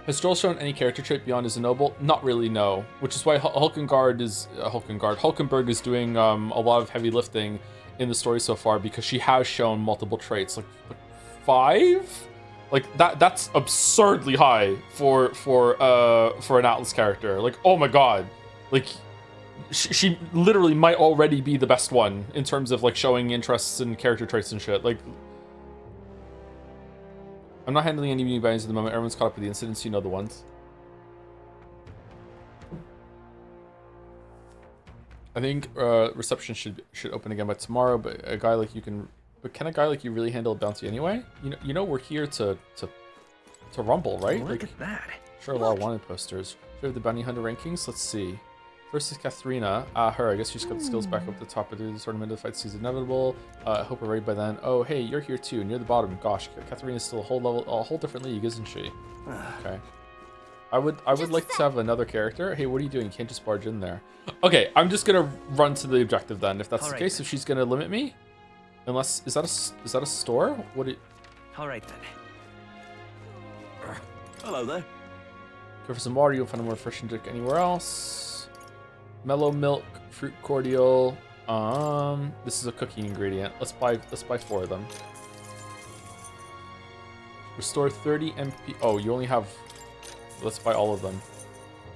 Has Joel shown any character trait beyond as a noble? Not really, no. Which is why Hulkenberg is doing a lot of heavy lifting in the story so far, because she has shown multiple traits, like 5, like that's absurdly high for an Atlas character. Like, oh my god, like she literally might already be the best one in terms of like showing interests and character traits and shit. Like, I'm not handling any new bannings at the moment. Everyone's caught up with the incidents. You know the ones. I think reception should open again by tomorrow. But a guy like you can. But can a guy like you really handle a bounty anyway? You know we're here to rumble, right? Look like, at that. Sure, a lot of wanted posters. We have the bounty hunter rankings. Let's see. First is Katharina. Her. I guess she's got the skills back up at the top of the tournament. The fight seems inevitable. I hope we're ready by then. Oh, hey, you're here too, near the bottom. Gosh, Katharina's still a whole different league, isn't she? Okay. I would like to have another character. Hey, what are you doing? You can't just barge in there. Okay, I'm just gonna run to the objective then. If that's the case, if she's gonna limit me, unless is that a store? What? All right then. Hello there. Go for some water. You'll find a more refreshing drink anywhere else. Mellow milk, fruit cordial. This is a cooking ingredient. Let's buy 4 of them. Restore 30 MP. Oh, you only have. Let's buy all of them.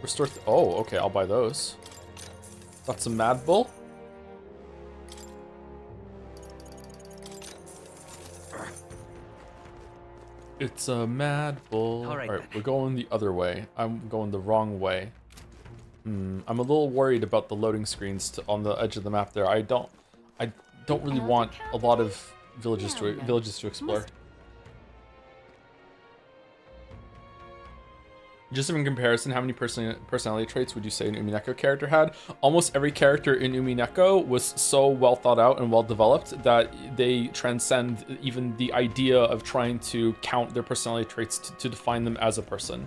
Restore. Oh, okay. I'll buy those. Got some Mad Bull. It's a Mad Bull. All right, we're going the other way. I'm going the wrong way. I'm a little worried about the loading screens on the edge of the map there. I don't really want a lot of villages to explore. Just in comparison, how many personality traits would you say an Umineko character had? Almost every character in Umineko was so well thought out and well developed that they transcend even the idea of trying to count their personality traits to define them as a person.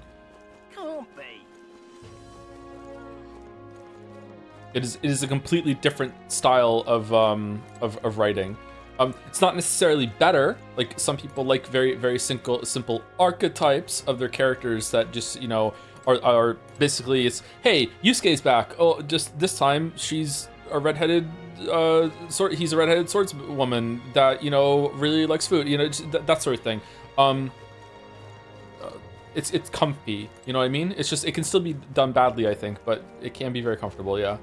It is a completely different style of writing. It's not necessarily better. Like, some people like very simple archetypes of their characters that just, you know, are basically, it's, hey, Yusuke's back. Oh, just this time she's a redheaded he's a redheaded swordswoman that, you know, really likes food. You know, that sort of thing. It's comfy. You know what I mean? It's just, it can still be done badly, I think, but it can be very comfortable. Yeah.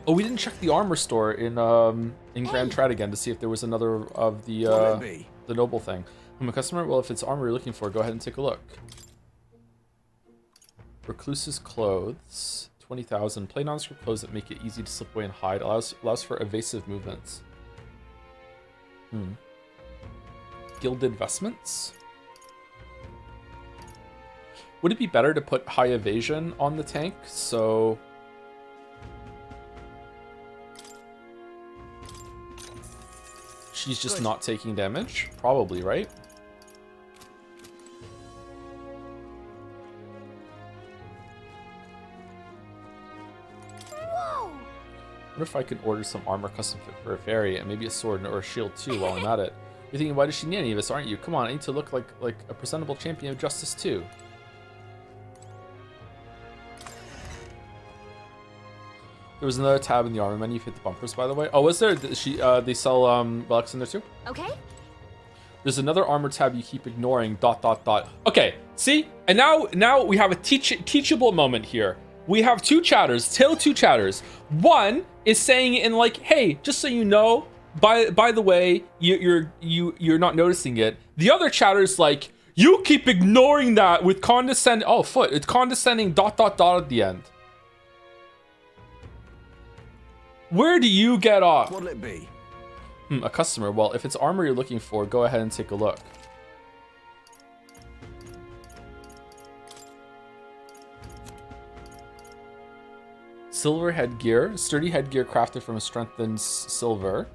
Oh, we didn't check the armor store in Grand Trad again to see if there was another of the noble thing. I'm a customer. Well, if it's armor you're looking for, go ahead and take a look. Recluse's clothes, 20,000. Plain nondescript clothes that make it easy to slip away and hide. Allows for evasive movements. Gilded vestments. Would it be better to put high evasion on the tank? So she's just not taking damage? Probably, right? Whoa! What if I could order some armor custom fit for a fairy and maybe a sword or a shield too while I'm at it? You're thinking, why does she need any of this, aren't you? Come on, I need to look like a presentable champion of justice too. There was another tab in the armor menu. You hit the bumpers, by the way. Oh, was there? They sell relics in there too? Okay. There's another armor tab you keep ignoring. ... Okay, see? And now we have a teachable moment here. We have two chatters, two chatters. One is saying in like, hey, just so you know, by the way, you're not noticing it. The other chatter's like, You keep ignoring that with condescending. Oh, foot. It's condescending ... at the end. Where do you get off? What'll it be? A customer. Well, if it's armor you're looking for, go ahead and take a look. Silver headgear. Sturdy headgear crafted from a strengthened silver.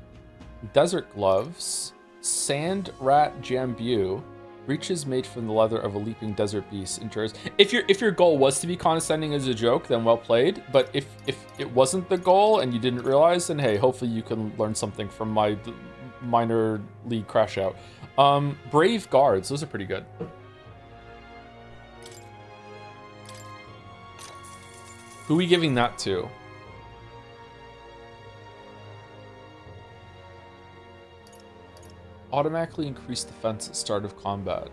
Desert gloves. Sand rat jambu. Breeches made from the leather of a leaping desert beast. Endures. If your goal was to be condescending as a joke, then well played. But if it wasn't the goal and you didn't realize, then hey, hopefully you can learn something from my minor league crash out. Brave guards. Those are pretty good. Who are we giving that to? Automatically increase defense at start of combat.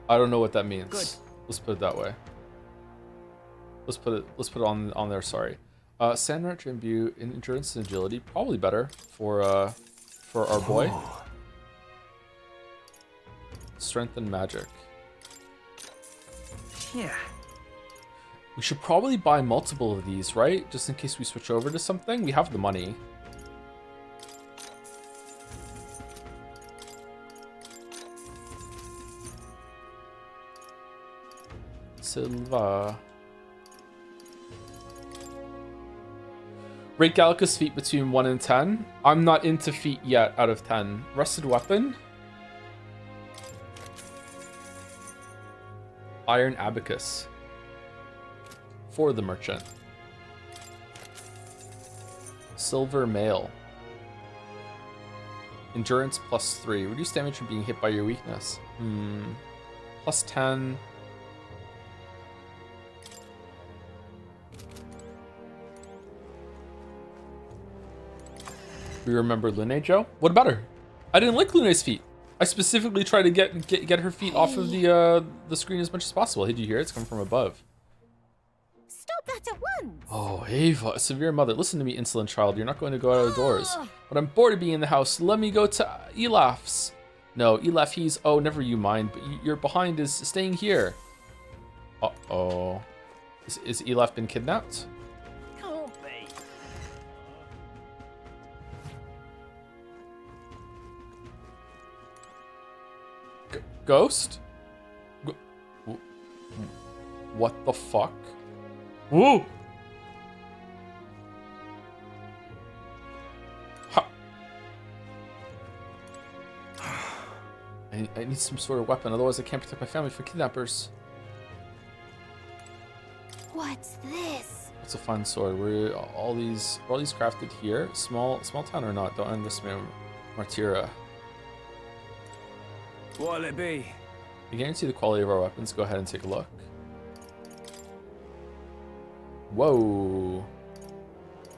I don't know what that means. Good. Let's put it that way. Let's put it on there, sorry. Sandrat imbue in endurance and agility, probably better for our boy. Strength and magic. Yeah. We should probably buy multiple of these, right? Just in case we switch over to something. We have the money. Silva. Rate Gallica's feet between 1 and 10. I'm not into feet yet out of 10. Rusted weapon. Iron abacus. For the merchant. Silver mail. Endurance +3. Reduce damage from being hit by your weakness. +10. We remember Lune, Joe? What about her? I didn't like Lune's feet. I specifically tried to get her feet off of the screen as much as possible. Hey, did you hear it? It's coming from above. Stop that at once! Oh, Ava, severe mother. Listen to me, insolent child. You're not going to go out of doors. But I'm bored of being in the house. Let me go to Elaf's. No, Elaf, he's... Oh, never you mind. But your behind is staying here. Uh-oh. Is Elaf been kidnapped? Can't be. Ghost? What the fuck? Woo! Ha. I need some sort of weapon, otherwise I can't protect my family from kidnappers. What's this? It's a fun sword. Were all these crafted here? Small town or not? Don't underestimate Martira. What'll it be? I guarantee the quality of our weapons. Go ahead and take a look. Whoa.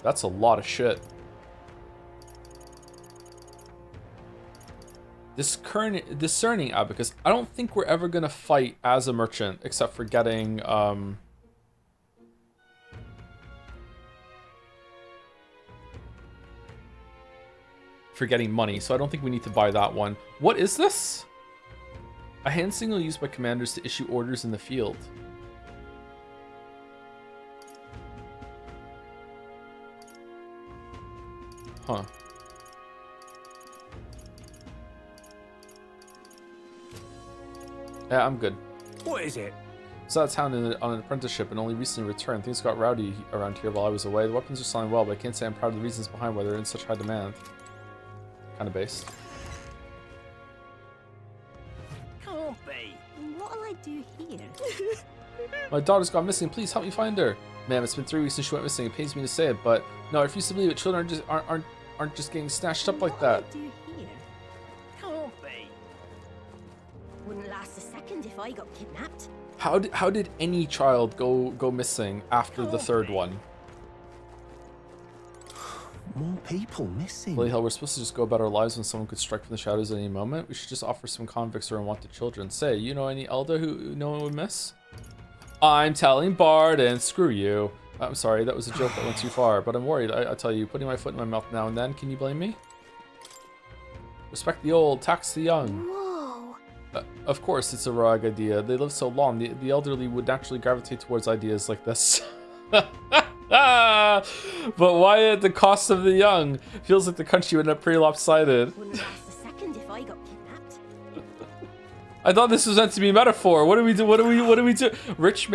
That's a lot of shit. Discerning abacus. I don't think we're ever gonna fight as a merchant except for getting money, so I don't think we need to buy that one. What is this? A hand signal used by commanders to issue orders in the field. Huh. Yeah, I'm good. What is it? Saw a town on an apprenticeship and only recently returned. Things got rowdy around here while I was away. The weapons are selling well, but I can't say I'm proud of the reasons behind why they're in such high demand. Kind of based. Can't be. What'll I do here? My daughter's gone missing. Please help me find her. Ma'am, it's been 3 weeks since she went missing. It pains me to say it, but no, I refuse to believe it. Children aren't just getting snatched up like that. What'll I do here? Can't be. Wouldn't last a second if I got kidnapped. How did any child go missing after the third one? More people missing. Bloody hell, we're supposed to just go about our lives when someone could strike from the shadows at any moment. We should just offer some convicts or unwanted children. Say, you know any elder who no one would miss? I'm telling Bard, and screw you. I'm sorry, that was a joke that went too far, but I'm worried. I tell you, putting my foot in my mouth now and then, can you blame me? Respect the old, tax the young. Whoa. Of course, it's a rogue idea. They live so long, the elderly would naturally gravitate towards ideas like this. But why at the cost of the young? Feels like the country would end up pretty lopsided. Wouldn't last a second if I got kidnapped. I thought this was meant to be metaphor. What do we do? What do we do? Rich,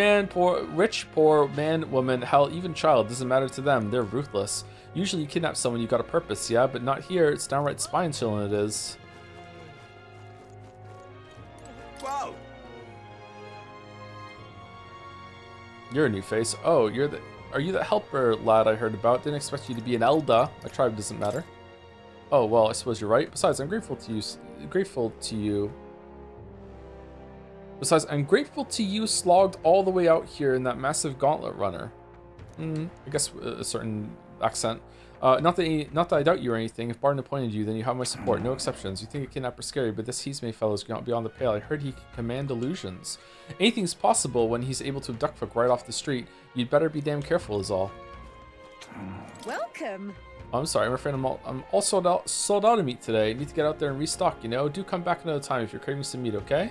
poor man, woman, hell, even child, doesn't matter to them. They're ruthless. Usually you kidnap someone, you got a purpose, yeah? But not here, it's downright spine-chilling it is. Whoa! You're a new face. Oh, are you the helper lad I heard about? Didn't expect you to be an elder. My tribe doesn't matter. Oh, well, I suppose you're right. Besides, I'm grateful to you. Besides, I'm grateful to you slogged all the way out here in that massive gauntlet runner. I guess a certain accent. Not that I doubt you or anything. If Barton appointed you, then you have my support. No exceptions. You think a kidnapper's scary, but this Heesmay fellow's not beyond the pale. I heard he can command illusions. Anything's possible when he's able to abduct folk right off the street. You'd better be damn careful is all. Welcome. Oh, I'm sorry, I'm afraid I'm all sold out of meat today. Need to get out there and restock, you know? Do come back another time if you're craving some meat, okay?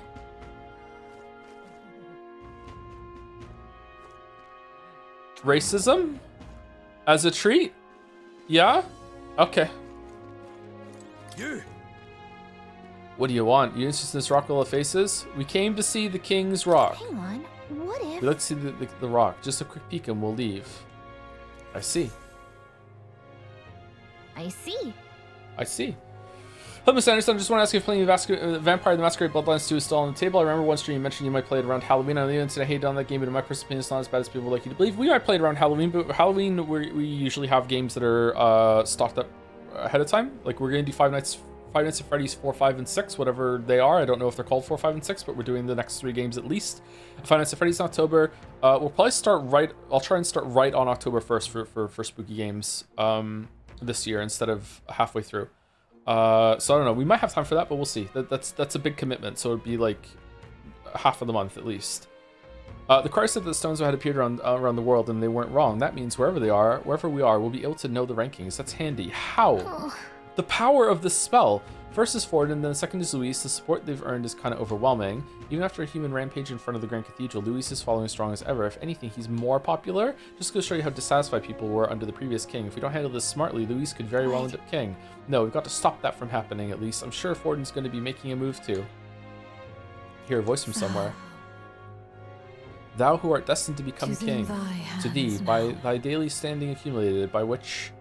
Racism? As a treat? Yeah? Okay. You! What do you want? You interested in this rock full of faces? We came to see the King's Rock. Hang on. What if... We'd like to see the rock. Just a quick peek and we'll leave. I see. I see. I see. Hello, Miss Anderson. I just want to ask you if playing Vampire the Masquerade Bloodlines 2 is still on the table. I remember one stream you mentioned you might play it around Halloween. I know you said I hated on that game, but in my personal opinion, it's not as bad as people would like you to believe. We might play it around Halloween, but Halloween, we usually have games that are stocked up ahead of time. Like, we're going to do Five Nights at Freddy's 4, 5, and 6, whatever they are. I don't know if they're called 4, 5, and 6, but we're doing the next 3 games at least. Five Nights at Freddy's in October. We'll probably start right... I'll try and start right on October 1st for spooky games this year instead of halfway through. So I don't know. We might have time for that, but we'll see. That's a big commitment, so it'd be like half of the month at least. The crier said that the stones had appeared around the world and they weren't wrong. That means wherever we are, we'll be able to know the rankings. That's handy. How? The power of this spell. First is Ford, and then second is Luis. The support they've earned is kind of overwhelming. Even after a human rampage in front of the Grand Cathedral, Luis is following as strong as ever. If anything, he's more popular. Just goes to show you how dissatisfied people were under the previous king. If we don't handle this smartly, Luis could very well end up king. No, we've got to stop that from happening, at least. I'm sure Forden's going to be making a move too. Hear a voice from somewhere. Thou who art destined to become king, to thee, by thy daily standing accumulated, by which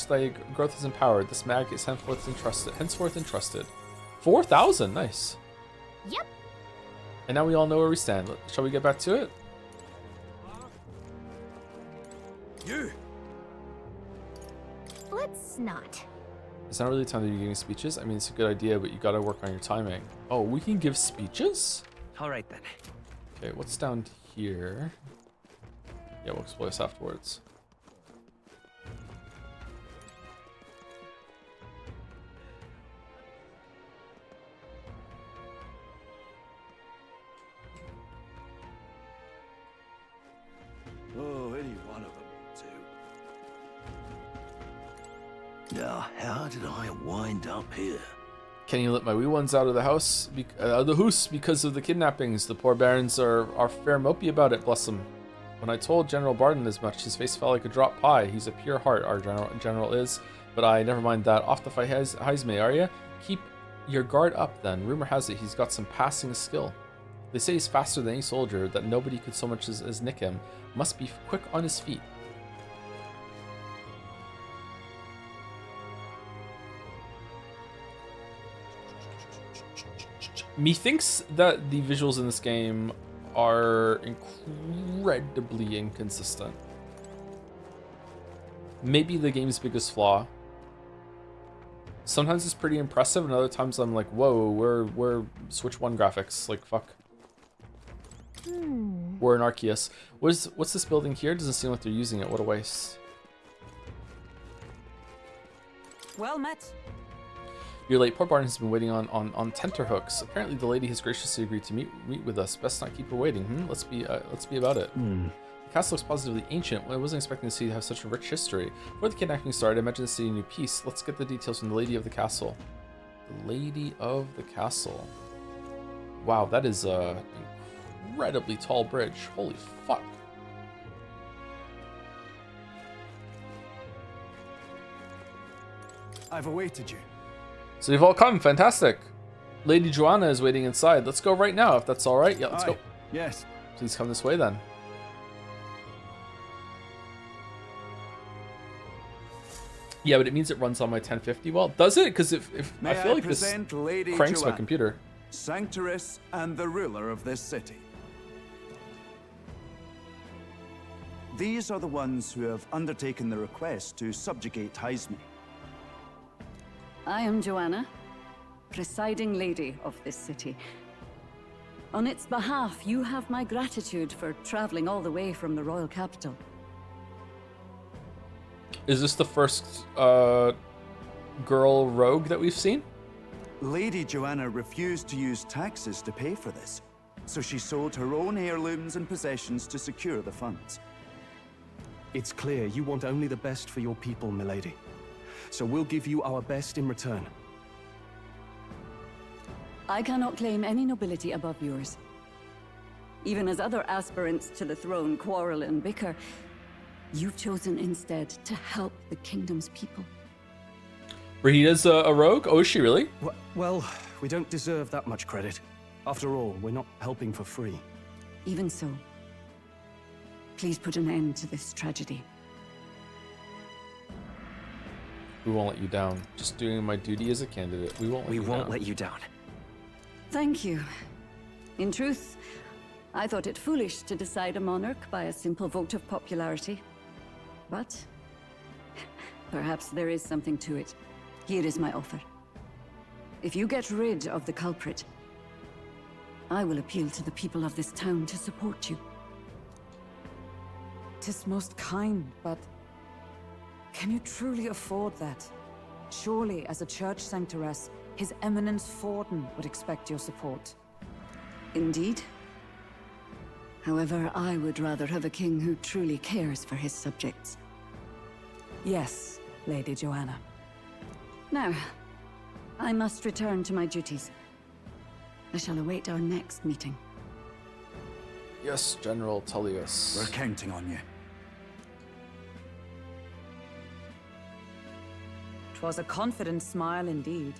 thy growth is empowered, this mag is henceforth entrusted. 4,000, nice. Yep. And now we all know where we stand. Shall we get back to it? You. Let's not. It's not really time to be giving speeches. I mean, it's a good idea, but you gotta work on your timing. Oh, we can give speeches? All right then. Okay, what's down here? Yeah, we'll explore this afterwards. Oh, any one of them too. Now, how did I wind up here? Can you let my wee ones out of the house? The house because of the kidnappings. The poor barons are fair mopey about it, bless them. When I told General Barton as much, his face fell like a drop pie. He's a pure heart, our general is. But never mind that. Off to fight Heismay, are ya? Keep your guard up then. Rumor has it he's got some passing skill. They say he's faster than any soldier, that nobody could so much as nick him. Must be quick on his feet. Methinks that the visuals in this game are incredibly inconsistent. Maybe the game's biggest flaw. Sometimes it's pretty impressive, and other times I'm like, whoa, we're Switch 1 graphics. Like, fuck. We're in Arceus. What's this building here? Doesn't seem like they're using it. What a waste. Well met. You're late. Poor Barton has been waiting on tenterhooks. Apparently, the lady has graciously agreed to meet with us. Best not keep her waiting. Let's be about it. The The castle looks positively ancient. I wasn't expecting the city to have such a rich history. Before the kidnapping started, I imagined the city knew peace. Let's get the details from the lady of the castle. The lady of the castle. Wow, that is an incredibly tall bridge. Holy fuck. I've awaited you. So you've all come. Fantastic. Lady Joanna is waiting inside. Let's go right now, if that's all right. Yeah, let's go. Yes. Please come this way then. Yeah, but it means it runs on my 1050. Well, does it? Because if I feel like this Lady cranks my Joanna, computer. Sanctoress and the ruler of this city. These are the ones who have undertaken the request to subjugate Heisme. I am Joanna, presiding lady of this city. On its behalf, you have my gratitude for traveling all the way from the royal capital. Is this the first girl rogue that we've seen? Lady Joanna refused to use taxes to pay for this, so she sold her own heirlooms and possessions to secure the funds. It's clear you want only the best for your people, milady. So we'll give you our best in return. I cannot claim any nobility above yours. Even as other aspirants to the throne quarrel and bicker, you've chosen instead to help the kingdom's people. Brahita's a rogue? Oh, is she really? Well, we don't deserve that much credit. After all, we're not helping for free. Even so, please put an end to this tragedy. We won't let you down. Just doing my duty as a candidate. We won't let you down. Thank you. In truth, I thought it foolish to decide a monarch by a simple vote of popularity. But perhaps there is something to it. Here is my offer. If you get rid of the culprit, I will appeal to the people of this town to support you. 'Tis most kind, but can you truly afford that? Surely, as a church sanctoress, His Eminence Forden would expect your support. Indeed. However, I would rather have a king who truly cares for his subjects. Yes, Lady Joanna. Now, I must return to my duties. I shall await our next meeting. Yes, General Tullius. We're counting on you. 'Twas a confident smile indeed,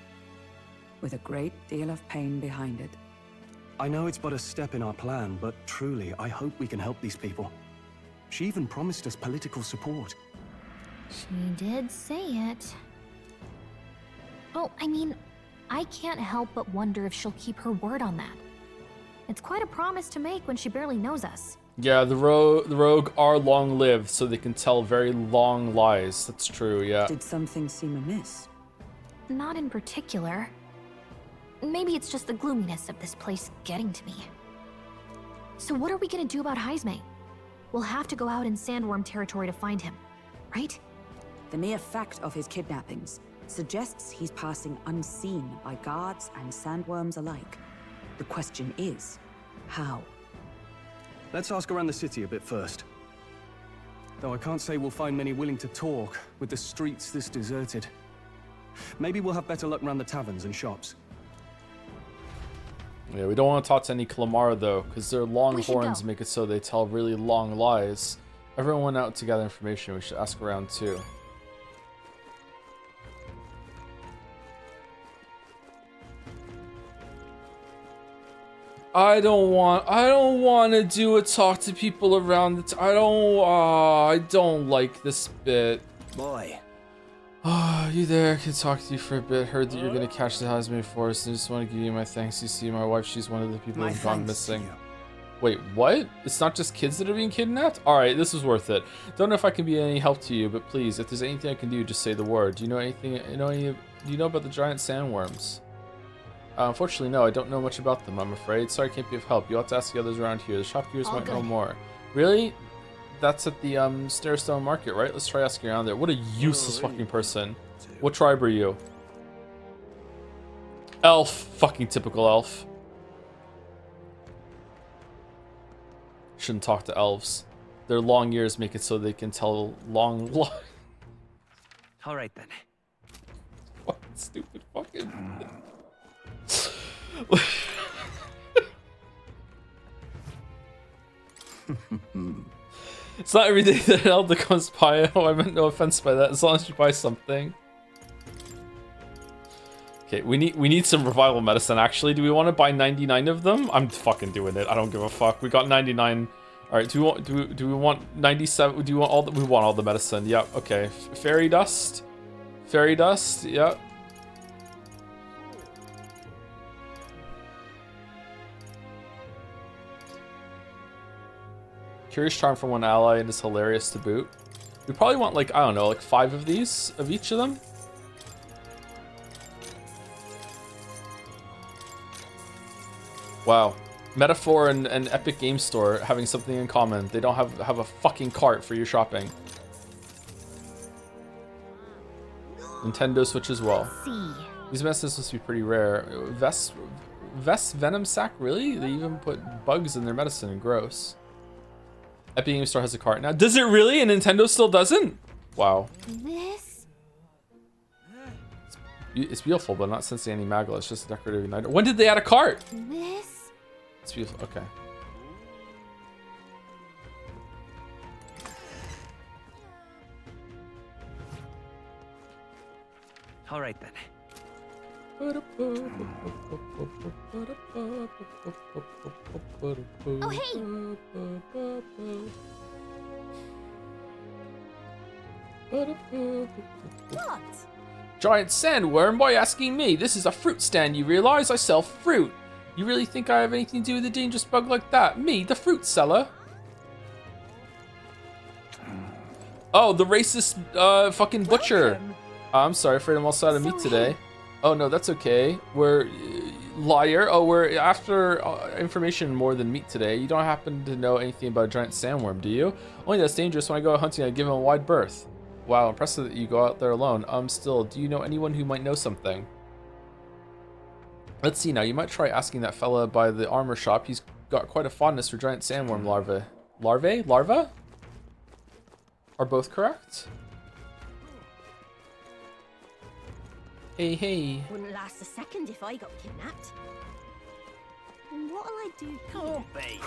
with a great deal of pain behind it. I know it's but a step in our plan, but truly, I hope we can help these people. She even promised us political support. She did say it. Well, I mean, I can't help but wonder if she'll keep her word on that. It's quite a promise to make when she barely knows us. Yeah, the rogue are long-lived, so they can tell very long lies. That's true, yeah. Did something seem amiss? Not in particular. Maybe it's just the gloominess of this place getting to me. So what are we gonna do about Heisme? We'll have to go out in Sandworm territory to find him, right? The mere fact of his kidnappings suggests he's passing unseen by guards and sandworms alike. The question is, how? Let's ask around the city a bit first. Though I can't say we'll find many willing to talk with the streets this deserted. Maybe we'll have better luck around the taverns and shops. Yeah, we don't want to talk to any Calamara though, because their long horns make it so they tell really long lies. Everyone went out to gather information. We should ask around too. I don't want to do a talk to people around the I don't like this bit. Boy. You there? I can talk to you for a bit. Heard that you're gonna catch the Heisme Force, and just want to give you my thanks. You see, my wife, she's one of the people who've gone missing. Wait, what? It's not just kids that are being kidnapped? Alright, this is worth it. Don't know if I can be any help to you, but please, if there's anything I can do, just say the word. Do you know anything, do you know about the giant sandworms? Unfortunately, no, I don't know much about them, I'm afraid. Sorry I can't be of help. You'll have to ask the others around here. The shopkeepers might know more. Really? That's at the Starestone Market, right? Let's try asking around there. What a useless fucking person. What tribe are you? Elf. Fucking typical elf. Shouldn't talk to elves. their long ears make it so they can tell long. All right then. What stupid fucking. It's not every day that Elder comes by. Oh, I meant no offense by that. As long as you buy something. Okay, we need some revival medicine. Actually, do we want to buy 99 of them? I'm fucking doing it. I don't give a fuck. We got 99. All right. Do we want 97? Do you want all? We want all the medicine. Yep. Okay. Fairy dust. Fairy dust. Yep. Curious charm from one ally and is hilarious to boot. We probably want like, I don't know, like 5 of these, of each of them. Wow. Metaphor and Epic Game Store having something in common. They don't have a fucking cart for your shopping. Nintendo Switch as well. These medicines must be pretty rare. Vest Venom Sac, really? They even put bugs in their medicine. Gross. Epic Game Store has a cart now. Does it really? And Nintendo still doesn't? Wow. This? It's beautiful, but not sensing any magma. It's just a decorative igniter. When did they add a cart? This? It's beautiful. Okay. All right then. Oh, hey! What? Giant sandworm? Why asking me? This is a fruit stand, you realize? I sell fruit. You really think I have anything to do with a dangerous bug like that? Me, the fruit seller? Oh, the racist fucking butcher. I'm sorry, afraid I'm also out of meat today. Oh no, that's okay. We're liar. Oh, we're after information more than meat today. You don't happen to know anything about a giant sandworm, do you? Only that's dangerous when I go out hunting. I give him a wide berth. Wow, impressive that you go out there alone. Still, do you know anyone who might know something? Let's see now. You might try asking that fella by the armor shop. He's got quite a fondness for giant sandworm larvae. Larva? Are both correct? Hey. Wouldn't last a second if I got kidnapped. What'll I do? Can't be.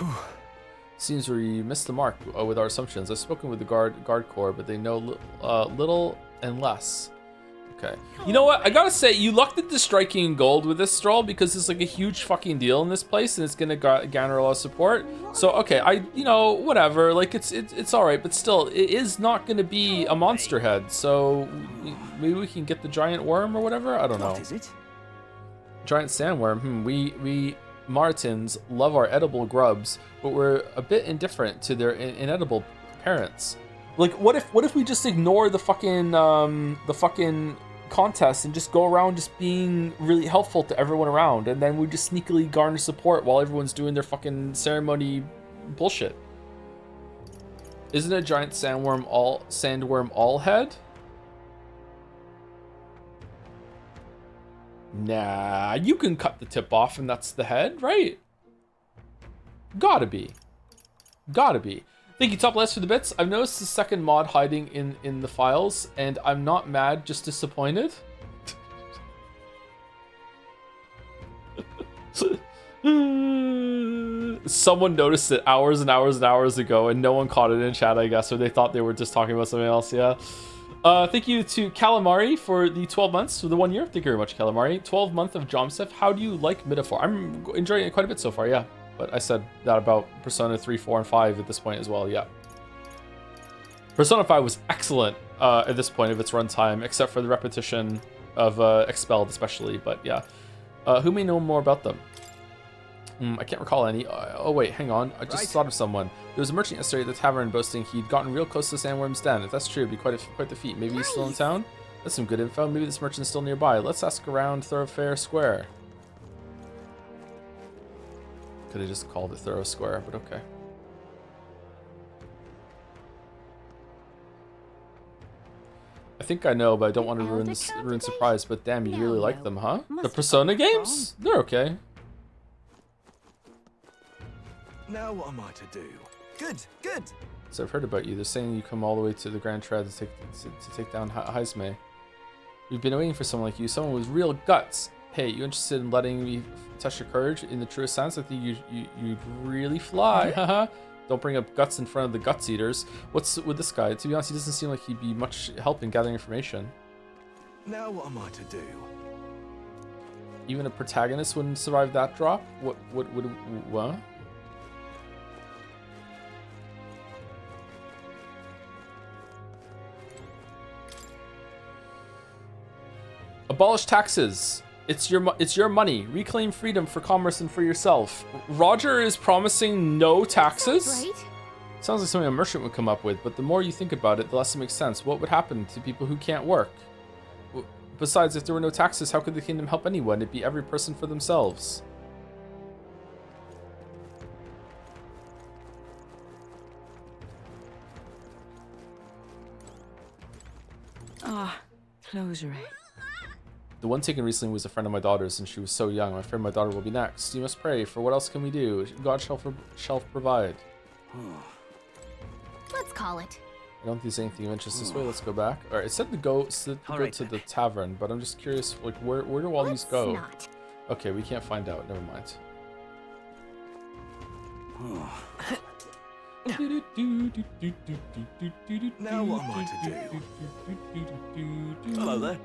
Seems we missed the mark with our assumptions. I've spoken with the guard corps, but they know little and less. Okay. You know what? I gotta say, you lucked into striking gold with this stroll because it's like a huge fucking deal in this place, and it's gonna garner a lot of support. So okay, whatever. Like it's all right, but still, it is not gonna be a monster head. So maybe we can get the giant worm or whatever. I don't know. What is it? Giant sandworm. We Maritans love our edible grubs, but we're a bit indifferent to their inedible parents. Like, what if we just ignore the fucking contest and just go around just being really helpful to everyone around, and then we just sneakily garner support while everyone's doing their fucking ceremony bullshit? Isn't a giant sandworm all head? Nah, you can cut the tip off and that's the head, right? Gotta be. Thank you, Top Last, for the bits. I've noticed the second mod hiding in the files, and I'm not mad, just disappointed. Someone noticed it hours and hours and hours ago, and no one caught it in chat, I guess, or they thought they were just talking about something else, yeah. Thank you to Calamari for the 12 months, for the 1 year. Thank you very much, Calamari. 12 month of Jomsef. How do you like Metaphor? I'm enjoying it quite a bit so far, yeah. But I said that about Persona 3, 4, and 5 at this point as well, yeah. Persona 5 was excellent at this point of its runtime, except for the repetition of Expelled especially, but yeah. Who may know more about them? I can't recall any. Oh wait, hang on. I just thought of someone. There was a merchant yesterday at the tavern boasting he'd gotten real close to Sandworm's den. If that's true, it'd be quite the feat. Maybe he's still in town? That's some good info. Maybe this merchant's still nearby. Let's ask around Thoroughfare Square. Could have just called it Thorough Square, but okay. I think I know, but I don't want to ruin surprise. But damn, you really like them, huh? The Persona games? They're okay. Now what am I to do? Good, good. So I've heard about you. They're saying you come all the way to the Grand Tread to take down Heisme. We've been waiting for someone like you, someone with real guts. Hey, you interested in letting me test your courage in the truest sense? I think you'd really fly. Haha. Don't bring up guts in front of the guts eaters. What's with this guy? To be honest, he doesn't seem like he'd be much help in gathering information. Now what am I to do? Even a protagonist wouldn't survive that drop? What? Abolish taxes. It's your money. Reclaim freedom for commerce and for yourself. Roger is promising no taxes? Right? Sounds like something a merchant would come up with, but the more you think about it, the less it makes sense. What would happen to people who can't work? Besides, if there were no taxes, how could the kingdom help anyone? It'd be every person for themselves. Ah, closure. The one taken recently was a friend of my daughter's, and she was so young. I'm afraid my daughter will be next. You must pray. For what else can we do? God shall provide. Let's call it. I don't think there's anything of interest this way. Let's go back. All right, it said to go to the tavern, but I'm just curious, like, where do all these go? Not. Okay, we can't find out. Never mind. Now what am I to do? Hello there.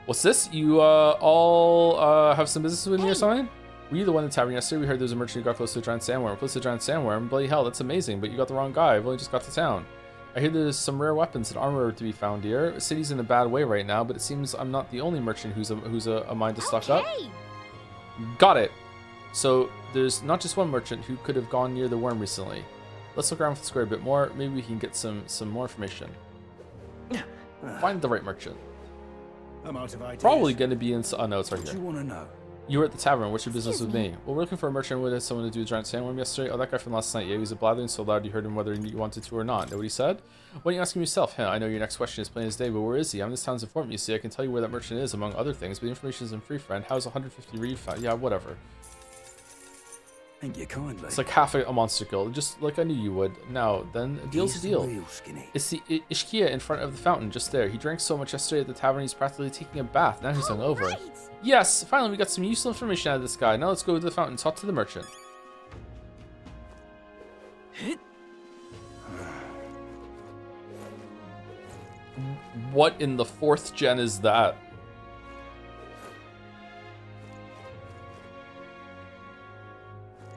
What's this? You all have some business with me or something? Were you the one in the tavern yesterday? We heard there was a merchant who got close to a giant sandworm. Close to a giant sandworm? Bloody hell, that's amazing, but you got the wrong guy. I've only just got to town. I hear there's some rare weapons and armor to be found here. The city's in a bad way right now, but it seems I'm not the only merchant who's a mind to stock up. Got it. So there's not just one merchant who could have gone near the worm recently. Let's look around the square a bit more. Maybe we can get some more information. Find the right merchant. I'm out of ideas. Probably going to be in. Oh no, it's right What here. do you want to know? You were at the tavern. What's your business with me? Well, we're looking for a merchant with someone to do a giant sandworm yesterday. Oh, that guy from last night. Yeah, he was blathering so loud you heard him whether you wanted to or not. Know what he said? Why don't you ask him yourself? Huh, I know your next question is plain as day, but where is he? I'm this town's informant, you see. I can tell you where that merchant is, among other things, but the information isn't free, friend. How's 150 refund? Yeah, whatever. Thank you kindly. It's like half a monster kill, just like I knew you would. Now, then, a deal's a deal. It's the Ishkia in front of the fountain, just there. He drank so much yesterday at the tavern, he's practically taking a bath. Now he's hungover. Right. Yes, finally we got some useful information out of this guy. Now let's go to the fountain, talk to the merchant. What in the 4th gen is that?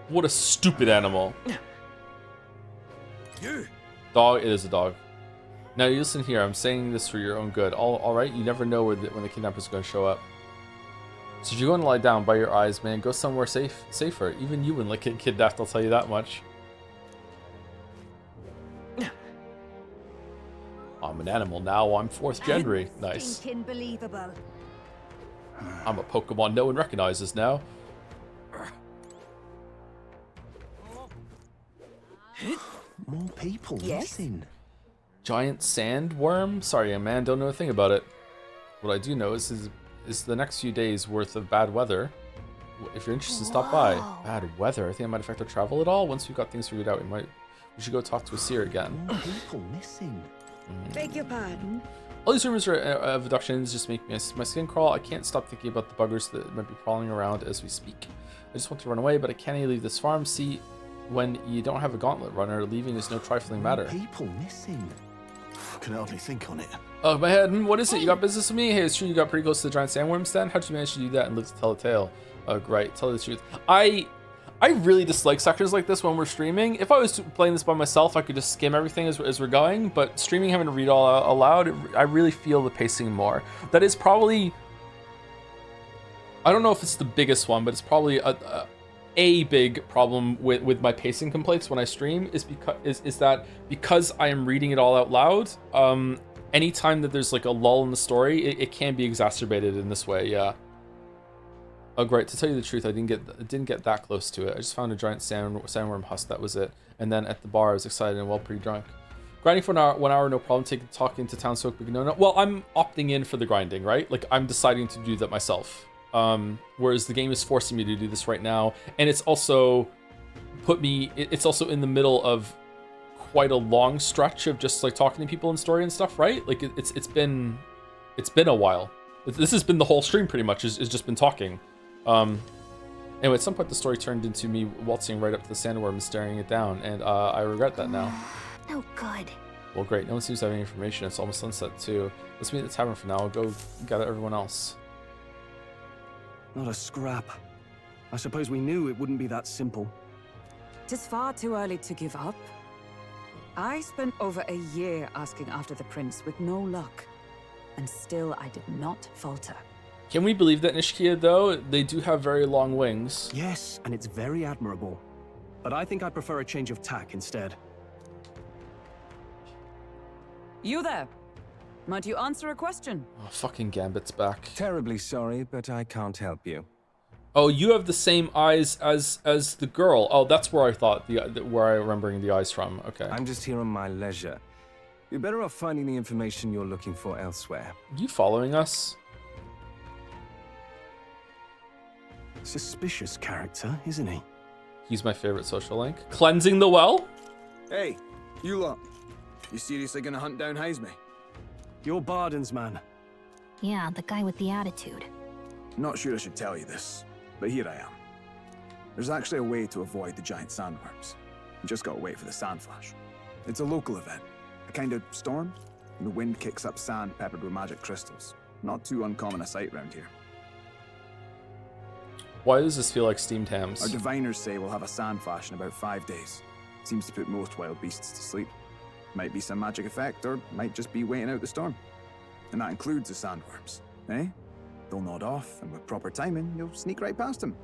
What a stupid animal. Dog, it is a dog. Now you listen here, I'm saying this for your own good. All right, you never know when the kidnapper's going to show up. So if you're going to lie down by your eyes, man, go somewhere safer. Even you wouldn't like get kidnapped, I'll tell you that much. I'm an animal now, I'm 4th gen. Nice. Unbelievable. I'm a Pokemon no one recognizes now. More people missing. Giant sandworm? Sorry, man, don't know a thing about it. What I do know is the next few days worth of bad weather. If you're interested, stop by. Bad weather? I think it might affect our travel at all. Once we've got things figured out, we should go talk to a seer again. More people missing. Beg your pardon? All these rumors of abductions just make my skin crawl. I can't stop thinking about the buggers that might be crawling around as we speak. I just want to run away, but I can't leave this farm. See, when you don't have a gauntlet runner, leaving is no trifling matter. People missing. I can hardly think on it. Oh, my head. What is it? You got business with me? Hey, it's true you got pretty close to the giant sandworm stand. How'd you manage to do that and live to tell a tale? Oh, great. Tell the truth. I really dislike sectors like this when we're streaming. If I was playing this by myself, I could just skim everything as we're going. But streaming, having to read all out aloud, I really feel the pacing more. That is probably... I don't know if it's the biggest one, but it's probably a big problem with my pacing complaints when I stream is that because I am reading it all out loud, anytime that there's like a lull in the story, it can be exacerbated in this way. Yeah. Oh great, to tell you the truth, I didn't get that close to it. I just found a giant sandworm husk, that was it. And then at the bar I was excited and well pretty drunk. Grinding for 1 hour, no problem. Talking to townsfolk, no. Well, I'm opting in for the grinding, right? Like I'm deciding to do that myself. Whereas the game is forcing me to do this right now, and it's also put me. It's also in the middle of quite a long stretch of just like talking to people and story and stuff, right? Like it's been a while. This has been the whole stream pretty much. Is just been talking. Anyway, at some point the story turned into me waltzing right up to the sandworm and staring it down, and I regret that now. No good. Well, great. No one seems to have any information. It's almost sunset too. Let's meet at the tavern for now. I'll go gather everyone else. Not a scrap. I suppose we knew it wouldn't be that simple. 'Tis far too early to give up. I spent over a year asking after the prince with no luck, and still I did not falter. Can we believe that, Nishkia, though? They do have very long wings. Yes, and it's very admirable. But I think I prefer a change of tack instead. You there? Might you answer a question? Oh, fucking Gambit's back. Terribly sorry, but I can't help you. Oh, you have the same eyes as the girl. Oh, that's where I thought where I remembering the eyes from. Okay. I'm just here on my leisure. You're better off finding the information you're looking for elsewhere. You following us? Suspicious character, isn't he? He's my favorite social link. Cleansing the well? Hey, you lot. You seriously gonna hunt down Heisme? You're Barden's man. Yeah, the guy with the attitude. Not sure I should tell you this, but here I am. There's actually a way to avoid the giant sandworms. You just gotta wait for the sand flash. It's a local event, a kind of storm, and the wind kicks up sand peppered with magic crystals. Not too uncommon a sight around here. Why does this feel like steamed hams? Our diviners say we'll have a sand flash in about 5 days. Seems to put most wild beasts to sleep. Might be some magic effect, or might just be waiting out the storm. And that includes the sandworms, eh? They'll nod off, and with proper timing, you'll sneak right past him.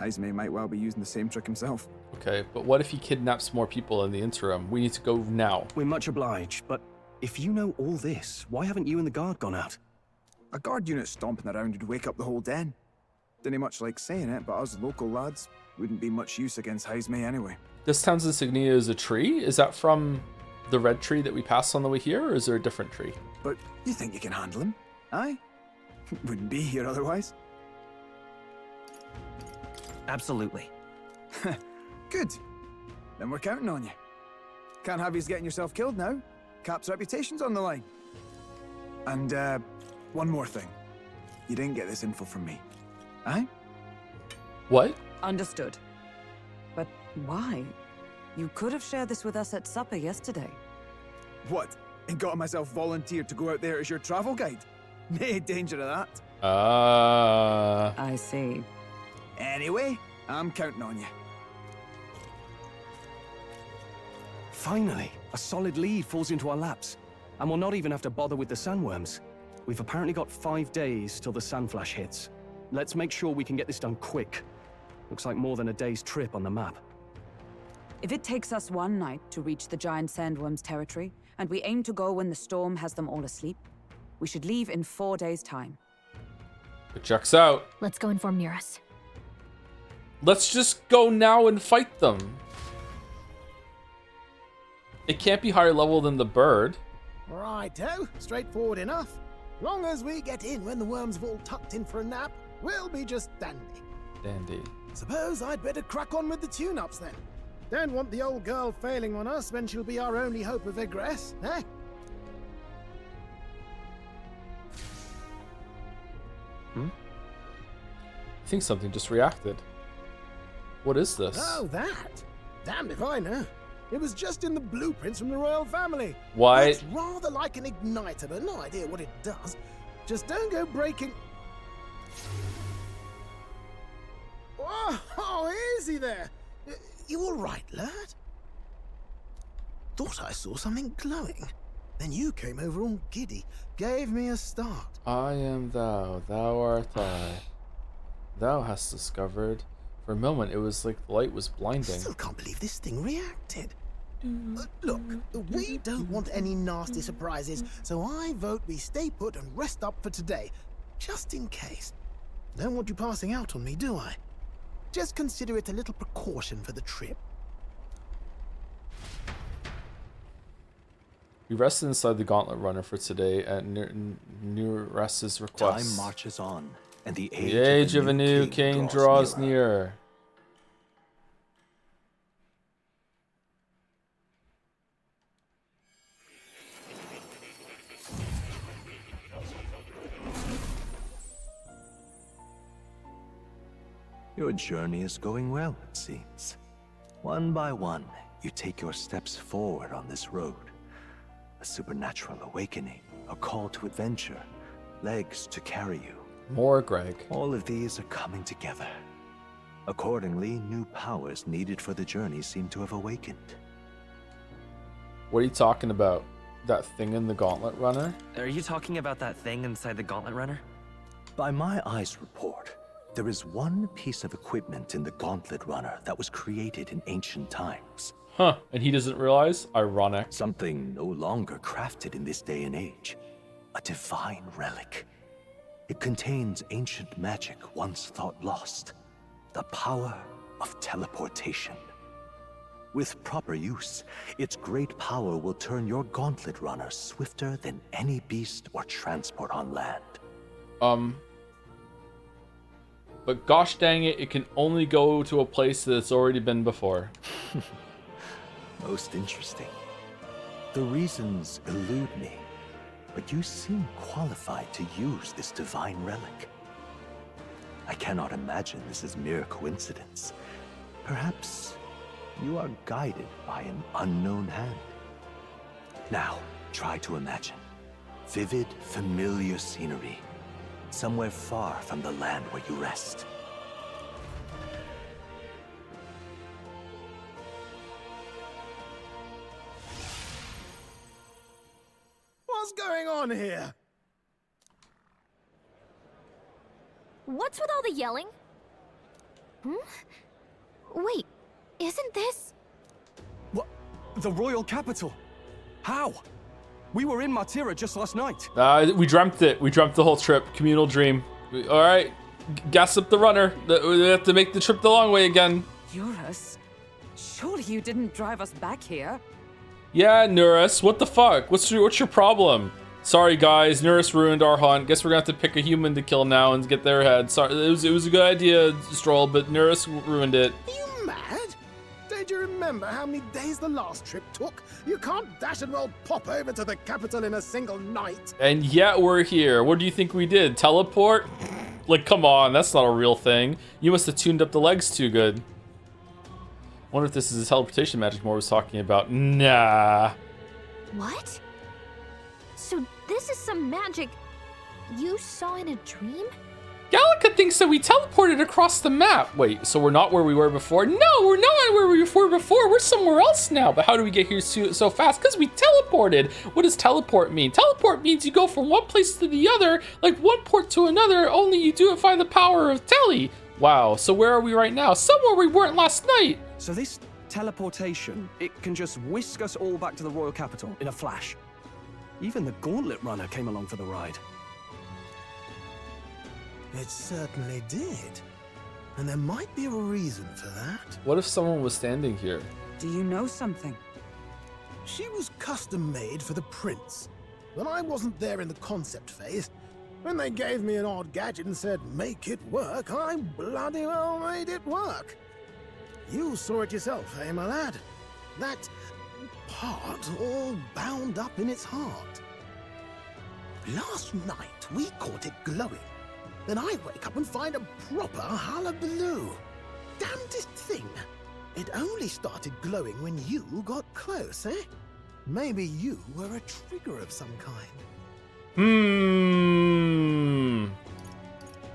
Heisme might well be using the same trick himself. Okay, but what if he kidnaps more people in the interim? We need to go now. We're much obliged, but if you know all this, why haven't you and the guard gone out? A guard unit stomping around would wake up the whole den. Didn't much like saying it, but us local lads wouldn't be much use against Heisme anyway. This town's insignia is a tree? Is that from the red tree that we passed on the way here, or is there a different tree? But you think you can handle him? Aye? Wouldn't be here otherwise. Absolutely. Good. Then we're counting on you. Can't have you getting yourself killed now. Cap's reputation's on the line. And, one more thing. You didn't get this info from me. Aye? What? Understood. But why? You could have shared this with us at supper yesterday. What? And got myself volunteered to go out there as your travel guide? Nay danger of that. I see. Anyway, I'm counting on you. Finally, a solid lead falls into our laps. And we'll not even have to bother with the sandworms. We've apparently got 5 days till the sand flash hits. Let's make sure we can get this done quick. Looks like more than a day's trip on the map. If it takes us one night to reach the giant sandworm's territory, and we aim to go when the storm has them all asleep, we should leave in 4 days' time. It checks out. Let's go inform Nearest. Let's just go now and fight them. It can't be higher level than the bird. Righto, straightforward enough. Long as we get in when the worms have all tucked in for a nap, we'll be just dandy. Dandy. Suppose I'd better crack on with the tune-ups then. Don't want the old girl failing on us when she'll be our only hope of egress, eh? I think something just reacted. What is this? Oh, that? Damned if I know. It was just in the blueprints from the royal family. Why? It's rather like an igniter, but no idea what it does. Just don't go breaking... Oh, easy there. You all right, lad? Thought I saw something glowing. Then you came over all giddy, gave me a start. I am thou, thou art I. Thou hast discovered. For a moment, it was like the light was blinding. Still can't believe this thing reacted. Look, we don't want any nasty surprises, so I vote we stay put and rest up for today, just in case. Don't want you passing out on me, do I? Just consider it a little precaution for the trip. We rested inside the Gauntlet Runner for today at Nuress's request. Time marches on, and the age of a new king draws near. Your journey is going well, it seems. One by one, you take your steps forward on this road. A supernatural awakening, a call to adventure, legs to carry you. More Greg. All of these are coming together. Accordingly, new powers needed for the journey seem to have awakened. What are you talking about? That thing in the Gauntlet Runner? Are you talking about that thing inside the Gauntlet Runner? By my eyes report, there is one piece of equipment in the Gauntlet Runner that was created in ancient times. Huh, and he doesn't realize? Ironic. Something no longer crafted in this day and age. A divine relic. It contains ancient magic once thought lost. The power of teleportation. With proper use, its great power will turn your Gauntlet Runner swifter than any beast or transport on land. But gosh dang it, it can only go to a place that it's already been before. Most interesting. The reasons elude me, but you seem qualified to use this divine relic. I cannot imagine this is mere coincidence. Perhaps you are guided by an unknown hand. Now, try to imagine. Vivid, familiar scenery. Somewhere far from the land where you rest. What's going on here? What's with all the yelling? Wait, isn't this... What? The royal capital? How? We were in Matira just last night. We dreamt it. We dreamt the whole trip. Communal dream. All right, gas up the runner. We have to make the trip the long way again. Eurus, surely you didn't drive us back here? Yeah, Nurus, what the fuck? What's your problem? Sorry guys, Nurus ruined our hunt. Guess we're gonna have to pick a human to kill now and get their head. Sorry, it was a good idea, Stroll, but Nurus ruined it. Are you mad? Don't you remember how many days the last trip took? You can't dash and roll pop over to the capital in a single night. And yet we're here. What do you think we did? Teleport? Like, come on, that's not a real thing. You must have tuned up the legs too good. Wonder if this is the teleportation magic Moore was talking about. Nah. What? So this is some magic you saw in a dream? Gallica thinks that we teleported across the map. Wait, so we're not where we were before? No, we're not where we were before. We're somewhere else now. But how do we get here so fast? Because we teleported. What does teleport mean? Teleport means you go from one place to the other, like one port to another, only you do it by the power of tele. Wow, so where are we right now? Somewhere we weren't last night. So this teleportation, it can just whisk us all back to the royal capital in a flash. Even the Gauntlet Runner came along for the ride. It certainly did. And there might be a reason for that. What if someone was standing here? Do you know something? She was custom made for the prince. When I wasn't there in the concept phase, when they gave me an odd gadget and said, make it work, I bloody well made it work. You saw it yourself, eh, my lad? That part all bound up in its heart. Last night, we caught it glowing. Then I wake up and find a proper hullabaloo. Damnedest thing. It only started glowing when you got close, eh? Maybe you were a trigger of some kind.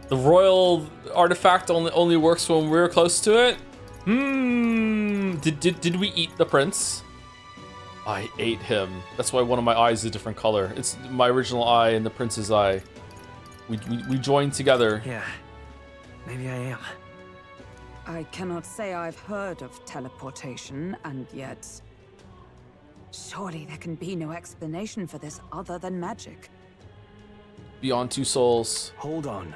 The royal artifact only works when we're close to it? Did we eat the prince? I ate him. That's why one of my eyes is a different color. It's my original eye and the prince's eye. We joined together. Yeah, maybe I am. I cannot say I've heard of teleportation, and yet... surely there can be no explanation for this other than magic. Beyond two souls. Hold on.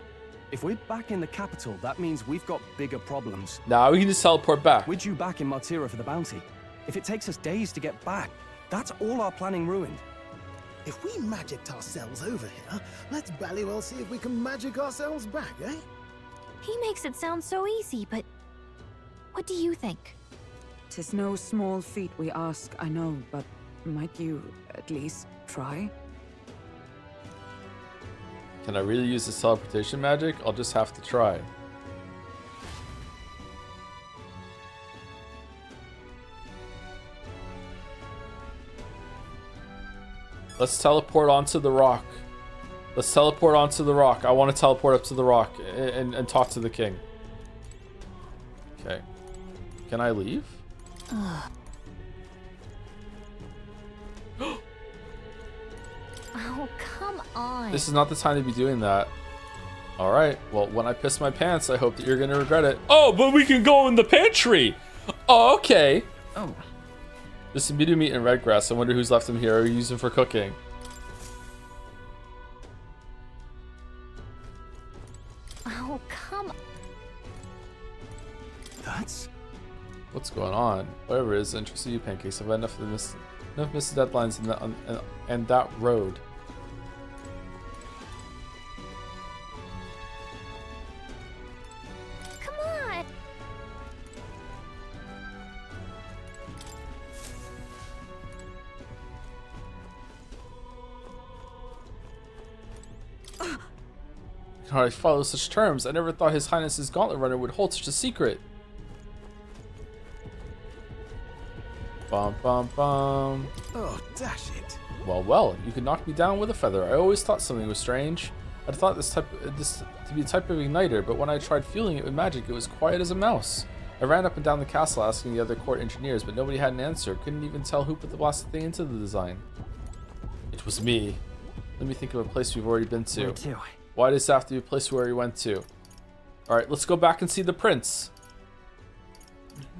If we're back in the capital, that means we've got bigger problems. Nah, we can just teleport back. We're due back in Matira for the bounty. If it takes us days to get back, that's all our planning ruined. If we magicked ourselves over here, let's bally well see if we can magic ourselves back, eh? He makes it sound so easy, but what do you think? 'Tis no small feat we ask, I know, but might you at least try? Can I really use this teleportation magic? I'll just have to try. Let's teleport onto the rock. Let's teleport onto the rock. I want to teleport up to the rock and talk to the king. Okay. Can I leave? Oh, come on. This is not the time to be doing that. Alright, well, when I piss my pants, I hope that you're gonna regret it. Oh, but we can go in the pantry! Oh, okay. Oh. There's some meat and red grass. I wonder who's left them here or use them for cooking. Oh, come on. That's... What's going on? Whatever it is, interested you pancakes. I've had enough missed deadlines and that road. Come on. How I follow such terms? I never thought His Highness's Gauntlet Runner would hold such a secret. Bum bum bum. Oh, dash it. Well, you could knock me down with a feather. I always thought something was strange. I thought this to be a type of igniter, but when I tried fueling it with magic, it was quiet as a mouse. I ran up and down the castle asking the other court engineers, but nobody had an answer. Couldn't even tell who put the blasted thing into the design. It was me. Let me think of a place we've already been to. Where to? Why does it have to be a place where we went to? Alright, let's go back and see the prince.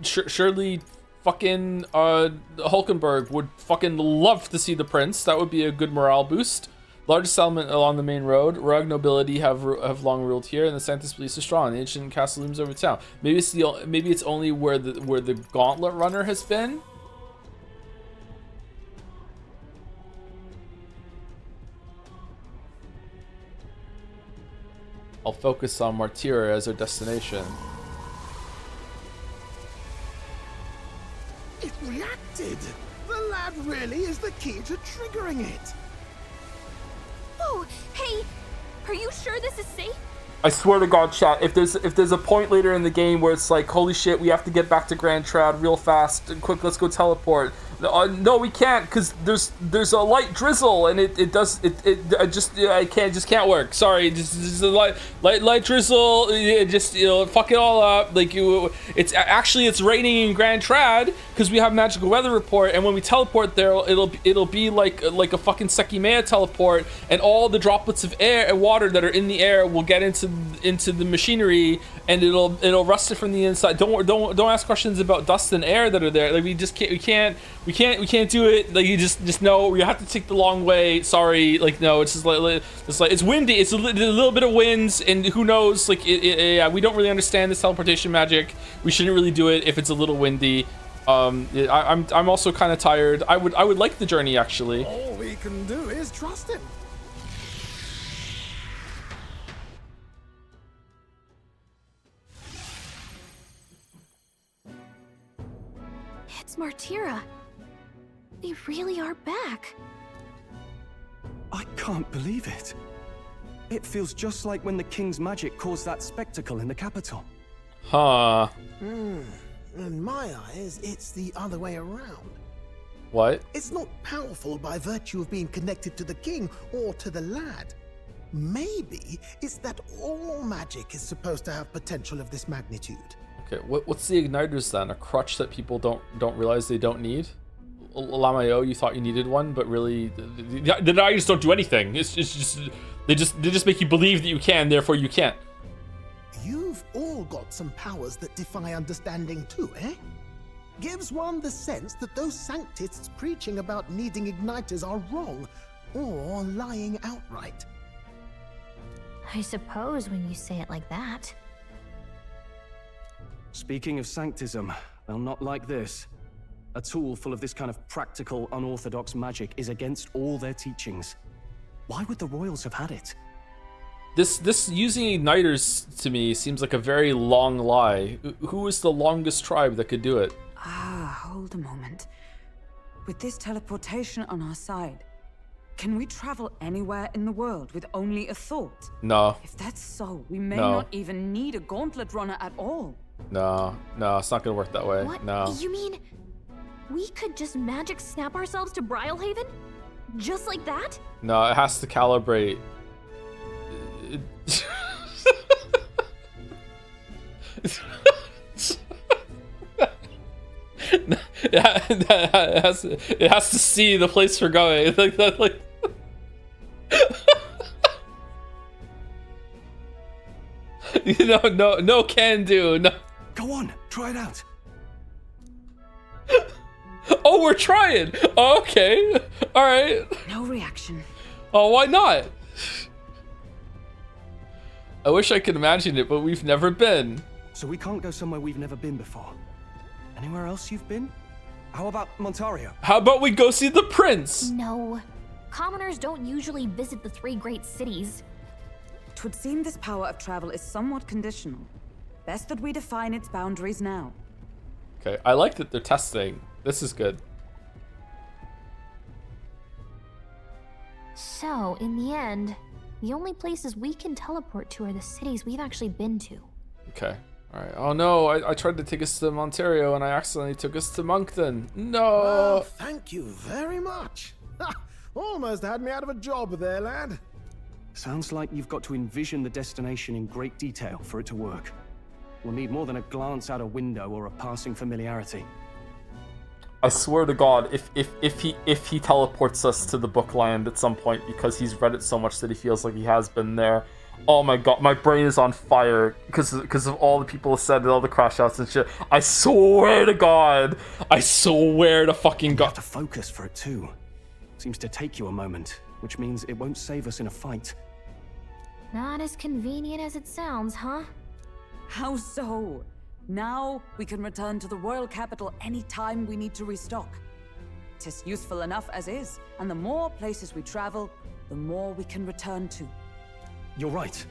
Surely fucking Hulkenberg would fucking love to see the prince. That would be a good morale boost. Largest settlement along the main road. Rugged nobility have long ruled here, and the Sanctus police are strong. The ancient castle looms over town. Maybe it's only where the Gauntlet Runner has been. I'll focus on Martyra as our destination. It reacted! The lad really is the key to triggering it! Oh, hey, are you sure this is safe? I swear to God, chat, if there's a point later in the game where it's like, holy shit, we have to get back to Grand Trad real fast, quick, let's go teleport. No, we can't, because there's a light drizzle, and it can't work. Sorry, just a light drizzle. Just fuck it all up. Like it's raining in Grand Trad because we have magical weather report, and when we teleport there, it'll be like a fucking Sekimea teleport, and all the droplets of air and water that are in the air will get into the machinery, and it'll rust it from the inside. Don't ask questions about dust and air that are there. Like we can't do it. Like you just know you have to take the long way. Sorry, like no, it's just like it's windy. It's a little bit of winds, and who knows? Like yeah, we don't really understand this teleportation magic. We shouldn't really do it if it's a little windy. I'm also kind of tired. I would like the journey actually. All we can do is trust him. It's Martyra. They really are back. I can't believe it. It feels just like when the king's magic caused that spectacle in the capital. Huh. In my eyes, it's the other way around. What? It's not powerful by virtue of being connected to the king or to the lad. Maybe it's that all magic is supposed to have potential of this magnitude. Okay, what's the igniters then? A crutch that people don't realize they don't need? Lamayo, you thought you needed one, but really, the igniters don't do anything. It's just they just make you believe that you can, therefore you can't. You've all got some powers that defy understanding too, eh? Gives one the sense that those sanctists preaching about needing igniters are wrong, or lying outright. I suppose when you say it like that. Speaking of sanctism, they'll not like this. A tool full of this kind of practical, unorthodox magic is against all their teachings. Why would the royals have had it? This using igniters to me seems like a very long lie. Who is the longest tribe that could do it? Hold a moment. With this teleportation on our side, can we travel anywhere in the world with only a thought? No. If that's so, we may not even need a gauntlet runner at all. No, it's not gonna work that way. What? No. You mean we could just magic snap ourselves to Brylehaven? Just like that? No, it has to calibrate. It has to see the place we're going. Like that, like. You know, no can do. No. Go on, try it out. Oh, we're trying. Oh, okay. All right. No reaction. Oh, why not? I wish I could imagine it, but we've never been. So we can't go somewhere we've never been before. Anywhere else you've been? How about Montario? How about we go see the prince? No. Commoners don't usually visit the 3 great cities. 'Twould seem this power of travel is somewhat conditional. Best that we define its boundaries now. Okay, I like that they're testing. This is good. So, in the end, the only places we can teleport to are the cities we've actually been to. Okay. All right. Oh no, I tried to take us to Montario and I accidentally took us to Moncton. No. Well, thank you very much. Almost had me out of a job there, lad. Sounds like you've got to envision the destination in great detail for it to work. We'll need more than a glance out a window or a passing familiarity. I swear to God, if he teleports us to the Bookland at some point because he's read it so much that he feels like he has been there. Oh my God, my brain is on fire because of all the people have said and all the crash outs and shit. I swear to God, I swear to fucking God. You have to focus for it too. Seems to take you a moment, which means it won't save us in a fight. Not as convenient as it sounds, huh? How so? Now we can return to the royal capital anytime we need to restock. 'Tis useful enough as is, and the more places we travel, the more we can return to. You're right.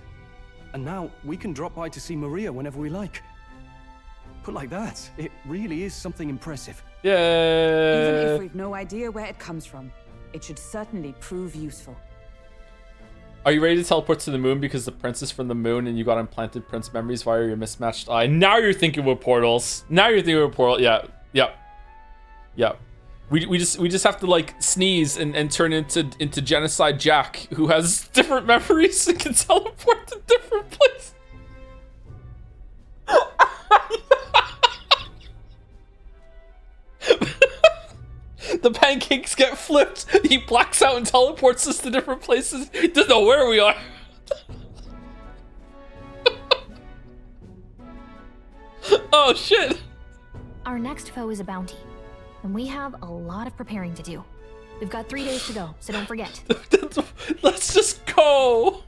And now we can drop by to see Maria whenever we like. Put like that, it really is something impressive. Yay! Even if we've no idea where it comes from, it should certainly prove useful. Are you ready to teleport to the moon because the prince is from the moon and you got implanted prince memories via your mismatched eye? Now you're thinking with portals. Now you're thinking with portal. Yeah. We just have to like sneeze and turn into Genocide Jack, who has different memories and can teleport to different places. The pancakes get flipped. He blacks out and teleports us to different places. He doesn't know where we are. Oh shit. Our next foe is a bounty, and we have a lot of preparing to do. We've got 3 days to go, so don't forget. Let's just go.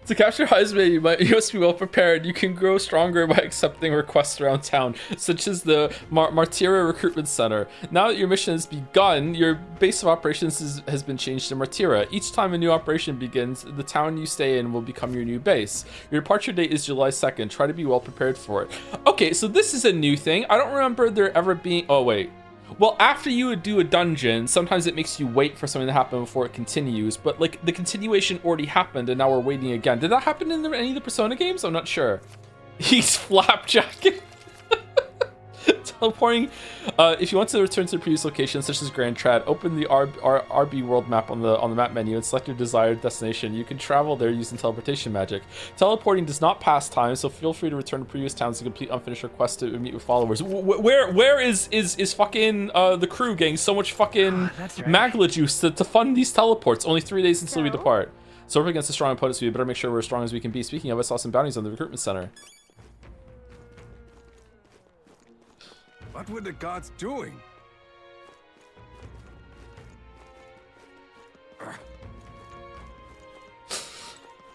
To capture Heisman, you must be well prepared. You can grow stronger by accepting requests around town, such as the Martira Recruitment Center. Now that your mission has begun, your base of operations has been changed to Martira. Each time a new operation begins, the town you stay in will become your new base. Your departure date is July 2nd. Try to be well prepared for it. Okay, so this is a new thing. I don't remember there ever being... Oh, wait. Well, after you would do a dungeon, sometimes it makes you wait for something to happen before it continues, but like the continuation already happened and now we're waiting again. Did that happen in any of the Persona games? I'm not sure. He's flapjacking. Teleporting. If you want to return to the previous location, such as Grand Trad, open the RB world map on the map menu and select your desired destination. You can travel there using teleportation magic. Teleporting does not pass time, so feel free to return to previous towns to complete unfinished requests to meet with followers. Where is fucking the crew getting so much fucking magla juice to fund these teleports? Only 3 days until we depart. So we're up against a strong opponent, so we better make sure we're as strong as we can be. Speaking of, I saw some bounties on the recruitment center. What were the gods doing?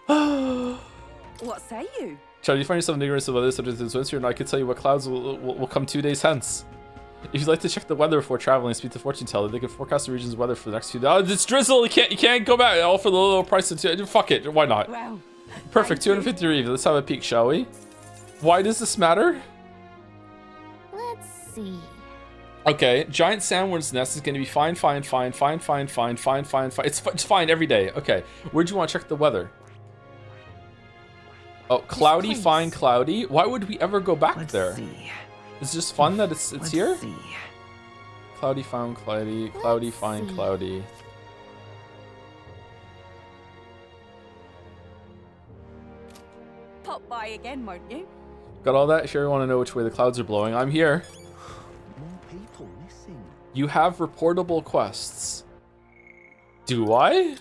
What say you? Charlie, you find yourself in ignorance of weather subject to this winter, and I can tell you what clouds will come 2 days hence. If you'd like to check the weather before traveling, speak to fortune teller. They can forecast the region's weather for the next few days. Oh, it's drizzle. You can't go back. All for the low price of fuck it. Why not? Wow. Perfect. 250 reeve. Let's have a peek, shall we? Why does this matter? Let's see. Okay, giant sandworm's nest is going to be fine. It's fine every day. Okay, where do you want to check the weather? Oh, cloudy, place. fine, cloudy. Why would we ever go back there? See. It's just fun that it's here. See. Cloudy, fine, cloudy. Cloudy, fine, cloudy. Pop by again, won't you? Got all that? Sure, you want to know which way the clouds are blowing? I'm here. More people missing. You have reportable quests. Do I?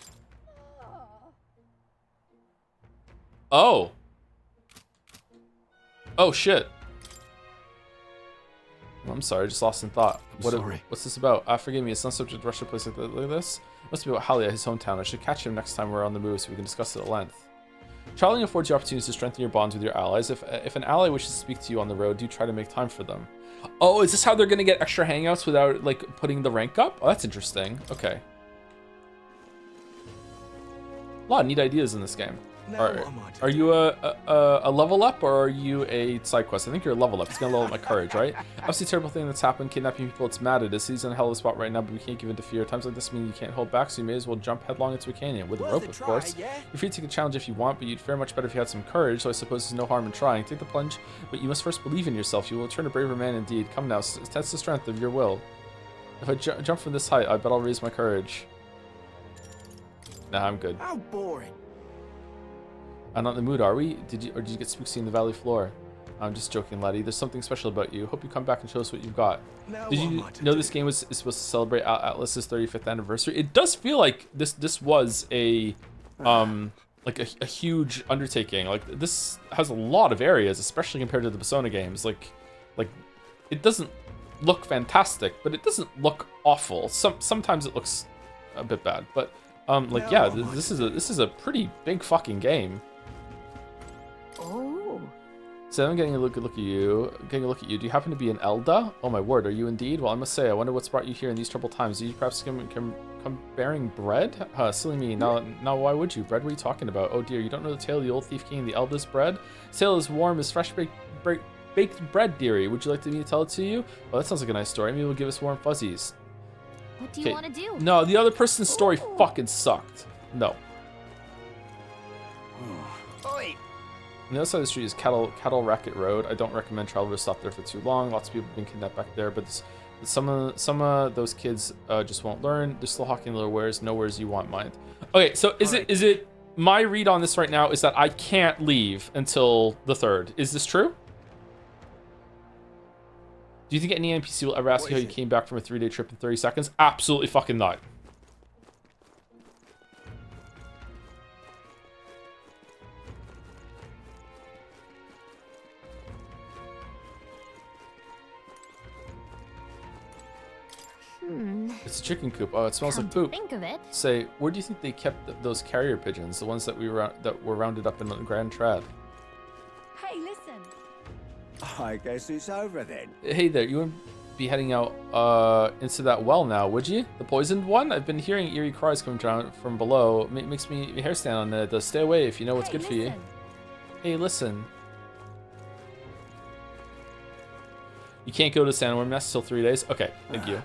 Oh. Oh shit. I'm sorry, I just lost in thought. What's this about? Forgive me, it's not subject to rush to a place like this. It must be about Halia, his hometown. I should catch him next time we're on the move so we can discuss it at length. Traveling affords you opportunities to strengthen your bonds with your allies. If an ally wishes to speak to you on the road, do try to make time for them. Oh, is this how they're gonna get extra hangouts without like putting the rank up? Oh, that's interesting. Okay. A lot of neat ideas in this game. Are you a level up or are you a side quest? I think you're a level up. It's gonna level up my courage, right? Obviously, a terrible thing that's happened, kidnapping people. It's mad. It is. He's in a hell of a spot right now, but we can't give in to fear. Times like this mean you can't hold back, so you may as well jump headlong into a canyon with a rope, of course. You're free to take a challenge if you want, but you'd fare much better if you had some courage. So I suppose there's no harm in trying. Take the plunge, but you must first believe in yourself. You will turn a braver man indeed. Come now, test the strength of your will. If I jump from this height, I bet I'll raise my courage. Nah, I'm good. How boring. I'm not in the mood, are we? Did you get spooksy in the valley floor? I'm just joking, laddie. There's something special about you. Hope you come back and show us what you've got. Did you know this game is supposed to celebrate Atlas's 35th anniversary? It does feel like this was a like a huge undertaking. Like this has a lot of areas, especially compared to the Persona games. Like it doesn't look fantastic, but it doesn't look awful. Sometimes it looks a bit bad, but like yeah, this is a pretty big fucking game. Oh. So I'm getting a look at you. Do you happen to be an Elda? Oh my word, are you indeed? Well, I must say, I wonder what's brought you here in these troubled times. Do you perhaps come bearing bread? Silly me. Now, why would you? Bread? What are you talking about? Oh dear, you don't know the tale of the old thief king and the Elda's bread? This tale is warm as fresh baked bread, dearie. Would you like me to tell it to you? Well, that sounds like a nice story. Maybe it'll give us warm fuzzies. What do you want to do? No, the other person's story fucking sucked. No. On the other side of the street is Cattle Racket Road. I don't recommend travelers stop there for too long. Lots of people have been kidnapped back there, but some of those kids just won't learn. They're still hawking little wares, no wares you want mind. Okay, so is it my read on this right now is that I can't leave until the 3rd? Is this true? Do you think any NPC will ever ask you how you came back from a 3-day trip in 30 seconds? Absolutely fucking not. It's a chicken coop. Oh, it smells like poop. Think of it. Say, where do you think they kept those carrier pigeons? The ones that were rounded up in the Grand Trad. Hey, listen. I guess it's over then. Hey there, you wouldn't be heading out into that well now, would you? The poisoned one? I've been hearing eerie cries coming down from below. Makes me hair stand on it. Stay away if you know what's good for you. Hey, listen. You can't go to Sandworm Nest till 3 days? Okay, thank you.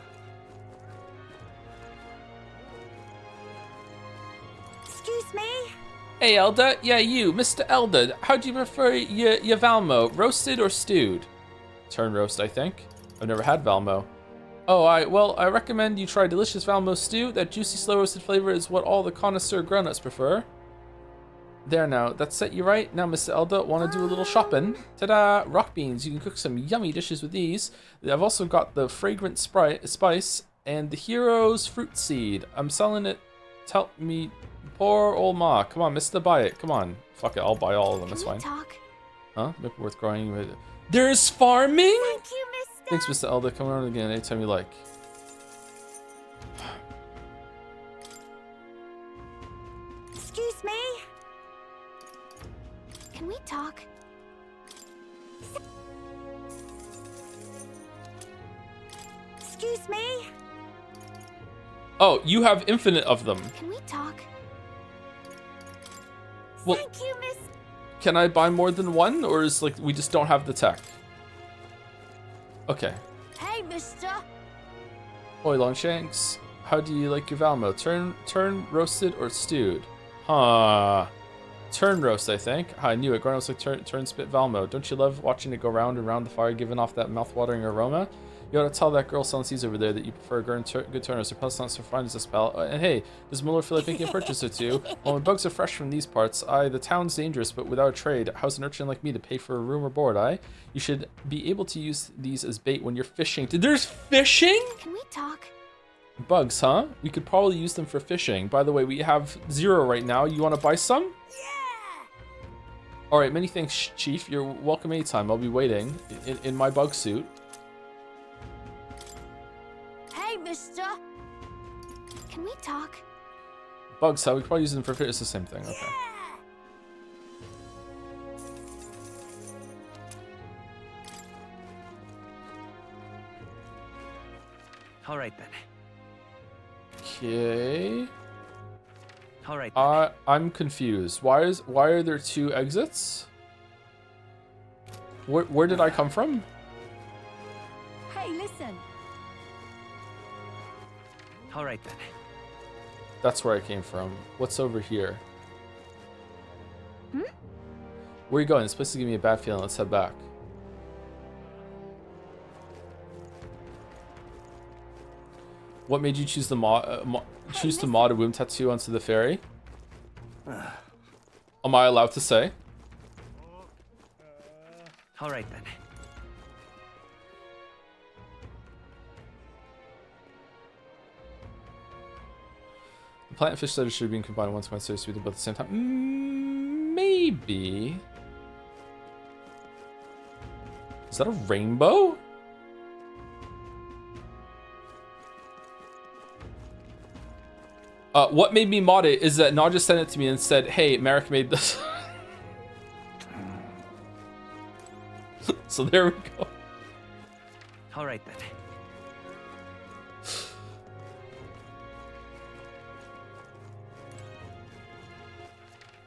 Excuse me? Hey, Elda. Yeah, you, Mr. Elda. How do you prefer your Valmo? Roasted or stewed? Turn roast, I think. I've never had Valmo. Oh, I recommend you try delicious Valmo stew. That juicy, slow-roasted flavor is what all the connoisseur grown-ups prefer. There now, that set you right. Now, Mr. Elda, want to do a little shopping? Ta-da! Rock beans. You can cook some yummy dishes with these. I've also got the fragrant spice and the hero's fruit seed. I'm selling it. Tell me, poor old ma. Come on, Mister, buy it. Come on. Fuck it, I'll buy all of them. That's fine. Talk? Huh? Maybe worth growing with. There's farming? Thank you, Mister. Thanks, Mr. Elda. Come around again anytime you like. Excuse me? Can we talk? Excuse me? Oh, you have infinite of them. Can we talk? Well, Thank you, Miss. can I buy more than one, or is like we just don't have the tech? Okay. Hey, Mister. Oi, Longshanks. How do you like your Valmo? Turn roasted or stewed? Huh. Turn roast, I think. I knew it. Garden looks like turn spit Valmo. Don't you love watching it go round and round the fire, giving off that mouth-watering aroma? You ought to tell that girl selling seeds over there that you prefer good turners. Her pelt's not so fine as this pal. And hey, does Muller feel like making a purchase or two? Well, when bugs are fresh from these parts, the town's dangerous, but without a trade, how's an urchin like me to pay for a room or board, You should be able to use these as bait when you're fishing. There's fishing? Can we talk? Bugs, huh? We could probably use them for fishing. By the way, we have 0 right now. You want to buy some? Yeah! Alright, many thanks, Chief. You're welcome anytime. I'll be waiting in my bug suit. Hey, mister! Can we talk? Bugs, huh? We could probably use them for fish. It's the same thing. Okay. All right then. Okay. All right. I'm confused. Why are there 2 exits? Where did I come from? Hey, listen. All right then. That's where I came from. What's over here? Hmm? Where are you going? This place is giving me a bad feeling. Let's head back. What made you choose the mod a womb tattoo onto the ferry? Am I allowed to say? All right then. The plant and fish studies should be combined once quite seriously both at the same time. Maybe. Is that a rainbow? What made me mod it is that Naja sent it to me and said, hey, Merrick made this. So there we go. All right then.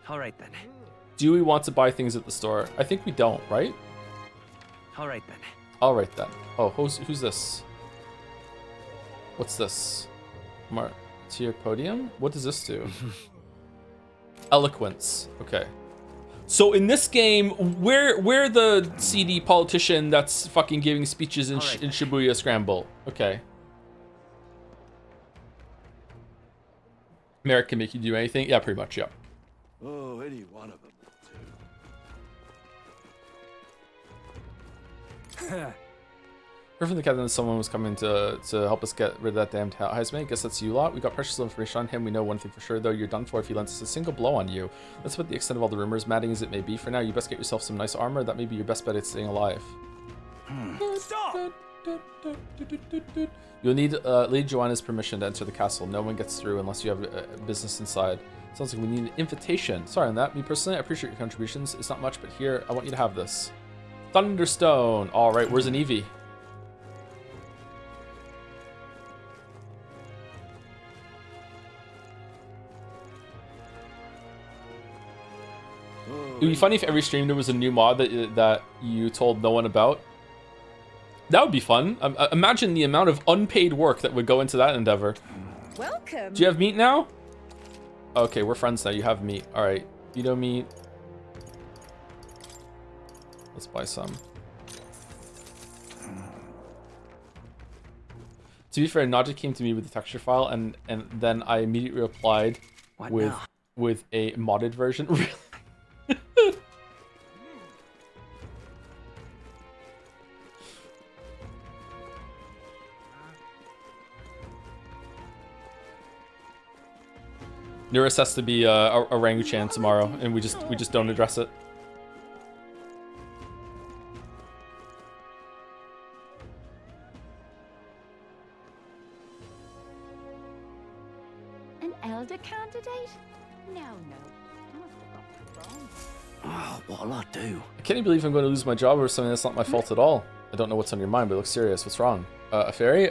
All right then. Do we want to buy things at the store? I think we don't, right? All right then. All right then. Oh, who's this? What's this? To your podium? What does this do? Eloquence. Okay. So in this game, we're the CD politician that's fucking giving speeches in, in Shibuya Scramble. Okay. Merrick can make you do anything? Yeah, pretty much, yeah. Oh, any one of them will do. Heard from the captain that someone was coming to help us get rid of that damned Heisman. Guess that's you lot. We got precious information on him. We know one thing for sure, though. You're done for if he lends us a single blow on you. That's about the extent of all the rumors, matting as it may be. For now, you best get yourself some nice armor. That may be your best bet at staying alive. Stop! You'll need Lady Joanna's permission to enter the castle. No one gets through unless you have business inside. Sounds like we need an invitation. Sorry on that. Me personally, I appreciate your contributions. It's not much, but here, I want you to have this. Thunderstone. All right, where's an Eevee? It would be funny if every stream there was a new mod that you told no one about. That would be fun. Imagine the amount of unpaid work that would go into that endeavor. Welcome. Do you have meat now? Okay, we're friends now. You have meat. All right. You know meat. Let's buy some. To be fair, Naja came to me with the texture file, and then I immediately replied with a modded version. Really? Nurse has to be a orangutan tomorrow, and we just don't address it. An elder candidate? No. Oh, what'll I do? I can't even believe I'm going to lose my job or something that's not my fault at all. I don't know what's on your mind, but it looks serious. What's wrong? A fairy?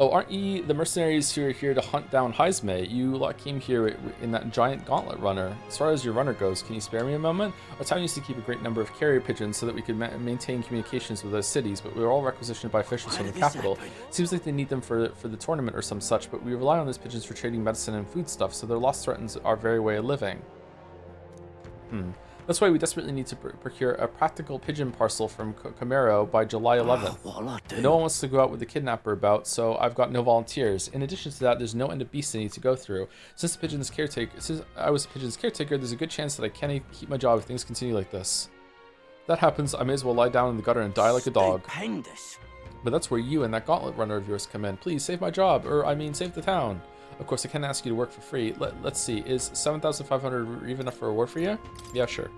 Oh, aren't ye the mercenaries who are here to hunt down Heisme? You lot came here in that giant gauntlet runner. As far as your runner goes, can you spare me a moment? Our town used to keep a great number of carrier pigeons so that we could maintain communications with those cities, but we were all requisitioned by officials from the capital. Seems like they need them for the tournament or some such, but we rely on those pigeons for trading medicine and food stuff, so their loss threatens our very way of living. That's why we desperately need to procure a practical pigeon parcel from Camaro by July 11th. And no one wants to go out with the kidnapper about, so I've got no volunteers. In addition to that, there's no end of beasts I need to go through. Since I was the pigeon's caretaker, there's a good chance that I can't keep my job if things continue like this. If that happens, I may as well lie down in the gutter and die like a dog. But that's where you and that gauntlet runner of yours come in. Please save my job, or I mean save the town. Of course, I can't ask you to work for free. Let's see, is 7,500 even enough for a reward for you? Yeah, sure.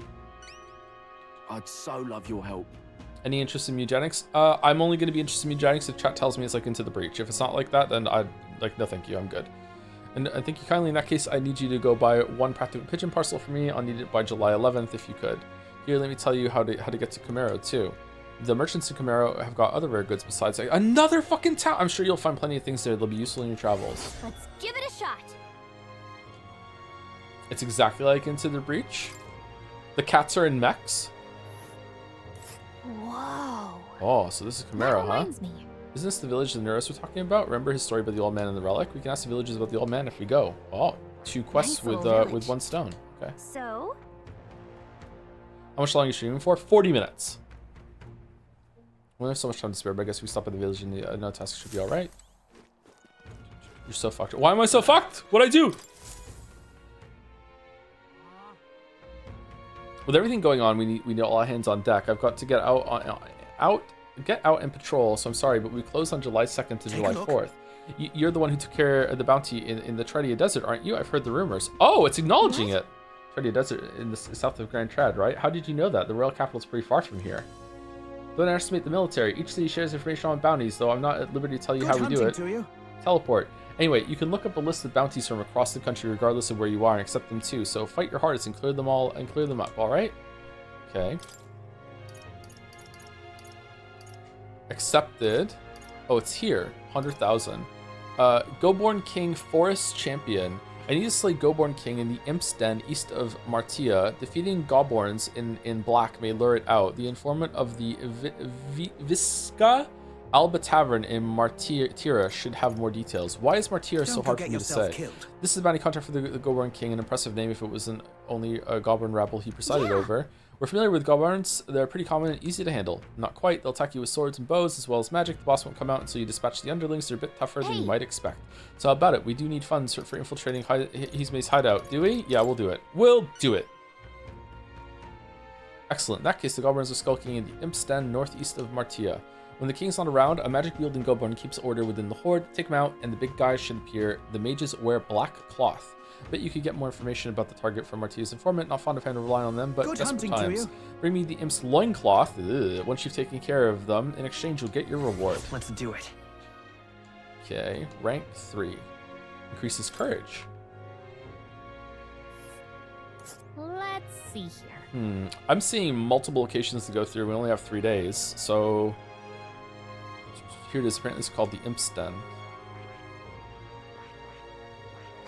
I'd so love your help. Any interest in eugenics? I'm only going to be interested in eugenics if chat tells me it's like into the breach. If it's not like that, then no thank you, I'm good. And I thank you kindly. In that case, I need you to go buy one practical pigeon parcel for me. I'll need it by July 11th if you could. Here, let me tell you how to get to Camaro too. The merchants in Camaro have got other rare goods besides another fucking town. I'm sure you'll find plenty of things there that'll be useful in your travels. Let's give it a shot. It's exactly like Into the Breach. The cats are in mechs. Whoa. Oh, so this is Camaro, huh? Me. Isn't this the village the Neuros were talking about? Remember his story about the old man and the relic? We can ask the villagers about the old man if we go. Oh, 2 quests with 1 stone. Okay. So? How much longer are you streaming for? 40 minutes. We don't have so much time to spare, but I guess we stop at the village and the no task should be alright. You're so fucked. Why am I so fucked? What'd I do? With everything going on, we need all hands on deck. I've got to get out and patrol, so I'm sorry, but we close on July 2nd to July 4th. You're the one who took care of the bounty in the Tredia Desert, aren't you? I've heard the rumors. Oh, it's acknowledging it. Tredia Desert in the south of Grand Trad, right? How did you know that? The royal capital's pretty far from here. Don't underestimate the military. Each city shares information on bounties, though I'm not at liberty to tell you how we do it. Teleport. Anyway, you can look up a list of bounties from across the country regardless of where you are and accept them too. So fight your hardest and clear them all and clear them up, alright? Okay. Accepted. Oh, it's here. 100,000. Goborn King Forest Champion. I need to slay Goborn King in the Imp's Den east of Martia. Defeating Goborns in black may lure it out. The informant of the Visca Alba Tavern in Martira should have more details. Why is Martira so hard for me to say? Killed. This is a bounty contract for the Goborn King, an impressive name if it wasn't only a Goblin rabble he presided over. We're familiar with Goblins. They're pretty common and easy to handle. Not quite. They'll attack you with swords and bows as well as magic. The boss won't come out until you dispatch the underlings. They're a bit tougher than you might expect. So how about it? We do need funds for infiltrating Hisme's hideout. Do we? Yeah, we'll do it. We'll do it. Excellent. In that case, the Goblins are skulking in the Imp's Den northeast of Martia. When the king's not around, a magic-wielding Goblin keeps order within the horde. Take him out, and the big guys should appear. The mages wear black cloth. Bet you could get more information about the target from Martia's informant. Not fond of having to rely on them, but desperate times. Bring me the Imp's loincloth. Once you've taken care of them, in exchange you'll get your reward. Let's do it. Okay, rank 3. Increases courage. Let's see here. I'm seeing multiple locations to go through. We only have 3 days, so... Here it is. Apparently it's called the Imp's Den.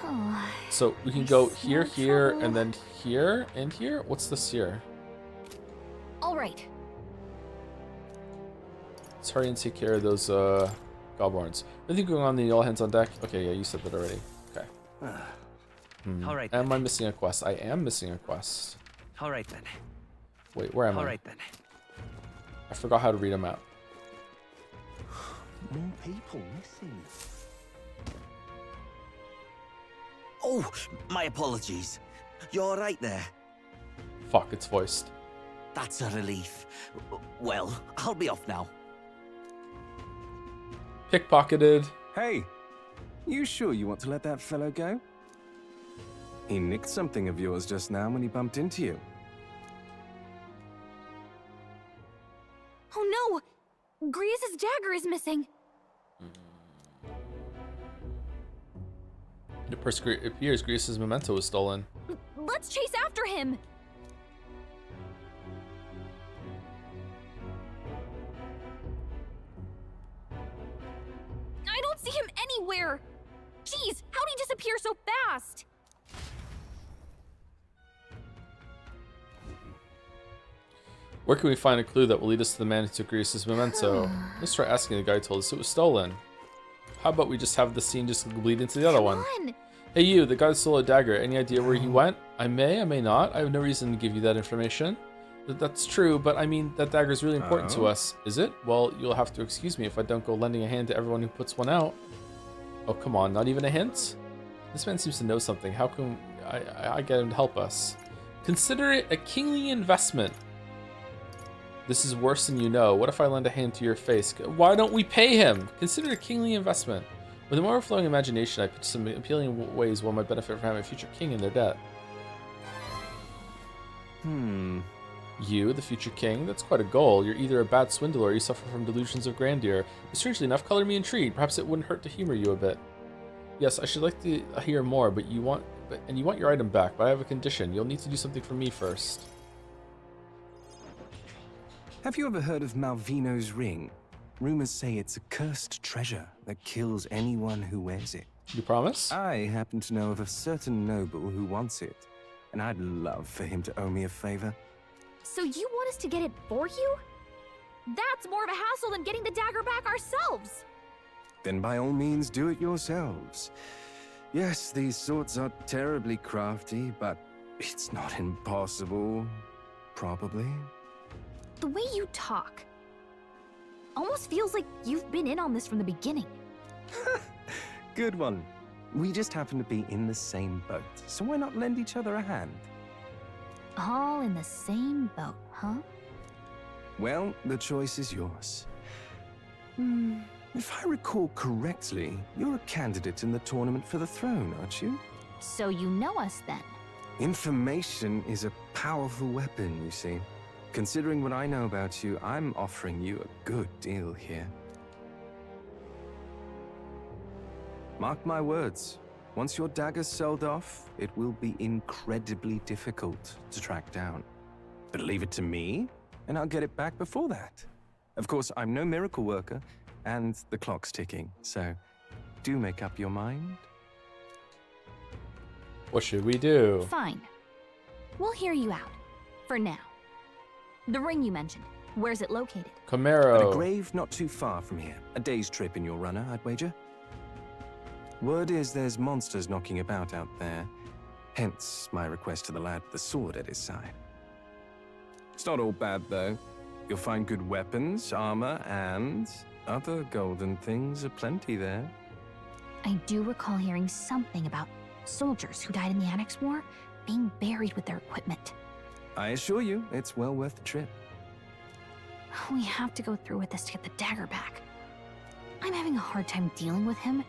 Oh, so we can go here, here, and then here, and here? What's this here? Alright. Let's hurry and take care of those Goblins. Anything going on in the all hands on deck? Okay, yeah, you said that already. Okay. Alright. Am I missing a quest? I am missing a quest. Alright then. Wait, where am I? Alright then. I forgot how to read a map. More people missing. Oh, my apologies. You're all right there? Fuck, it's voiced. That's a relief. Well, I'll be off now. Pickpocketed. Hey, you sure you want to let that fellow go? He nicked something of yours just now when he bumped into you. Oh no! Griez's dagger is missing. It appears Griez's memento was stolen. Let's chase after him! I don't see him anywhere! Jeez, how'd he disappear so fast? Where can we find a clue that will lead us to the man who took Griez's memento? Let's try asking the guy who told us it was stolen. How about we just have the scene just bleed into the other one? Hey you, the guy who stole a dagger. Any idea where he went? I may not. I have no reason to give you that information. That's true, but I mean, that dagger is really important to us. Is it? Well, you'll have to excuse me if I don't go lending a hand to everyone who puts one out. Oh, come on, not even a hint? This man seems to know something. How can I get him to help us? Consider it a kingly investment. This is worse than you know. What if I lend a hand to your face? Why don't we pay him? Consider it a kingly investment. With an overflowing imagination, I pitched some appealing ways one might benefit from having a future king in their debt. You, the future king? That's quite a goal. You're either a bad swindler or you suffer from delusions of grandeur. But strangely enough, color me intrigued. Perhaps it wouldn't hurt to humor you a bit. Yes, I should like to hear more, but you want your item back, but I have a condition. You'll need to do something for me first. Have you ever heard of Malvino's ring? Rumors say it's a cursed treasure that kills anyone who wears it. You promise? I happen to know of a certain noble who wants it, and I'd love for him to owe me a favor. So you want us to get it for you? That's more of a hassle than getting the dagger back ourselves. Then by all means do it yourselves. Yes, these swords are terribly crafty, but it's not impossible. Probably. The way you talk almost feels like you've been in on this from the beginning. Good one. We just happen to be in the same boat, so why not lend each other a hand? All in the same boat, huh? Well, the choice is yours. If I recall correctly, you're a candidate in the tournament for the throne, aren't you? So you know us then? Information is a powerful weapon, you see. Considering what I know about you, I'm offering you a good deal here. Mark my words. Once your dagger's sold off, it will be incredibly difficult to track down. But leave it to me, and I'll get it back before that. Of course, I'm no miracle worker, and the clock's ticking, so do make up your mind. What should we do? Fine. We'll hear you out. For now. The ring you mentioned, where's it located? Camaro. At a grave not too far from here. A day's trip in your runner, I'd wager. Word is there's monsters knocking about out there. Hence my request to the lad with the sword at his side. It's not all bad, though. You'll find good weapons, armor, and other golden things aplenty there. I do recall hearing something about soldiers who died in the Annex War being buried with their equipment. I assure you, it's well worth the trip. We have to go through with this to get the dagger back. I'm having a hard time dealing with him,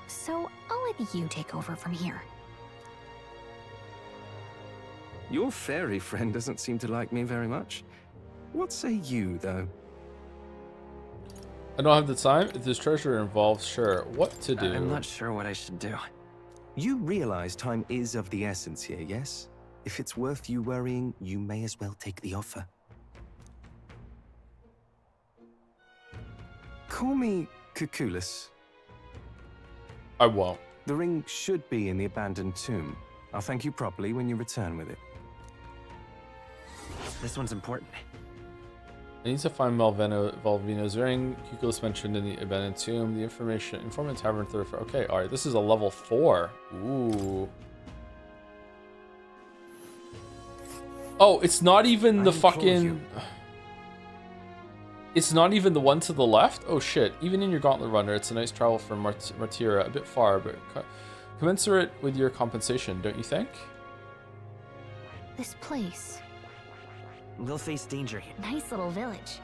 so I'll let you take over from here. Your fairy friend doesn't seem to like me very much. What say you, though? I don't have the time. If there's treasure involved, sure. What to do? I'm not sure what I should do. You realize time is of the essence here, yes? If it's worth you worrying, you may as well take the offer. Call me Cuculus. I won't. The ring should be in the abandoned tomb. I'll thank you properly when you return with it. This one's important. I need to find Malvino's ring. Cuculus mentioned in the abandoned tomb. The informant tavern 34. Okay, all right. This is a level 4. Ooh. Oh, it's not even the fucking. It's not even the one to the left. Oh shit! Even in your gauntlet runner, it's a nice travel from Martira. A bit far, but commensurate with your compensation, don't you think? This place. We'll face danger here. Nice little village.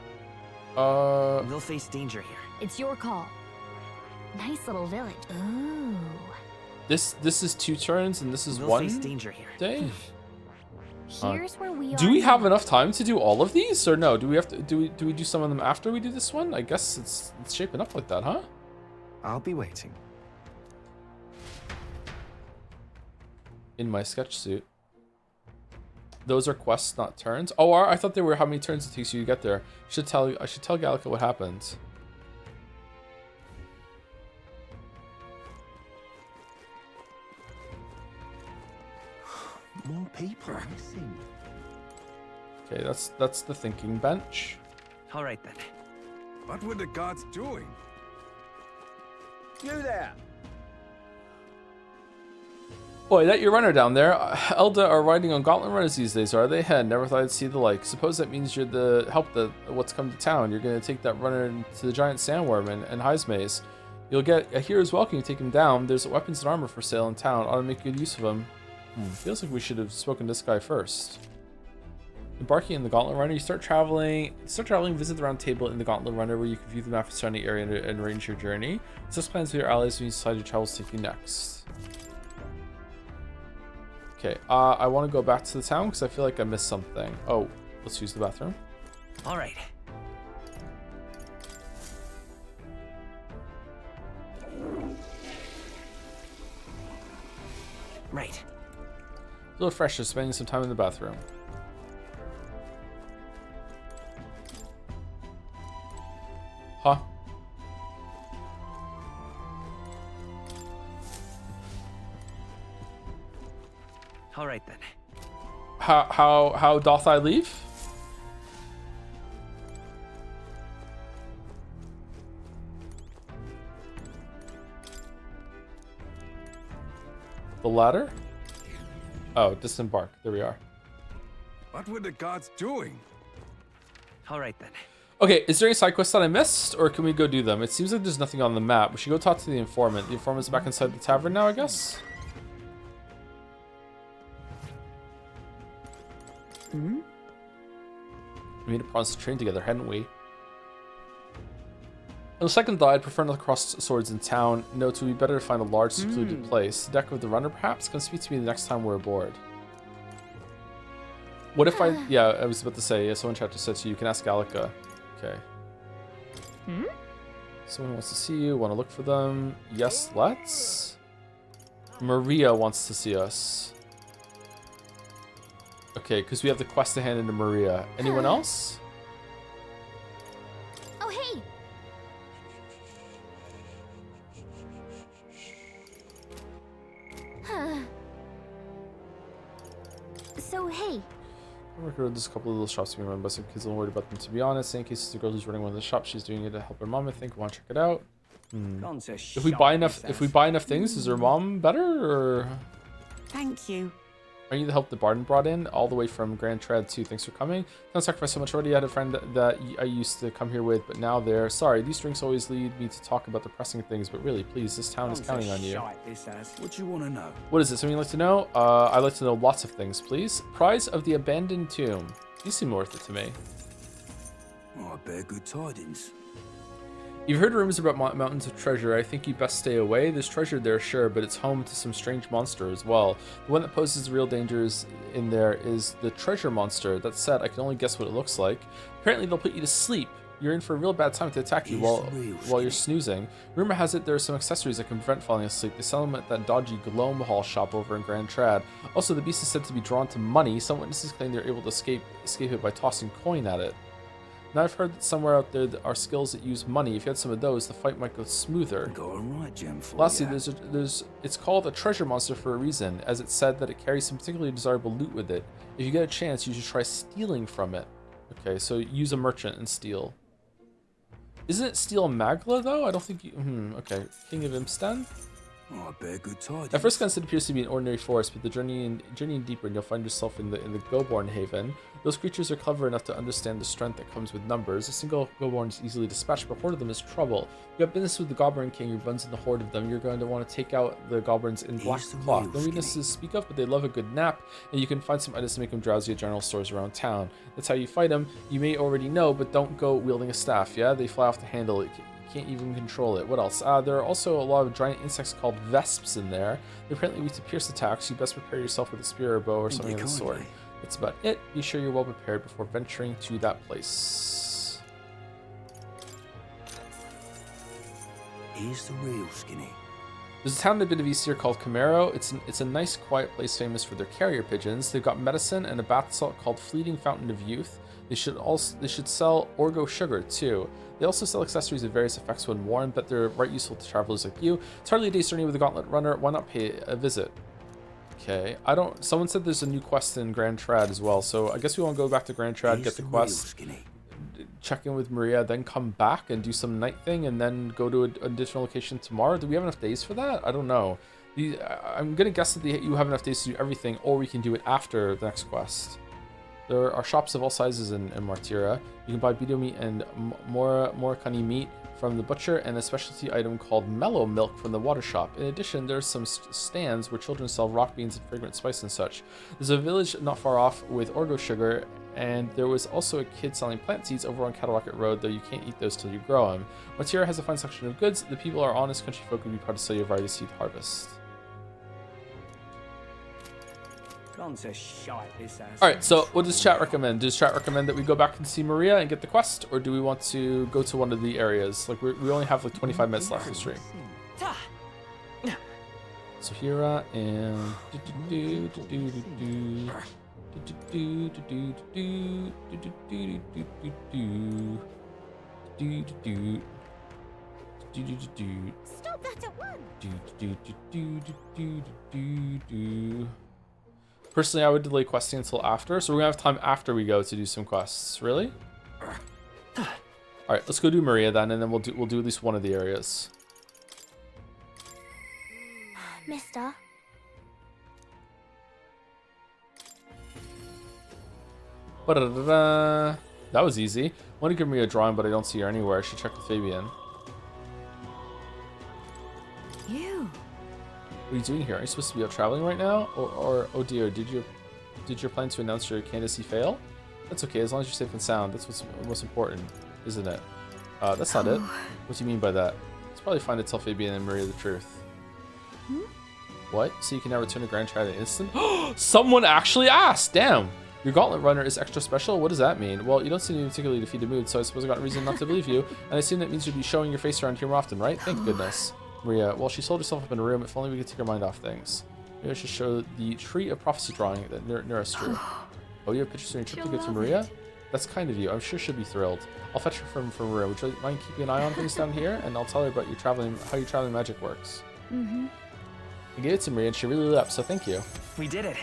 We'll face danger here. It's your call. Nice little village. Ooh. This is 2 turns and this is we'll one face danger here. day. Here's where we are. Do we have enough time to do all of these, or no? Do we have to do we do some of them after we do this one? I guess it's shaping up like that, huh? I'll be waiting. In my sketch suit. Those are quests, not turns. Oh, I thought they were how many turns it takes you to get there. I should tell Gallica what happens. More people are missing. Okay, that's the thinking bench. All right then. What were the guards doing? You there! Boy, that your runner down there. Elda are riding on gauntlet runners these days, are they? Never thought I'd see the like. Suppose that means you're the what's come to town. You're gonna take that runner to the giant sandworm and Heismaze. You'll get a hero's welcome. You take him down. There's weapons and armor for sale in town. Ought to make good use of them. Feels like we should have spoken to this guy first. Embarking in the Gauntlet Runner, you start traveling. Visit the round table in the Gauntlet Runner, where you can view the map of the surrounding area and arrange your journey. Discuss plans with your allies when you decide your travels take you next. Okay, I want to go back to the town because I feel like I missed something. Oh, let's use the bathroom. All right. Right. A little fresh, just spending some time in the bathroom. Huh? All right then. How doth I leave? The ladder? Oh, disembark. There we are. What were the gods doing? All right then. Okay, is there any side quests that I missed, or can we go do them? It seems like there's nothing on the map. We should go talk to the informant. The informant's back inside the tavern now, I guess? We made a promise to train together, hadn't we? On the second thought, I'd prefer not to cross swords in town. No, it would be better to find a large, secluded place. The deck of the runner, perhaps? Come speak to me the next time we're aboard. What if I... Yeah, I was about to say, someone tried to say to you, you can ask Gallica. Okay. Someone wants to see you, want to look for them. Yes, let's. Maria wants to see us. Okay, because we have the quest to hand into Maria. Anyone else? Oh, hey! So, hey. I recorded just a couple of little shops being run by some kids. I'm worried about them, to be honest. In case it's a girl who's running one of the shops, she's doing it to help her mom. I think. Want to check it out? If we buy enough things, is her mom better, or? Thank you. Are you the help the Barden brought in all the way from Grand Trad too? Thanks for coming. Don't sacrifice so much already. I had a friend that I used to come here with, but now they're sorry. These drinks always lead me to talk about depressing things, but really, please, this town is counting on you. What you want to know? What is it? Something you'd like to know? I'd like to know lots of things, please. Prize of the abandoned tomb. These seem worth it to me. Oh, I bear good tidings. You've heard rumors about mountains of treasure. I think you best stay away. There's treasure there, sure, but it's home to some strange monster as well. The one that poses real dangers in there is the treasure monster. That said, I can only guess what it looks like. Apparently, they'll put you to sleep. You're in for a real bad time to attack you while you're snoozing. Rumor has it there are some accessories that can prevent falling asleep. They sell them at that dodgy Gloam Hall shop over in Grand Trad. Also, the beast is said to be drawn to money. Some witnesses claim they're able to escape it by tossing coin at it. Now I've heard that somewhere out there are skills that use money. If you had some of those, the fight might go smoother. Lastly, it's called a treasure monster for a reason, as it's said that it carries some particularly desirable loot with it. If you get a chance, you should try stealing from it. Okay, so use a merchant and steal. Isn't it steal Magla though? I don't think you. Okay, King of Imstan. Oh, I bear good tidings. At first glance, it appears to be an ordinary forest, but journeying deeper, and you'll find yourself in the Goborn Haven. Those creatures are clever enough to understand the strength that comes with numbers. A single Goborn is easily dispatched, but a horde of them is trouble. You have business with the Goblin King who runs in the horde of them. You're going to want to take out the Goblins in black cloth. No weaknesses to speak of, but they love a good nap, and you can find some items to make them drowsy at general stores around town. That's how you fight them. You may already know, but don't go wielding a staff, yeah? They fly off the handle. Can't even control it. What else? There are also a lot of giant insects called vesps in there. They're apparently weak to pierce attacks. You best prepare yourself with a spear or bow or something of the sort. That's about it. Be sure you're well prepared before venturing to that place. Here's the real skinny. There's a town in a bit of east here called Camaro. It's a nice, quiet place famous for their carrier pigeons. They've got medicine and a bath salt called Fleeting Fountain of Youth. They should sell Orgo sugar too. They also sell accessories of various effects when worn, but they're right useful to travelers like you. It's hardly a day's journey with a gauntlet runner. Why not pay a visit? Okay, someone said there's a new quest in Grand Trad as well, so I guess we want to go back to Grand Trad, get the quest, check in with Maria, then come back and do some night thing, and then go to a different location tomorrow. Do we have enough days for that? I don't know. I'm gonna guess that you have enough days to do everything, or we can do it after the next quest. There are shops of all sizes in Martira. You can buy Bido meat and Morikani meat from the butcher, and a specialty item called mellow milk from the water shop. In addition, there's some stands where children sell rock beans and fragrant spice and such. There's a village not far off with orgo sugar, and there was also a kid selling plant seeds over on Cataract Road, though you can't eat those till you grow them. Martira has a fine selection of goods. The people are honest country folk and be proud to sell you a variety of seed harvest. Alright, so what does chat recommend? Does chat recommend that we go back and see Maria and get the quest, or do we want to go to one of the areas? Like, we only have like 25 minutes left of stream. So Hira and Stop that at once. Personally, I would delay questing until after, so we're gonna have time after we go to do some quests. Really? All right, let's go do Maria then, and then we'll do at least one of the areas. Mister. That was easy. I want to give Maria a drawing, but I don't see her anywhere. I should check with Fabian. You. What are you doing here? Are you supposed to be out traveling right now? Or oh dear, did your plan to announce your candidacy fail? That's okay, as long as you're safe and sound. That's what's most important, isn't it? That's not it. What do you mean by that? It's probably fine to tell Fabian and Maria the truth. What? So you can now return to Grand Chat in an instant? Someone actually asked! Damn! Your gauntlet runner is extra special? What does that mean? Well, you don't seem to be particularly defeated mood, so I suppose I got a reason not to believe you. And I assume that means you'd be showing your face around here more often, right? Thank goodness. Maria, well, she sold herself up in a room. If only we could take her mind off things. Maybe I should show the Tree of Prophecy drawing that Nurse drew. Oh, you have pictures in your trip to give to Maria? That's kind of you. I'm sure she'll be thrilled. I'll fetch her from Maria. Would you mind keeping an eye on things down here? And I'll tell her about how your traveling magic works. Mm-hmm. I gave it to Maria and she really lit up, so thank you. We did it.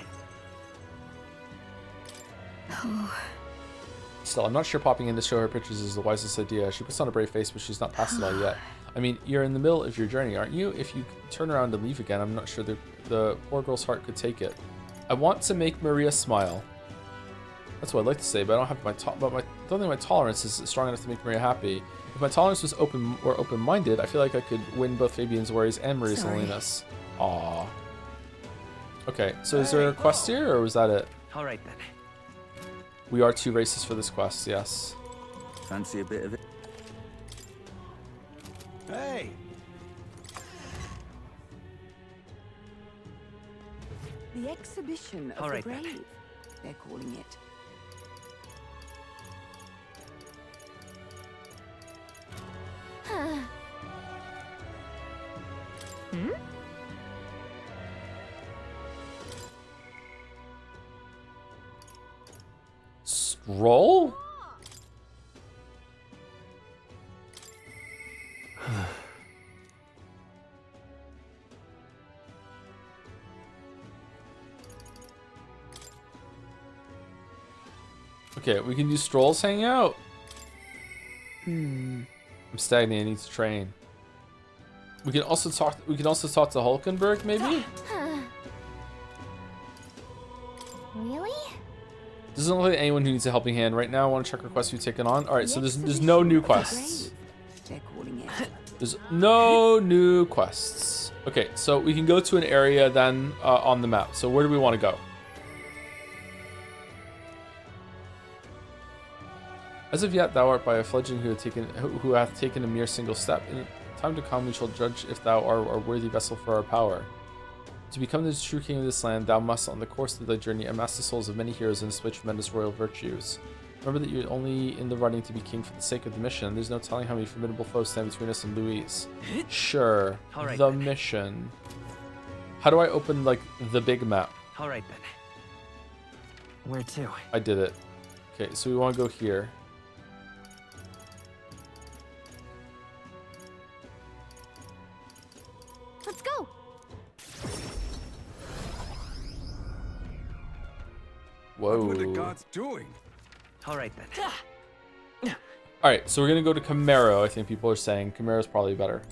Still, I'm not sure popping in to show her pictures is the wisest idea. She puts on a brave face, but she's not past it all yet. I mean, you're in the middle of your journey, aren't you? If you turn around and leave again, I'm not sure the poor girl's heart could take it. I want to make Maria smile. That's what I'd like to say, but I don't have I don't think my tolerance is strong enough to make Maria happy. If my tolerance was open-minded, I feel like I could win both Fabian's worries and Maria's loneliness. Aww. Okay, so is there a quest here, or was that it? All right then. We are 2 races for this quest, yes. Fancy a bit of it? Hey! The exhibition of the grave, they're calling it. Scroll? Okay, we can do strolls hang out. I'm stagnating, I need to train. We can also talk to Hulkenberg, maybe? Really? Doesn't look like anyone who needs a helping hand right now. I want to check requests we've taken on. Alright, so there's no new quests. They're calling it. There's no new quests. Okay, so we can go to an area then on the map. So where do we want to go? As of yet, thou art by a fledgling who hath taken a mere single step. In time to come, we shall judge if thou art a worthy vessel for our power. To become the true king of this land, thou must, on the course of thy journey, amass the souls of many heroes and display tremendous royal virtues. Remember that you're only in the running to be king for the sake of the mission. There's no telling how many formidable foes stand between us and Louise. Sure, the mission. How do I open, like, the big map? All right then. Where to? I did it. Okay, so we want to go here. Let's go. Whoa. What were the gods doing? All right then. All right, so we're gonna go to Camaro. I think people are saying Camaro's probably better.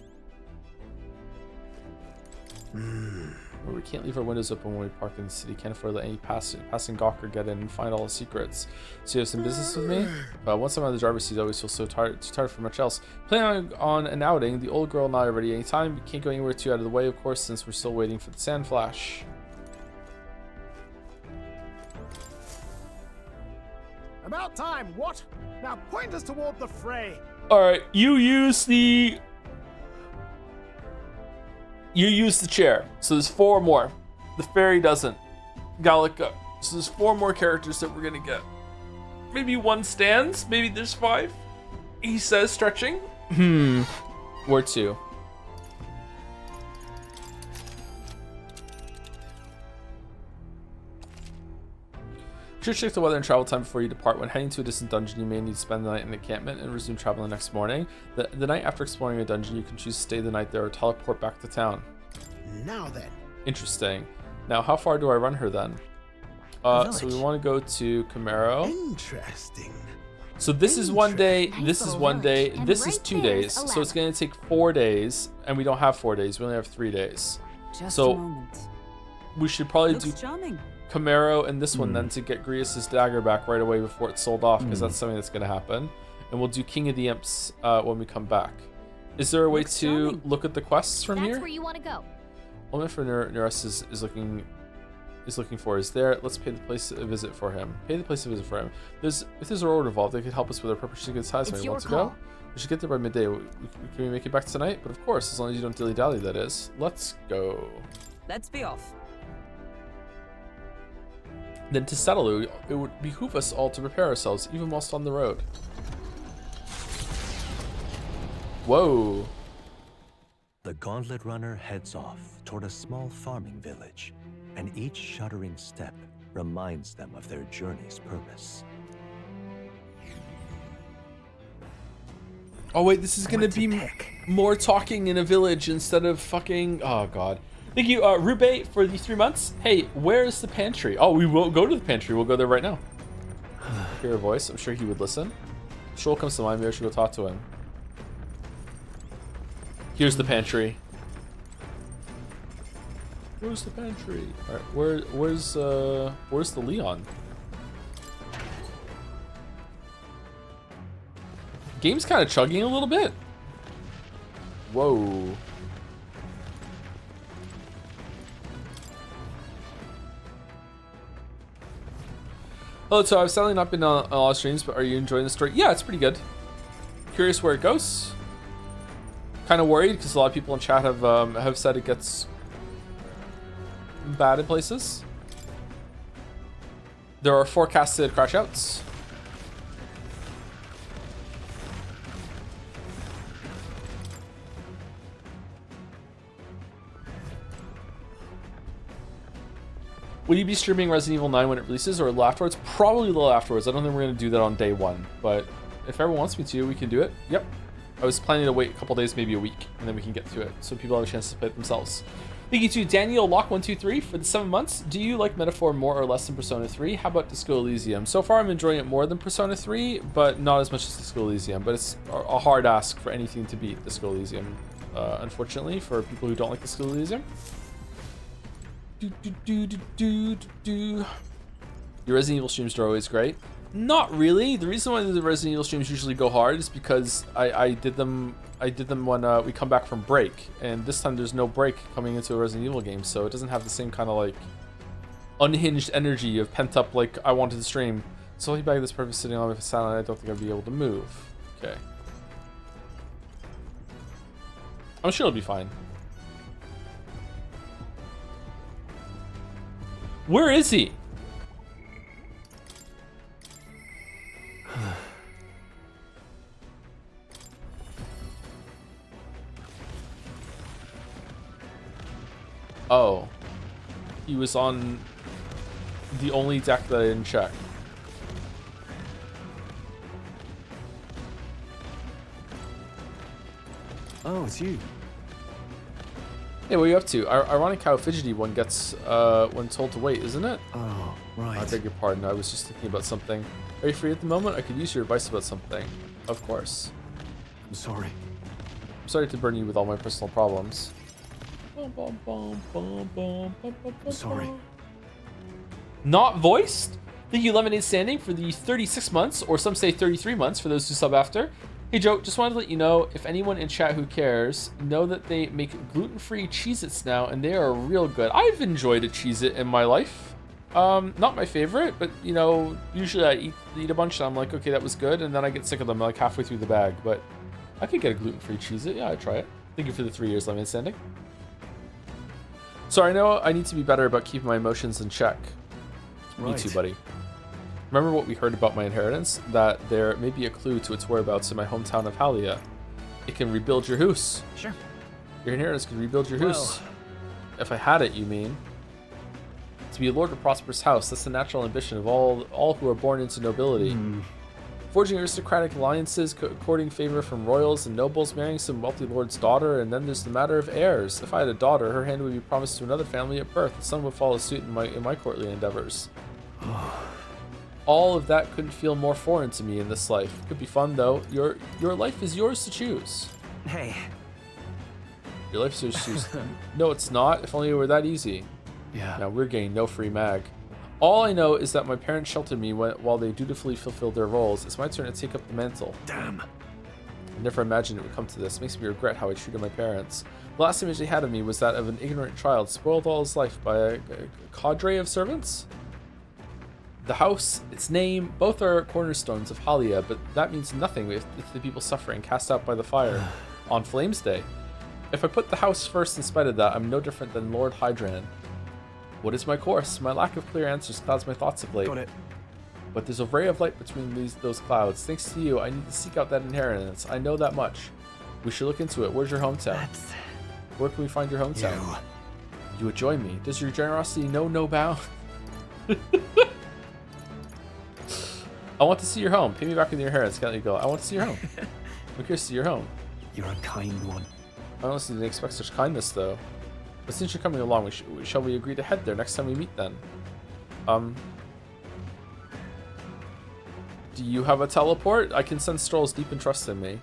Hmm. We can't leave our windows open when we park in the city. Can't afford to let any passing gawker get in and find all the secrets. So you have some business with me? Once I'm out of the driver's seat, I always feel so tired, too tired for much else. Planning on an outing. The old girl and I are ready anytime. We can't go anywhere too out of the way, of course, since we're still waiting for the sand flash. About time, what? Now point us toward the fray. Alright, you use the chair. So there's 4 more. The fairy doesn't. Gallica. So there's 4 more characters that we're gonna get. Maybe 1 stands. Maybe there's 5. He says, stretching. Or 2. Check the weather and travel time before you depart. When heading to a distant dungeon, you may need to spend the night in the encampment and resume travel the next morning. The night after exploring a dungeon, you can choose to stay the night there or teleport back to town. Now then. Interesting. Now, how far do I run her then? So we want to go to Camaro. Interesting. So this is 1 day, this is 1 day, this is 2 days. So it's going to take 4 days, and we don't have 4 days. We only have 3 days. Just so a moment. we should probably Looks do charming. Camaro and this one then to get Grius' dagger back right away before it's sold off, because that's something that's going to happen. And we'll do King of the Imps when we come back. Is there a way to look at the quests from here? That's where you want to go. Only for Nereus is looking for is there. Let's pay the place a visit for him. Pay the place a visit for him. If there's a road involved, they could help us with our preparation to get Hazme. Want to go? We should get there by midday. Can we make it back tonight? But of course, as long as you don't dilly-dally, that is. Let's go. Let's be off. Then to settle it would behoove us all to prepare ourselves, even whilst on the road. Whoa. The Gauntlet Runner heads off toward a small farming village, and each shuddering step reminds them of their journey's purpose. Oh wait, this is gonna be more talking in a village instead of fucking... Oh god. Thank you, Rube, for the 3 months. Hey, where's the pantry? Oh, we won't go to the pantry. We'll go there right now. Hear a voice. I'm sure he would listen. Stroll comes to mind. Maybe I should go talk to him. Here's the pantry. Where's the pantry? All right, where's the Leon? Game's kind of chugging a little bit. Whoa. Oh, so I've sadly not been on a lot of streams, but are you enjoying the story? Yeah, it's pretty good. Curious where it goes. Kind of worried because a lot of people in chat have said it gets bad in places. There are forecasted crash outs. Will you be streaming Resident Evil 9 when it releases or a little afterwards? Probably a little afterwards. I don't think we're going to do that on day 1, but if everyone wants me to, we can do it. Yep. I was planning to wait a couple days, maybe a week, and then we can get to it so people have a chance to play it themselves. Thank you to Daniel Lock123 for the 7 months. Do you like Metaphor more or less than Persona 3? How about Disco Elysium? So far I'm enjoying it more than Persona 3, but not as much as Disco Elysium. But it's a hard ask for anything to beat Disco Elysium, unfortunately, for people who don't like Disco Elysium. Your Resident Evil streams are always great. Not really. The reason why the Resident Evil streams usually go hard is because I did them when we come back from break, and this time there's no break coming into a Resident Evil game, so it doesn't have the same kind of like unhinged energy of pent up like I wanted to stream. So I'll be back this purpose sitting on with a silent. I don't think I'd be able to move. Okay. I'm sure it'll be fine. Where is he? Oh. He was on the only deck that I didn't check. Oh, it's you. Hey, what are you up to? Ironic how fidgety one gets when told to wait, isn't it? Oh, right. I beg your pardon. I was just thinking about something. Are you free at the moment? I could use your advice about something. Of course. I'm sorry. I'm sorry to burden you with all my personal problems. Sorry. Not voiced? Thank you, Lemonade Standing, for the 36 months, or some say 33 months for those who sub after. Hey Joe, just wanted to let you know, if anyone in chat who cares, know that they make gluten-free Cheez-Its now, and they are real good. I've enjoyed a Cheez-It in my life. Not my favorite, but you know, usually I eat a bunch and I'm like, okay, that was good, and then I get sick of them like halfway through the bag, but I could get a gluten-free Cheez-It. Yeah, I'd try it. Thank you for the 3 years, Lemonade Standing. So I know I need to be better about keeping my emotions in check. Right. Me too, buddy. Remember what we heard about my inheritance? That there may be a clue to its whereabouts in my hometown of Halia. It can rebuild your house. Sure. Your inheritance can rebuild your house. If I had it, you mean? To be a lord of a prosperous house, that's the natural ambition of all who are born into nobility. Forging aristocratic alliances, courting favor from royals and nobles, marrying some wealthy lord's daughter, and then there's the matter of heirs. If I had a daughter, her hand would be promised to another family at birth. The son would follow suit in my courtly endeavors. All of that couldn't feel more foreign to me in this life. Could be fun though. Your life is yours to choose. Hey. Your life is yours to choose. No, it's not. If only it were that easy. Yeah. Now we're getting no free mag. All I know is that my parents sheltered me while they dutifully fulfilled their roles. It's my turn to take up the mantle. Damn. I never imagined it would come to this. It makes me regret how I treated my parents. The last image they had of me was that of an ignorant child, spoiled all his life by a cadre of servants. The house, its name, both are cornerstones of Halia, but that means nothing if the people suffering cast out by the fire on Flames Day. If I put the house first in spite of that, I'm no different than Lord Hydran. What is my course? My lack of clear answers clouds my thoughts of late. Got it. But there's a ray of light between those clouds. Thanks to you, I need to seek out that inheritance. I know that much. We should look into it. Where's your hometown? Where can we find your hometown? You would join me. Does your generosity know no bound? I want to see your home. Pay me back with your inheritance. Can't let you go. I want to see your home. I'm curious to see your home. You're a kind one. I honestly didn't expect such kindness, though. But since you're coming along, shall we agree to head there next time we meet, then? Do you have a teleport? I can send Strolls deep in trust in me.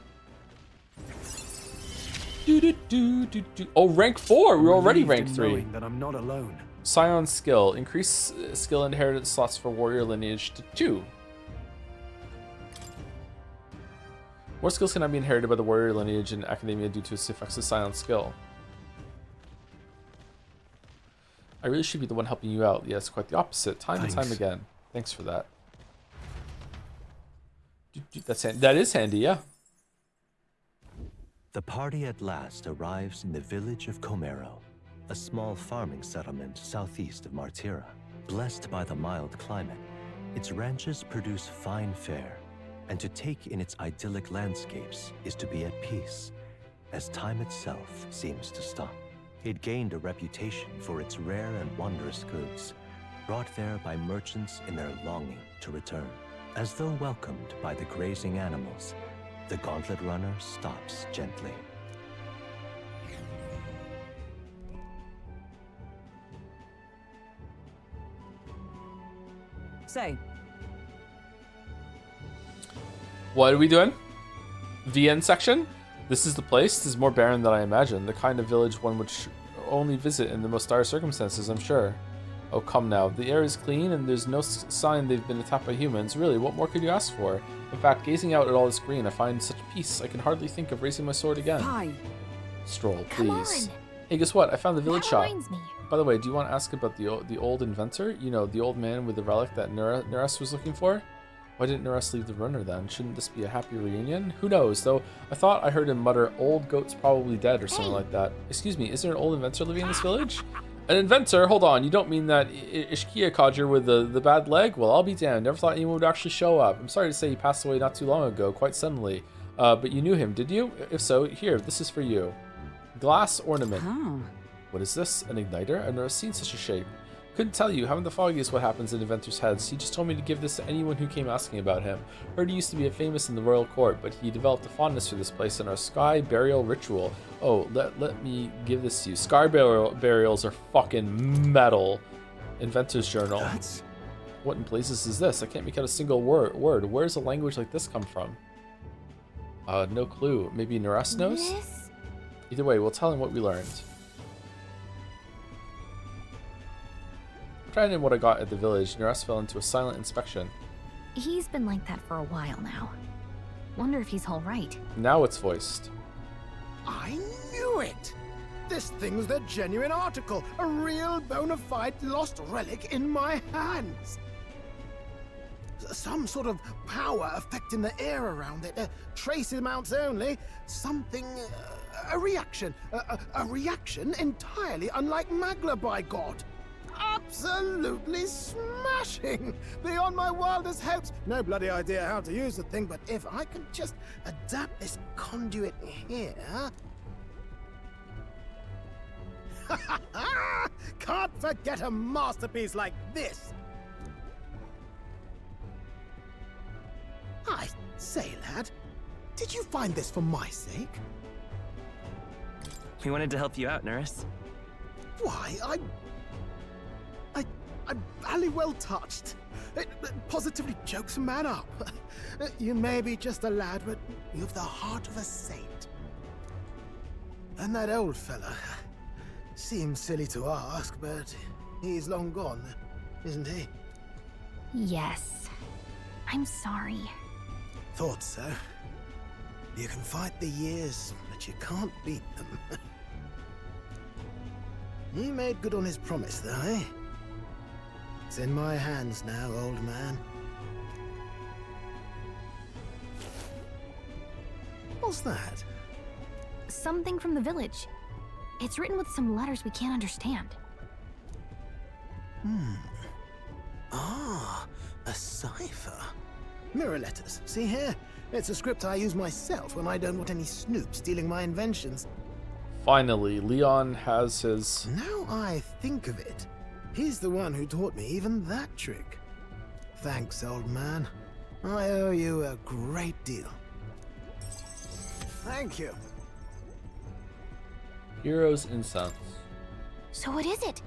Oh, rank 4! We're already rank 3. That I'm not alone. Scion skill. Increase skill inheritance slots for warrior lineage to 2. More skills cannot be inherited by the warrior lineage in Academia due to its effects of Scion skill. I really should be the one helping you out. Yes, quite the opposite. Time and time again. Thanks for that. That is handy, yeah. The party at last arrives in the village of Comero, a small farming settlement southeast of Martira. Blessed by the mild climate, its ranches produce fine fare, and to take in its idyllic landscapes is to be at peace, as time itself seems to stop. It gained a reputation for its rare and wondrous goods, brought there by merchants in their longing to return. As though welcomed by the grazing animals, the Gauntlet Runner stops gently. Say. What are we doing? VN section? This is the place. This is more barren than I imagined. The kind of village one would only visit in the most dire circumstances, I'm sure. Oh, come now. The air is clean, and there's no sign they've been attacked by humans. Really, what more could you ask for? In fact, gazing out at all this green, I find such peace, I can hardly think of raising my sword again. Fine. Stroll, Come please. on. Hey, guess what? I found the village shop. Reminds me. By the way, do you want to ask about the old inventor? You know, the old man with the relic that Neres was looking for? Why didn't Neres leave the runner then? Shouldn't this be a happy reunion? Who knows, though I thought I heard him mutter, old goat's probably dead or something like that. Excuse me, is there an old inventor living in this village? An inventor? Hold on, you don't mean that Ishkia codger with the bad leg? Well, I'll be damned. Never thought anyone would actually show up. I'm sorry to say he passed away not too long ago, quite suddenly. But you knew him, did you? If so, here, this is for you. Glass ornament. Oh. What is this? An igniter? I've never seen such a shape. Couldn't tell you. Haven't the foggiest what happens in inventors' heads. He just told me to give this to anyone who came asking about him. Heard he used to be famous in the royal court, but he developed a fondness for this place in our sky burial ritual. Oh, let me give this to you. Sky burials are fucking metal. Inventor's journal. What in blazes is this? I can't make out a single word. Where's a language like this come from? No clue. Maybe Neres knows? Either way, we'll tell him what we learned. Confided in what I got at the village, Neras fell into a silent inspection. He's been like that for a while now. Wonder if he's all right. Now it's voiced. I knew it! This thing's the genuine article, a real bona fide lost relic in my hands. Some sort of power affecting the air around it, trace amounts only, something, a reaction entirely unlike Magla, by God. Absolutely smashing! Beyond my wildest hopes. No bloody idea how to use the thing, but if I could just adapt this conduit here... Can't forget a masterpiece like this! I say, lad, did you find this for my sake? We wanted to help you out, Neras. Why, I'm valley well touched. It positively chokes a man up. You may be just a lad, but you've the heart of a saint. And that old fella seems silly to ask, but he's long gone, isn't he? Yes. I'm sorry. Thought so. You can fight the years, but you can't beat them. He made good on his promise, though, eh? It's in my hands now, old man. What's that? Something from the village. It's written with some letters we can't understand. Ah, a cipher. Mirror letters. See here? It's a script I use myself when I don't want any snoop stealing my inventions. Finally, Leon has his... Now I think of it, he's the one who taught me even that trick. Thanks, old man. I owe you a great deal. Thank you. Hero's Incense. So what is it?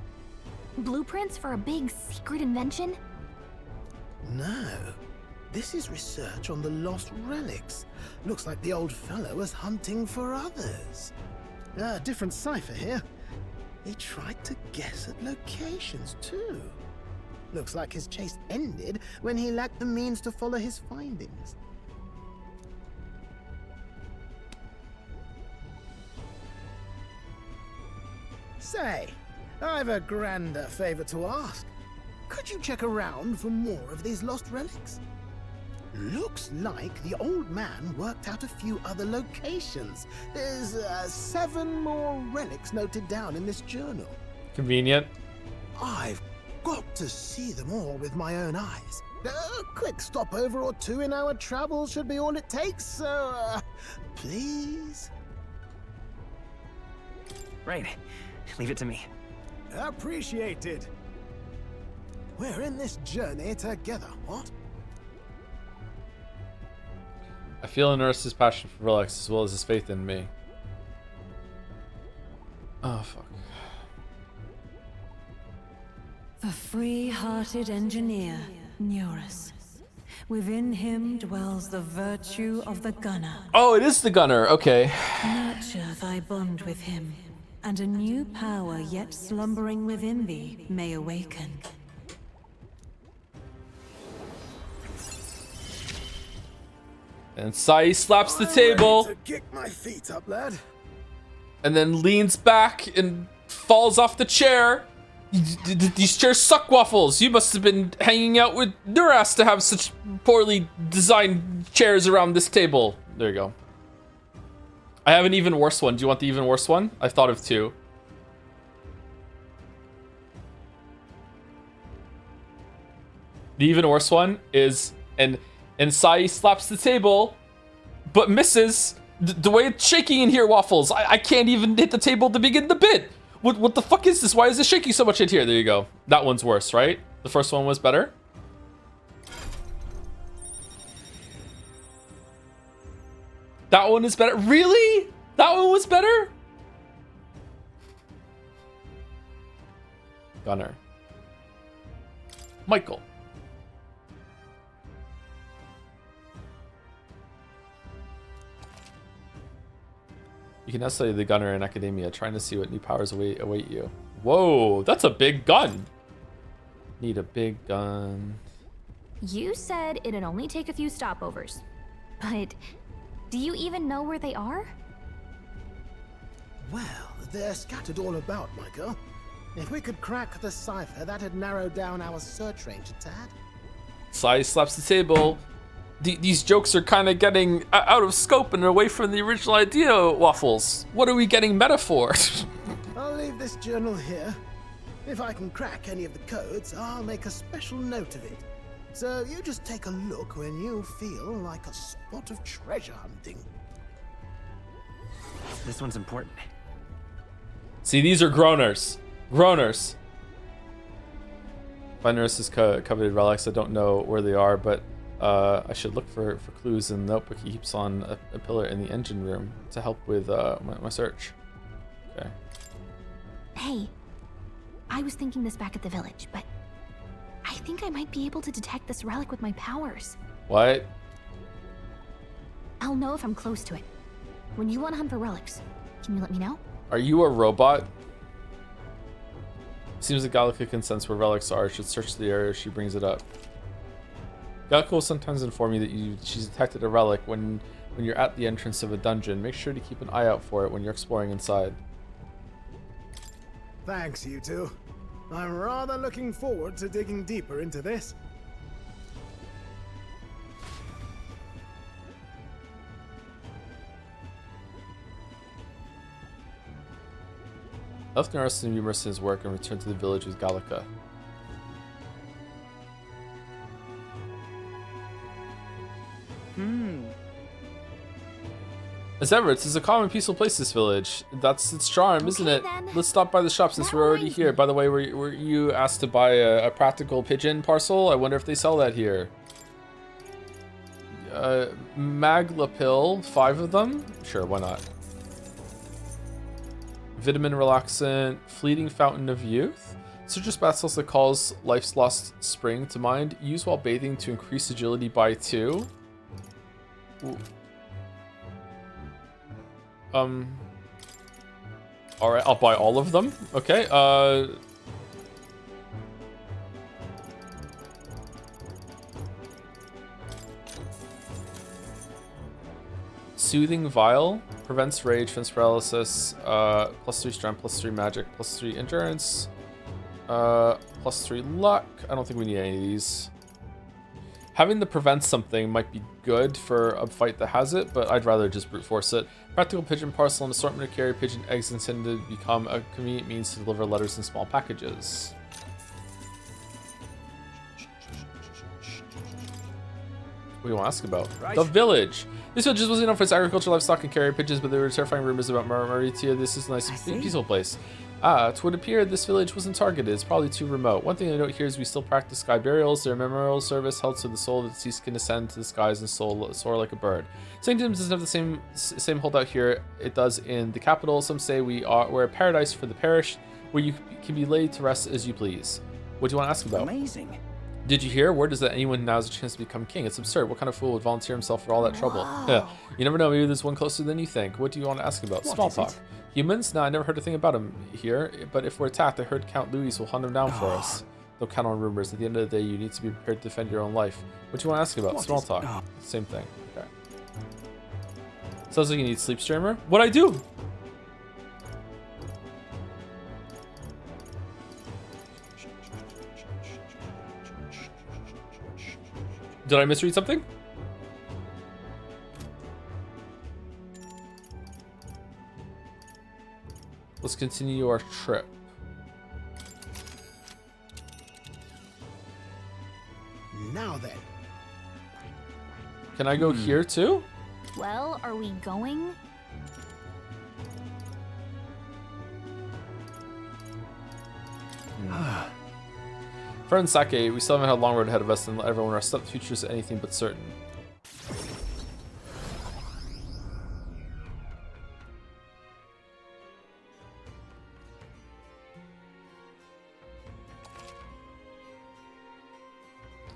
Blueprints for a big secret invention? No. This is research on the lost relics. Looks like the old fellow was hunting for others. Different cipher here. He tried to guess at locations, too. Looks like his chase ended when he lacked the means to follow his findings. Say, I've a grander favor to ask. Could you check around for more of these lost relics? Looks like the old man worked out a few other locations. There's 7 more relics noted down in this journal. Convenient. I've got to see them all with my own eyes. A quick stopover or 2 in our travels should be all it takes, so please? Right. Leave it to me. Appreciated. We're in this journey together, what? I feel Neras' passion for relics as well as his faith in me. Oh, fuck. The free-hearted engineer, Neras. Within him dwells the virtue of the gunner. Oh, it is the gunner. Okay. Nurture thy bond with him, and a new power yet slumbering within thee may awaken. And Sai slaps the table. To kick my feet up, lad. And then leans back and falls off the chair. These chairs suck, Waffles. You must have been hanging out with Neras to have such poorly designed chairs around this table. There you go. I have an even worse one. Do you want the even worse one? I thought of 2. The even worse one is and Sai slaps the table, but misses. The way it's shaking in here, Waffles. I can't even hit the table to begin the bit. What the fuck is this? Why is it shaking so much in here? There you go. That one's worse, right? The first one was better. That one is better. Really? That one was better? Gunner. Michael. You can now study the gunner in academia, trying to see what new powers await you. Whoa, that's a big gun. Need a big gun. You said it'd only take a few stopovers. But do you even know where they are? Well, they're scattered all about, my girl. If we could crack the cipher, that'd narrow down our search range a tad. Sai slaps the table. These jokes are kind of getting out of scope and away from the original idea, Waffles. What are we getting meta for? I'll leave this journal here. If I can crack any of the codes, I'll make a special note of it. So you just take a look when you feel like a spot of treasure hunting. This one's important. See, these are groaners. Groaners. Find Nurse's coveted relics. I don't know where they are, but I should look for clues in the notebook he keeps on a pillar in the engine room to help with my search. Okay. Hey, I was thinking this back at the village, but I think I might be able to detect this relic with my powers. What? I'll know if I'm close to it. When you want to hunt for relics, can you let me know? Are you a robot? Seems that Gallica can sense where relics are. Should search the area. She brings it up. Gallica will sometimes inform you that she's detected a relic when you're at the entrance of a dungeon. Make sure to keep an eye out for it when you're exploring inside. Thanks, you two. I'm rather looking forward to digging deeper into this. Left Norris and immerse in his work and return to the village with Gallica. As ever, it's a calm and peaceful place, this village. That's its charm, isn't it? Then. Let's stop by the shop since we're already here. By the way, were you asked to buy a practical pigeon parcel? I wonder if they sell that here. Magla pill, 5 of them? Sure, why not? Vitamin relaxant, fleeting fountain of youth. Citrus bath salts that calls life's lost spring to mind. Use while bathing to increase agility by 2. Ooh. Alright, I'll buy all of them. Okay, Soothing Vial. Prevents rage, fence paralysis, +3 strength, +3 magic, +3 endurance, +3 luck. I don't think we need any of these. Having the prevent something might be good for a fight that has it, but I'd rather just brute force it. Practical pigeon parcel, an assortment of carry pigeon eggs intended to become a convenient means to deliver letters in small packages. What do you want to ask about? Right. The village. This village wasn't known for its agriculture, livestock, and carrier pigeons, but there were terrifying rumors about Mauritia. This is a nice, peaceful place. It would appear this village wasn't targeted. It's probably too remote. One thing I note here is we still practice sky burials. They're a memorial service held so the soul of the deceased can ascend to the skies and soar like a bird. Sanctum doesn't have the same holdout here. It does in the capital. Some say we're a paradise for the perished, where you can be laid to rest as you please. What do you want to ask about? Amazing. Did you hear? Word is that anyone now has a chance to become king. It's absurd. What kind of fool would volunteer himself for all that trouble? Yeah. You never know. Maybe there's one closer than you think. What do you want to ask about? Small talk. Humans? No, I never heard a thing about him here. But if we're attacked, I heard Count Louis will hunt him down for us. Don't count on rumors. At the end of the day, you need to be prepared to defend your own life. What do you want to ask about? Small talk. Same thing. Okay. Sounds like you need sleep streamer. What'd I do? Did I misread something? Let's continue our trip. Now then. Can I go here too? Well, are we going? Friend Sake, we still haven't had a long road ahead of us, and let everyone our step future is anything but certain.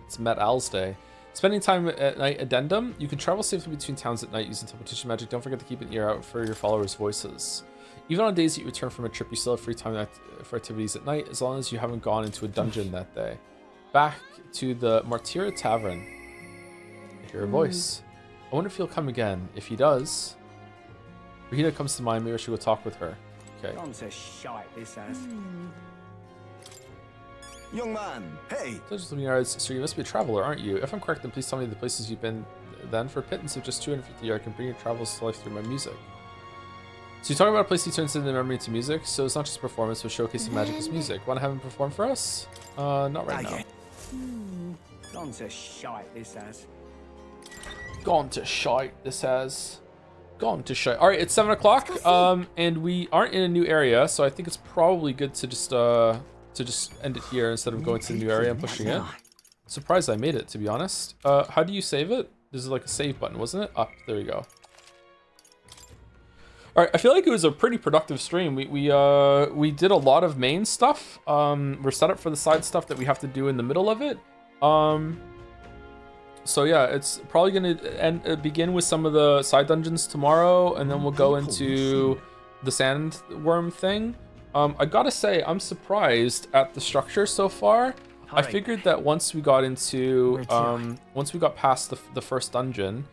It's Met Owl's Day. Spending time at night addendum. You can travel safely between towns at night using teleportation magic. Don't forget to keep an ear out for your followers' voices. Even on days that you return from a trip, you still have free time for activities at night, as long as you haven't gone into a dungeon that day. Back to the Martyra Tavern. I hear a voice. I wonder if he'll come again. If he does, Rita comes to mind. Maybe I should go talk with her. Okay. Gone to shite, this has. Young man, hey! So you must be a traveler, aren't you? If I'm correct, then please tell me the places you've been. Then for a pittance of just 250, I can bring your travels to life through my music. So you're talking about a place he turns into memory into music, so it's not just performance, but showcasing magic as music. Want to have him perform for us? Not right now. Gone to shite, this has. Gone to shite, this has. Gone to shite. Alright, it's 7 o'clock, and we aren't in a new area, so I think it's probably good to just end it here instead of going to the new area and pushing it. Surprised I made it, to be honest. How do you save it? There's like a save button, wasn't it? Up, there we go. All right, I feel like it was a pretty productive stream. We did a lot of main stuff. We're set up for the side stuff that we have to do in the middle of it. So yeah, it's probably gonna begin with some of the side dungeons tomorrow, and then we'll go into the sandworm thing. I gotta say, I'm surprised at the structure so far. I figured that once we got into once we got past the first dungeon,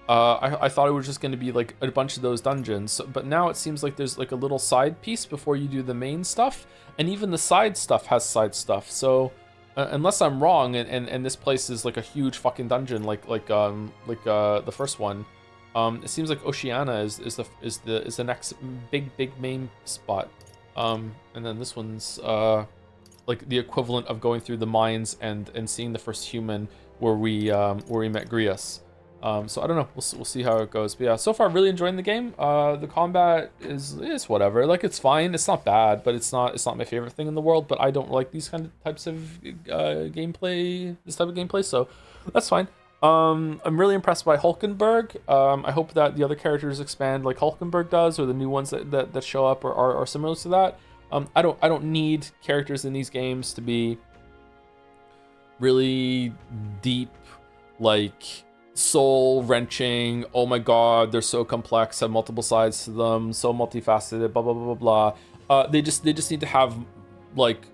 I thought it was just going to be like a bunch of those dungeons, but now it seems like there's like a little side piece before you do the main stuff, and even the side stuff has side stuff. So unless I'm wrong, and this place is like a huge fucking dungeon, like the first one, it seems like Oceania is the next big main spot, and then this one's like the equivalent of going through the mines and seeing the first human where we met Grius. So I don't know. We'll see how it goes. But yeah, so far really enjoying the game. The combat is whatever. Like, it's fine. It's not bad, but it's not my favorite thing in the world. But I don't like these kind of types of gameplay. This type of gameplay, so that's fine. I'm really impressed by Hulkenberg. I hope that the other characters expand like Hulkenberg does, or the new ones that show up are similar to that. I don't need characters in these games to be really deep, like soul wrenching. Oh my god, they're so complex, have multiple sides to them, so multifaceted, blah blah blah blah blah. They just need to have like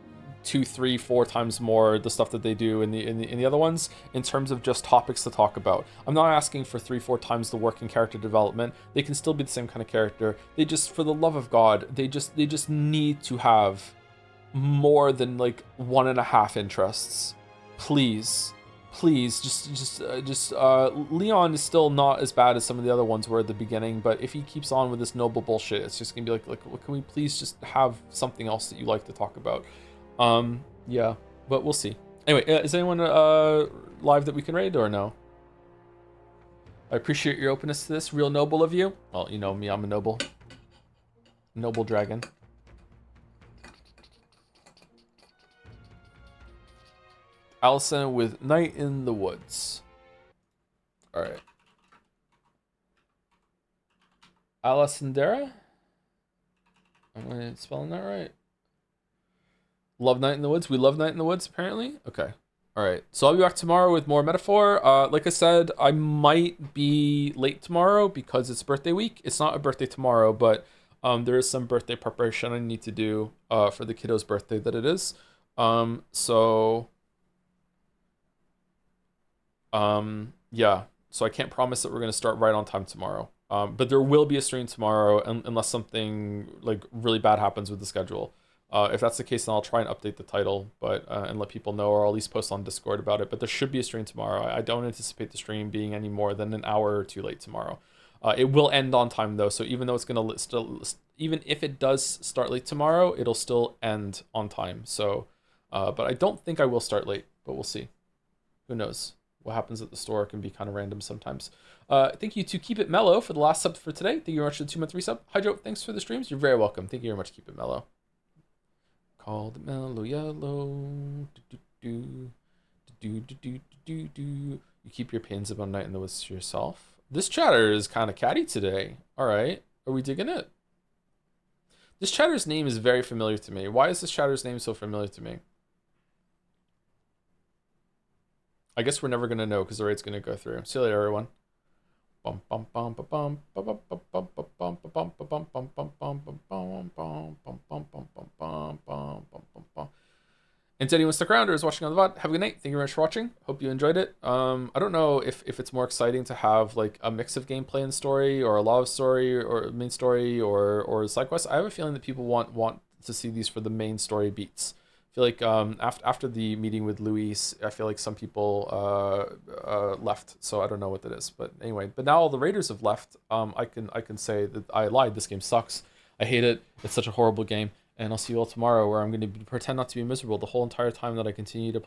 2, 3, 4 times more the stuff that they do in the other ones in terms of just topics to talk about. I'm not asking for 3, 4 times the work in character development. They can still be the same kind of character. They just, for the love of God, they just need to have more than like 1.5 interests. Please, Leon is still not as bad as some of the other ones were at the beginning, but if he keeps on with this noble bullshit, it's just gonna be like can we please just have something else that you like to talk about? Yeah, but we'll see. Anyway, is anyone live that we can raid or no? I appreciate your openness to this. Real noble of you. Well, you know me, I'm a noble dragon. Allison with Night in the Woods. All right. Alessandra? Am I spelling that right? Love Night in the Woods. We love Night in the Woods, apparently. Okay. All right. So I'll be back tomorrow with more metaphor. Like I said, I might be late tomorrow because it's birthday week. It's not a birthday tomorrow, but there is some birthday preparation I need to do for the kiddo's birthday that it is. Yeah. So I can't promise that we're going to start right on time tomorrow. But there will be a stream tomorrow unless something like really bad happens with the schedule. If that's the case, then I'll try and update the title, but and let people know, or at least post on Discord about it. But there should be a stream tomorrow. I don't anticipate the stream being any more than an hour or two late tomorrow. It will end on time though, so even though it's gonna still, even if it does start late tomorrow, it'll still end on time. So, but I don't think I will start late, but we'll see. Who knows? What happens at the store can be kind of random sometimes. Thank you to Keep It Mellow for the last sub for today. Thank you very much for the 2-month resub. Hydro, thanks for the streams. You're very welcome. Thank you very much, Keep It Mellow. Called mellow yellow. You keep your opinions about Night in the Woods to yourself. This chatter is kind of catty today. All right, are we digging it? This chatter's name is very familiar to me. Why is this chatter's name so familiar to me? I guess we're never gonna know because the raid's gonna go through. See you later, everyone. Bum bum bum bum bum bum bum bum bum bum bum bum bum bum bum bum. And to anyone stuck around or is watching on the VOD, have a good night. Thank you very much for watching. Hope you enjoyed it. I don't know if it's more exciting to have like a mix of gameplay and story, or a love story, or main story, or side quests. I have a feeling that people want to see these for the main story beats. I feel like after the meeting with Luis, I feel like some people left, so I don't know what that is. But anyway, but now all the raiders have left. I can say that I lied. This game sucks. I hate it. It's such a horrible game. And I'll see you all tomorrow, where I'm going to pretend not to be miserable the whole entire time that I continue to play.